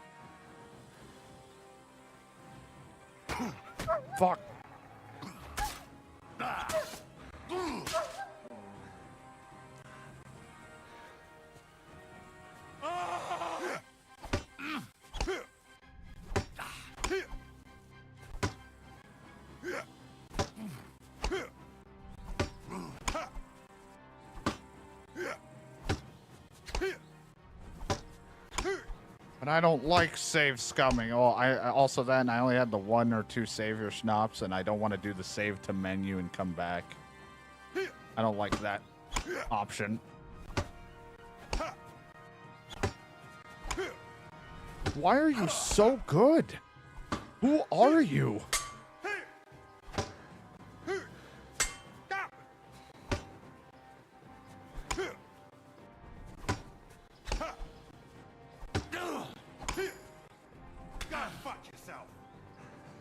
Fuck. But I don't like save scumming. Oh, I also then I only had the 1 or 2 savior schnapps, and I don't want to do the save to menu and come back. I don't like that option. Why are you so good? Who are you?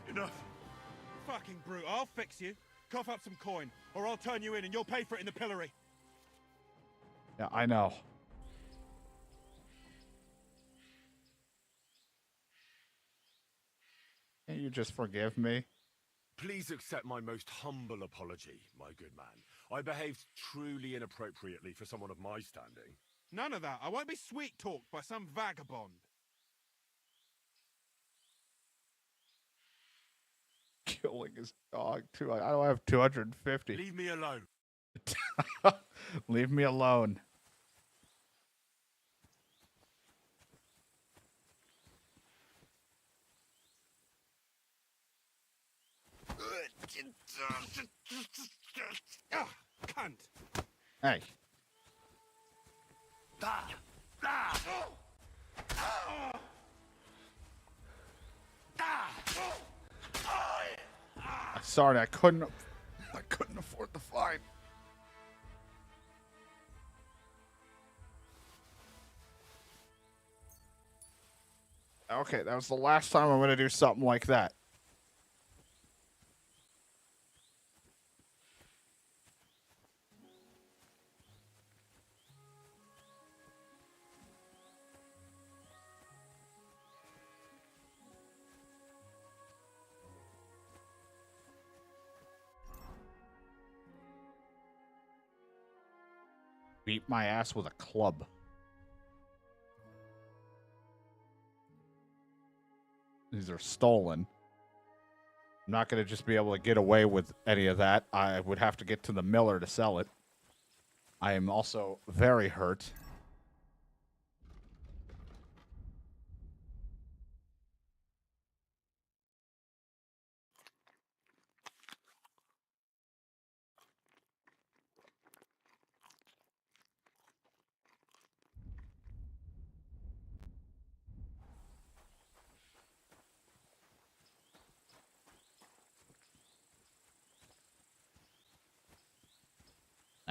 Enough. Fucking brute. I'll fix you. Cough up some coin, or I'll turn you in and you'll pay for it in the pillory. Yeah, I know. Can't you just forgive me? Please accept my most humble apology, my good man. I behaved truly inappropriately for someone of my standing. None of that. I won't be sweet-talked by some vagabond. Killing his dog, too. I don't have 250. Leave me alone. Leave me alone. Cunt. Hey. Sorry, I couldn't afford the fine. Okay, that was the last time I'm going to do something like that. Beat my ass with a club. These are stolen. I'm not going to just be able to get away with any of that. I would have to get to the miller to sell it. I am also very hurt.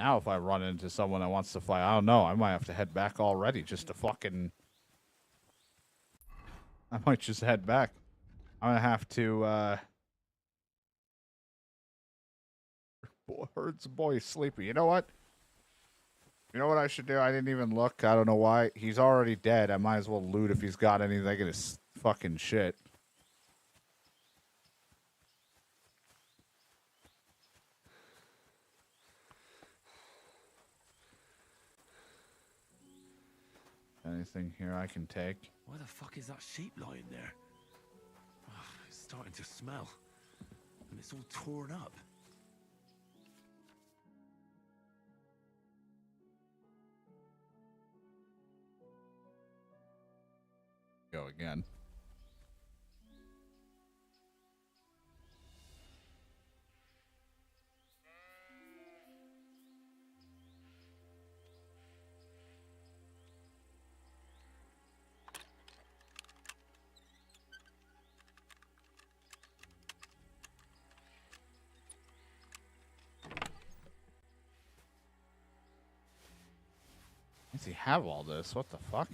Now if I run into someone that wants to fight, I don't know. I might have to head back already just to fucking... I might just head back. I'm gonna have to, Herd's boy is sleepy. You know what? You know what I should do? I didn't even look. I don't know why. He's already dead. I might as well loot if he's got anything in his fucking shit. Anything here I can take? Why the fuck is that sheep lying there? Oh, it's starting to smell. And it's all torn up. Go again. Does he have all this? What the fuck?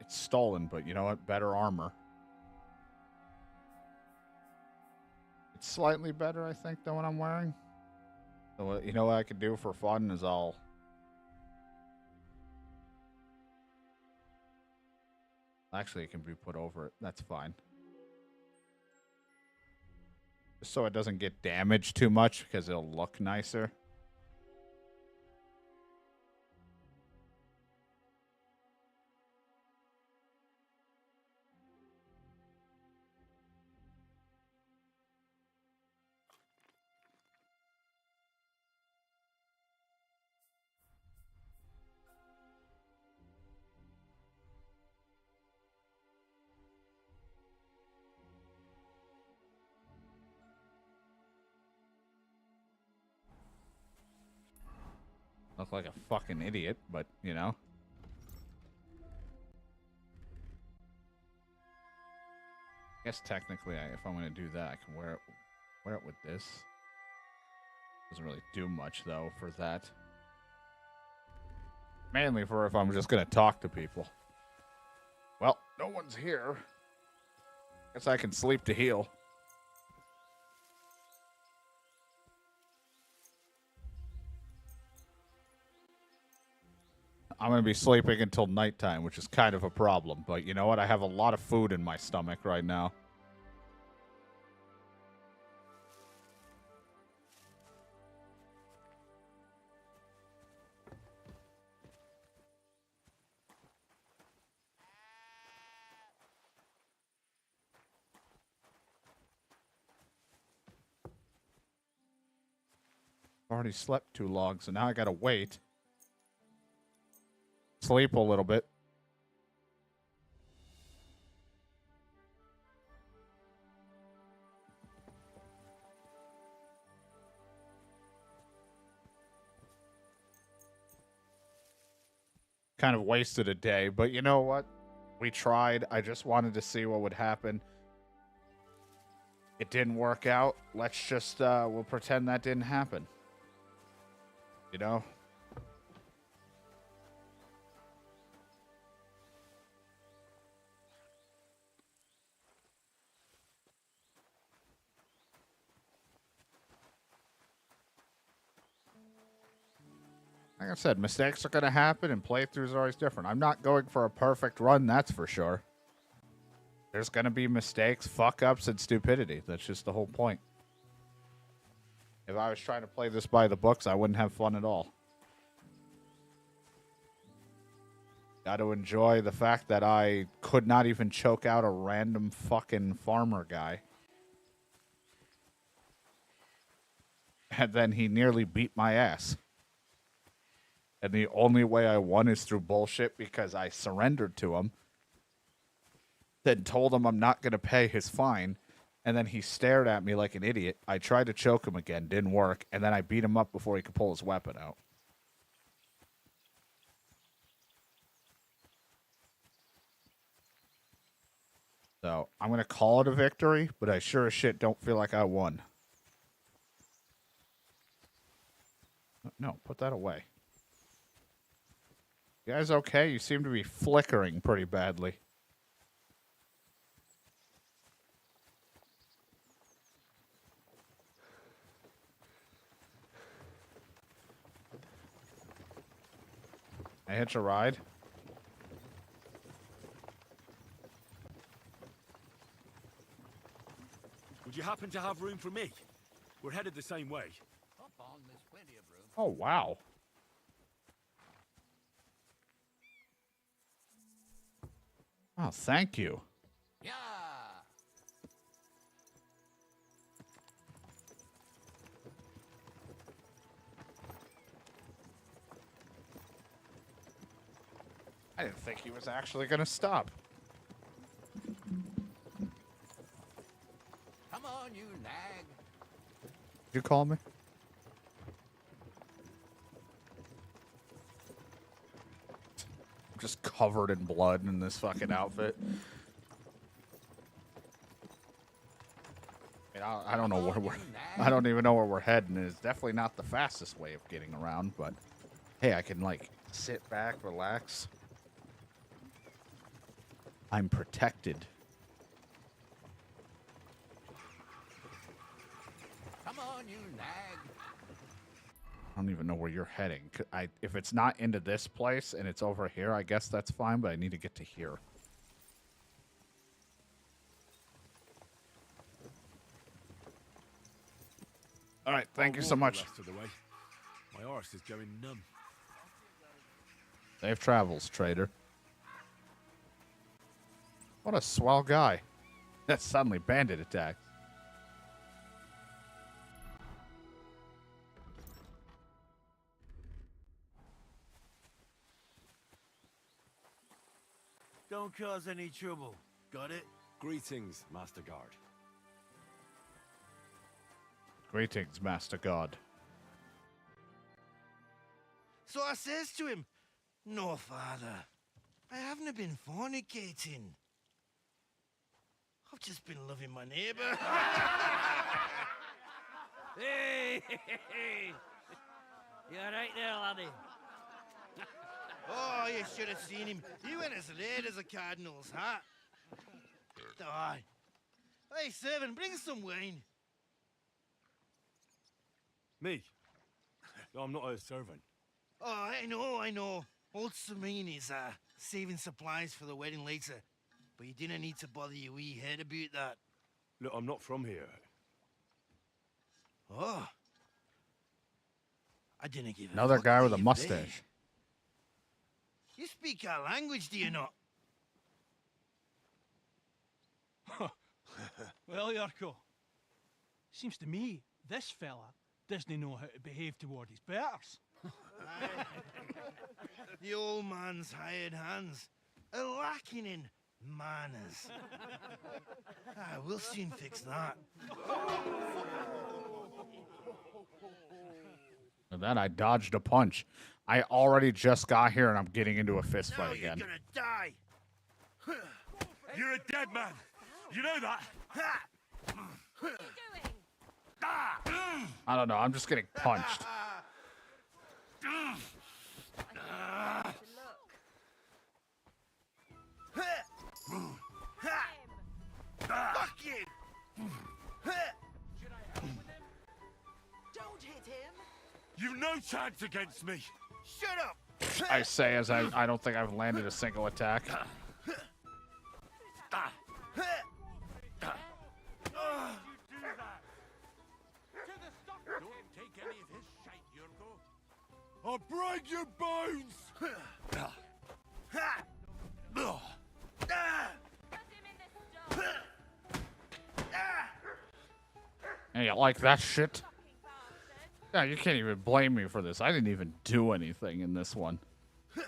It's stolen, but you know what? Better armor. It's slightly better, I think, than what I'm wearing. So, you know what I could do for fun is I'll... Actually, it can be put over it. That's fine. Just so it doesn't get damaged too much, because it'll look nicer. Look like a fucking idiot, but, you know. I guess technically, if I'm going to do that, I can wear it with this. Doesn't really do much, though, for that. Mainly for if I'm just going to talk to people. Well, no one's here. Guess I can sleep to heal. I'm going to be sleeping until nighttime, which is kind of a problem. But you know what? I have a lot of food in my stomach right now. I've already slept too long, so now I got to wait. Sleep a little bit. Kind of wasted a day, but you know what? We tried. I just wanted to see what would happen. It didn't work out. Let's just, we'll pretend that didn't happen. You know? Like I said, mistakes are going to happen, and playthroughs are always different. I'm not going for a perfect run, that's for sure. There's going to be mistakes, fuck-ups, and stupidity. That's just the whole point. If I was trying to play this by the books, I wouldn't have fun at all. Got to enjoy the fact that I could not even choke out a random fucking farmer guy. And then he nearly beat my ass. And the only way I won is through bullshit because I surrendered to him. Then told him I'm not going to pay his fine. And then he stared at me like an idiot. I tried to choke him again. Didn't work. And then I beat him up before he could pull his weapon out. So I'm going to call it a victory, but I sure as shit don't feel like I won. No, put that away. You guys okay? You seem to be flickering pretty badly. I hitch a ride. Would you happen to have room for me? We're headed the same way. Hop on, there's plenty of room. Oh, wow. Oh, thank you. Yeah. I didn't think he was actually going to stop. Come on, you nag. Did you call me? I'm just covered in blood in this fucking outfit. And I don't know where we're... I don't even know where we're heading. It's definitely not the fastest way of getting around, but... Hey, I can, like, sit back, relax. I'm protected. Come on, you nag. I don't even know where you're heading. If it's not into this place and it's over here, I guess that's fine, but I need to get to here. All right, thank you so much. My arse is going numb. Safe travels, trader. What a swell guy. That's suddenly bandit attack. Don't cause any trouble. Got it? Greetings, Master Guard. Greetings, Master God. So I says to him, "No, father, I haven't been fornicating. I've just been loving my neighbor." Hey! You alright there, laddie? Oh, you should have seen him. He went as red as a cardinal's hat. Aye. Hey, servant, bring some wine. Me? I'm not a servant. Oh, I know. Old Samine is saving supplies for the wedding later. But you didn't need to bother your wee head about that. Look, I'm not from here. Oh. I didn't give Another fuck guy where with a you've mustache. been. You speak our language, do you not? Well, Yarko, seems to me this fella doesn't know how to behave toward his betters. The old man's hired hands are lacking in manners. We'll soon fix that. And then I dodged a punch. I already just got here and I'm getting into a fist fight again. You're gonna die. You're a dead man. You know that? What are you doing? I don't know. I'm just getting punched. Fuck you! Don't hit him. You've no chance against me. Shut up! I say as I don't think I've landed a single attack. Don't take any of his shite, Yurko. I'll break your bones! Hey, you like that shit? Yeah, you can't even blame me for this. I didn't even do anything in this one. Come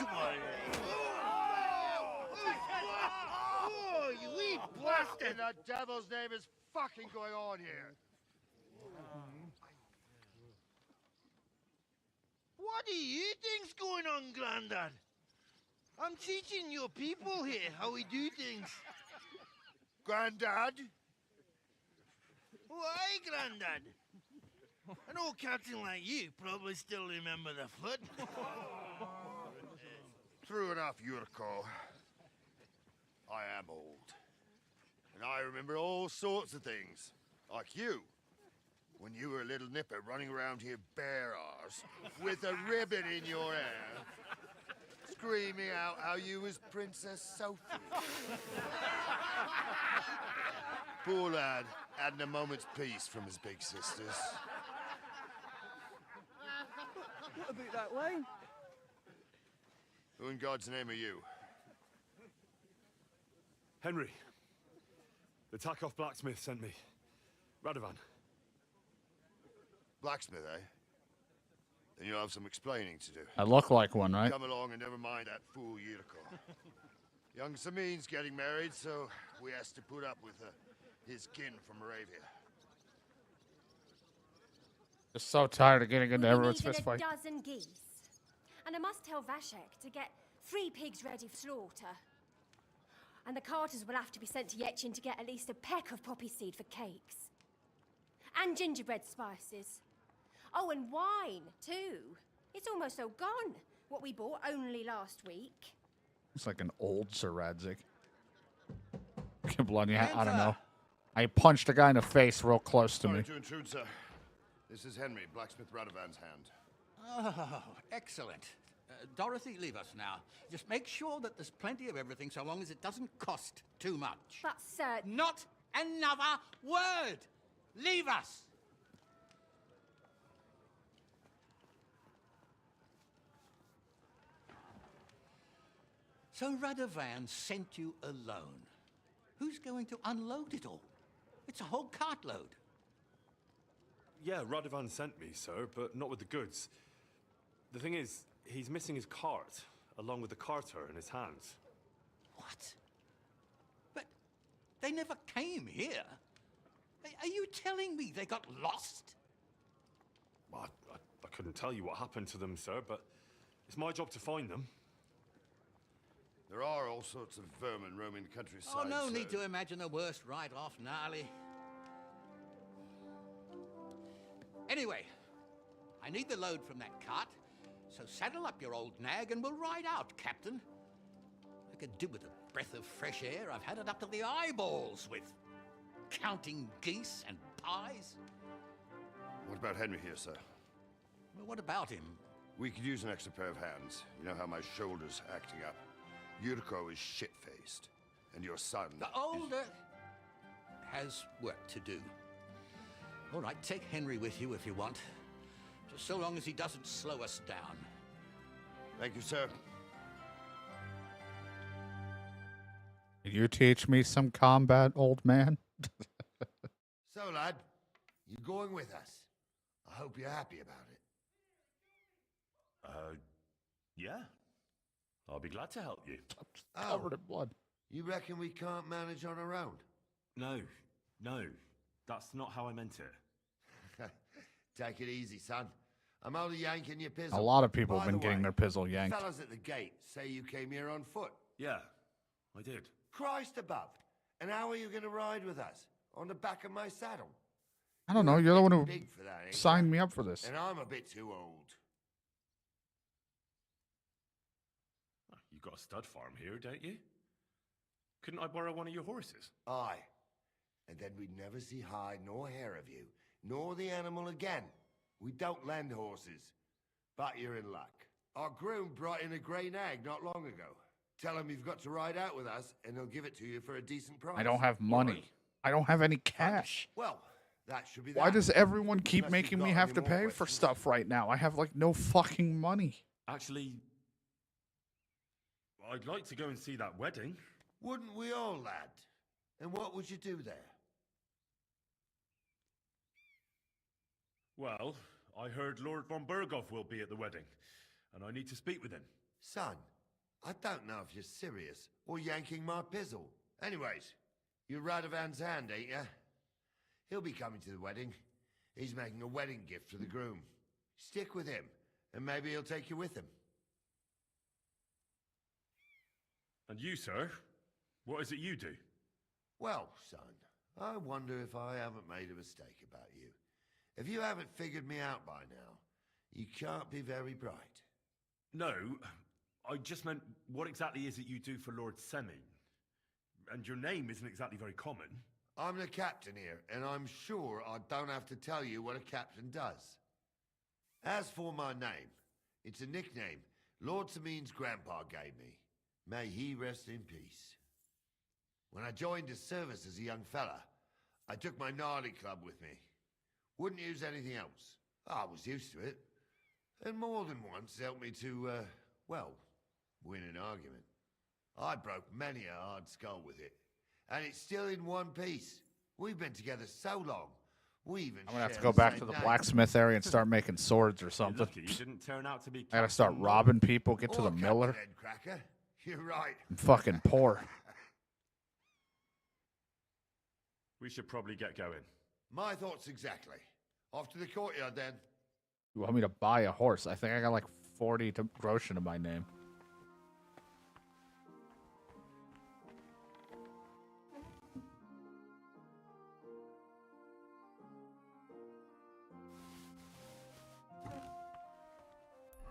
on. Oh, you wee bastard! What the devil's name is fucking going on here? What do you think's going on, Grandad? I'm teaching your people here how we do things. Grandad? Why, Grandad? An old captain like you probably still remember the flood. True enough, Yurko. I am old. And I remember all sorts of things. Like you. When you were a little nipper running around here bare arse, with a ribbon in your hair, screaming out how you was Princess Sophie. Poor lad, hadn't a moment's peace from his big sisters. What about that wine? Who in God's name are you? Henry. The Takoff blacksmith sent me. Radovan. Blacksmith, eh? Then you'll have some explaining to do. I look like one, right? Come along and never mind that fool Yurko. Young Samin's getting married, so we has to put up with his kin from Moravia. Just so tired of getting into everyone's We've fist fight. a dozen geese. And I must tell Vashek to get 3 pigs ready for slaughter. And the carters will have to be sent to Yetchin to get at least a peck of poppy seed for cakes. And gingerbread spices. Oh, and wine, too. It's almost all gone. What we bought only last week. It's like an old Sir Radzik. Bloody, I don't know. I punched a guy in the face real close to me. Sorry to intrude, sir. This is Henry, Blacksmith Radovan's hand. Oh, excellent. Dorothy, leave us now. Just make sure that there's plenty of everything so long as it doesn't cost too much. But, sir... Not another word! Leave us! So Radovan sent you alone. Who's going to unload it all? It's a whole cartload. Yeah, Radovan sent me, sir, but not with the goods. The thing is, he's missing his cart, along with the carter in his hands. What? But they never came here. Are you telling me they got lost? Well, I couldn't tell you what happened to them, sir, but it's my job to find them. There are all sorts of vermin roaming the countryside. Oh, no sir. need to imagine the worst right off, gnarly. Anyway, I need the load from that cart, so saddle up your old nag and we'll ride out, Captain. I could do with a breath of fresh air. I've had it up to the eyeballs with counting geese and pies. What about Henry here, sir? Well, what about him? We could use an extra pair of hands. You know how my shoulder's acting up. Yurko is shit-faced, and your son... The older has work to do. All right, take Henry with you if you want. Just so long as he doesn't slow us down. Thank you, sir. Did you teach me some combat, old man? So, lad, you going with us? I hope you're happy about it. Yeah. I'll be glad to help you. Covered in blood. You reckon we can't manage on our own? No. That's not how I meant it. Take it easy, son. I'm only yanking your pizzle. A lot of people By have been the getting way, their pizzle yanked. Fellas at the gate say you came here on foot. Yeah, I did. Christ above. And how are you going to ride with us? On the back of my saddle? I don't know. You're the one who Big for that, ain't you? signed me up for this. And I'm a bit too old. You got a stud farm here, don't you? Couldn't I borrow one of your horses? Aye. And then we'd never see hide nor hair of you, nor the animal again. We don't lend horses. But you're in luck. Our groom brought in a grey nag not long ago. Tell him you've got to ride out with us, and he'll give it to you for a decent price. I don't have money. I don't have any cash. Well, that should be that. Why does everyone keep Unless you've making me got have any to more pay for questions. stuff right now? I have like no fucking money. Actually, I'd like to go and see that wedding. Wouldn't we all, lad? And what would you do there? Well, I heard Lord von Berghoff will be at the wedding, and I need to speak with him. Son, I don't know if you're serious or yanking my pizzle. Anyways, you're Radovan's hand, ain't ya? He'll be coming to the wedding. He's making a wedding gift for the groom. Stick with him, and maybe he'll take you with him. And you, sir? What is it you do? Well, son, I wonder if I haven't made a mistake about you. If you haven't figured me out by now, you can't be very bright. No, I just meant, what exactly is it you do for Lord Semi? And your name isn't exactly very common. I'm the captain here, and I'm sure I don't have to tell you what a captain does. As for my name, it's a nickname Lord Semine's grandpa gave me. May he rest in peace. When I joined his service as a young fella, I took my gnarly club with me. Wouldn't use anything else. I was used to it. And more than once helped me to, well, win an argument. I broke many a hard skull with it. And it's still in one piece. We've been together so long. We even I'm gonna have to go back to the blacksmith area and start making swords or something. Lucky you didn't turn out to be. I gotta start robbing people, get to the miller. Cracker. You're right. I'm fucking poor. We should probably get going. My thoughts exactly. Off to the courtyard then. You want me to buy a horse? I think I got like 40 to groschen to my name.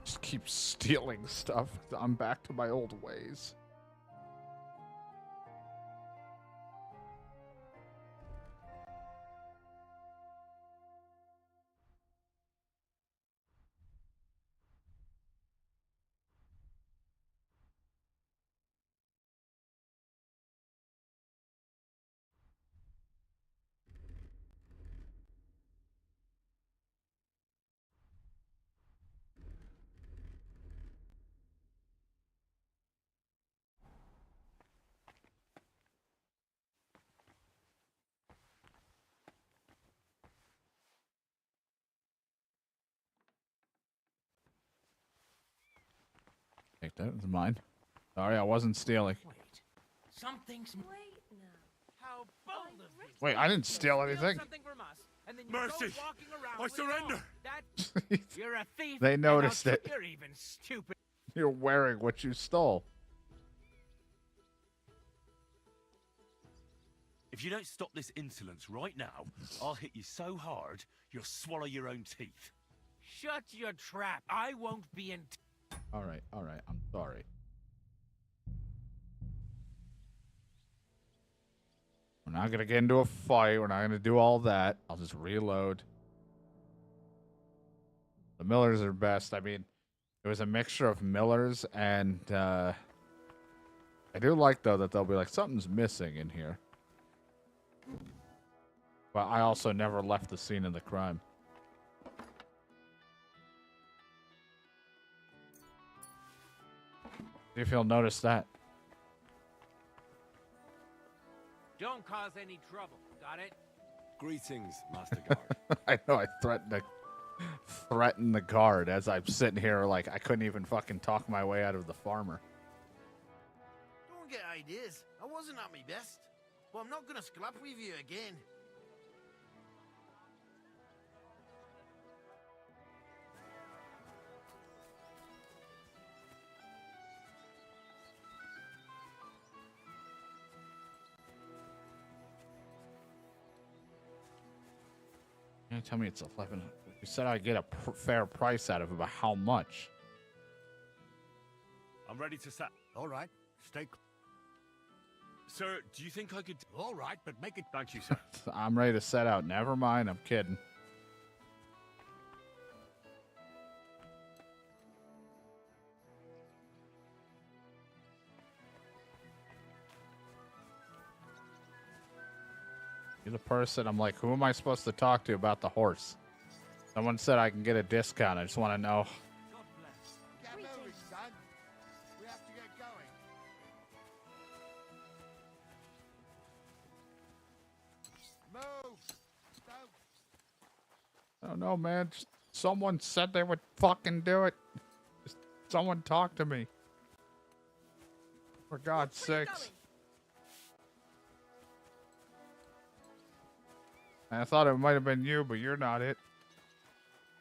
Just keep stealing stuff. I'm back to my old ways. Take that. It's mine. Sorry, I wasn't stealing. Something's. Wait now. How bold of you. Wait, I didn't steal anything. Something from us, and then you Mercy! go walking around I with it surrender! all. That you're a thief. They and noticed it. You're even stupid. You're wearing what you stole. If you don't stop this insolence right now, I'll hit you so hard, you'll swallow your own teeth. Shut your trap. I won't be in. All right. I'm sorry. We're not gonna get into a fight. We're not gonna do all that. I'll just reload. The millers are best. I mean, it was a mixture of millers and I do like though that they'll be like something's missing in here. But I also never left the scene of the crime. See if you'll notice that. Don't cause any trouble. Got it? Greetings, Master Guard. I know I threatened the guard as I'm sitting here like I couldn't even fucking talk my way out of the farmer. Don't get ideas. I wasn't at my best. But I'm not gonna scrap with you again. You tell me it's 11. You said I'd get a fair price out of it, but how much? I'm ready to set. All right, stay. Sir, do you think I could? All right, but make it. Thank you, sir. I'm ready to set out. Never mind. I'm kidding. You're the person. I'm like, who am I supposed to talk to about the horse? Someone said I can get a discount. I just want to know. Get moving, son. We have to get going. Move! I don't know, man. Just someone said they would fucking do it. Just someone talk to me. For God's sakes. I thought it might have been you, but you're not it.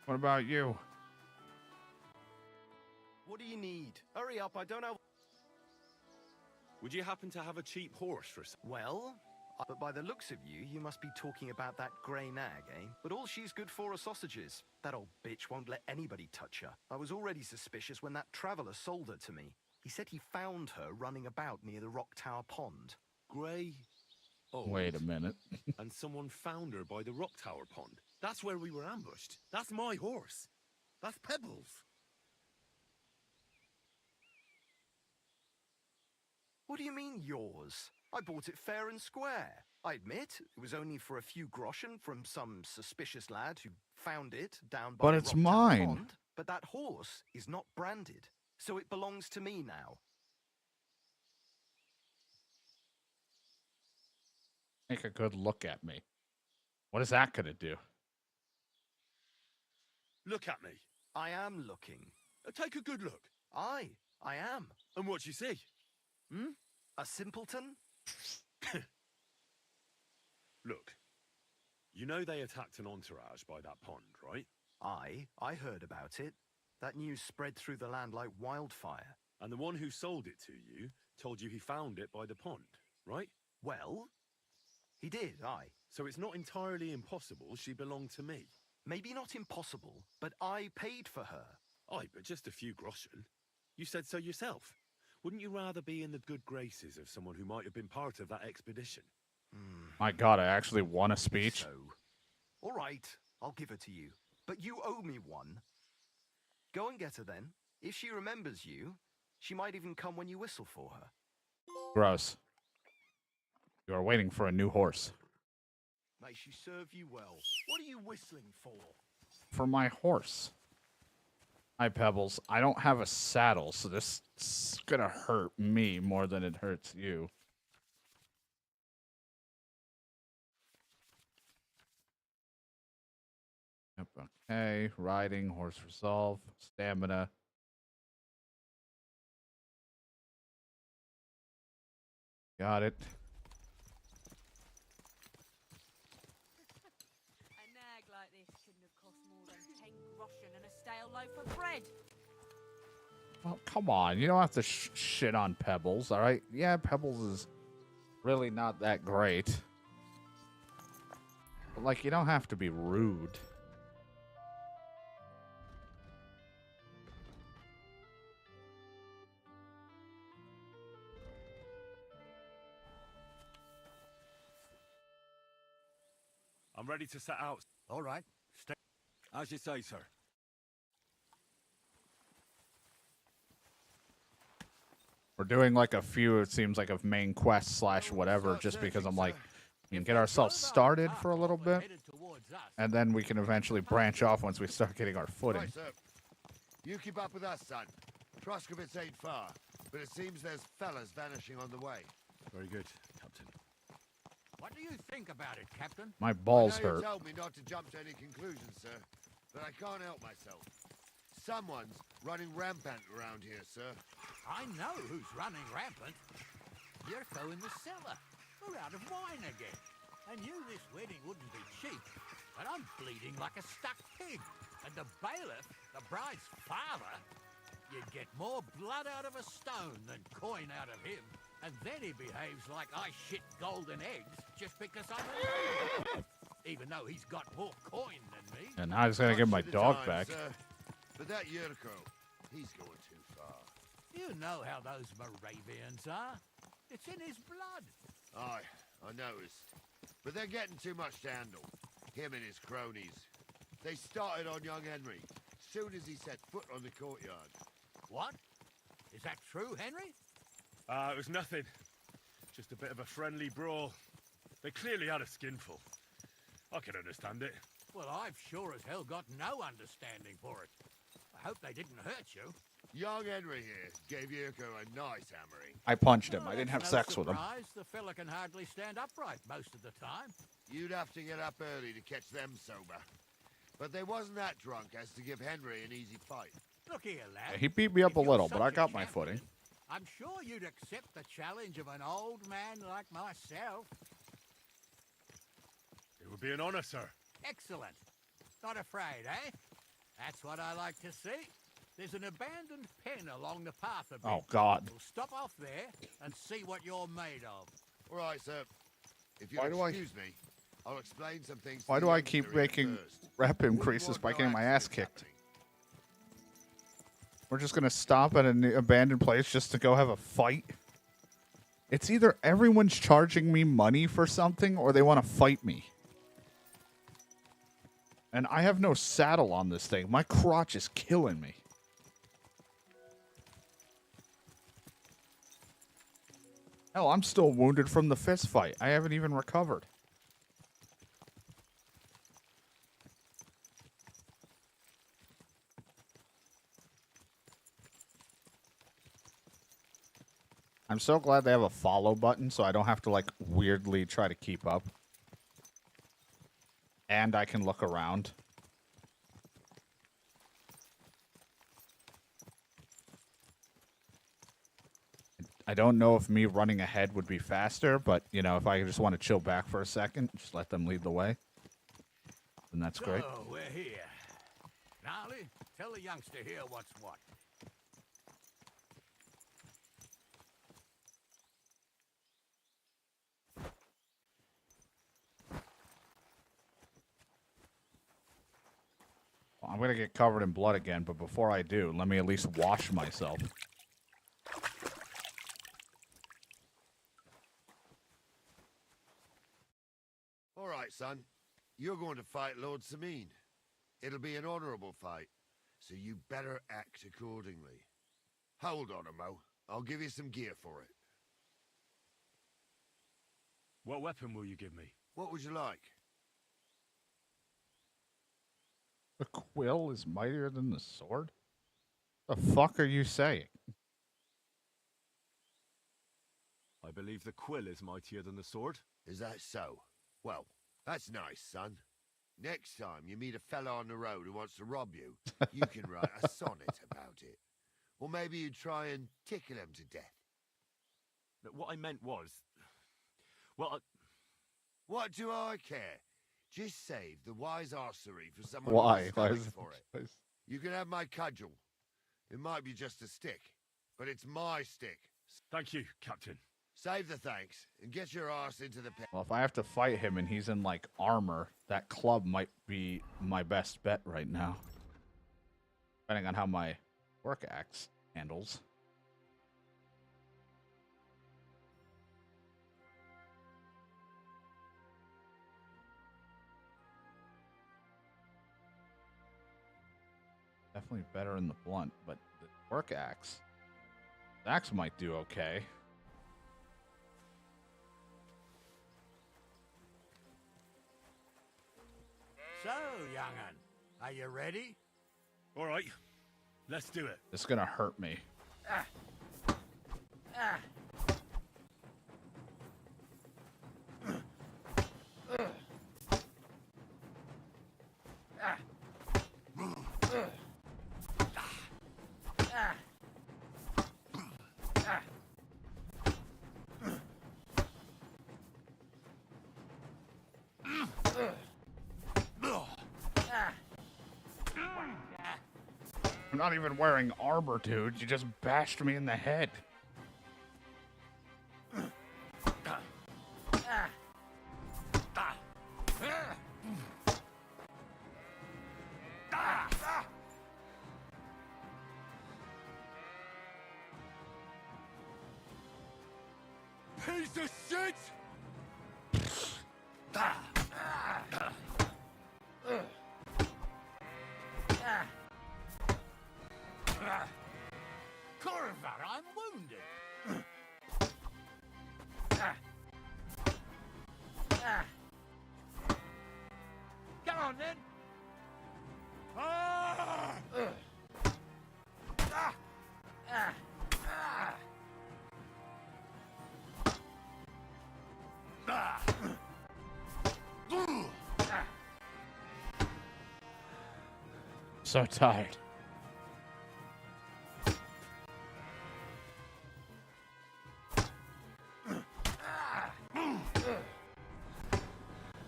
What about you? What do you need? Hurry up, I don't have... Would you happen to have a cheap horse for Well, but by the looks of you, you must be talking about that grey nag, eh? But all she's good for are sausages. That old bitch won't let anybody touch her. I was already suspicious when that traveller sold her to me. He said he found her running about near the Rock Tower Pond. Grey? Oh. Wait a minute. And someone found her by the Rock Tower Pond. That's where we were ambushed. That's my horse. That's Pebbles. What do you mean, yours? I bought it fair and square. I admit, it was only for a few groschen from some suspicious lad who found it down by But the it's Rock Tower mine. Pond. But that horse is not branded, so it belongs to me now. Take a good look at me. What is that going to do? Look at me. I am looking. Take a good look. I am. And what you see? A simpleton? Look. You know they attacked an entourage by that pond, right? I heard about it. That news spread through the land like wildfire. And the one who sold it to you told you he found it by the pond, right? Well, he did, aye. So it's not entirely impossible she belonged to me. Maybe not impossible, but I paid for her. Aye, but just a few groschen. You said so yourself. Wouldn't you rather be in the good graces of someone who might have been part of that expedition? My God, I actually won a speech. So, all right, I'll give her to you. But you owe me one. Go and get her then. If she remembers you, she might even come when you whistle for her. Gross. You are waiting for a new horse. May she serve you well. What are you whistling for? For my horse. Hi, Pebbles. I don't have a saddle, so this is going to hurt me more than it hurts you. Yep, okay. Riding, horse resolve, stamina. Got it. A nag like this shouldn't have cost more than 10 groschen and a stale loaf of bread. Well, come on. You don't have to shit on Pebbles, all right? Yeah, Pebbles is really not that great. But, like, you don't have to be rude. I'm ready to set out. All right. Stay. As you say, sir. We're doing like a few, it seems like, of main quests / whatever, just because I'm like, we can get ourselves started for a little bit, and then we can eventually branch off once we start getting our footing. Right, sir. You keep up with us, son. Troskovitz ain't far, but it seems there's fellas vanishing on the way. Very good, Captain. What do you think about it, Captain? My balls I know hurt. you told me not to jump to any conclusions, sir, but I can't help myself. Someone's running rampant around here, sir. I know who's running rampant. Yurko in the cellar. We're out of wine again. I knew this wedding wouldn't be cheap, but I'm bleeding like a stuck pig. And the bailiff, the bride's father, you'd get more blood out of a stone than coin out of him. And then he behaves like I shit golden eggs just because I'm a lady. Even though he's got more coin than me. And now he's gonna give my dog Time, back. Sir. But that Yurko, he's going too far. You know how those Moravians are. It's in his blood. Aye, I noticed. But they're getting too much to handle. Him and his cronies. They started on young Henry, soon as he set foot on the courtyard. What? Is that true, Henry? It was nothing. Just a bit of a friendly brawl. They clearly had a skinful. I can understand it. Well, I've sure as hell got no understanding for it. I hope they didn't hurt you. Young Henry here gave Yurko a nice hammering. I punched him. Oh, I didn't have that's no sex with him. surprise. The fella can hardly stand upright most of the time. You'd have to get up early to catch them sober. But they wasn't that drunk as to give Henry an easy fight. Look here, lad. He beat me up a If you're little, but I such a got my champion, footing. I'm sure you'd accept the challenge of an old man like myself. It would be an honor, sir. Excellent. Not afraid, eh? That's what I like to see. There's an abandoned pen along the path a bit. Oh, God. We'll stop off there and see what you're made of. All right, sir. If Why you'll do I- excuse me, I'll explain some things. Why to do the I keep youngster here making first. rep increases by getting my ass kicked? We're just gonna stop at an abandoned place just to go have a fight? It's either everyone's charging me money for something or they want to fight me. And I have no saddle on this thing. My crotch is killing me. Hell, I'm still wounded from the fist fight. I haven't even recovered. I'm so glad they have a follow button so I don't have to, like, weirdly try to keep up. And I can look around. I don't know if me running ahead would be faster, but, you know, if I just want to chill back for a second, just let them lead the way, then that's great. So, we're here. Gnarly, tell the youngster here what's what. Well, I'm going to get covered in blood again, but before I do, let me at least wash myself. All right, son. You're going to fight Lord Sameen. It'll be an honorable fight, so you better act accordingly. Hold on, Mo. I'll give you some gear for it. What weapon will you give me? What would you like? The quill is mightier than the sword? The fuck are you saying? I believe the quill is mightier than the sword. Is that so? Well, that's nice, son. Next time you meet a fella on the road who wants to rob you, you can write a sonnet about it. Or maybe you try and tickle him to death. But what I meant was... Well, What do I care? Just save the wise arsery for someone Why? who's Why studying is it for it. You can have my cudgel. It might be just a stick, but it's my stick. Thank you, Captain. Save the thanks and get your arse into the pen. Well, if I have to fight him and he's in, like, armor, that club might be my best bet right now. Depending on how my work axe handles. Definitely better in the blunt, but the work axe... The axe might do okay. So, young'un, are you ready? All right, let's do it. It's gonna hurt me. Ah. Ah. I'm not even wearing armor, dude. You just bashed me in the head. Piece of shit! Corvar, I'm wounded. Come on, then. So tired.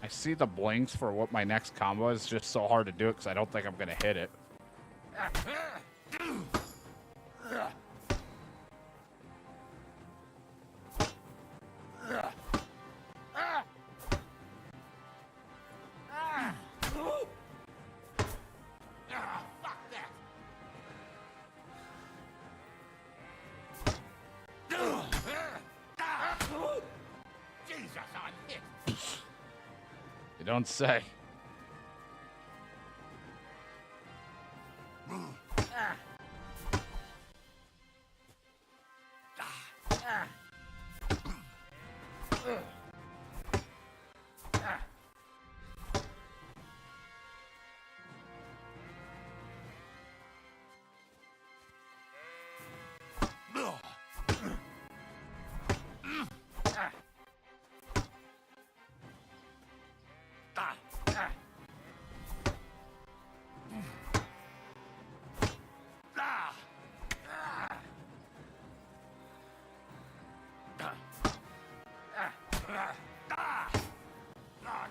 I see the blinks for what my next combo is. Just so hard to do it because I don't think I'm gonna hit it. Jesus, I'm hit. You don't say.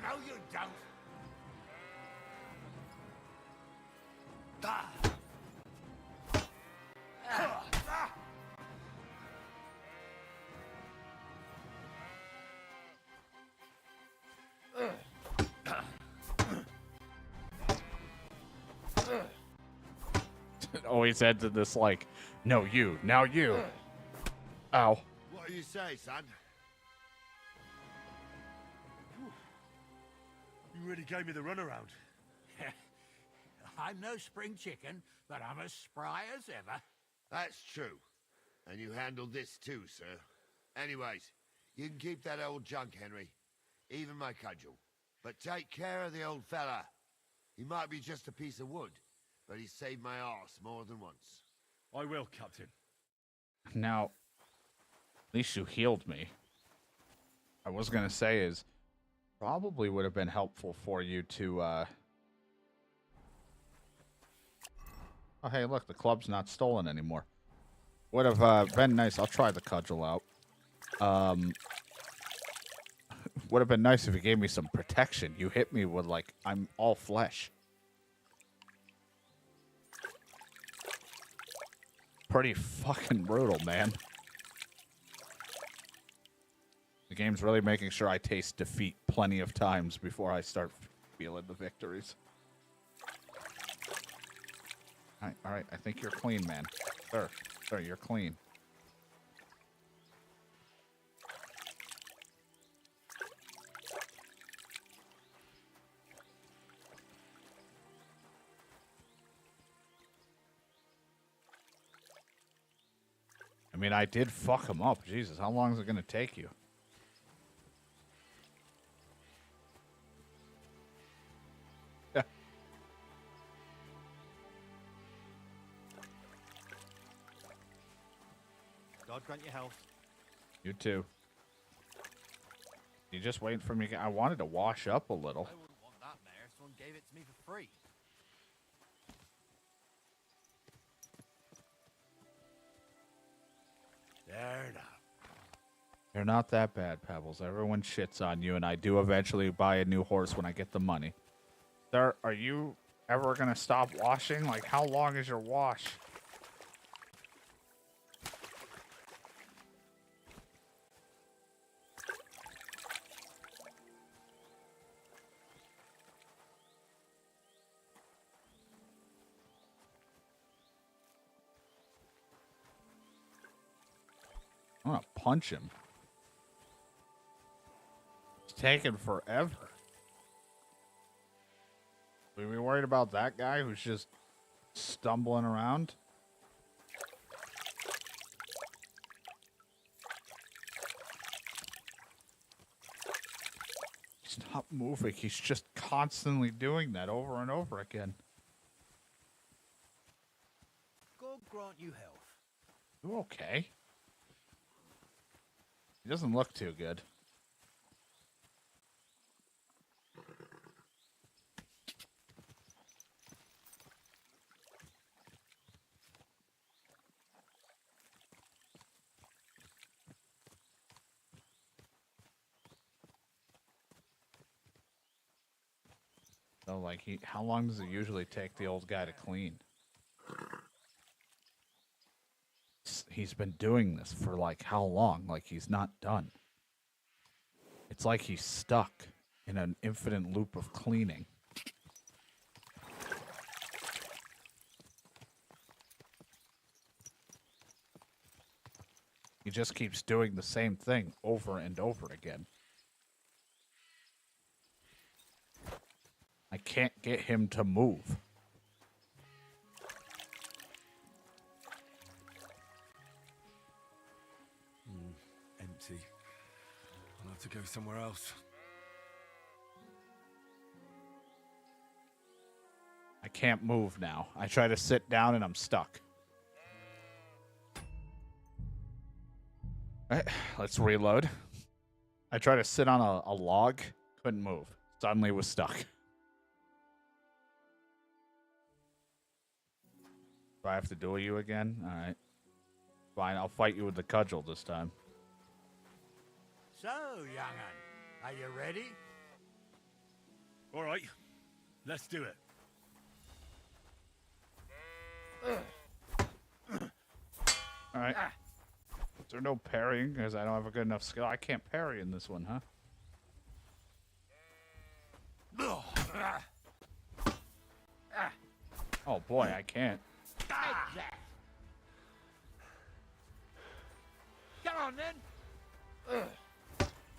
No, you don't. Always ends in this like, no, you, now you. Ow. What do you say, son? You really gave me the runaround. I'm no spring chicken, but I'm as spry as ever. That's true. And you handled this too, sir. Anyways, you can keep that old junk, Henry. Even my cudgel. But take care of the old fella. He might be just a piece of wood, but he saved my arse more than once. I will, Captain. Now, at least you healed me. I was gonna say is probably would have been helpful for you to oh hey, look, the club's not stolen anymore. Would have been nice. I'll try the cudgel out. Would have been nice if you gave me some protection. You hit me with like I'm all flesh. Pretty fucking brutal, man. The game's really making sure I taste defeat plenty of times before I start feeling the victories. All right, I think you're clean, man. Sir, you're clean. I mean, I did fuck him up. Jesus, how long is it going to take you? God grant your health. You too. You just waiting for me? I wanted to wash up a little. I wouldn't want that mare if someone gave it to me for free. There now. You're not that bad, Pebbles. Everyone shits on you, and I do eventually buy a new horse when I get the money. Sir, are you ever going to stop washing? Like, how long is your wash? I'm gonna punch him. It's taking forever. Are we worried about that guy who's just stumbling around? He's not moving. He's just constantly doing that over and over again. God grant you health. You okay? He doesn't look too good. So, like, how long does it usually take the old guy to clean? he's been doing this for like how long? Like he's not done. It's like he's stuck in an infinite loop of cleaning. He just keeps doing the same thing over and over again. I can't get him to move. Empty. I'll have to go somewhere else. I can't move now. I try to sit down and I'm stuck. All right, let's reload. I tried to sit on a log, couldn't move. Suddenly was stuck. Do I have to duel you again? All right. Fine, I'll fight you with the cudgel this time. So, young'un, are you ready? All right, let's do it. All right. Is there no parrying because I don't have a good enough skill? I can't parry in this one, huh? Oh boy, I can't. Come on, then.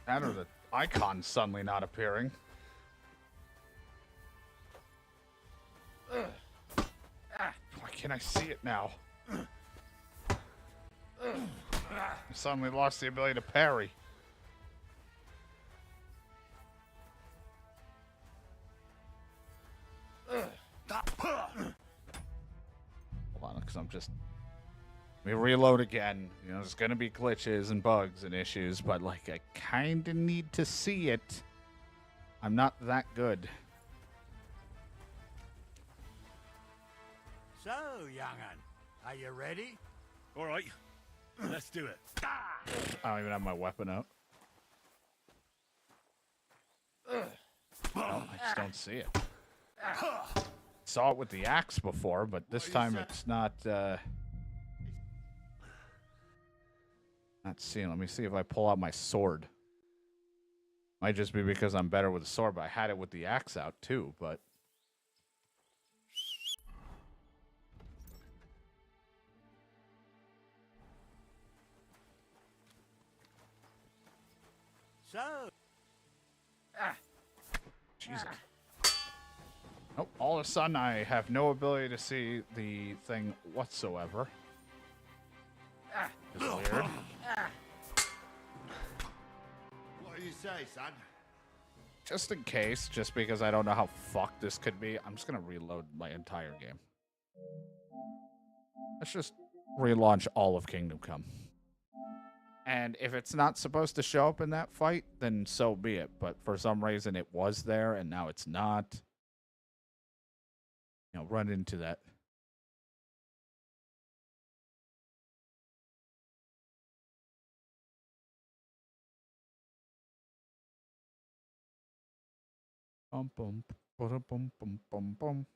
That or the icon suddenly not appearing. Why can't I see it now? I suddenly lost the ability to parry. Hold on, because I'm just... We reload again. You know, there's going to be glitches and bugs and issues, but, like, I kind of need to see it. I'm not that good. So, young'un, are you ready? All right, let's do it. I don't even have my weapon out. No, I just don't see it. Saw it with the axe before, but this time it's not seeing. Let me see if I pull out my sword. Might just be because I'm better with the sword, but I had it with the axe out too, but... So... Jesus. Nope, all of a sudden I have no ability to see the thing whatsoever. It's weird. What do you say, son? Just in case, just because I don't know how fucked this could be, I'm just gonna reload my entire game. Let's just relaunch all of Kingdom Come. And if it's not supposed to show up in that fight, then so be it. But for some reason it was there and now it's not. You know, run into that. Bum bum bum bum bum bum bum.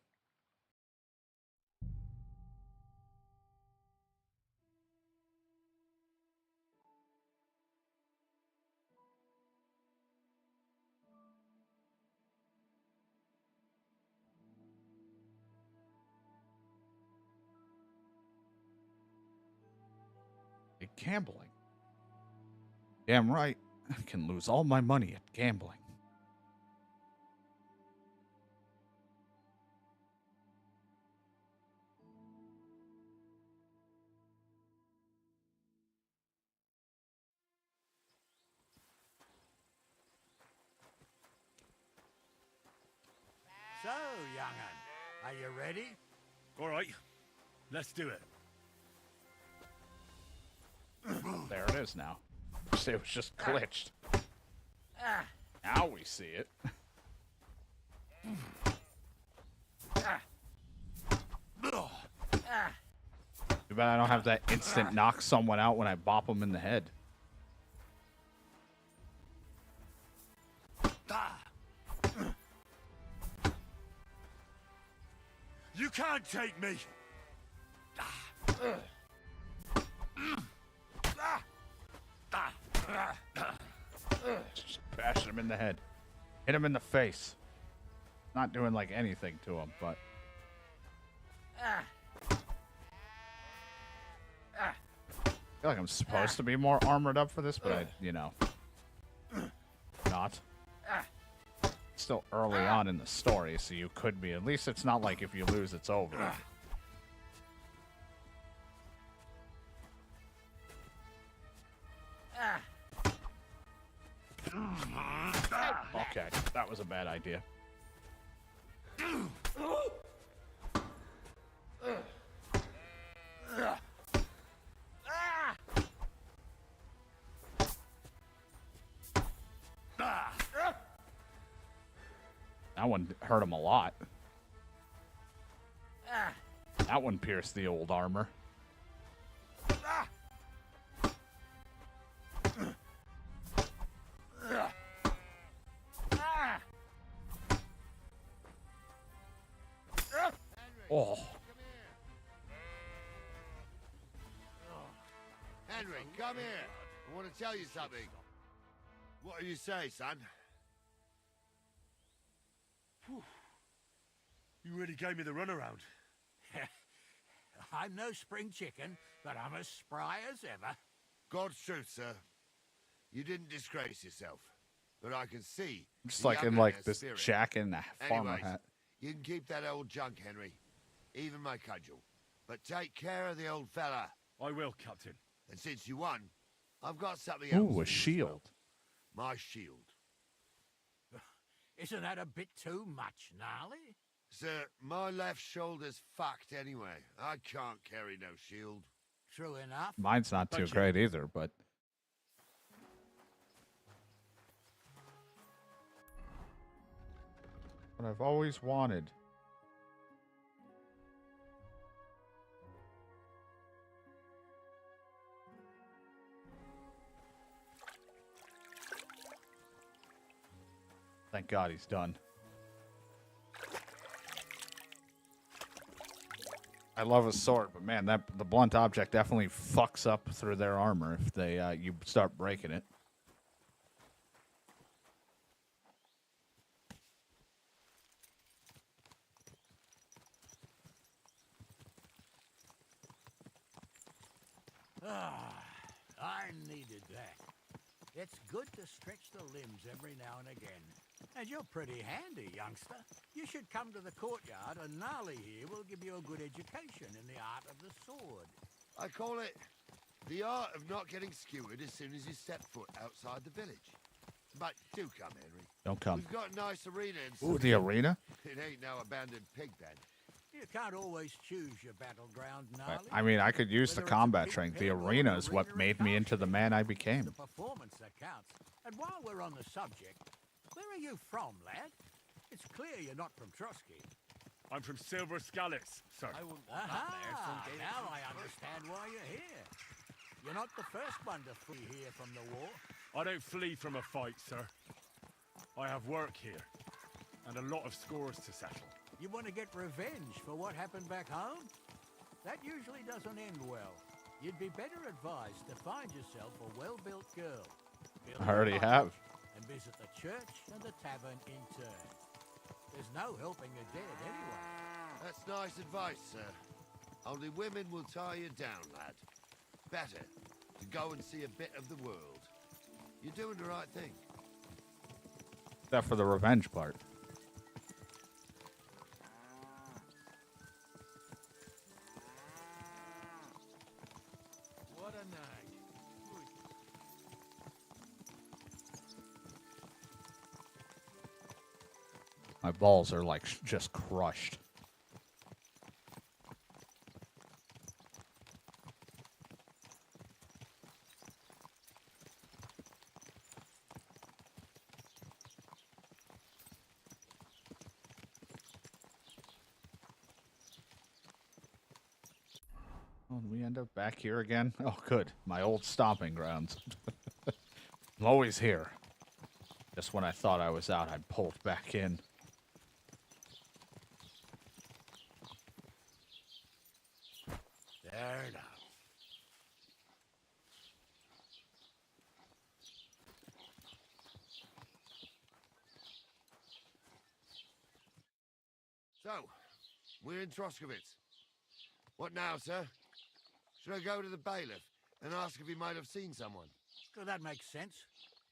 Gambling. Damn right. I can lose all my money at gambling. So, young'un, are you ready? All right, let's do it. There it is now. It was just glitched. Now we see it. Too bad I don't have that instant knock someone out when I bop them in the head. You can't take me. him in the head. Hit him in the face. Not doing like anything to him, but. I feel like I'm supposed to be more armored up for this, but I, not. Still early on in the story, so you could be. At least it's not like if you lose, it's over. Okay, that was a bad idea. That one hurt him a lot. That one pierced the old armor. Oh. Henry, come here. I want to tell you something. What do you say, son? Whew. You really gave me the runaround. I'm no spring chicken, but I'm as spry as ever. God's truth, sir. You didn't disgrace yourself, but I can see. Just the like in young like man's this spirit. shack and a farmer Anyways, hat. You can keep that old junk, Henry. Even my cudgel. But take care of the old fella. I will, Captain. And since you won, I've got something else. Ooh, a shield. My shield. Isn't that a bit too much, Gnarly? Sir, my left shoulder's fucked anyway. I can't carry no shield. True enough. Mine's not too great either, but. What I've always wanted. Thank God he's done. I love a sword, but man, the blunt object definitely fucks up through their armor if they you start breaking it. I needed that. It's good to stretch the limbs every now and again. And you're pretty handy, youngster. You should come to the courtyard, and Gnarly here will give you a good education in the art of the sword. I call it the art of not getting skewered as soon as you step foot outside the village. But do come, Henry. Don't come. We've got a nice arena in Ooh, the arena? It ain't no abandoned pig pen. You can't always choose your battleground, Gnarly. I mean, I could use the combat strength. The arena is what made me into the man I became. The performance that counts. And while we're on the subject, where are you from, lad? It's clear you're not from Trotsky. I'm from Silver Scallops, sir. Now I understand why you're here. You're not the first one to flee here from the war. I don't flee from a fight, sir. I have work here, and a lot of scores to settle. You want to get revenge for what happened back home? That usually doesn't end well. You'd be better advised to find yourself a well-built girl. I already have. And visit the church and the tavern in turn. There's no helping the dead anyway. That's nice advice, sir. Only women will tie you down, lad. Better to go and see a bit of the world. You're doing the right thing. Except for the revenge part. What a night. My balls are like just crushed. Oh, and we end up back here again? Oh, good. My old stomping grounds. I'm always here. Just when I thought I was out, I pulled back in. There now. So, we're in Troskowitz. What now, sir? Should I go to the bailiff and ask if he might have seen someone? Well, that makes sense.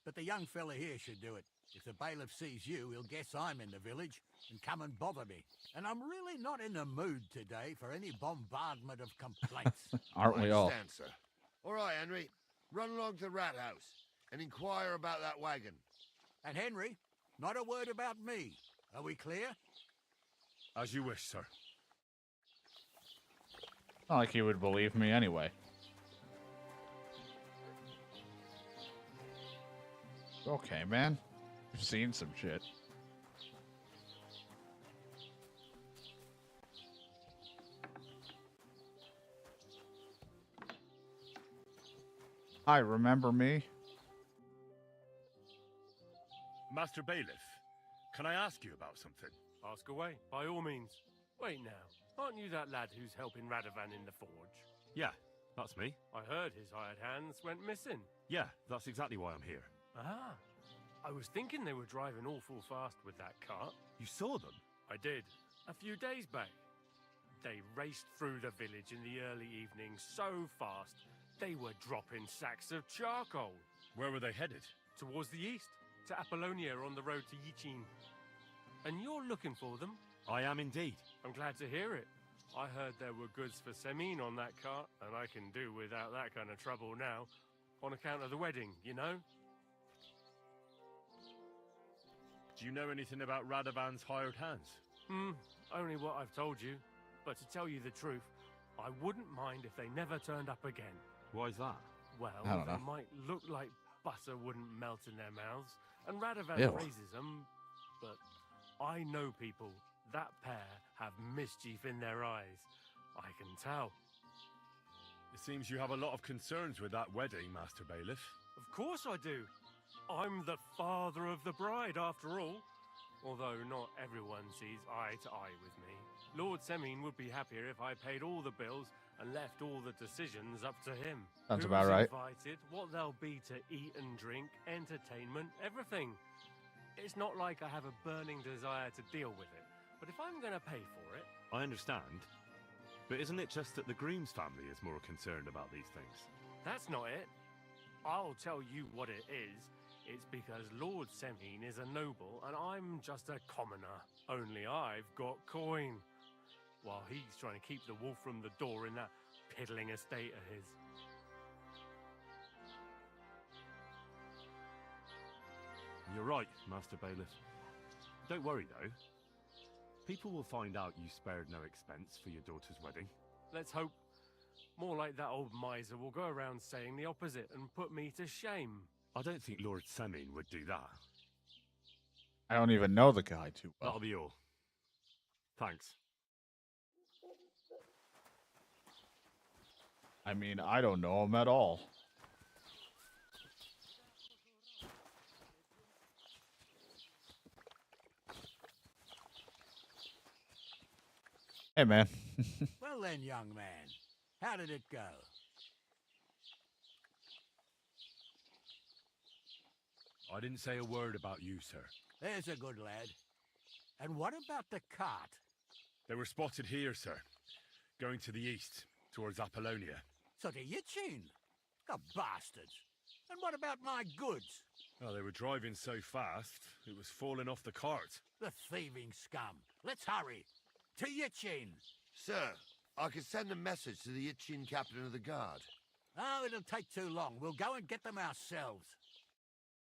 But the young fella here should do it. If the bailiff sees you, he'll guess I'm in the village and come and bother me. And I'm really not in the mood today for any bombardment of complaints. Aren't we all? I understand, sir. All right, Henry. Run along to the rat house and inquire about that wagon. And Henry, not a word about me. Are we clear? As you wish, sir. Not like he would believe me anyway. Okay, man. You've seen some shit. Hi, remember me? Master Bailiff, can I ask you about something? Ask away, by all means. Wait now, aren't you that lad who's helping Radovan in the forge? Yeah, that's me. I heard his hired hands went missing. Yeah, that's exactly why I'm here. Ah, I was thinking they were driving awful fast with that cart. You saw them? I did, a few days back. They raced through the village in the early evening so fast, they were dropping sacks of charcoal. Where were they headed? Towards the east, to Apollonia on the road to Yichin. And you're looking for them? I am indeed. I'm glad to hear it. I heard there were goods for Semin on that cart, and I can do without that kind of trouble now. On account of the wedding, you know? Do you know anything about Radovan's hired hands? Only what I've told you. But to tell you the truth, I wouldn't mind if they never turned up again. Why's that? Well, I don't they know. might look like butter wouldn't melt in their mouths, and Radovan Ew. praises them, but I know people. That pair have mischief in their eyes. I can tell. It seems you have a lot of concerns with that wedding, Master Bailiff. Of course I do. I'm the father of the bride, after all. Although not everyone sees eye to eye with me. Lord Semin would be happier if I paid all the bills and left all the decisions up to him. Sounds Who's about right. invited, what there'll be to eat and drink, entertainment, everything. It's not like I have a burning desire to deal with it. But if I'm going to pay for it... I understand. But isn't it just that the groom's family is more concerned about these things? That's not it. I'll tell you what it is. It's because Lord Semin is a noble and I'm just a commoner. Only I've got coin. While he's trying to keep the wolf from the door in that piddling estate of his. You're right, Master Bailiff. Don't worry, though. People will find out you spared no expense for your daughter's wedding. Let's hope. More like that old miser will go around saying the opposite and put me to shame. I don't think Lord Semin would do that. I don't even know the guy too well. That'll be all. Thanks. I mean, I don't know him at all. Hey, man. Well then, young man, how did it go? I didn't say a word about you, sir. There's a good lad. And what about the cart? They were spotted here, sir. Going to the east, towards Apollonia. So to Yichin? The bastards. And what about my goods? Oh, they were driving so fast, it was falling off the cart. The thieving scum. Let's hurry. To Yichin. Sir, I can send a message to the Yichin captain of the guard. Oh, it'll take too long. We'll go and get them ourselves.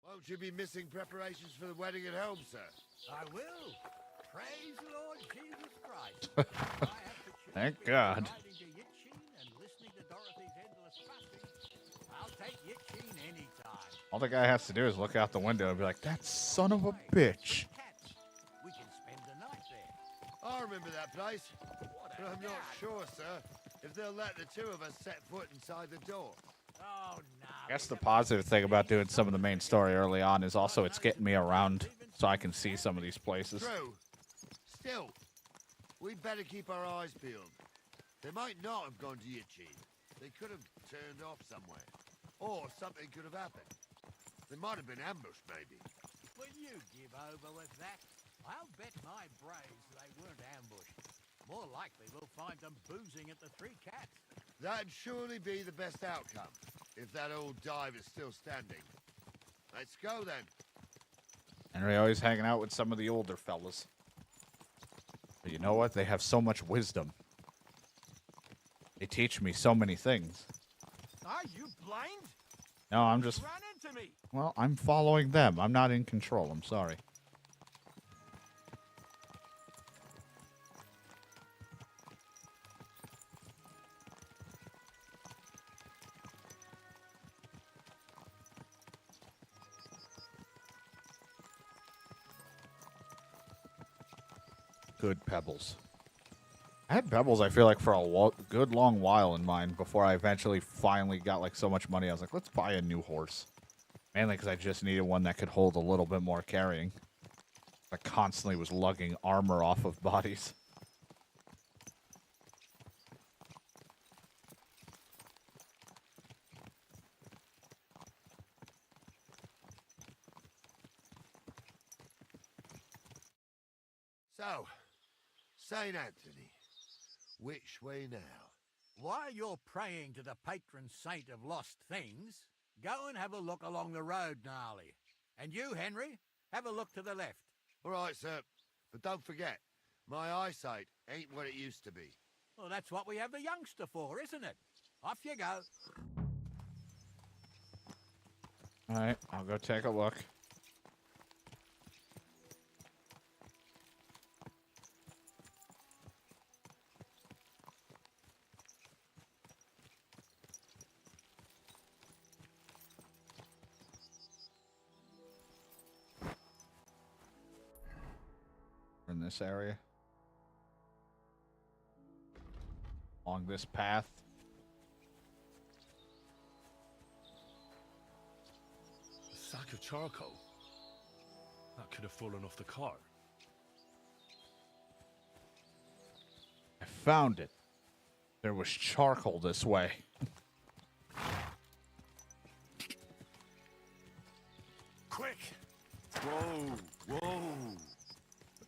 Won't you be missing preparations for the wedding at home, sir? I will. Praise Lord Jesus Christ. Thank God. Riding to Yichin and listening to Dorothy's endless fussing. I'll take Yichin anytime. All the guy has to do is look out the window and be like, that son of a bitch. We can spend the night there. I remember that place, but I'm not sure, sir, if they'll let the two of us set foot inside the door. Oh, no. I guess the positive thing about doing some of the main story early on is also it's getting me around so I can see some of these places. True. Still, we'd better keep our eyes peeled. They might not have gone to Yichin. They could have turned off somewhere. Or something could have happened. They might have been ambushed, maybe. Will you give over with that? I'll bet my braves they weren't ambushed. More likely we'll find them boozing at the Three Cats. That'd surely be the best outcome, if that old dive is still standing. Let's go then. Henry always hanging out with some of the older fellas. But you know what? They have so much wisdom. They teach me so many things. Are you blind? No, I'm just... Ran into me. Well, I'm following them. I'm not in control. I'm sorry. Good pebbles. I had pebbles, I feel like, for a good long while in mine before I eventually finally got like so much money. I was like, let's buy a new horse. Mainly because I just needed one that could hold a little bit more carrying. I constantly was lugging armor off of bodies. So, St. Anthony, which way now? While you're praying to the patron saint of lost things, go and have a look along the road, Gnarly. And you, Henry, have a look to the left. All right, sir. But don't forget, my eyesight ain't what it used to be. Well, that's what we have the youngster for, isn't it? Off you go. All right, I'll go take a look. In this area. Along this path. A sack of charcoal? That could have fallen off the cart. I found it. There was charcoal this way. Quick! Whoa, whoa.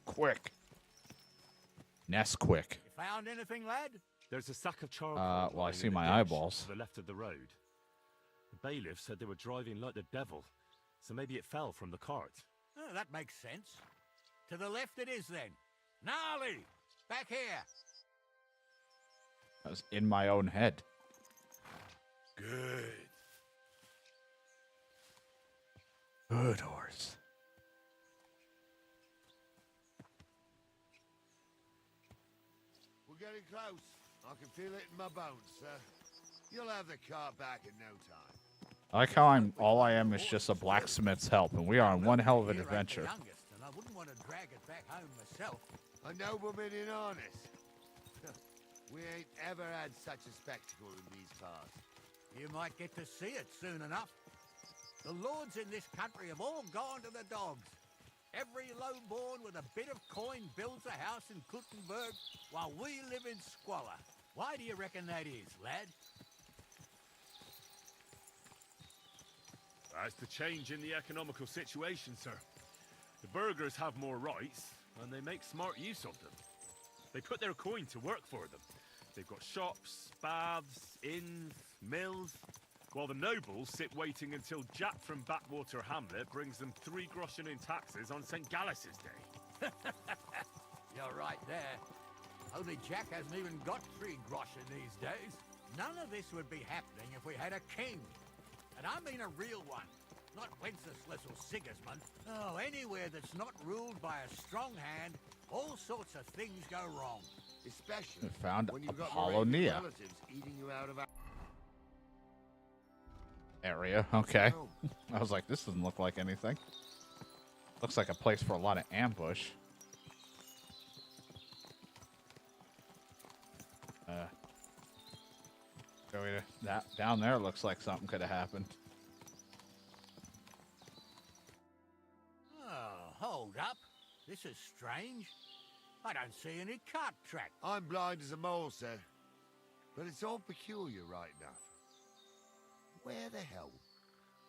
Quick. Nesquik. You found anything, lad? There's a sack of charcoal. Well, I lying see in the my ditch eyeballs. To the left of the road. The bailiff said they were driving like the devil, so maybe it fell from the cart. Oh, that makes sense. To the left it is, then. Gnarly! Back here! I was in my own head. Good. Good horse. We're getting close. I can feel it in my bones, sir. You'll have the car back in no time. I like how all I am is just a blacksmith's help, and we are on one hell of an adventure. Youngest, and I wouldn't want to drag it back home myself. A nobleman in harness. We ain't ever had such a spectacle in these parts. You might get to see it soon enough. The lords in this country have all gone to the dogs. Every lowborn with a bit of coin builds a house in Kuttenberg while we live in squalor. Why do you reckon that is, lad? That's the change in the economical situation, sir. The burghers have more rights, and they make smart use of them. They put their coin to work for them. They've got shops, baths, inns, mills, while the nobles sit waiting until Jack from Backwater Hamlet brings them 3 groschen in taxes on St. Gallus's Day. You're right there. Only Jack hasn't even got 3 groschen these days. None of this would be happening if we had a king. And I mean a real one. Not Wenceslas or Sigismund. Oh, anywhere that's not ruled by a strong hand, all sorts of things go wrong. Especially found when you've got Apollonia. relatives eating you out of our Area. Okay. I was like, this doesn't look like anything. Looks like a place for a lot of ambush. That down there looks like something could have happened. Oh, hold up. This is strange. I don't see any cart track. I'm blind as a mole, sir. But it's all peculiar right enough. Where the hell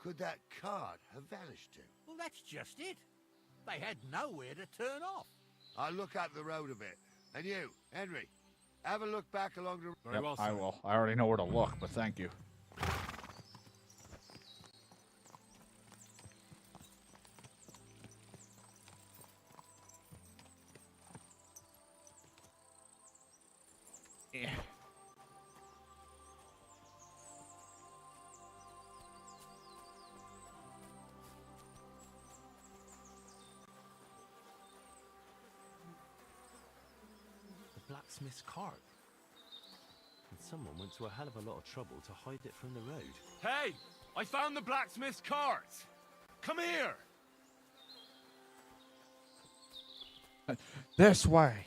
could that cart have vanished to? Well, that's just it. They had nowhere to turn off. I'll look up the road a bit. And you, Henry, have a look back along the... Yep, I will. I already know where to look, but thank you. Yeah. The blacksmith's cart. And someone went to a hell of a lot of trouble to hide it from the road. Hey! I found the blacksmith's cart! Come here! This way.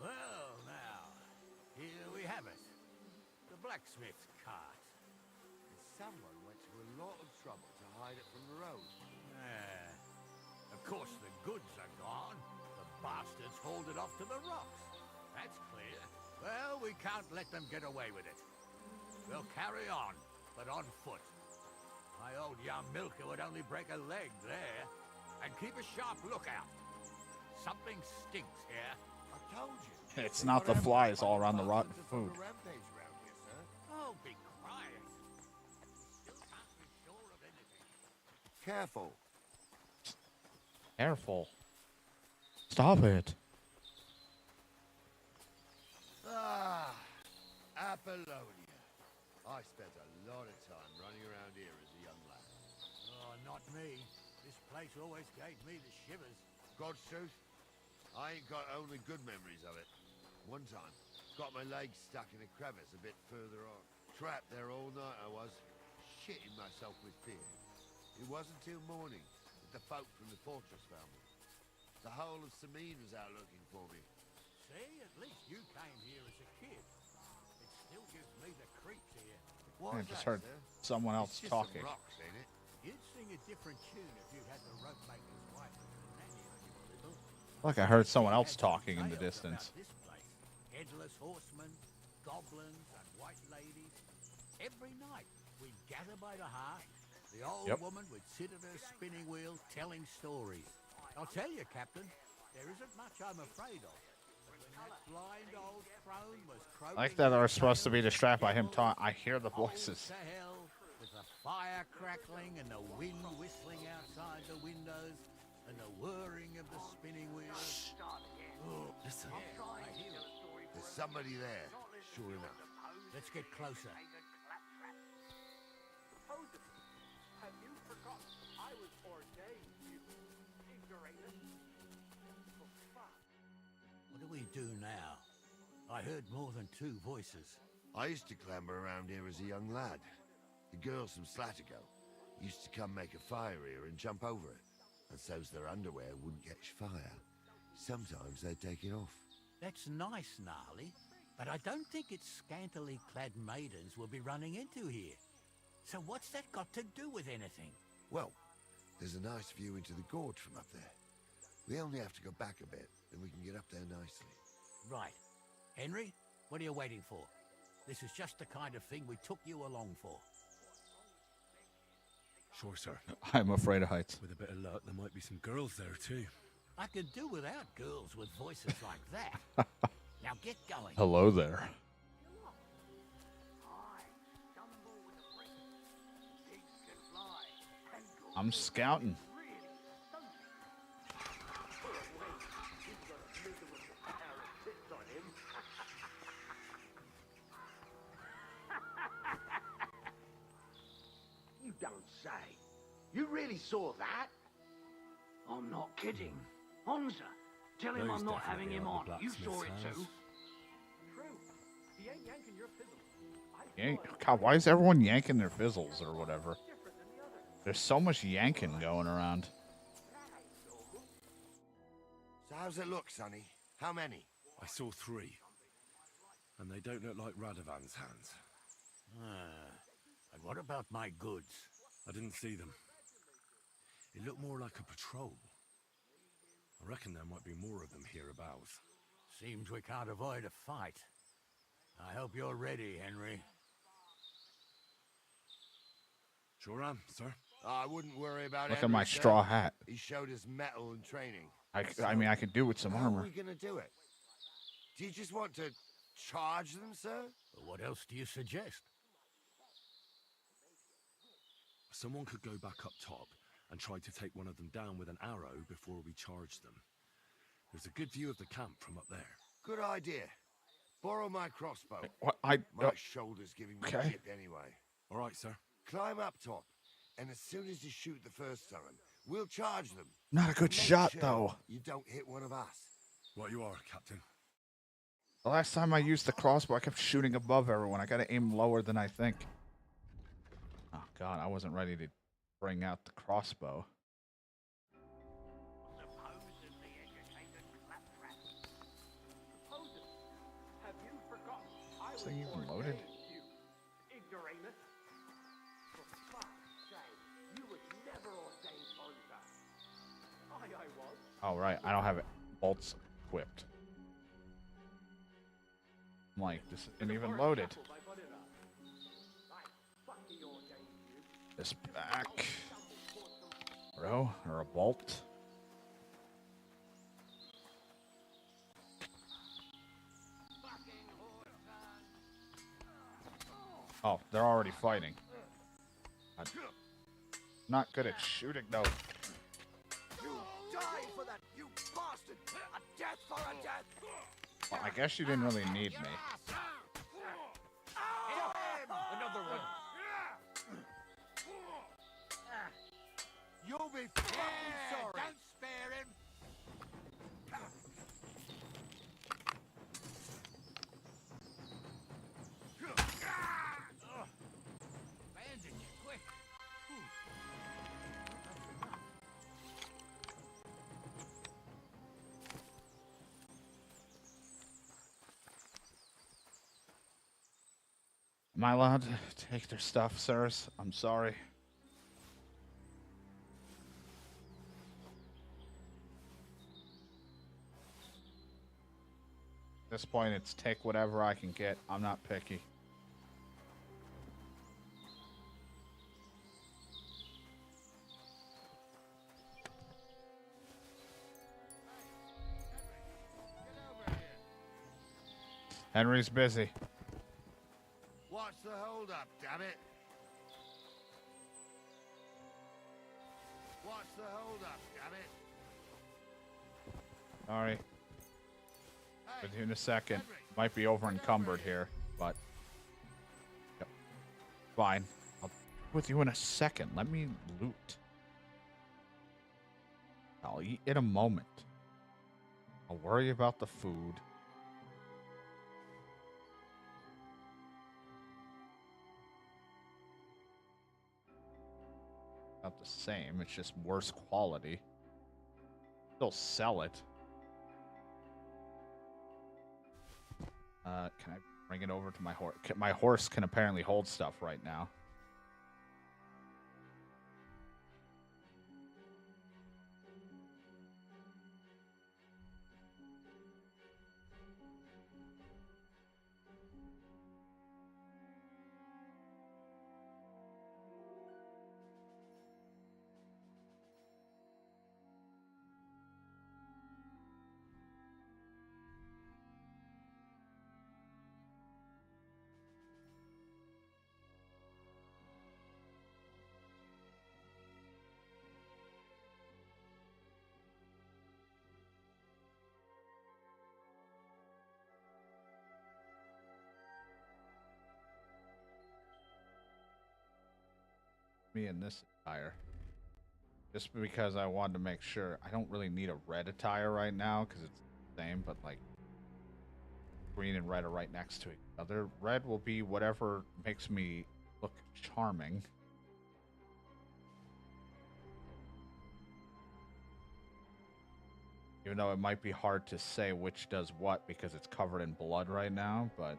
Well, now, here we have it. The blacksmith's cart. Someone went to a lot of trouble to hide it from the road. Yeah. Of course, the goods are gone. The bastards hauled it off to the rocks. That's clear. Well, we can't let them get away with it. We'll carry on, but on foot. My old young milker would only break a leg there. And keep a sharp lookout. Something stinks here. I told you. It's not the flies all around the rotten food. Rampage around here, sir. Oh, be quiet. Still can't be sure of anything. Careful. Careful. Stop it. Ah, Apollonia. I spent a lot of time running around here as a young lad. Oh, not me. This place always gave me the shivers. God's truth, I ain't got only good memories of it. One time, got my legs stuck in a crevice a bit further on. Trapped there all night I was, shitting myself with fear. It wasn't till morning that the folk from the fortress found me. The whole of Samine was out looking for me. See, at least you came here as a kid. It still gives me the creeps here. I just heard someone else talking. Rocks, ain't it? You'd sing a different tune if you had the rope maker's wife as a nanny on you a little. Like I heard someone else talking in the distance. This place. Headless horsemen, goblins, and white ladies. Every night we'd gather by the hearth. The old woman would sit at her spinning wheel telling stories. I'll tell you, Captain, there isn't much I'm afraid of. When that blind old crone was croaking Like that are supposed to be distracted by him talking. I hear the voices. to hell, with the fire crackling and the wind whistling outside the windows and the whirring of the spinning wheel. Oh, Listen, I hear it. there's somebody there, sure enough. Let's get closer. Have you forgotten I was ordained, you ignoramus? For fuck. What do we do now? I heard more than two voices. I used to clamber around here as a young lad. The girls from Slatigo used to come make a fire here and jump over it, and so's their underwear wouldn't catch fire. Sometimes they'd take it off. That's nice, Gnarly, but I don't think it's scantily clad maidens we'll be running into here. So what's that got to do with anything? Well, there's a nice view into the gorge from up there. We only have to go back a bit, and we can get up there nicely. Right. Henry, what are you waiting for? This is just the kind of thing we took you along for. Sure, sir. I'm afraid of heights. With a bit of luck, there might be some girls there, too. I could do without girls with voices like that. Now get going. Hello there. I'm scouting. You don't say. You really saw that? I'm not kidding. Honza, tell him Those I'm not definitely having him are on. the You saw it blacksmith's too. house. True. He ain't yanking your fiddle. God, why is everyone yanking their fizzles or whatever? There's so much yanking going around. So how's it look, Sonny? How many? I saw 3. And they don't look like Radovan's hands. And what about my goods? I didn't see them. It looked more like a patrol. I reckon there might be more of them hereabouts. Seems we can't avoid a fight. I hope you're ready, Henry. Sure am, sir. I wouldn't worry about Look at Henry, my sir. straw hat. He showed us mettle and training. I mean, I could do with some How armor. are we gonna do it? Do you just want to charge them, sir? What else do you suggest? Someone could go back up top and try to take one of them down with an arrow before we charge them. There's a good view of the camp from up there. Good idea. Borrow my crossbow. What? My shoulder's giving me okay. chip anyway. All right, sir. Climb up top, and as soon as you shoot the first time, we'll charge them. Not a good Make shot, sure though. You don't hit one of us. What you are, Captain. The last time I used the crossbow, I kept shooting above everyone. I gotta aim lower than I think. Oh, God, I wasn't ready to bring out the crossbow. Have you forgotten? I Is this thing even loaded? you, ignoramus. For fuck's sake, you was never ordained hunter. I was. Oh, right. I don't have it. Bolts equipped. I'm like, this isn't even loaded. This back. Bro, or a bolt. Oh, they're already fighting. I'm not good at shooting, though. You die for that, you bastard! A death for a death! Well, I guess you didn't really need me. Another one. You'll be fucking sorry. Don't spare him. Bandage, quick! Am I allowed to take their stuff, sirs? I'm sorry. At this point, it's take whatever I can get. I'm not picky. Henry's busy. What's the hold up, damn it? What's the hold up, damn it? Sorry. With you in a second. Might be over encumbered here, but yep. Fine. I'll be with you in a second. Let me loot. I'll eat in a moment. I'll worry about the food. Not the same, it's just worse quality. Still sell it. Can I bring it over to my horse? My horse can apparently hold stuff right now. Me in this attire. Just because I wanted to make sure. I don't really need a red attire right now because it's the same, but like green and red are right next to each other. Red will be whatever makes me look charming. Even though it might be hard to say which does what because it's covered in blood right now, but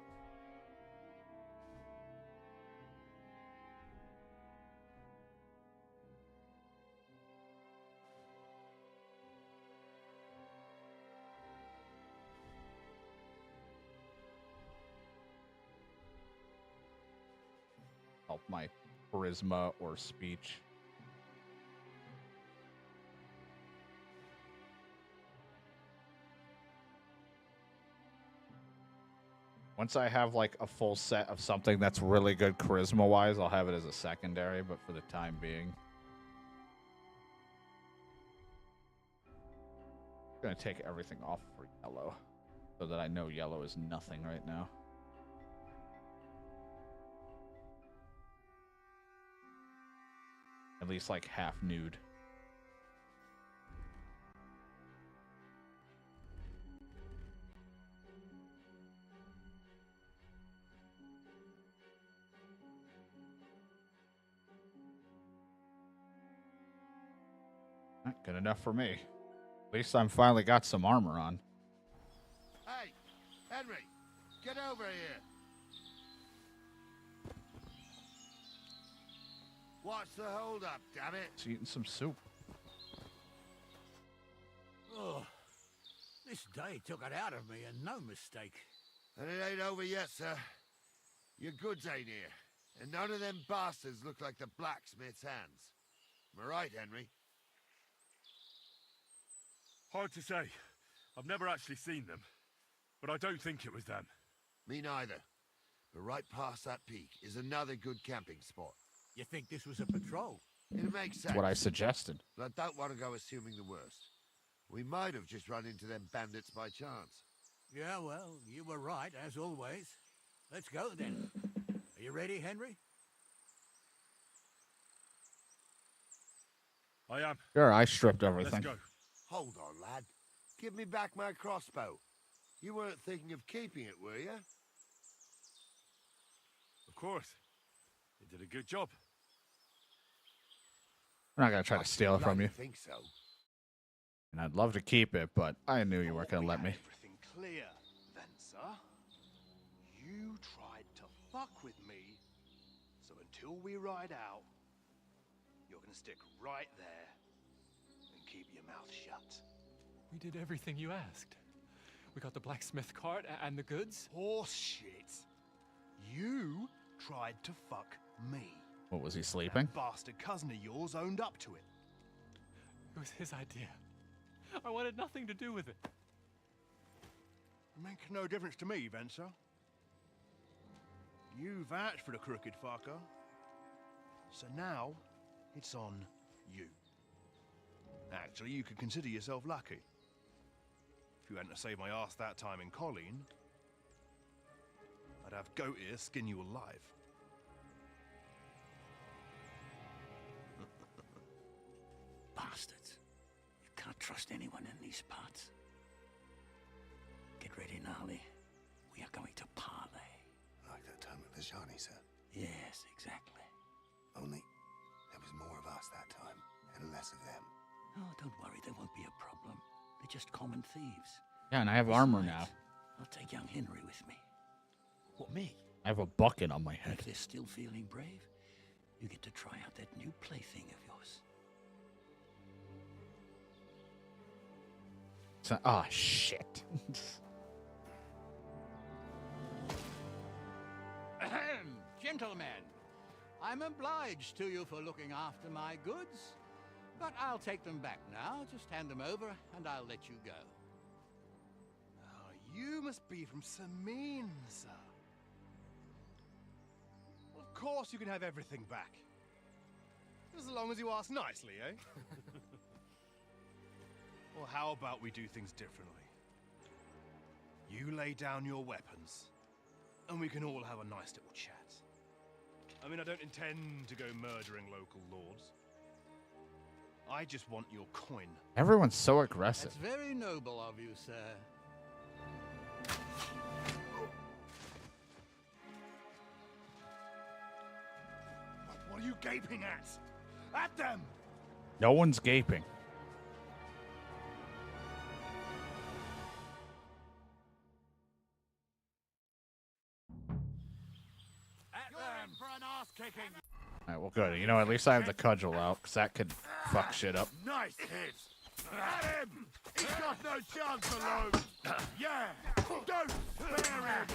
help my charisma or speech. Once I have like a full set of something that's really good charisma-wise, I'll have it as a secondary, but for the time being. I'm going to take everything off for yellow, so that I know yellow is nothing right now. At least like half nude. Good enough for me. At least I'm finally got some armor on. Hey, Henry, get over here. What's the hold up, damn it? He's eating some soup. Oh, this day took it out of me, and no mistake. And it ain't over yet, sir. Your goods ain't here. And none of them bastards look like the blacksmith's hands. Am I right, Henry? Hard to say. I've never actually seen them. But I don't think it was them. Me neither. But right past that peak is another good camping spot. You think this was a patrol? It makes sense. That's what I suggested. But I don't want to go assuming the worst. We might have just run into them bandits by chance. Yeah, well, you were right, as always. Let's go, then. Are you ready, Henry? I am. Sure, I stripped everything. Let's go. Hold on, lad. Give me back my crossbow. You weren't thinking of keeping it, were you? Of course. You did a good job. I'm not going to try to steal it from you. I think so. And I'd love to keep it, but I knew you weren't going to let me. Everything clear, then, sir. You tried to fuck with me, so until we ride out, you're gonna stick right there and keep your mouth shut. We did everything you asked. We got the blacksmith cart and the goods. Horse shit. You tried to fuck me. What, was he sleeping? That bastard cousin of yours owned up to it. It was his idea. I wanted nothing to do with it. Make no difference to me, Venser. You vouched for the crooked fucker. So now, it's on you. Actually, you could consider yourself lucky. If you hadn't have saved my ass that time in Colleen, I'd have goat ear skin you alive. Bastards. You can't trust anyone in these parts. Get ready, Gnarly. We are going to parley. Like that time with the Shani, sir? Yes, exactly. Only there was more of us that time, and less of them. Oh, don't worry, there won't be a problem. They're just common thieves. Yeah, and I have armor now. I'll take young Henry with me. What, me? I have a bucket on my head. If they're still feeling brave, you get to try out that new plaything of yours. Ah, shit. Ahem, gentlemen, I'm obliged to you for looking after my goods, but I'll take them back now. Just hand them over, and I'll let you go. Oh, you must be from Samin, sir. Of course you can have everything back. As long as you ask nicely, eh? Well, how about we do things differently? You lay down your weapons, and we can all have a nice little chat. I mean, I don't intend to go murdering local lords. I just want your coin. Everyone's so aggressive. That's very noble of you, sir. What are you gaping at? At them! No one's gaping. At them for an ass kicking. Alright, well, good. You know, at least I have the cudgel out, because that could fuck shit up. Nice hit! At him! He's got no chance alone! Yeah! Don't spare him!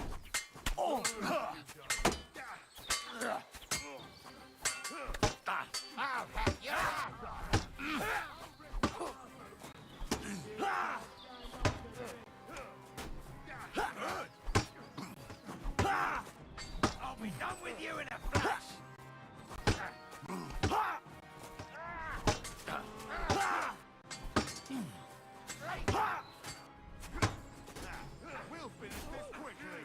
Done with you in a flash. We'll finish this quickly.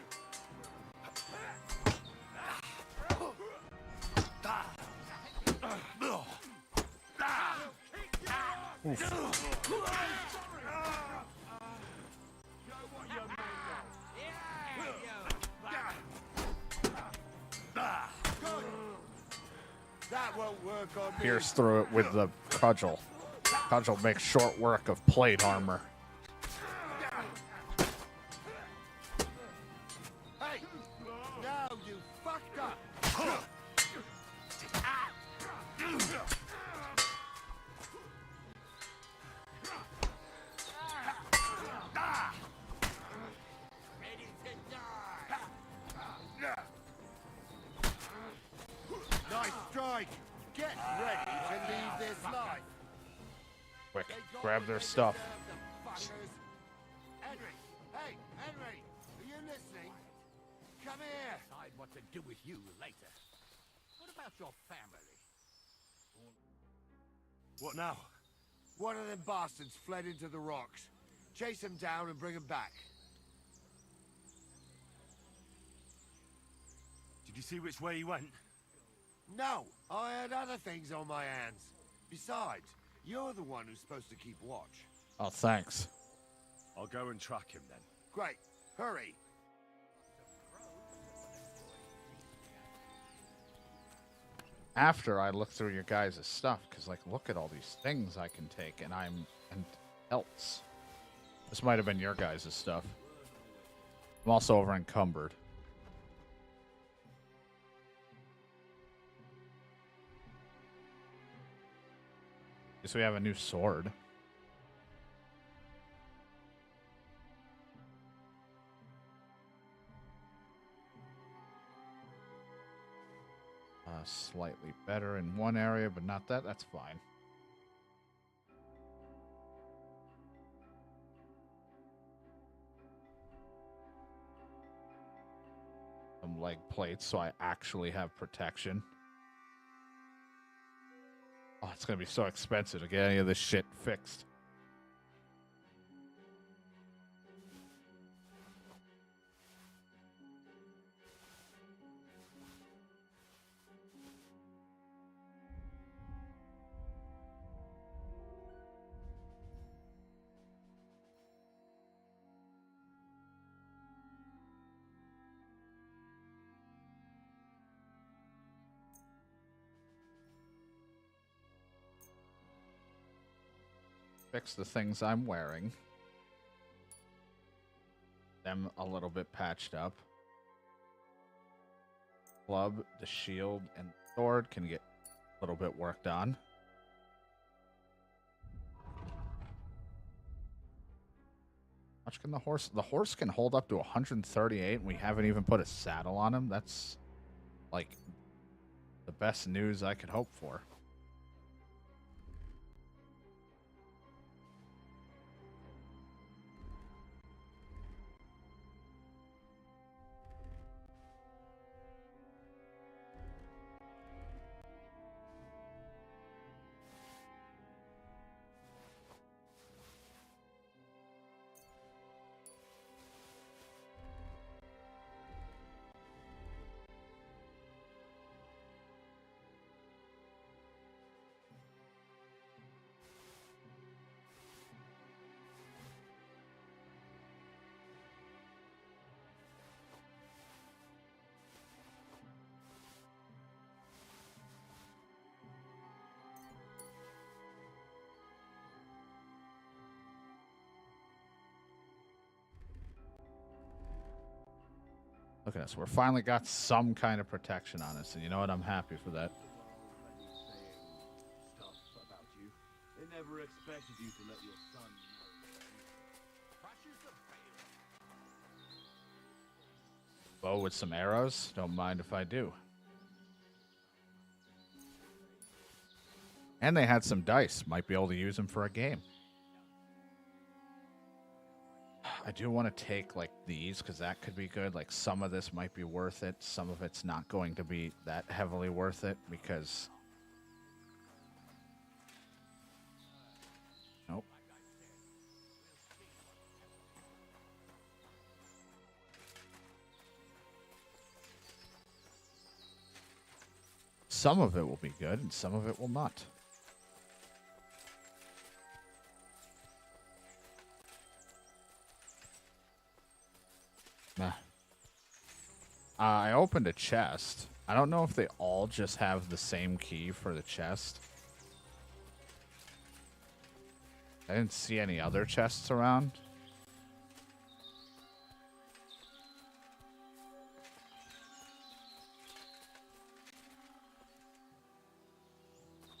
That won't work on me. Pierce through it with the cudgel. Cudgel makes short work of plate armor. Hey! No, you fucked up! Ready to die. Nice strike! Get ready to leave this life! Quick, grab their stuff. Henry! Hey, Henry! Are you listening? Come here! Decide what to do with you later. What about your family? What now? One of them bastards fled into the rocks. Chase him down and bring him back. Did you see which way he went? No, I had other things on my hands. Besides, you're the one who's supposed to keep watch. Oh, thanks. I'll go and track him then. Great, hurry. After I look through your guys' stuff, because, like, look at all these things I can take, and else. This might have been your guys' stuff. I'm also over encumbered. Guess we have a new sword. Slightly better in one area, but not that. That's fine. Some leg plates, so I actually have protection. Oh, it's going to be so expensive to get any of this shit fixed. Fix the things I'm wearing. Them a little bit patched up. Club, the shield, and sword can get a little bit worked on. How much can the horse? The horse can hold up to 138, and we haven't even put a saddle on him. That's like the best news I could hope for. Look at us. We're finally got some kind of protection on us, and you know what? I'm happy for that. Stuff about you. They never expected you to let your son Bow with some arrows. Don't mind if I do. And they had some dice. Might be able to use them for a game. I do want to take like these because that could be good. Like some of this might be worth it. Some of it's not going to be that heavily worth it because. Nope. Some of it will be good and some of it will not. Nah. I opened a chest. I don't know if they all just have the same key for the chest. I didn't see any other chests around.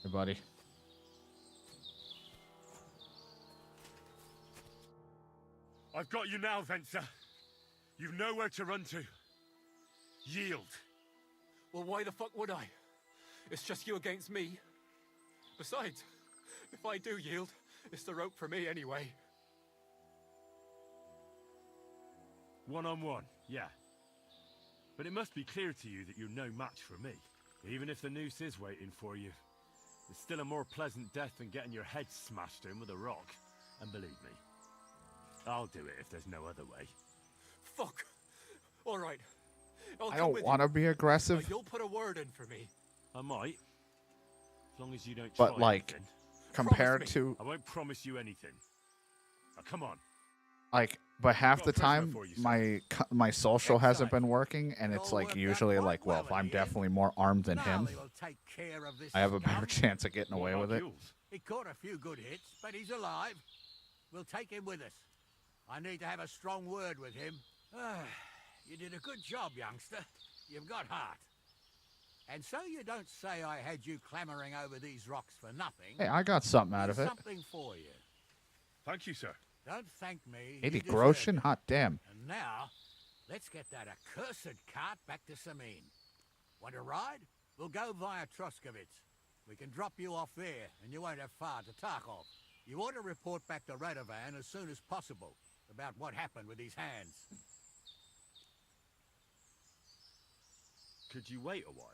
Hey, buddy. I've got you now, Venser. You've nowhere to run to. Yield. Well, why the fuck would I? It's just you against me. Besides, if I do yield, it's the rope for me anyway. One-on-one, yeah. But it must be clear to you that you're no match for me. Even if the noose is waiting for you, it's still a more pleasant death than getting your head smashed in with a rock. And believe me, I'll do it if there's no other way. Fuck! Alright. I don't want to be aggressive. You'll put a word in for me. I might. As long as you don't try But like, anything. compared to... I won't promise you anything. Now, come on. Like, but half the time, my social hasn't been working, and it's like usually like, well, if I'm definitely more armed than him, I have a better chance of getting away with it. He caught a few good hits, but he's alive. We'll take him with us. I need to have a strong word with him. You did a good job, youngster. You've got heart. And so you don't say I had you clamoring over these rocks for nothing. Hey, I got something out of it. Something for you. Thank you, sir. Don't thank me. 80 you deserve groschen? it. Hot damn. And now, let's get that accursed cart back to Samin. Want to ride? We'll go via Troskovitz. We can drop you off there, and you won't have far to Tarkov. You ought to report back to Radovan as soon as possible about what happened with these hands. Could you wait a while?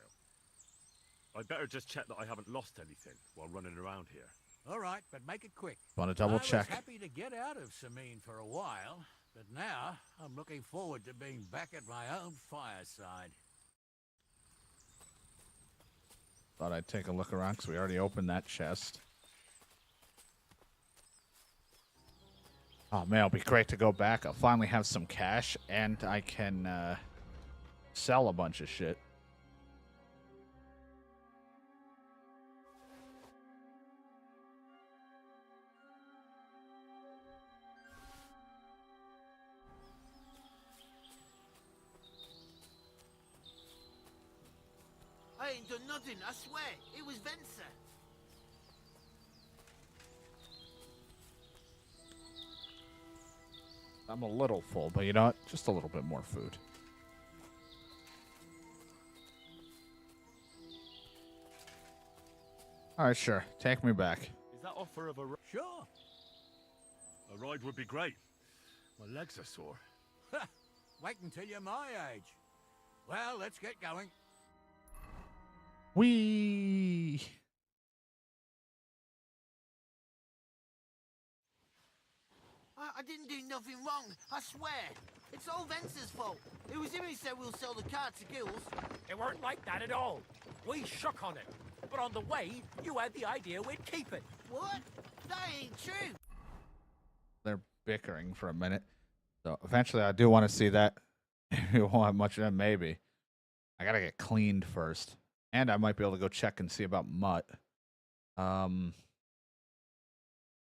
I'd better just check that I haven't lost anything while running around here. All right, but make it quick. Want to double check? I was happy to get out of Samin for a while, but now I'm looking forward to being back at my own fireside. Thought I'd take a look around because we already opened that chest. Oh man, it'll be great to go back. I'll finally have some cash and I can sell a bunch of shit. I ain't done nothing, I swear. It was Venser. I'm a little full, but you know what? Just a little bit more food. All right, sure. Take me back. Is that offer of a Sure. A ride would be great. My legs are sore. Wait until you're my age. Well, let's get going. Whee! I didn't do nothing wrong, I swear. It's all Venser's fault. It was him who said we'll sell the car to Gills. It weren't like that at all. We shook on it. But on the way, you had the idea we'd keep it. What? That ain't true. They're bickering for a minute. So eventually I do want to see that. You won't have much of that, maybe. I gotta get cleaned first. And I might be able to go check and see about Mutt.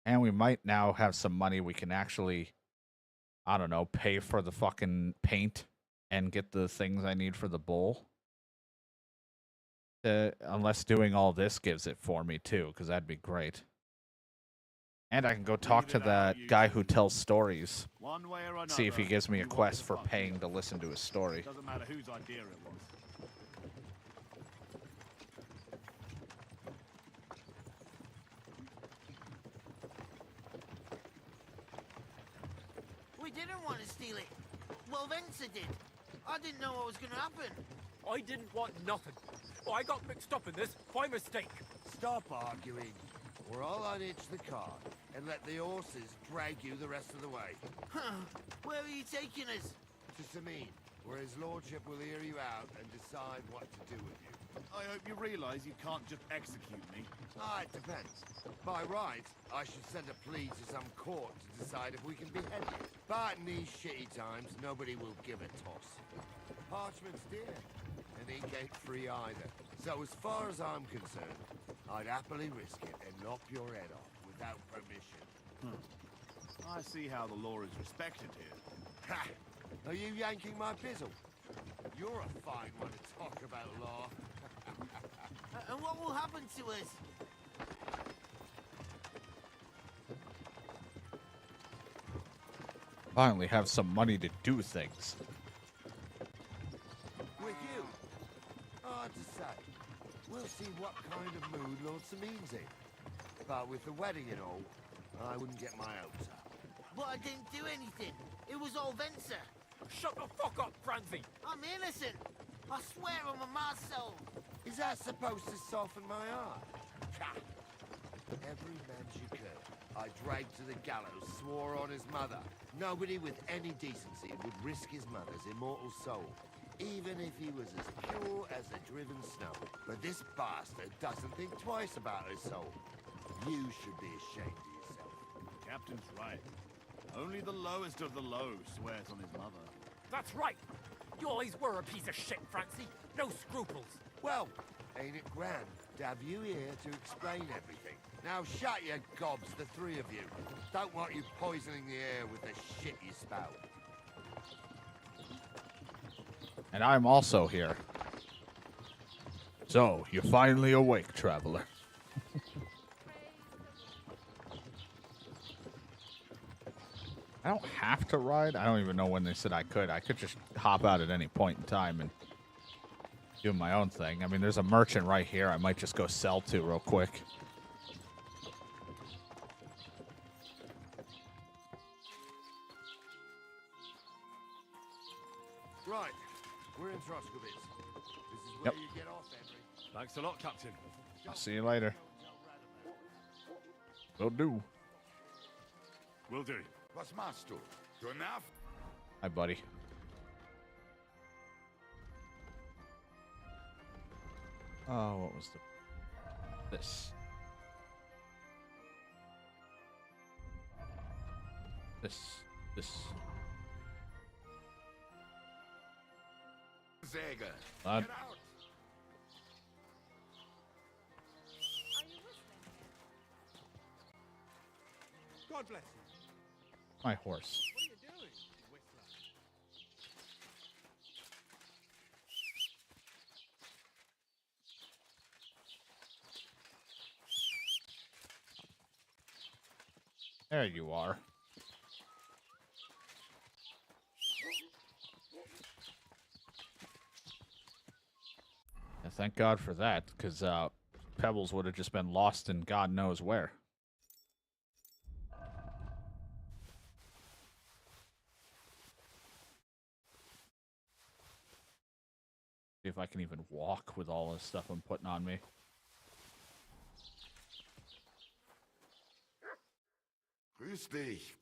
And we might now have some money we can actually, I don't know, pay for the fucking paint and get the things I need for the bowl. Unless doing all this gives it for me too, because that'd be great. And I can go talk to that guy who tells stories. One way or another, See if he gives me a quest for paying to listen to his story. Doesn't matter whose idea it was. We we didn't want to steal it. Well, Venser did. I didn't know what was going to happen. I didn't want nothing. Oh, I got mixed up in this by mistake. Stop arguing, or I'll unhitch the cart and let the horses drag you the rest of the way. Where are you taking us? To Sameen, where his lordship will hear you out and decide what to do with you. I hope you realize you can't just execute me. Ah, it depends. By right, I should send a plea to some court to decide if we can behead you. But in these shitty times, nobody will give a toss. Parchment's dear, and ink ain't free either. So as far as I'm concerned, I'd happily risk it and lop your head off without permission. I see how the law is respected here. Ha! Are you yanking my bizzle? You're a fine one to talk about law. And what will happen to us? Finally have some money to do things. With you? Hard to say. We'll see what kind of mood Lord Sameen's in. But with the wedding and all, I wouldn't get my hopes up. But I didn't do anything. It was all Venser. Shut the fuck up, Francie! I'm innocent. I swear on my ma's soul. Is that supposed to soften my heart? Ha! Every man she could, I dragged to the gallows, swore on his mother. Nobody with any decency would risk his mother's immortal soul, even if he was as pure as the driven snow. But this bastard doesn't think twice about his soul. You should be ashamed of yourself. The captain's right. Only the lowest of the low swears on his mother. That's right! You always were a piece of shit, Francie. No scruples. Well, ain't it grand to have you here to explain everything? Now shut your gobs, the three of you. Don't want you poisoning the air with the shit you spout. And I'm also here. So, you're finally awake, traveler. I don't have to ride. I don't even know when they said I could. I could just hop out at any point in time and do my own thing. I mean, there's a merchant right here I might just go sell to real quick. Right, we're in Troskowitz. This is where you get off, Henry. Thanks a lot, Captain. I'll see you later. Will do. Will do. Was machst du? Du nervt? Hi, buddy. Oh, what was this? This. Säge. Lad. Get out. God bless you. My horse. What are you doing, Whistler? There you are. Yeah, thank God for that, because Pebbles would have just been lost in God knows where. See if I can even walk with all this stuff I'm putting on me. Grüß dich.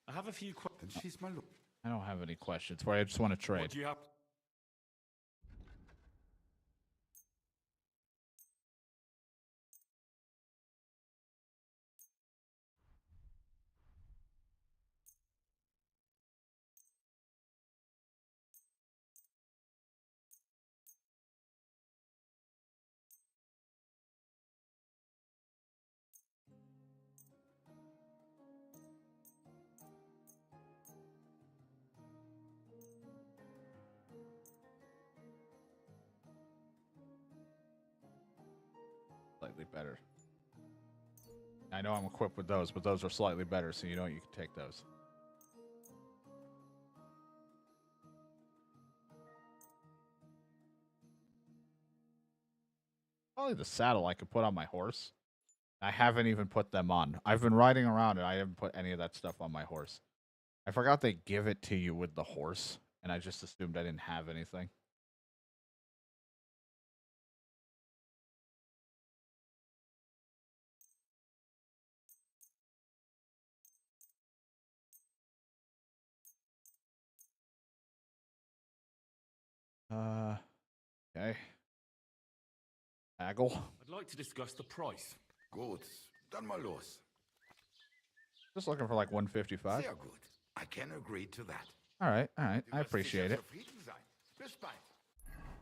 I have a few questions. Dann schieß mal los. I don't have any questions for you. I just want to trade. What do you have? Slightly better. I know I'm equipped with those, but those are slightly better, so you know you can take those. Probably the saddle I could put on my horse. I haven't even put them on. I've been riding around and I haven't put any of that stuff on my horse. I forgot they give it to you with the horse, and I just assumed I didn't have anything. Okay. Haggle. I'd like to discuss the price. Gut, dann mal los. Just looking for like 155. Sehr gut. I can agree to that. All right. I appreciate it. Zufrieden sein. Bis bald.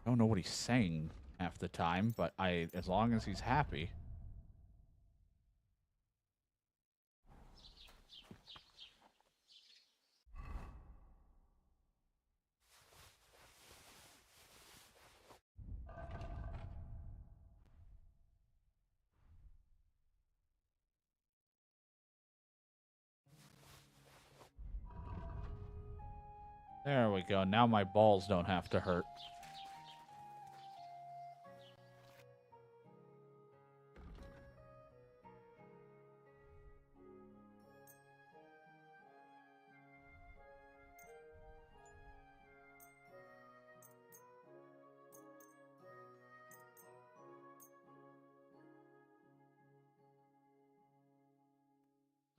Don't know what he's saying half the time, but as long as he's happy. There we go. Now my balls don't have to hurt.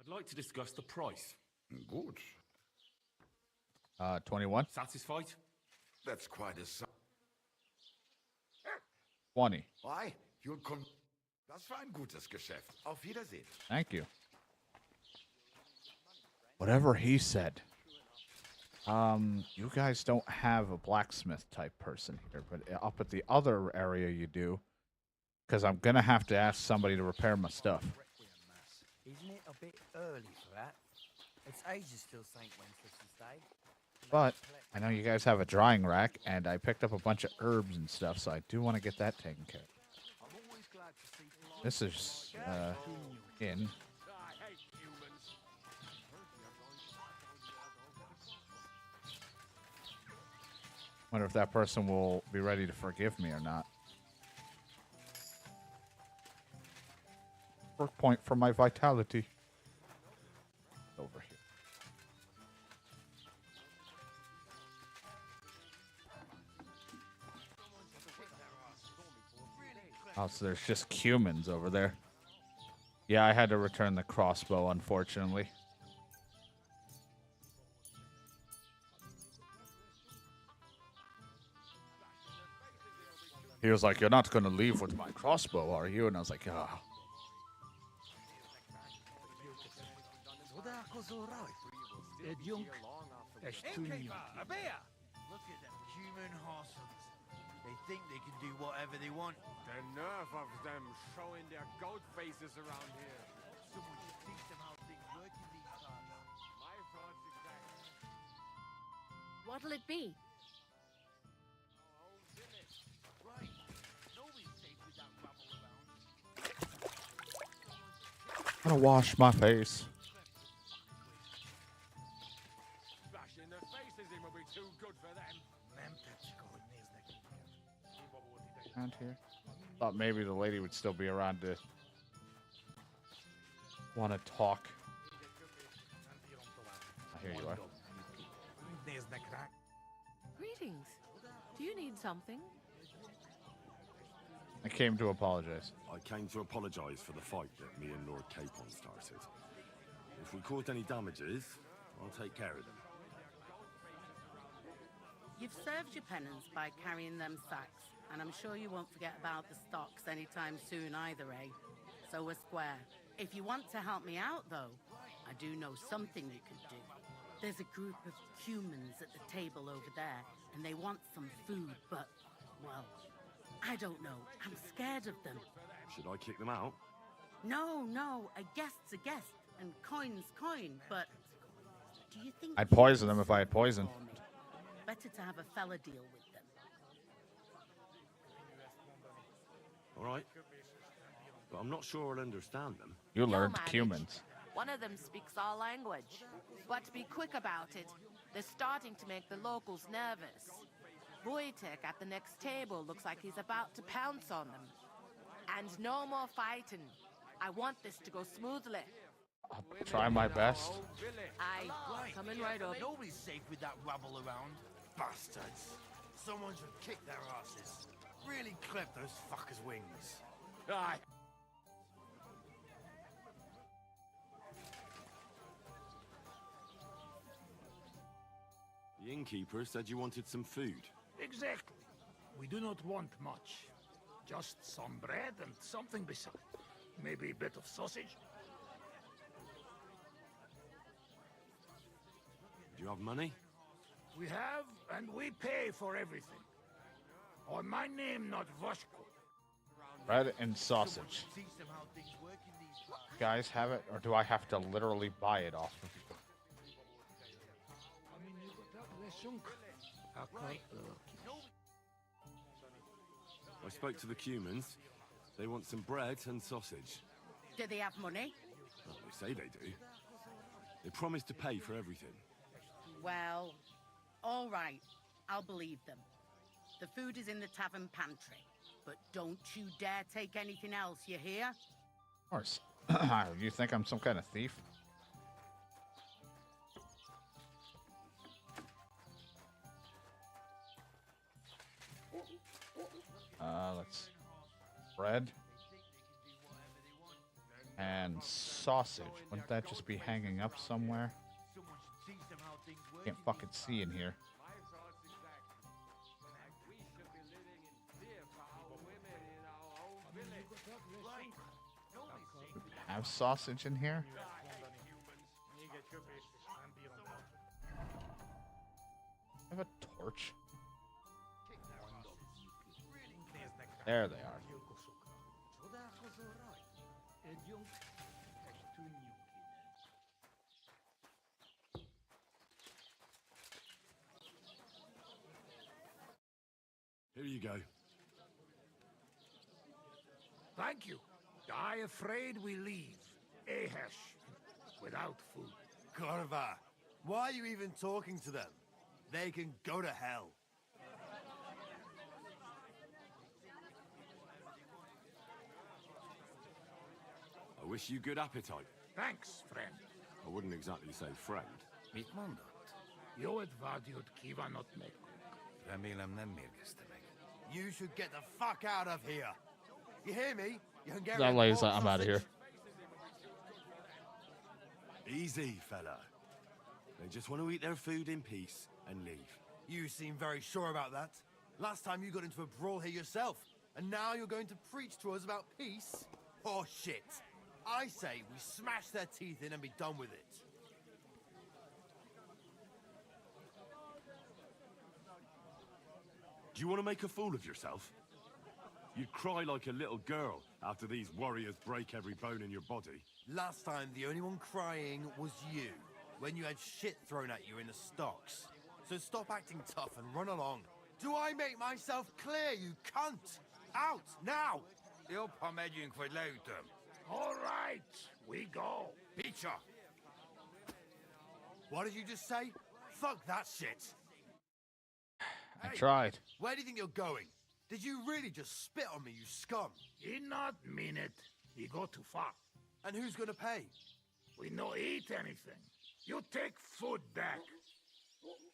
I'd like to discuss the price. Gut. 21. Satisfied? That's quite a sum. 20. Why? You'll come. Das war ein gutes Geschäft. Auf Wiedersehen. Thank you. Whatever he said. You guys don't have a blacksmith type person here, but up at the other area you do. Because I'm going to have to ask somebody to repair my stuff. Isn't it a bit early for that? It's ages till St. Wenceslas Day. But I know you guys have a drying rack, and I picked up a bunch of herbs and stuff, so I do want to get that taken care of. This is in. Wonder if that person will be ready to forgive me or not. Work point for my vitality. Over here. Oh, so there's just humans over there. Yeah, I had to return the crossbow, unfortunately. He was like, "You're not going to leave with my crossbow, are you?" And I was like, "Ah." Oh. A beer! Look at them human horses. They think they can do whatever they want. The nerve of them showing their goat faces around here. Someone should teach them how things work in these parts. My thoughts exactly. What'll it be? Right. Nobody's safe without rubble around. I'm gonna wash my face. Bashing their faces in will be too good for them. Around here. Thought maybe the lady would still be around to want to talk. Here you are. Greetings. Do you need something? I came to apologize. I came to apologise for the fight that me and Lord Capon started. If we caused any damages, I'll take care of them. You've served your penance by carrying them sacks, and I'm sure you won't forget about the stocks anytime soon either, eh? So we're square. If you want to help me out, though, I do know something you could do. There's a group of humans at the table over there, and they want some food, but, well, I don't know. I'm scared of them. Should I kick them out? No, a guest's a guest, and coin's coin, but do you think... I'd poison them if I had poison. Better to have a fella deal with them. All right. But I'm not sure I'll understand them. You learned humans. One of them speaks our language. But be quick about it. They're starting to make the locals nervous. Wojtek at the next table looks like he's about to pounce on them. And no more fighting. I want this to go smoothly. I'll try my best. Aye, coming right up. Nobody's safe with that rabble around. Bastards. Someone should kick their asses. Really clip those fuckers' wings. Aye. The innkeeper said you wanted some food. Exactly. We do not want much. Just some bread and something beside. Maybe a bit of sausage. Do you have money? We have, and we pay for everything. On my name, not Vashko. Bread and sausage. Guys have it, or do I have to literally buy it off of you? I spoke to the Cumans. They want some bread and sausage. Do they have money? Well, they say they do. They promised to pay for everything. Well, all right. I'll believe them. The food is in the tavern pantry. But don't you dare take anything else, you hear? Of course. You think I'm some kind of thief? Let's... Bread. And sausage. Wouldn't that just be hanging up somewhere? Can't fucking see in here. Have sausage in here? I have a torch. There they are. Here you go. Thank you. I afraid we leave. Ahesh. Without food. Corva, why are you even talking to them? They can go to hell. I wish you good appetite. Thanks, friend. I wouldn't exactly say friend. Mit mondott? Jót vadjut kívánok meg. Remélem nem mérgezte meg. You should get the fuck out of here. You hear me? You can get That lady's like, I'm out of here. Easy, fella. They just want to eat their food in peace and leave. You seem very sure about that. Last time you got into a brawl here yourself, and now you're going to preach to us about peace? Oh shit. I say we smash their teeth in and be done with it. Do you want to make a fool of yourself? You'd cry like a little girl after these warriors break every bone in your body. Last time, the only one crying was you, when you had shit thrown at you in the stocks. So stop acting tough and run along. Do I make myself clear, you cunt? Out, now! Jag har med ju för lautum. All right, we go. Pizza! What did you just say? Fuck that shit! I tried. Where do you think you're going? Did you really just spit on me, you scum? He not mean it. He go too far. And who's gonna pay? We no eat anything. You take food back.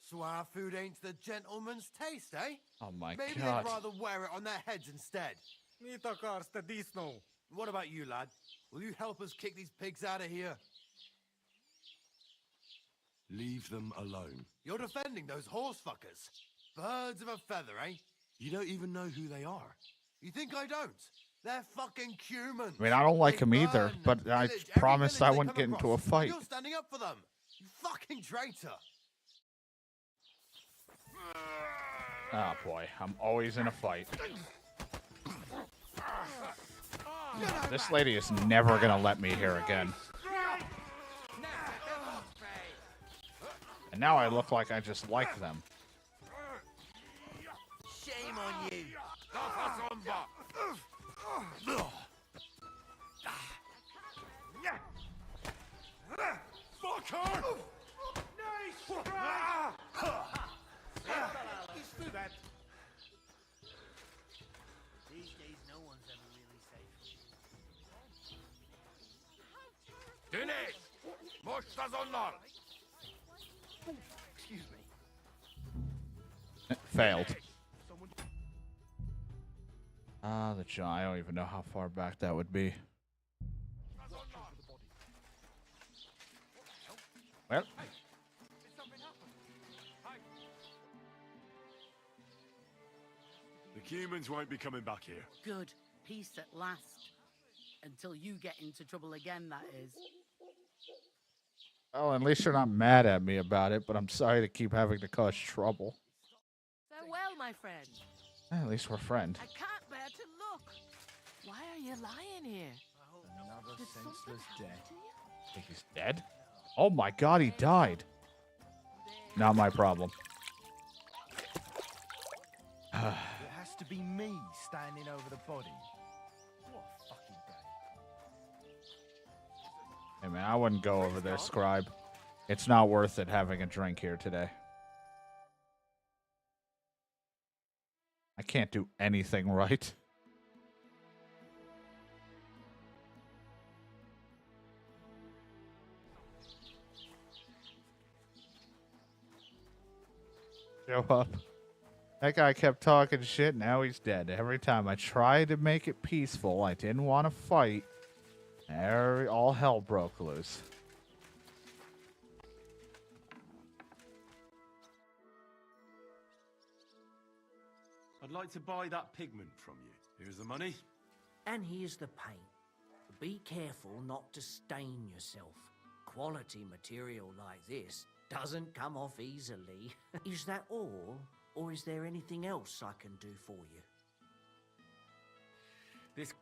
So our food ain't the gentleman's taste, eh? Oh my Maybe god. they'd rather wear it on their heads instead. What about you, lad? Will you help us kick these pigs out of here? Leave them alone. You're defending those horse fuckers. Birds of a feather, eh? You don't even know who they are. You think I don't? They're fucking humans. I mean, I don't like They him either, burn but and I pillage every promised village I they wouldn't come get into a across. fight. You're standing up for them. You fucking traitor. Oh boy, I'm always in a fight. This lady is never gonna let me here again. And now I look like I just like them. Shame on you. Fuck her! These days, no one's ever really safe. Finish! Excuse me. Failed. The John. I don't even know how far back that would be. Well. The humans won't be coming back here. Good. Peace at last. Until you get into trouble again, that is. Well, at least you're not mad at me about it, but I'm sorry to keep having to cause trouble. Farewell, my friend. At least we're friends. I can't bear to look. Why are you lying here? Another Did something senseless happen death. to you? Think he's dead? Oh my god, he died. Not my problem. It has to be me standing over the body. What a fucking day. Hey man, I wouldn't go over there, Scribe. It's not worth it having a drink here today. I can't do anything right. Show up. That guy kept talking shit, now he's dead. Every time I tried to make it peaceful, I didn't want to fight. All hell broke loose. I'd like to buy that pigment from you. Here's the money. And here's the paint. Be careful not to stain yourself. Quality material like this doesn't come off easily. Is that all? Or is there anything else I can do for you? This...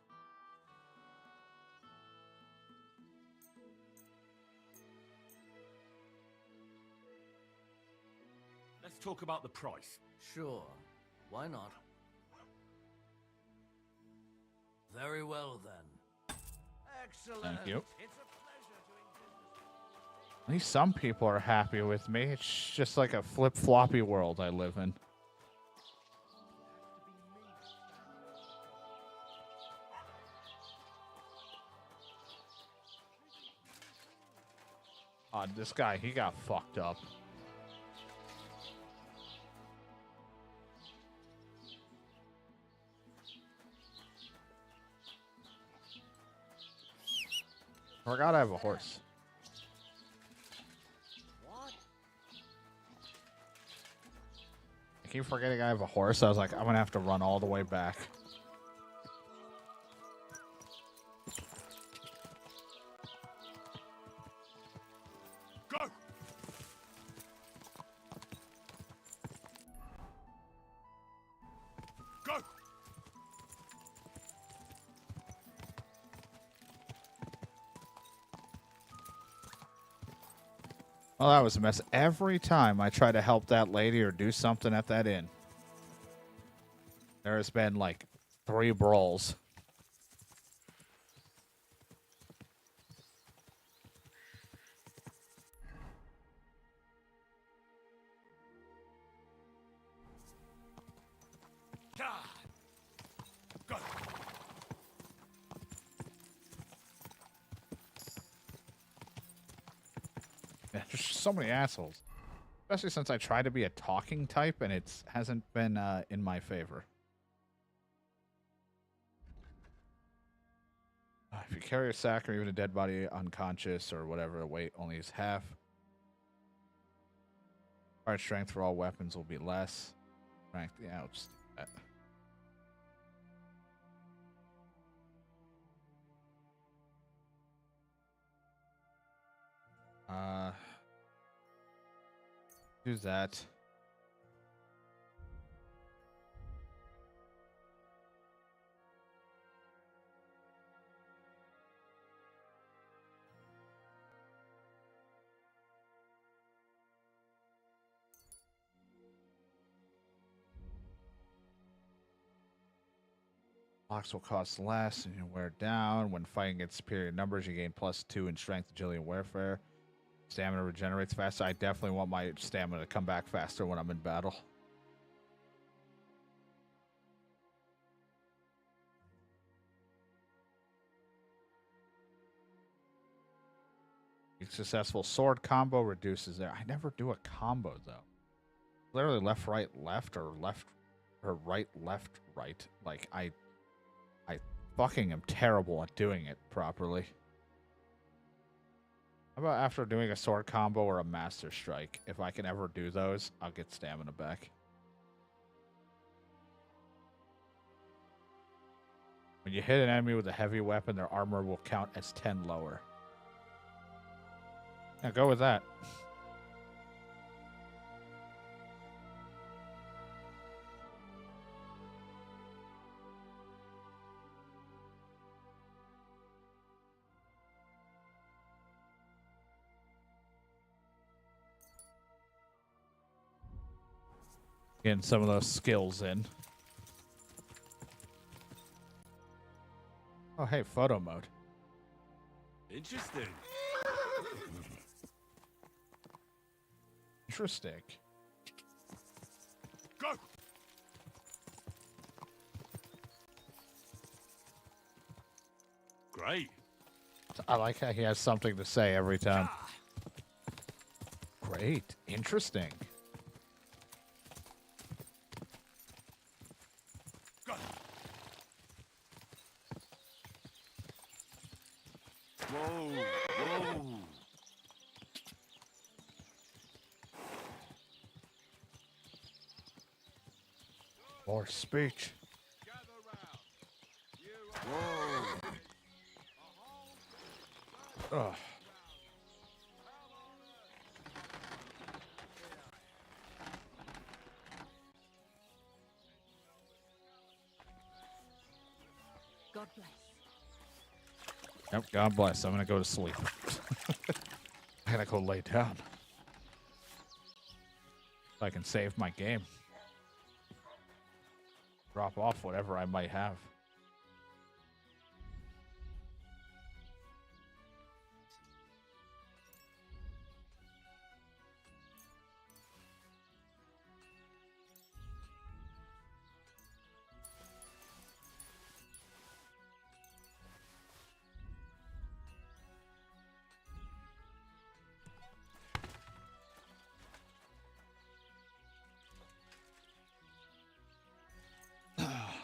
Let's talk about the price. Sure. Why not? Very well, then. Excellent. Thank you. It's a pleasure to At least some people are happy with me. It's just like a flip-floppy world I live in. This guy, he got fucked up. Forgot I have a horse. I keep forgetting I have a horse. I was like, I'm gonna have to run all the way back. Go! Go! Well, that was a mess. Every time I try to help that lady or do something at that inn, there's been like 3 brawls. Go! Yeah, there's just so many assholes. Especially since I try to be a talking type and it hasn't been in my favor. If you carry a sack or even a dead body unconscious or whatever, the weight only is half. Required strength for all weapons will be less. Strength, yeah, I'll just do that. Do that. Blocks will cost less and you wear down. When fighting against superior numbers, you gain +2 in strength, agility, and warfare. Stamina regenerates faster. I definitely want my stamina to come back faster when I'm in battle. successful sword combo reduces there. I never do a combo though. Literally left, right, left, or right, left, right. Like I fucking am terrible at doing it properly. How about after doing a sword combo or a master strike? If I can ever do those, I'll get stamina back. When you hit an enemy with a heavy weapon, their armor will count as 10 lower. Now go with that. Getting some of those skills in. Oh, hey, photo mode. Interesting. Interesting. Go. Great. I like how he has something to say every time. Great. Interesting. Go. Whoa. Whoa. More speech. Whoa. Ugh. God bless. Yep, God bless. I'm gonna go to sleep. I gotta go lay down. So I can save my game. Drop off whatever I might have.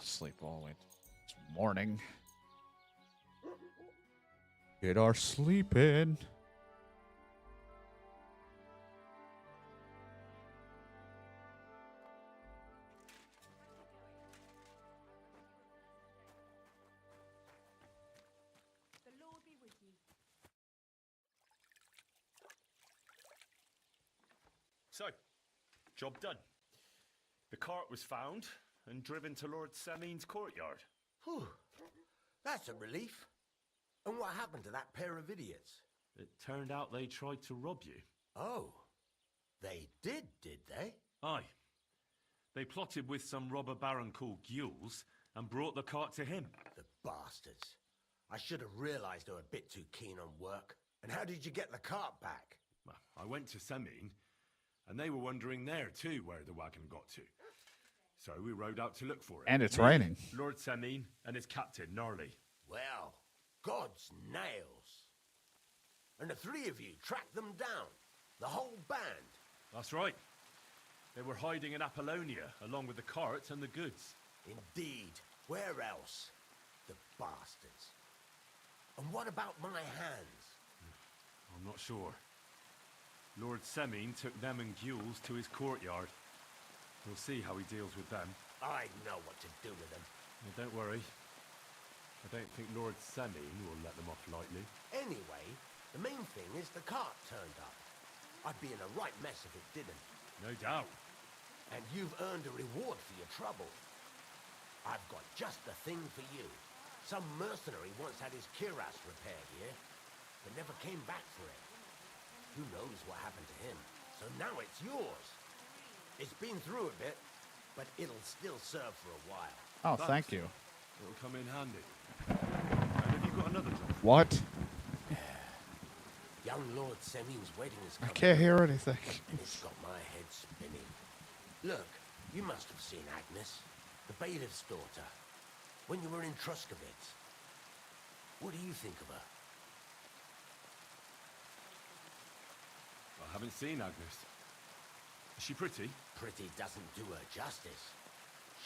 Sleep all the way till morning. Get our sleep in. The Lord be with you. So, job done. The cart was found and driven to Lord Samin's courtyard. Whew. That's a relief. And what happened to that pair of idiots? It turned out they tried to rob you. Oh, they did they? Aye. They plotted with some robber baron called Gules and brought the cart to him. The bastards. I should have realized they were a bit too keen on work. And how did you get the cart back? Well, I went to Samin, and they were wondering there too where the wagon got to. So we rode out to look for it. And it's raining. Lord Samin and his captain, Gnarly. Well, God's nails. And the three of you tracked them down. The whole band. That's right. They were hiding in Apollonia, along with the cart and the goods. Indeed. Where else? The bastards. And what about my hands? I'm not sure. Lord Samin took them and Gules to his courtyard. We'll see how he deals with them. I know what to do with them. Now, don't worry. I don't think Lord Samin will let them off lightly. Anyway, the main thing is the cart turned up. I'd be in a right mess if it didn't. No doubt. And you've earned a reward for your trouble. I've got just the thing for you. Some mercenary once had his cuirass repaired here, but never came back for it. Who knows what happened to him? So now it's yours. It's been through a bit, but it'll still serve for a while. Oh, thank you. It'll come in handy. And have you got another job? What? Young Lord Samin's wedding is I coming. can't hear anything. And it's got my head spinning. Look, you must have seen Agnes, the bailiff's daughter, when you were in Truscovitz. What do you think of her? I haven't seen Agnes. Is she pretty? Pretty doesn't do her justice.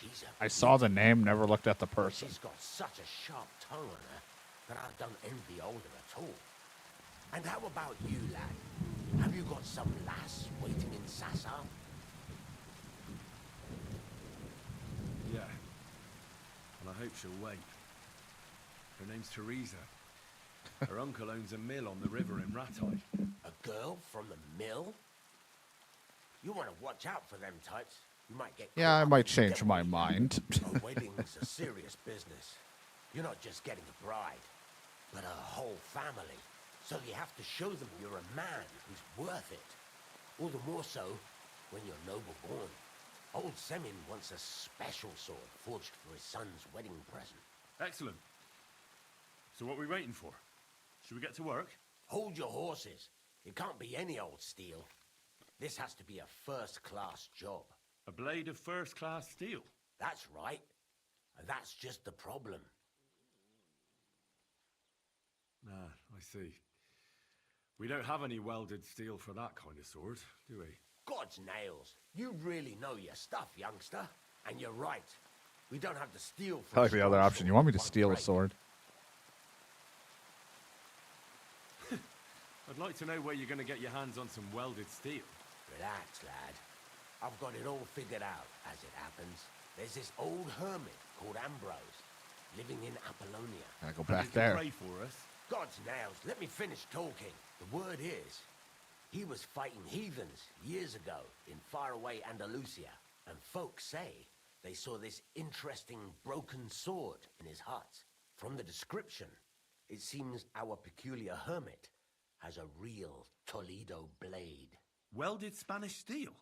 She's a I saw the name, never looked at the person. She's got such a sharp tongue on her that I don't envy older at all. And how about you, lad? Have you got some lass waiting in Sassa? Yeah. And I hope she'll wait. Her name's Teresa. Her uncle owns a mill on the river in Ratai. A girl from the mill? You want to watch out for them types. You might get Yeah, I might change my mind. A wedding's a serious business. You're not just getting a bride, but a whole family. So you have to show them you're a man who's worth it. All the more so when you're noble born. Old Semin wants a special sword forged for his son's wedding present. Excellent. So what are we waiting for? Should we get to work? Hold your horses. It can't be any old steel. This has to be a first-class job. A blade of first-class steel? That's right. And that's just the problem. Ah, I see. We don't have any welded steel for that kind of sword, do we? God's nails. You really know your stuff, youngster. And you're right. We don't have the steel for I like the other option. You want me to steal a sword? I'd like to know where you're going to get your hands on some welded steel. Relax, lad. I've got it all figured out, as it happens. There's this old hermit called Ambrose, living in Apollonia. I go back there. Pray for us. God's nails, let me finish talking. The word is, he was fighting heathens years ago in faraway Andalusia, and folks say they saw this interesting broken sword in his hut. From the description, it seems our peculiar hermit has a real Toledo blade. Welded Spanish steel?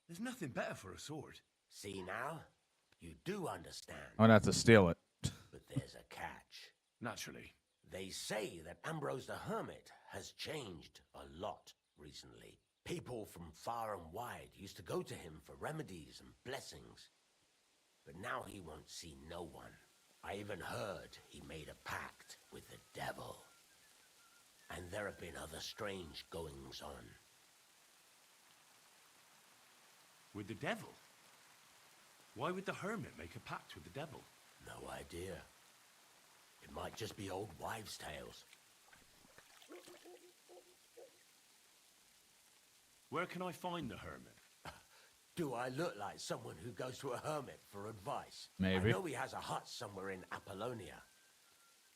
There's nothing better for a sword. See now? You do understand. I'm gonna have to steal it. But there's a catch. Naturally. They say that Ambrose the Hermit has changed a lot recently. People from far and wide used to go to him for remedies and blessings. But now he won't see no one. I even heard he made a pact with the devil. And there have been other strange goings-on. With the devil? Why would the hermit make a pact with the devil? No idea. It might just be old wives' tales. Where can I find the hermit? Do I look like someone who goes to a hermit for advice? Maybe. I know he has a hut somewhere in Apollonia.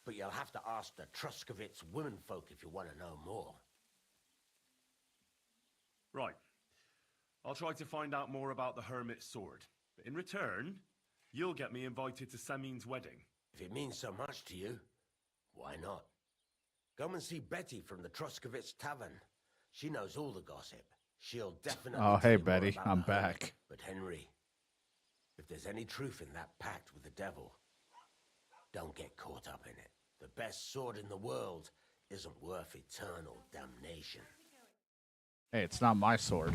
But you'll have to ask the Truscovitz womenfolk if you want to know more. Right. I'll try to find out more about the hermit's sword. But in return, you'll get me invited to Semin's wedding. If it means so much to you, why not? Come and see Betty from the Truscovitz Tavern. She knows all the gossip. She'll definitely Oh, tell hey, you more Betty. about I'm the hermit. back. But Henry, if there's any truth in that pact with the devil, don't get caught up in it. The best sword in the world isn't worth eternal damnation. Hey, it's not my sword.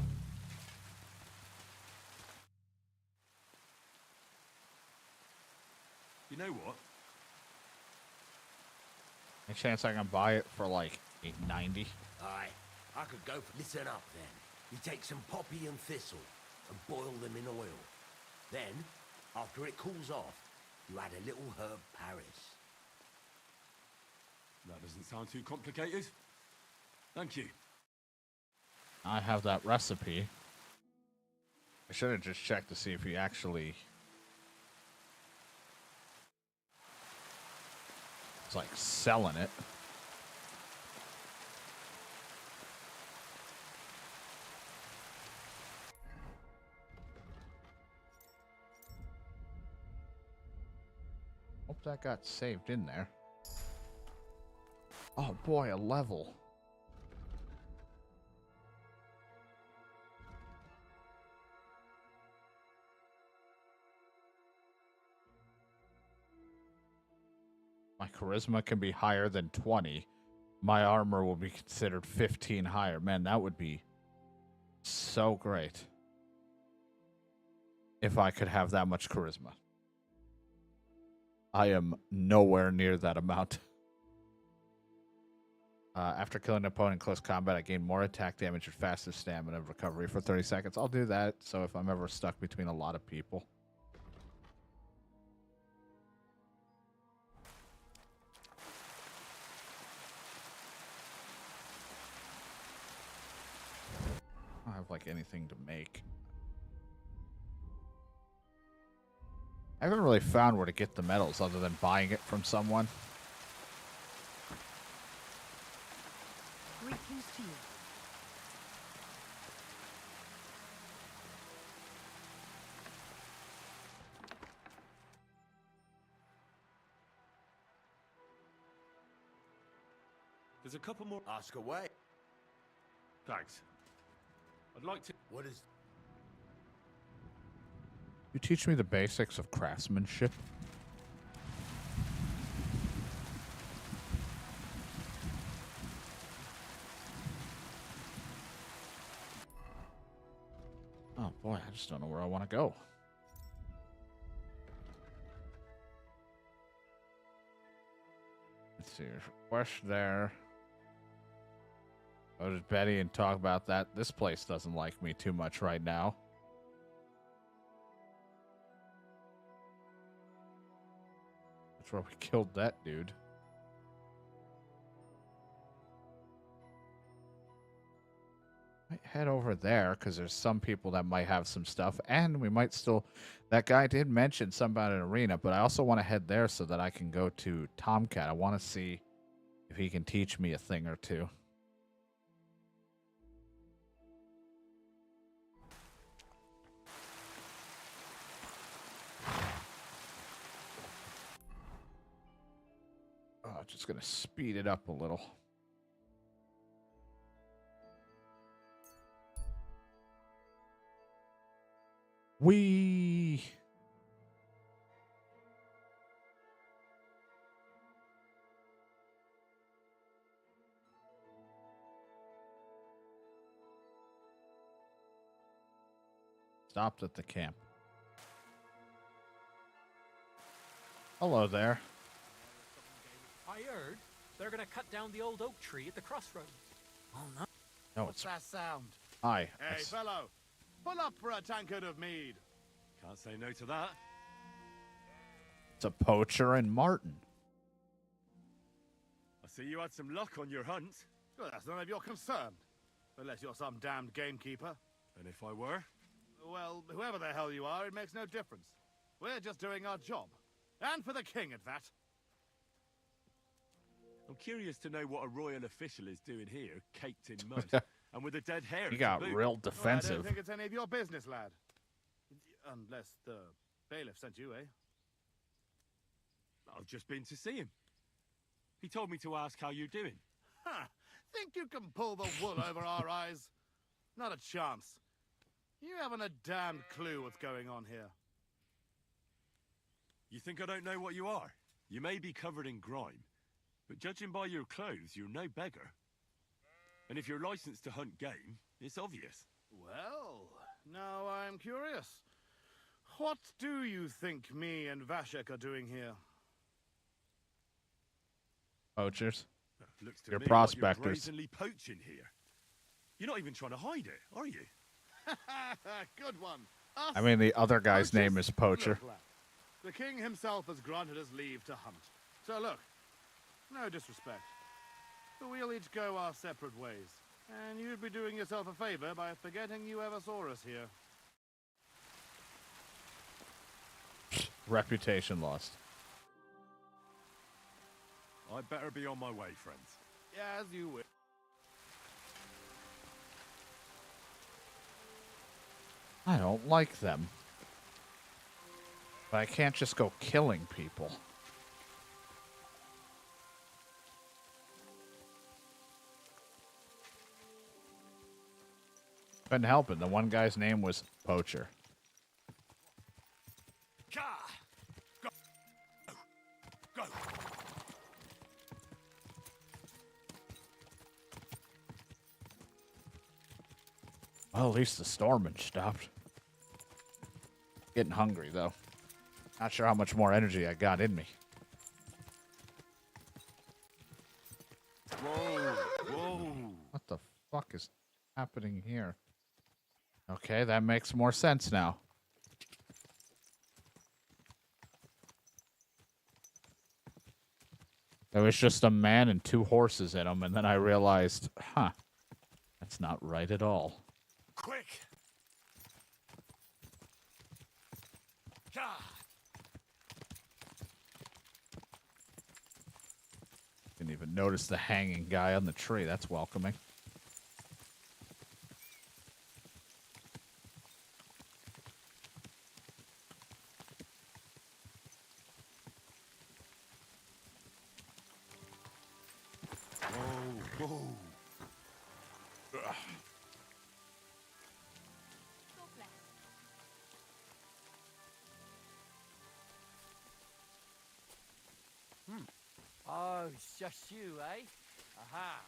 You know what? Any chance I can buy it for like $8.90? Aye, I could go for... Listen up, then. You take some poppy and thistle and boil them in oil. Then, after it cools off, you add a little herb Paris. That doesn't sound too complicated. Thank you. I have that recipe. I should have just checked to see if he actually... It's like selling it. Hope that got saved in there. Oh boy, a level. My charisma can be higher than 20. My armor will be considered 15 higher. Man, that would be so great. If I could have that much charisma. I am nowhere near that amount. After killing an opponent in close combat, I gain more attack damage and faster stamina recovery for 30 seconds. I'll do that, so if I'm ever stuck between a lot of people. I don't have, like, anything to make. I haven't really found where to get the medals other than buying it from someone. Greetings to you. There's a couple more. Ask away. Thanks. I'd like to. What is... You teach me the basics of craftsmanship? Oh boy, I just don't know where I want to go. Let's see, there's a quest there. Go to Betty and talk about that. This place doesn't like me too much right now. That's where we killed that dude. Might head over there because there's some people that might have some stuff, and we might still. That guy did mention something about an arena, but I also want to head there so that I can go to Tomcat. I want to see if he can teach me a thing or two. Oh, just gonna speed it up a little. Wee. Stopped at the camp. Hello there. I heard they're gonna cut down the old oak tree at the crossroads. Oh no. No, What's that sound? Hi. Hey, fellow. Pull up for a tankard of mead. Can't say no to that. It's a poacher and Martin. I see you had some luck on your hunt. Well, that's none of your concern. Unless you're some damned gamekeeper. And if I were? Well, whoever the hell you are, it makes no difference. We're just doing our job. And for the king at that. I'm curious to know what a royal official is doing here, caked in mud, and with a dead hair. He to got boot. real Well, I defensive. don't think it's any of your business, lad. Unless the bailiff sent you, eh? I've just been to see him. He told me to ask how you're doing. Ha! Think you can pull the wool over our eyes? Not a chance. You haven't a damned clue what's going on here. You think I don't know what you are? You may be covered in grime, but judging by your clothes, you're no beggar. And if you're licensed to hunt game, it's obvious. Well, now I'm curious. What do you think me and Vashek are doing here? Poachers. Looks to You're me prospectors. like you're brazenly poaching here. You're not even trying to hide it, are you? Good one. Us I mean, the other guy's poachers? name is Poacher. Look, lad, the king himself has granted us leave to hunt. So look, no disrespect, but we'll each go our separate ways. And you'd be doing yourself a favor by forgetting you ever saw us here. Reputation lost. I'd better be on my way, friends. As you wish. I don't like them. But I can't just go killing people. Couldn't help it. The one guy's name was Poacher. Go! Go! Well, at least the storming stopped. Getting hungry, though. Not sure how much more energy I got in me. Whoa! fuck is happening here? Okay, that makes more sense now. There was just a man and 2 horses in him, and then I realized, huh, that's not right at all. Quick! God. Didn't even notice the hanging guy on the tree. That's welcoming. Whoa, whoa. Ugh. Oh, it's just you, eh? Aha.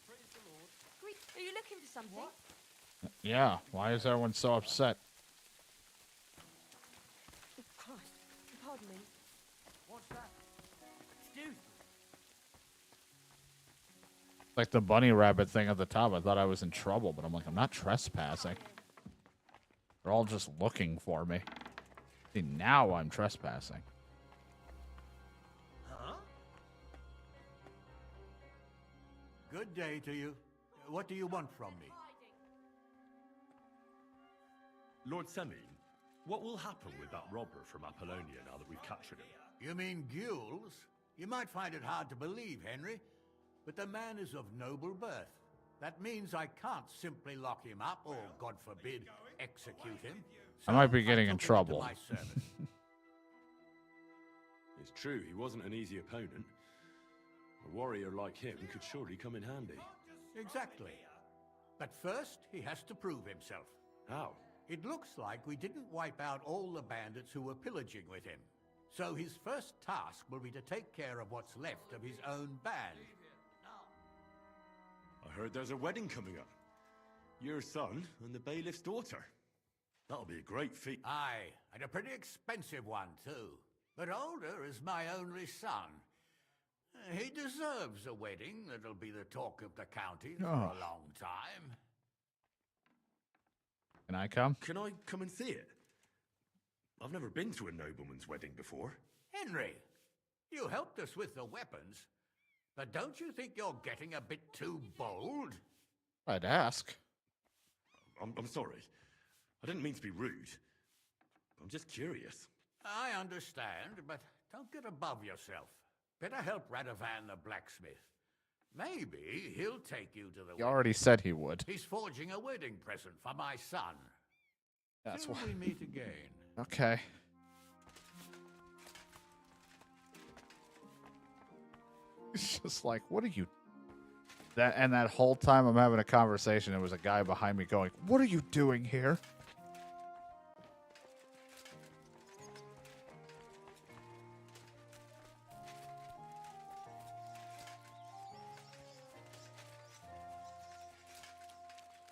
Praise the Lord. Greek, are you looking for something? Yeah, why is everyone so upset? Christ, pardon me. What's that? Excuse me. Like the bunny rabbit thing at the top. I thought I was in trouble, but I'm like, I'm not trespassing. They're all just looking for me. See, now I'm trespassing. Huh? Good day to you. What do you want from me? Lord Semine, what will happen with that robber from Apollonia now that we've captured him? You mean Gules? You might find it hard to believe, Henry, but the man is of noble birth. That means I can't simply lock him up or, God forbid, execute him. I might be So getting I in took him trouble. into my service. It's true, he wasn't an easy opponent. A warrior like him could surely come in handy. Exactly. But first, he has to prove himself. How? It looks like we didn't wipe out all the bandits who were pillaging with him. So his first task will be to take care of what's left of his own band. I heard there's a wedding coming up. Your son and the bailiff's daughter. That'll be a great feat. Aye, and a pretty expensive one, too. But older is my only son. He deserves a wedding that'll be the talk of the county for a long time. Can I come? Can I come and see it? I've never been to a nobleman's wedding before. Henry, you helped us with the weapons, but don't you think you're getting a bit too bold? I'd ask. I'm sorry. I didn't mean to be rude. I'm just curious. I understand, but don't get above yourself. Better help Radovan the blacksmith. Maybe he'll take you to the He already said he would. He's forging a wedding present for my son. That's Till why. we meet again. Okay. It's just like, what are you? That whole time I'm having a conversation, there was a guy behind me going, "What are you doing here?"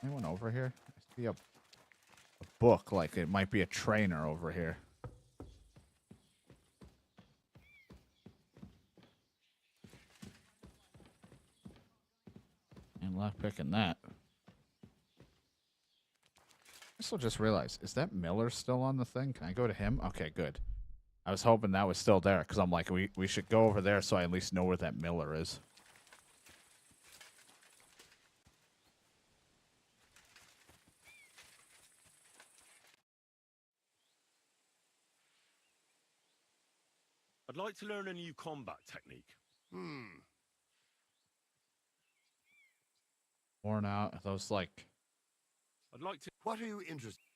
Anyone over here? I see a book, like it might be a trainer over here. And lockpicking that. I still just realized, is that Miller still on the thing? Can I go to him? Okay, good. I was hoping that was still there, because I'm like, we should go over there so I at least know where that Miller is. I'd like to learn a new combat technique. Worn out. Those like. I'd like to. What are you interested?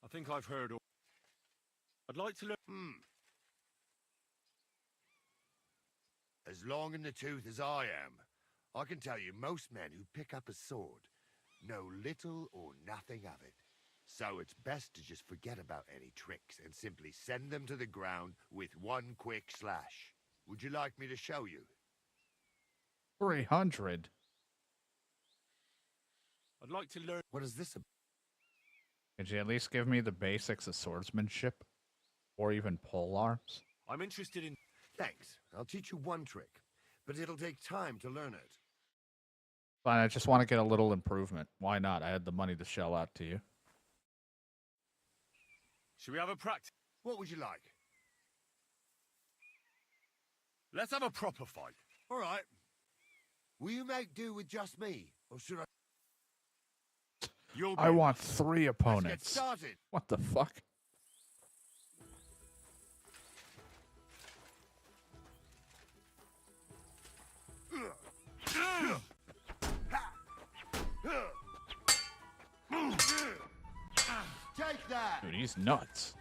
I think I've heard. I'd like to learn. As long in the tooth as I am, I can tell you most men who pick up a sword know little or nothing of it. So it's best to just forget about any tricks and simply send them to the ground with one quick slash. Would you like me to show you? 300. I'd like to learn. What is this about? Could you at least give me the basics of swordsmanship? Or even pole arms? I'm interested in. Thanks. I'll teach you one trick, but it'll take time to learn it. Fine, I just want to get a little improvement. Why not? I had the money to shell out to you. Should we have a practice? What would you like? Let's have a proper fight. All right. Will you make do with just me, or should I? I want 3 opponents. Let's get started. What the fuck? Take that. Dude, he's nuts.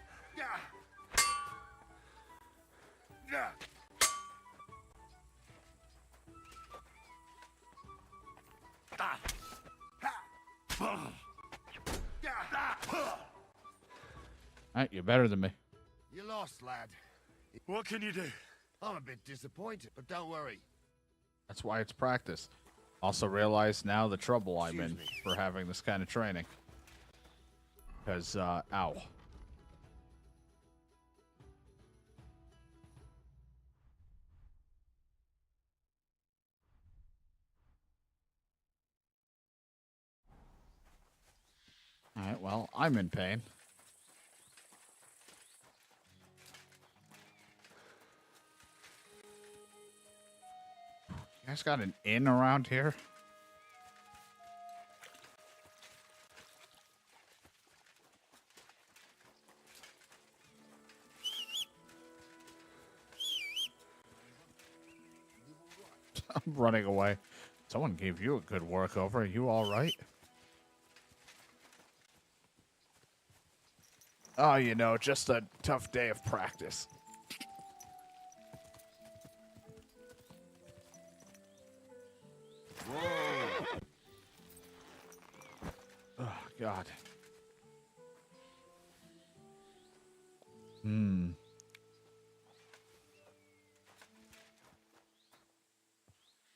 Alright, you're better than me. You lost, lad. What can you do? I'm a bit disappointed, but don't worry. That's why it's practice. Also realize now the trouble I'm in for having this kind of training. Because, ow. Alright, well, I'm in pain. You guys got an inn around here? I'm running away. Someone gave you a good workover. Are you all right? Oh, you know, just a tough day of practice. Whoa. Oh, God.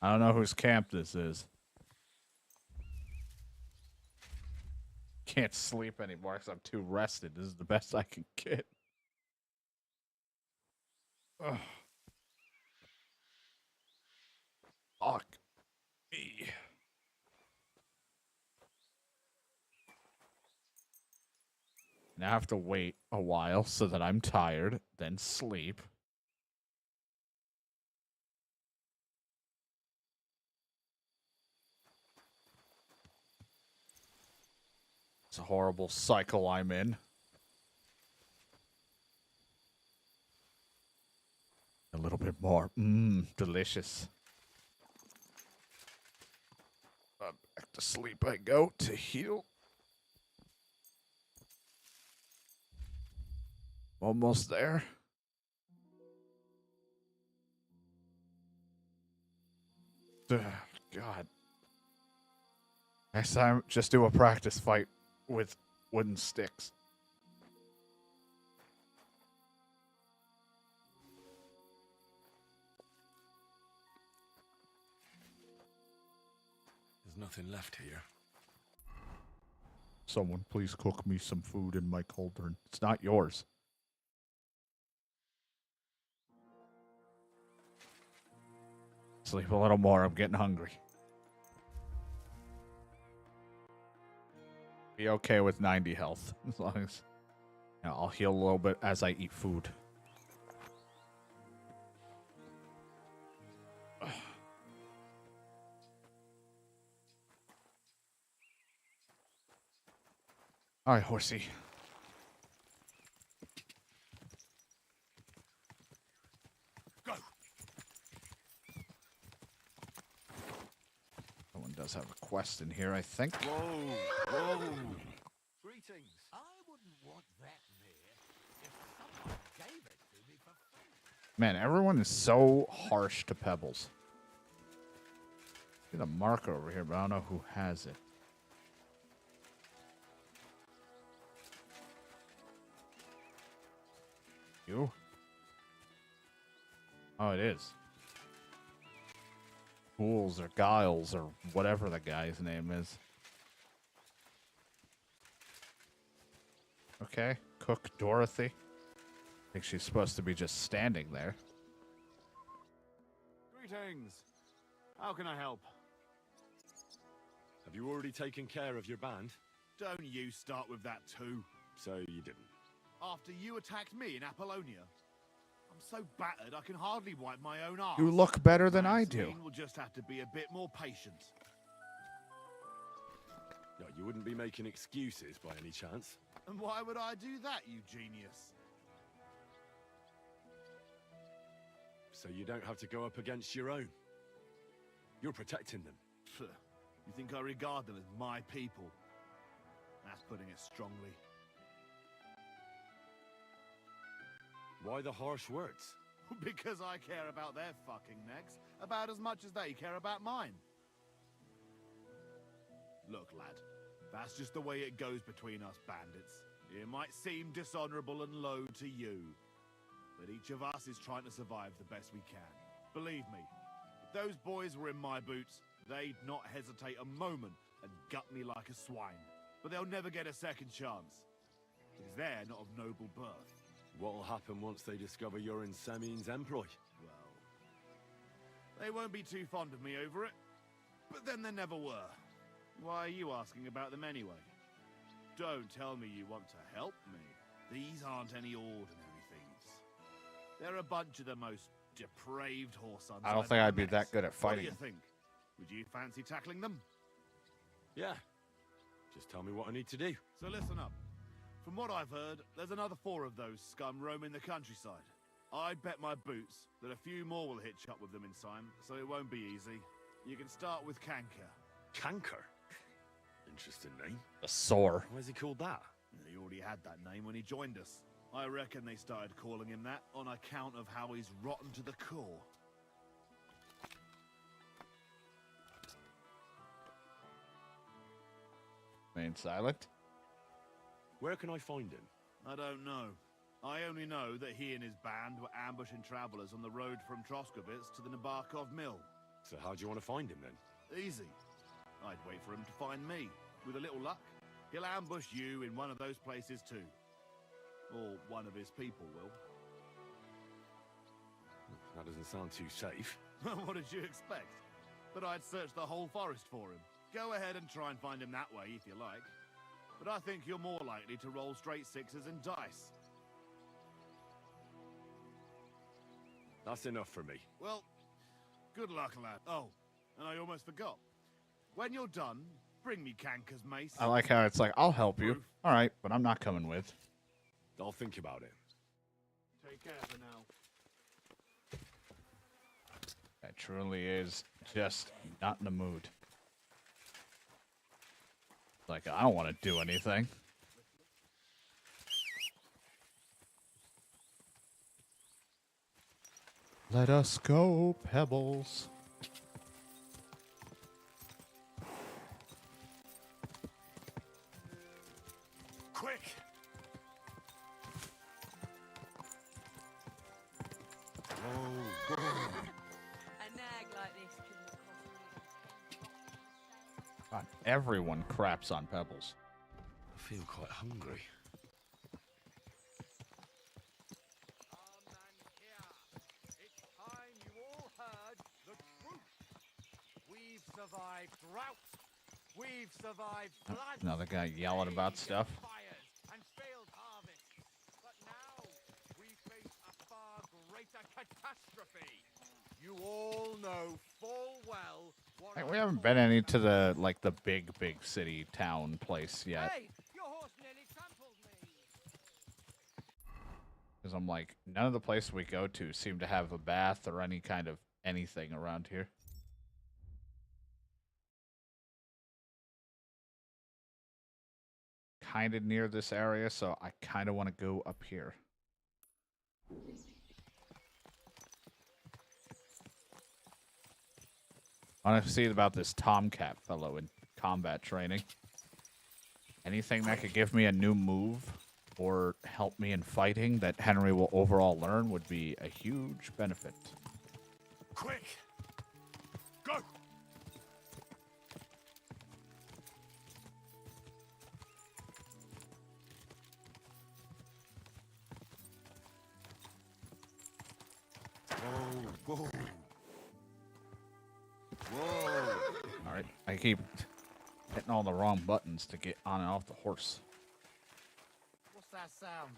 I don't know whose camp this is. Can't sleep anymore because I'm too rested. This is the best I can get. Ugh. Fuck me. Now I have to wait a while so that I'm tired, then sleep. It's a horrible cycle I'm in. A little bit more. Delicious. Back to sleep I go to heal. Almost there. God. Next time, just do a practice fight with wooden sticks. There's nothing left here. Someone please cook me some food in my cauldron. It's not yours. Sleep a little more. I'm getting hungry. Be okay with 90 health. As long as I'll heal a little bit as I eat food. Alright, horsey. Go. Someone does have a quest in here, I think. Whoa. Whoa. Greetings. I wouldn't want that there if someone gave it to me for free. Man, everyone is so harsh to Pebbles. See the marker over here, but I don't know who has it. You? Oh, it is. Fools or Giles or whatever the guy's name is. Okay, Cook Dorothy. I think she's supposed to be just standing there. Greetings. How can I help? Have you already taken care of your band? Don't you start with that too. So you didn't. After you attacked me in Apollonia, I'm so battered I can hardly wipe my own arse. You look better than I do. We'll just have to be a bit more patient. No, you wouldn't be making excuses by any chance. And why would I do that, you genius? So you don't have to go up against your own. You're protecting them. You think I regard them as my people? That's putting it strongly. Why the harsh words? Because I care about their fucking necks about as much as they care about mine. Look, lad, that's just the way it goes between us bandits. It might seem dishonorable and low to you, but each of us is trying to survive the best we can. Believe me, if those boys were in my boots, they'd not hesitate a moment and gut me like a swine. But they'll never get a second chance, because they're not of noble birth. What'll happen once they discover you're in Semin's employ? Well, they won't be too fond of me over it, but then they never were. Why are you asking about them anyway? Don't tell me you want to help me. These aren't any ordinary things. They're a bunch of the most depraved whoresons. I don't think I'd be that good at fighting. What do you think? Would you fancy tackling them? Yeah. Just tell me what I need to do. So listen up. From what I've heard, there's another 4 of those scum roaming the countryside. I'd bet my boots that a few more will hitch up with them in time, so it won't be easy. You can start with Canker. Canker? Interesting name. A sore. Why is he called that? He already had that name when he joined us. I reckon they started calling him that on account of how he's rotten to the core. Remain silent. Where can I find him? I don't know. I only know that he and his band were ambushing travelers on the road from Troskovitz to the Nabarkov mill. So how do you want to find him then? Easy. I'd wait for him to find me. With a little luck, he'll ambush you in one of those places too. Or one of his people will. That doesn't sound too safe. What did you expect? That I'd search the whole forest for him? Go ahead and try and find him that way if you like. But I think you're more likely to roll straight 6s and dice. That's enough for me. Well, good luck, lad. Oh, and I almost forgot. When you're done, bring me Canker's mace. I like how it's like, I'll help you. All right, but I'm not coming with. I'll think about it. Take care for now. That truly is just not in the mood. Like, I don't want to do anything. Let us go, Pebbles. Quick! Oh, God. A nag like this can God, everyone craps on Pebbles. I feel quite hungry. We've survived drought. We've survived flood. Another guy yelling about stuff. Fires and failed harvests. But now we face a far greater catastrophe. You all know full well what Hey, we haven't been any to the the big city town place yet. Hey, your horse nearly trampled me. Because I'm like, none of the places we go to seem to have a bath or any kind of anything around here. Kind of near this area, so I kind of want to go up here. I want to see about this Tomcat fellow in combat training. Anything that could give me a new move or help me in fighting that Henry will overall learn would be a huge benefit. Quick! Go! Oh, I keep hitting all the wrong buttons to get on and off the horse. What's that sound?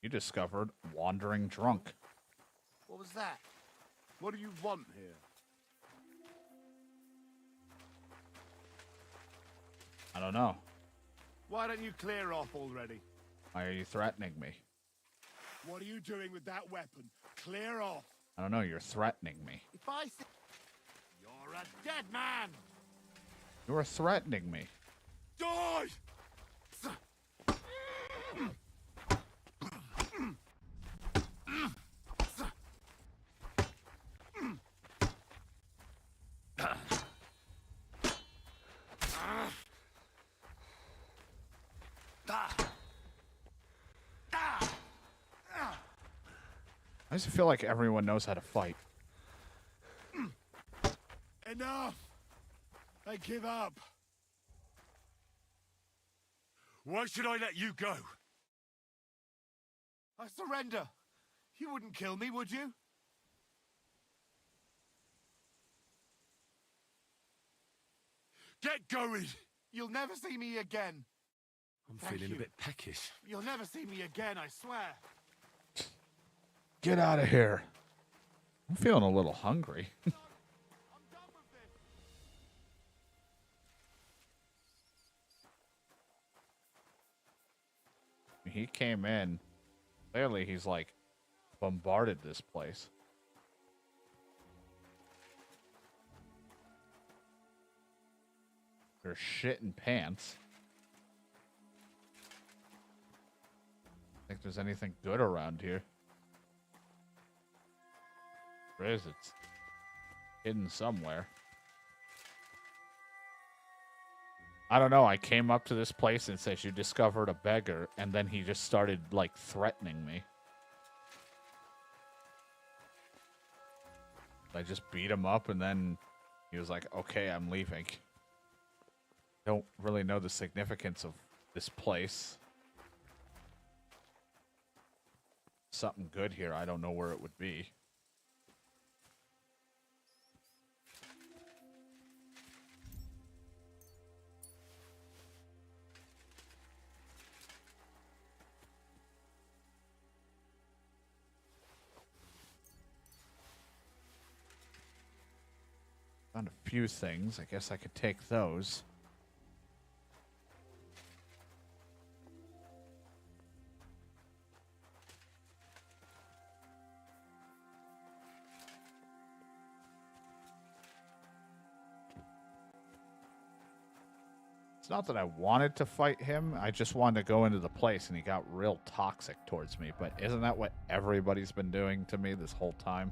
You discovered wandering drunk. What was that? What do you want here? I don't know. Why don't you clear off already? Why are you threatening me? What are you doing with that weapon? Clear off. I don't know. You're threatening me. If I say you're a dead man. You are threatening me. Die! I just feel like everyone knows how to fight. Enough! I give up. Why should I let you go? I surrender. You wouldn't kill me, would you? Get going! You'll never see me again. I'm Thank feeling you. a bit peckish. You'll never see me again, I swear. Get out of here. I'm feeling a little hungry. He came in. Clearly, he's like bombarded this place. There's shit in pants. Think there's anything good around here? Where is it? It's hidden somewhere. I don't know. I came up to this place and said you discovered a beggar, and then he just started like threatening me. I just beat him up, and then he was like, "Okay, I'm leaving." Don't really know the significance of this place. Something good here. I don't know where it would be. Found a few things. I guess I could take those. It's not that I wanted to fight him. I just wanted to go into the place, and he got real toxic towards me. But isn't that what everybody's been doing to me this whole time?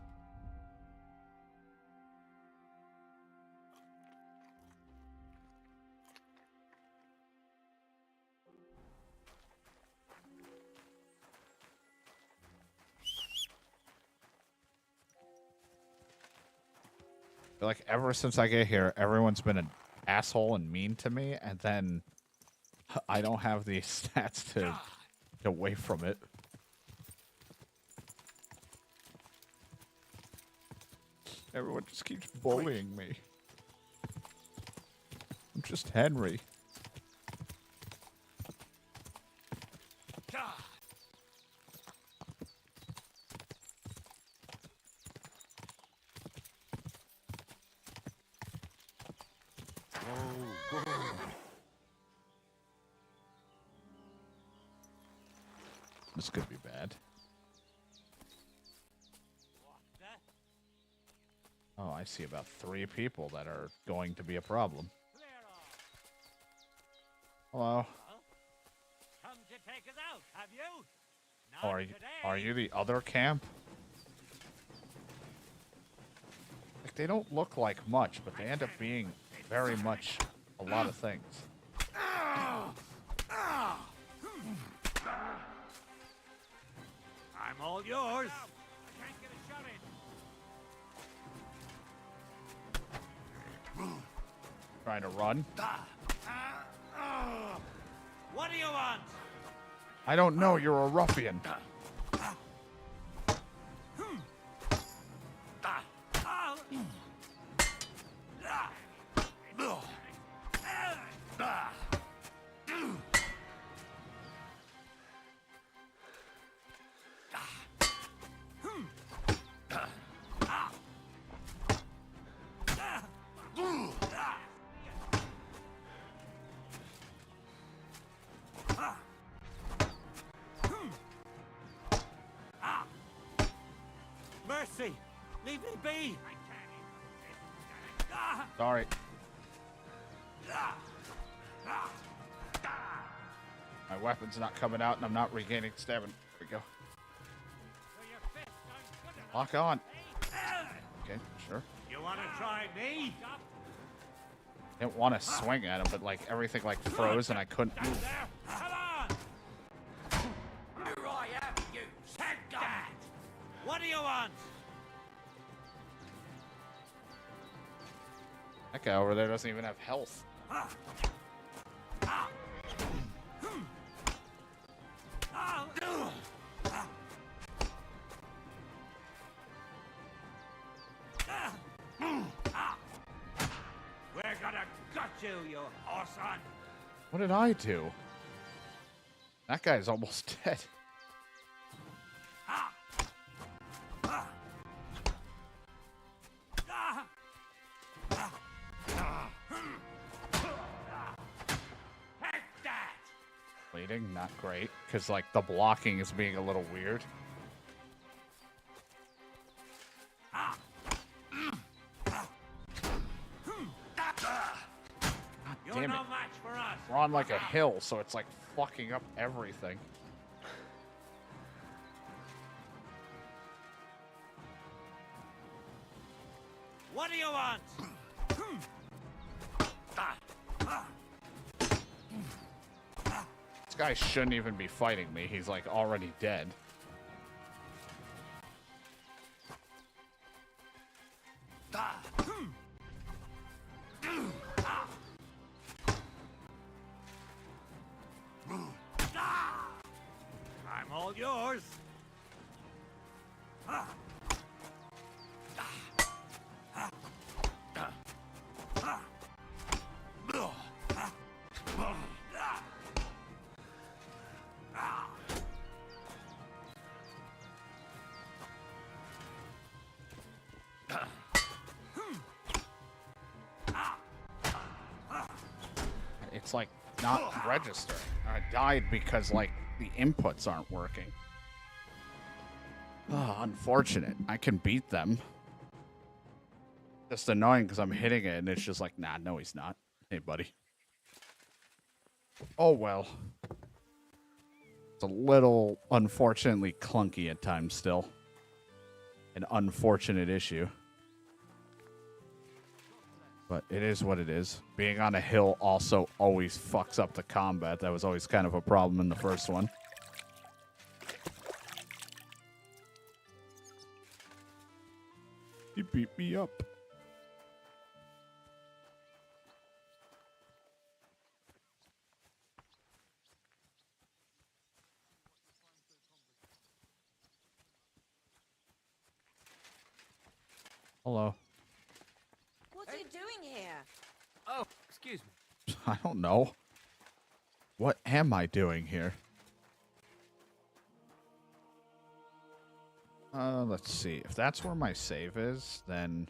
I feel like ever since I get here, everyone's been an asshole and mean to me, and then I don't have the stats to get away from it. Everyone just keeps bullying me. I'm just Henry. This could be bad. Oh, I see about 3 people that are going to be a problem. Hello. Come to take us out, have you? Oh, are you the other camp? Like, they don't look like much, but they end up being very much a lot of things. I'm all yours. I can't get a shot in. Trying to run. What do you want? I don't know, you're a ruffian. mercy! Leave me be! Sorry. My weapon's not coming out and I'm not regaining stamina. There we go. Lock on. Okay, sure. You want to try me? Didn't want to swing at him, but like everything like froze and I couldn't move. Come on! Here I am, you sad. What do you want? That guy over there doesn't even have health. We're gonna gut you, you horse-on! What did I do? That guy's almost dead. Bleeding, not great, because like the blocking is being a little weird. You're Damn no it. match for us! We're on like a hill, so it's like fucking up everything. What do you want? This guy shouldn't even be fighting me. He's like already dead. I'm all yours. It's like not registering. I died because like the inputs aren't working. Oh, unfortunate. I can beat them. Just annoying because I'm hitting it and it's just like, nah, no, he's not. Hey, buddy. Oh, well. It's a little unfortunately clunky at times still. An unfortunate issue. But it is what it is. Being on a hill also always fucks up the combat. That was always kind of a problem in the first one. He beat me up. Hello. What are you doing here? Oh, excuse me. I don't know. What am I doing here? Let's see. If that's where my save is, then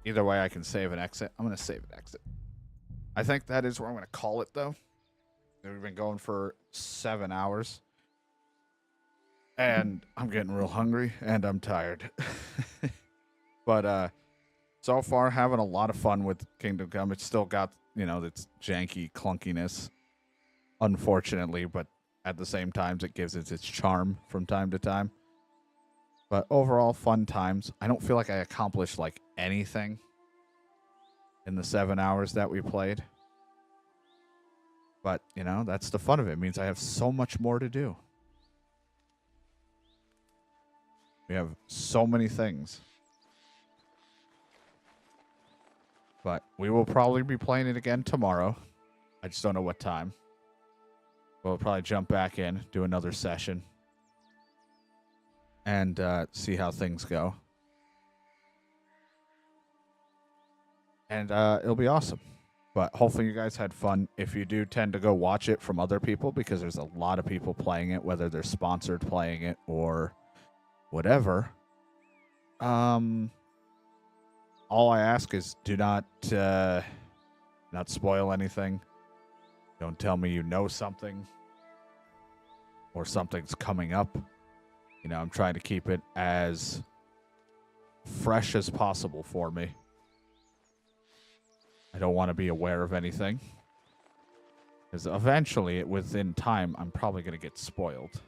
either way I can save and exit. I'm going to save and exit. I think that is where I'm going to call it, though. We've been going for 7 hours. And I'm getting real hungry, and I'm tired. But, so far, having a lot of fun with Kingdom Come. It's still got, you know, its janky clunkiness, unfortunately, but at the same time, it gives it its charm from time to time. But overall, fun times. I don't feel like I accomplished, like, anything in the 7 hours that we played. But, you know, that's the fun of it. It means I have so much more to do. We have so many things. But we will probably be playing it again tomorrow. I just don't know what time. We'll probably jump back in, do another session, and see how things go. And it'll be awesome. But hopefully you guys had fun. If you do tend to go watch it from other people, because there's a lot of people playing it, whether they're sponsored playing it or whatever. All I ask is do not spoil anything. Don't tell me you know something or something's coming up. You know, I'm trying to keep it as fresh as possible for me. I don't want to be aware of anything. Because eventually, within time, I'm probably going to get spoiled.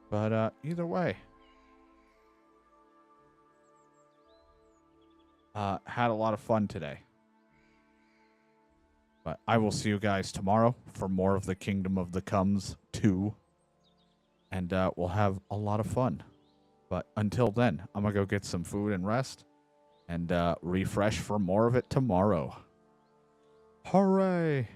But either way, had a lot of fun today. But I will see you guys tomorrow for more of the Kingdom of the Comes 2. And we'll have a lot of fun. But until then, I'm going to go get some food and rest. And refresh for more of it tomorrow. Hooray!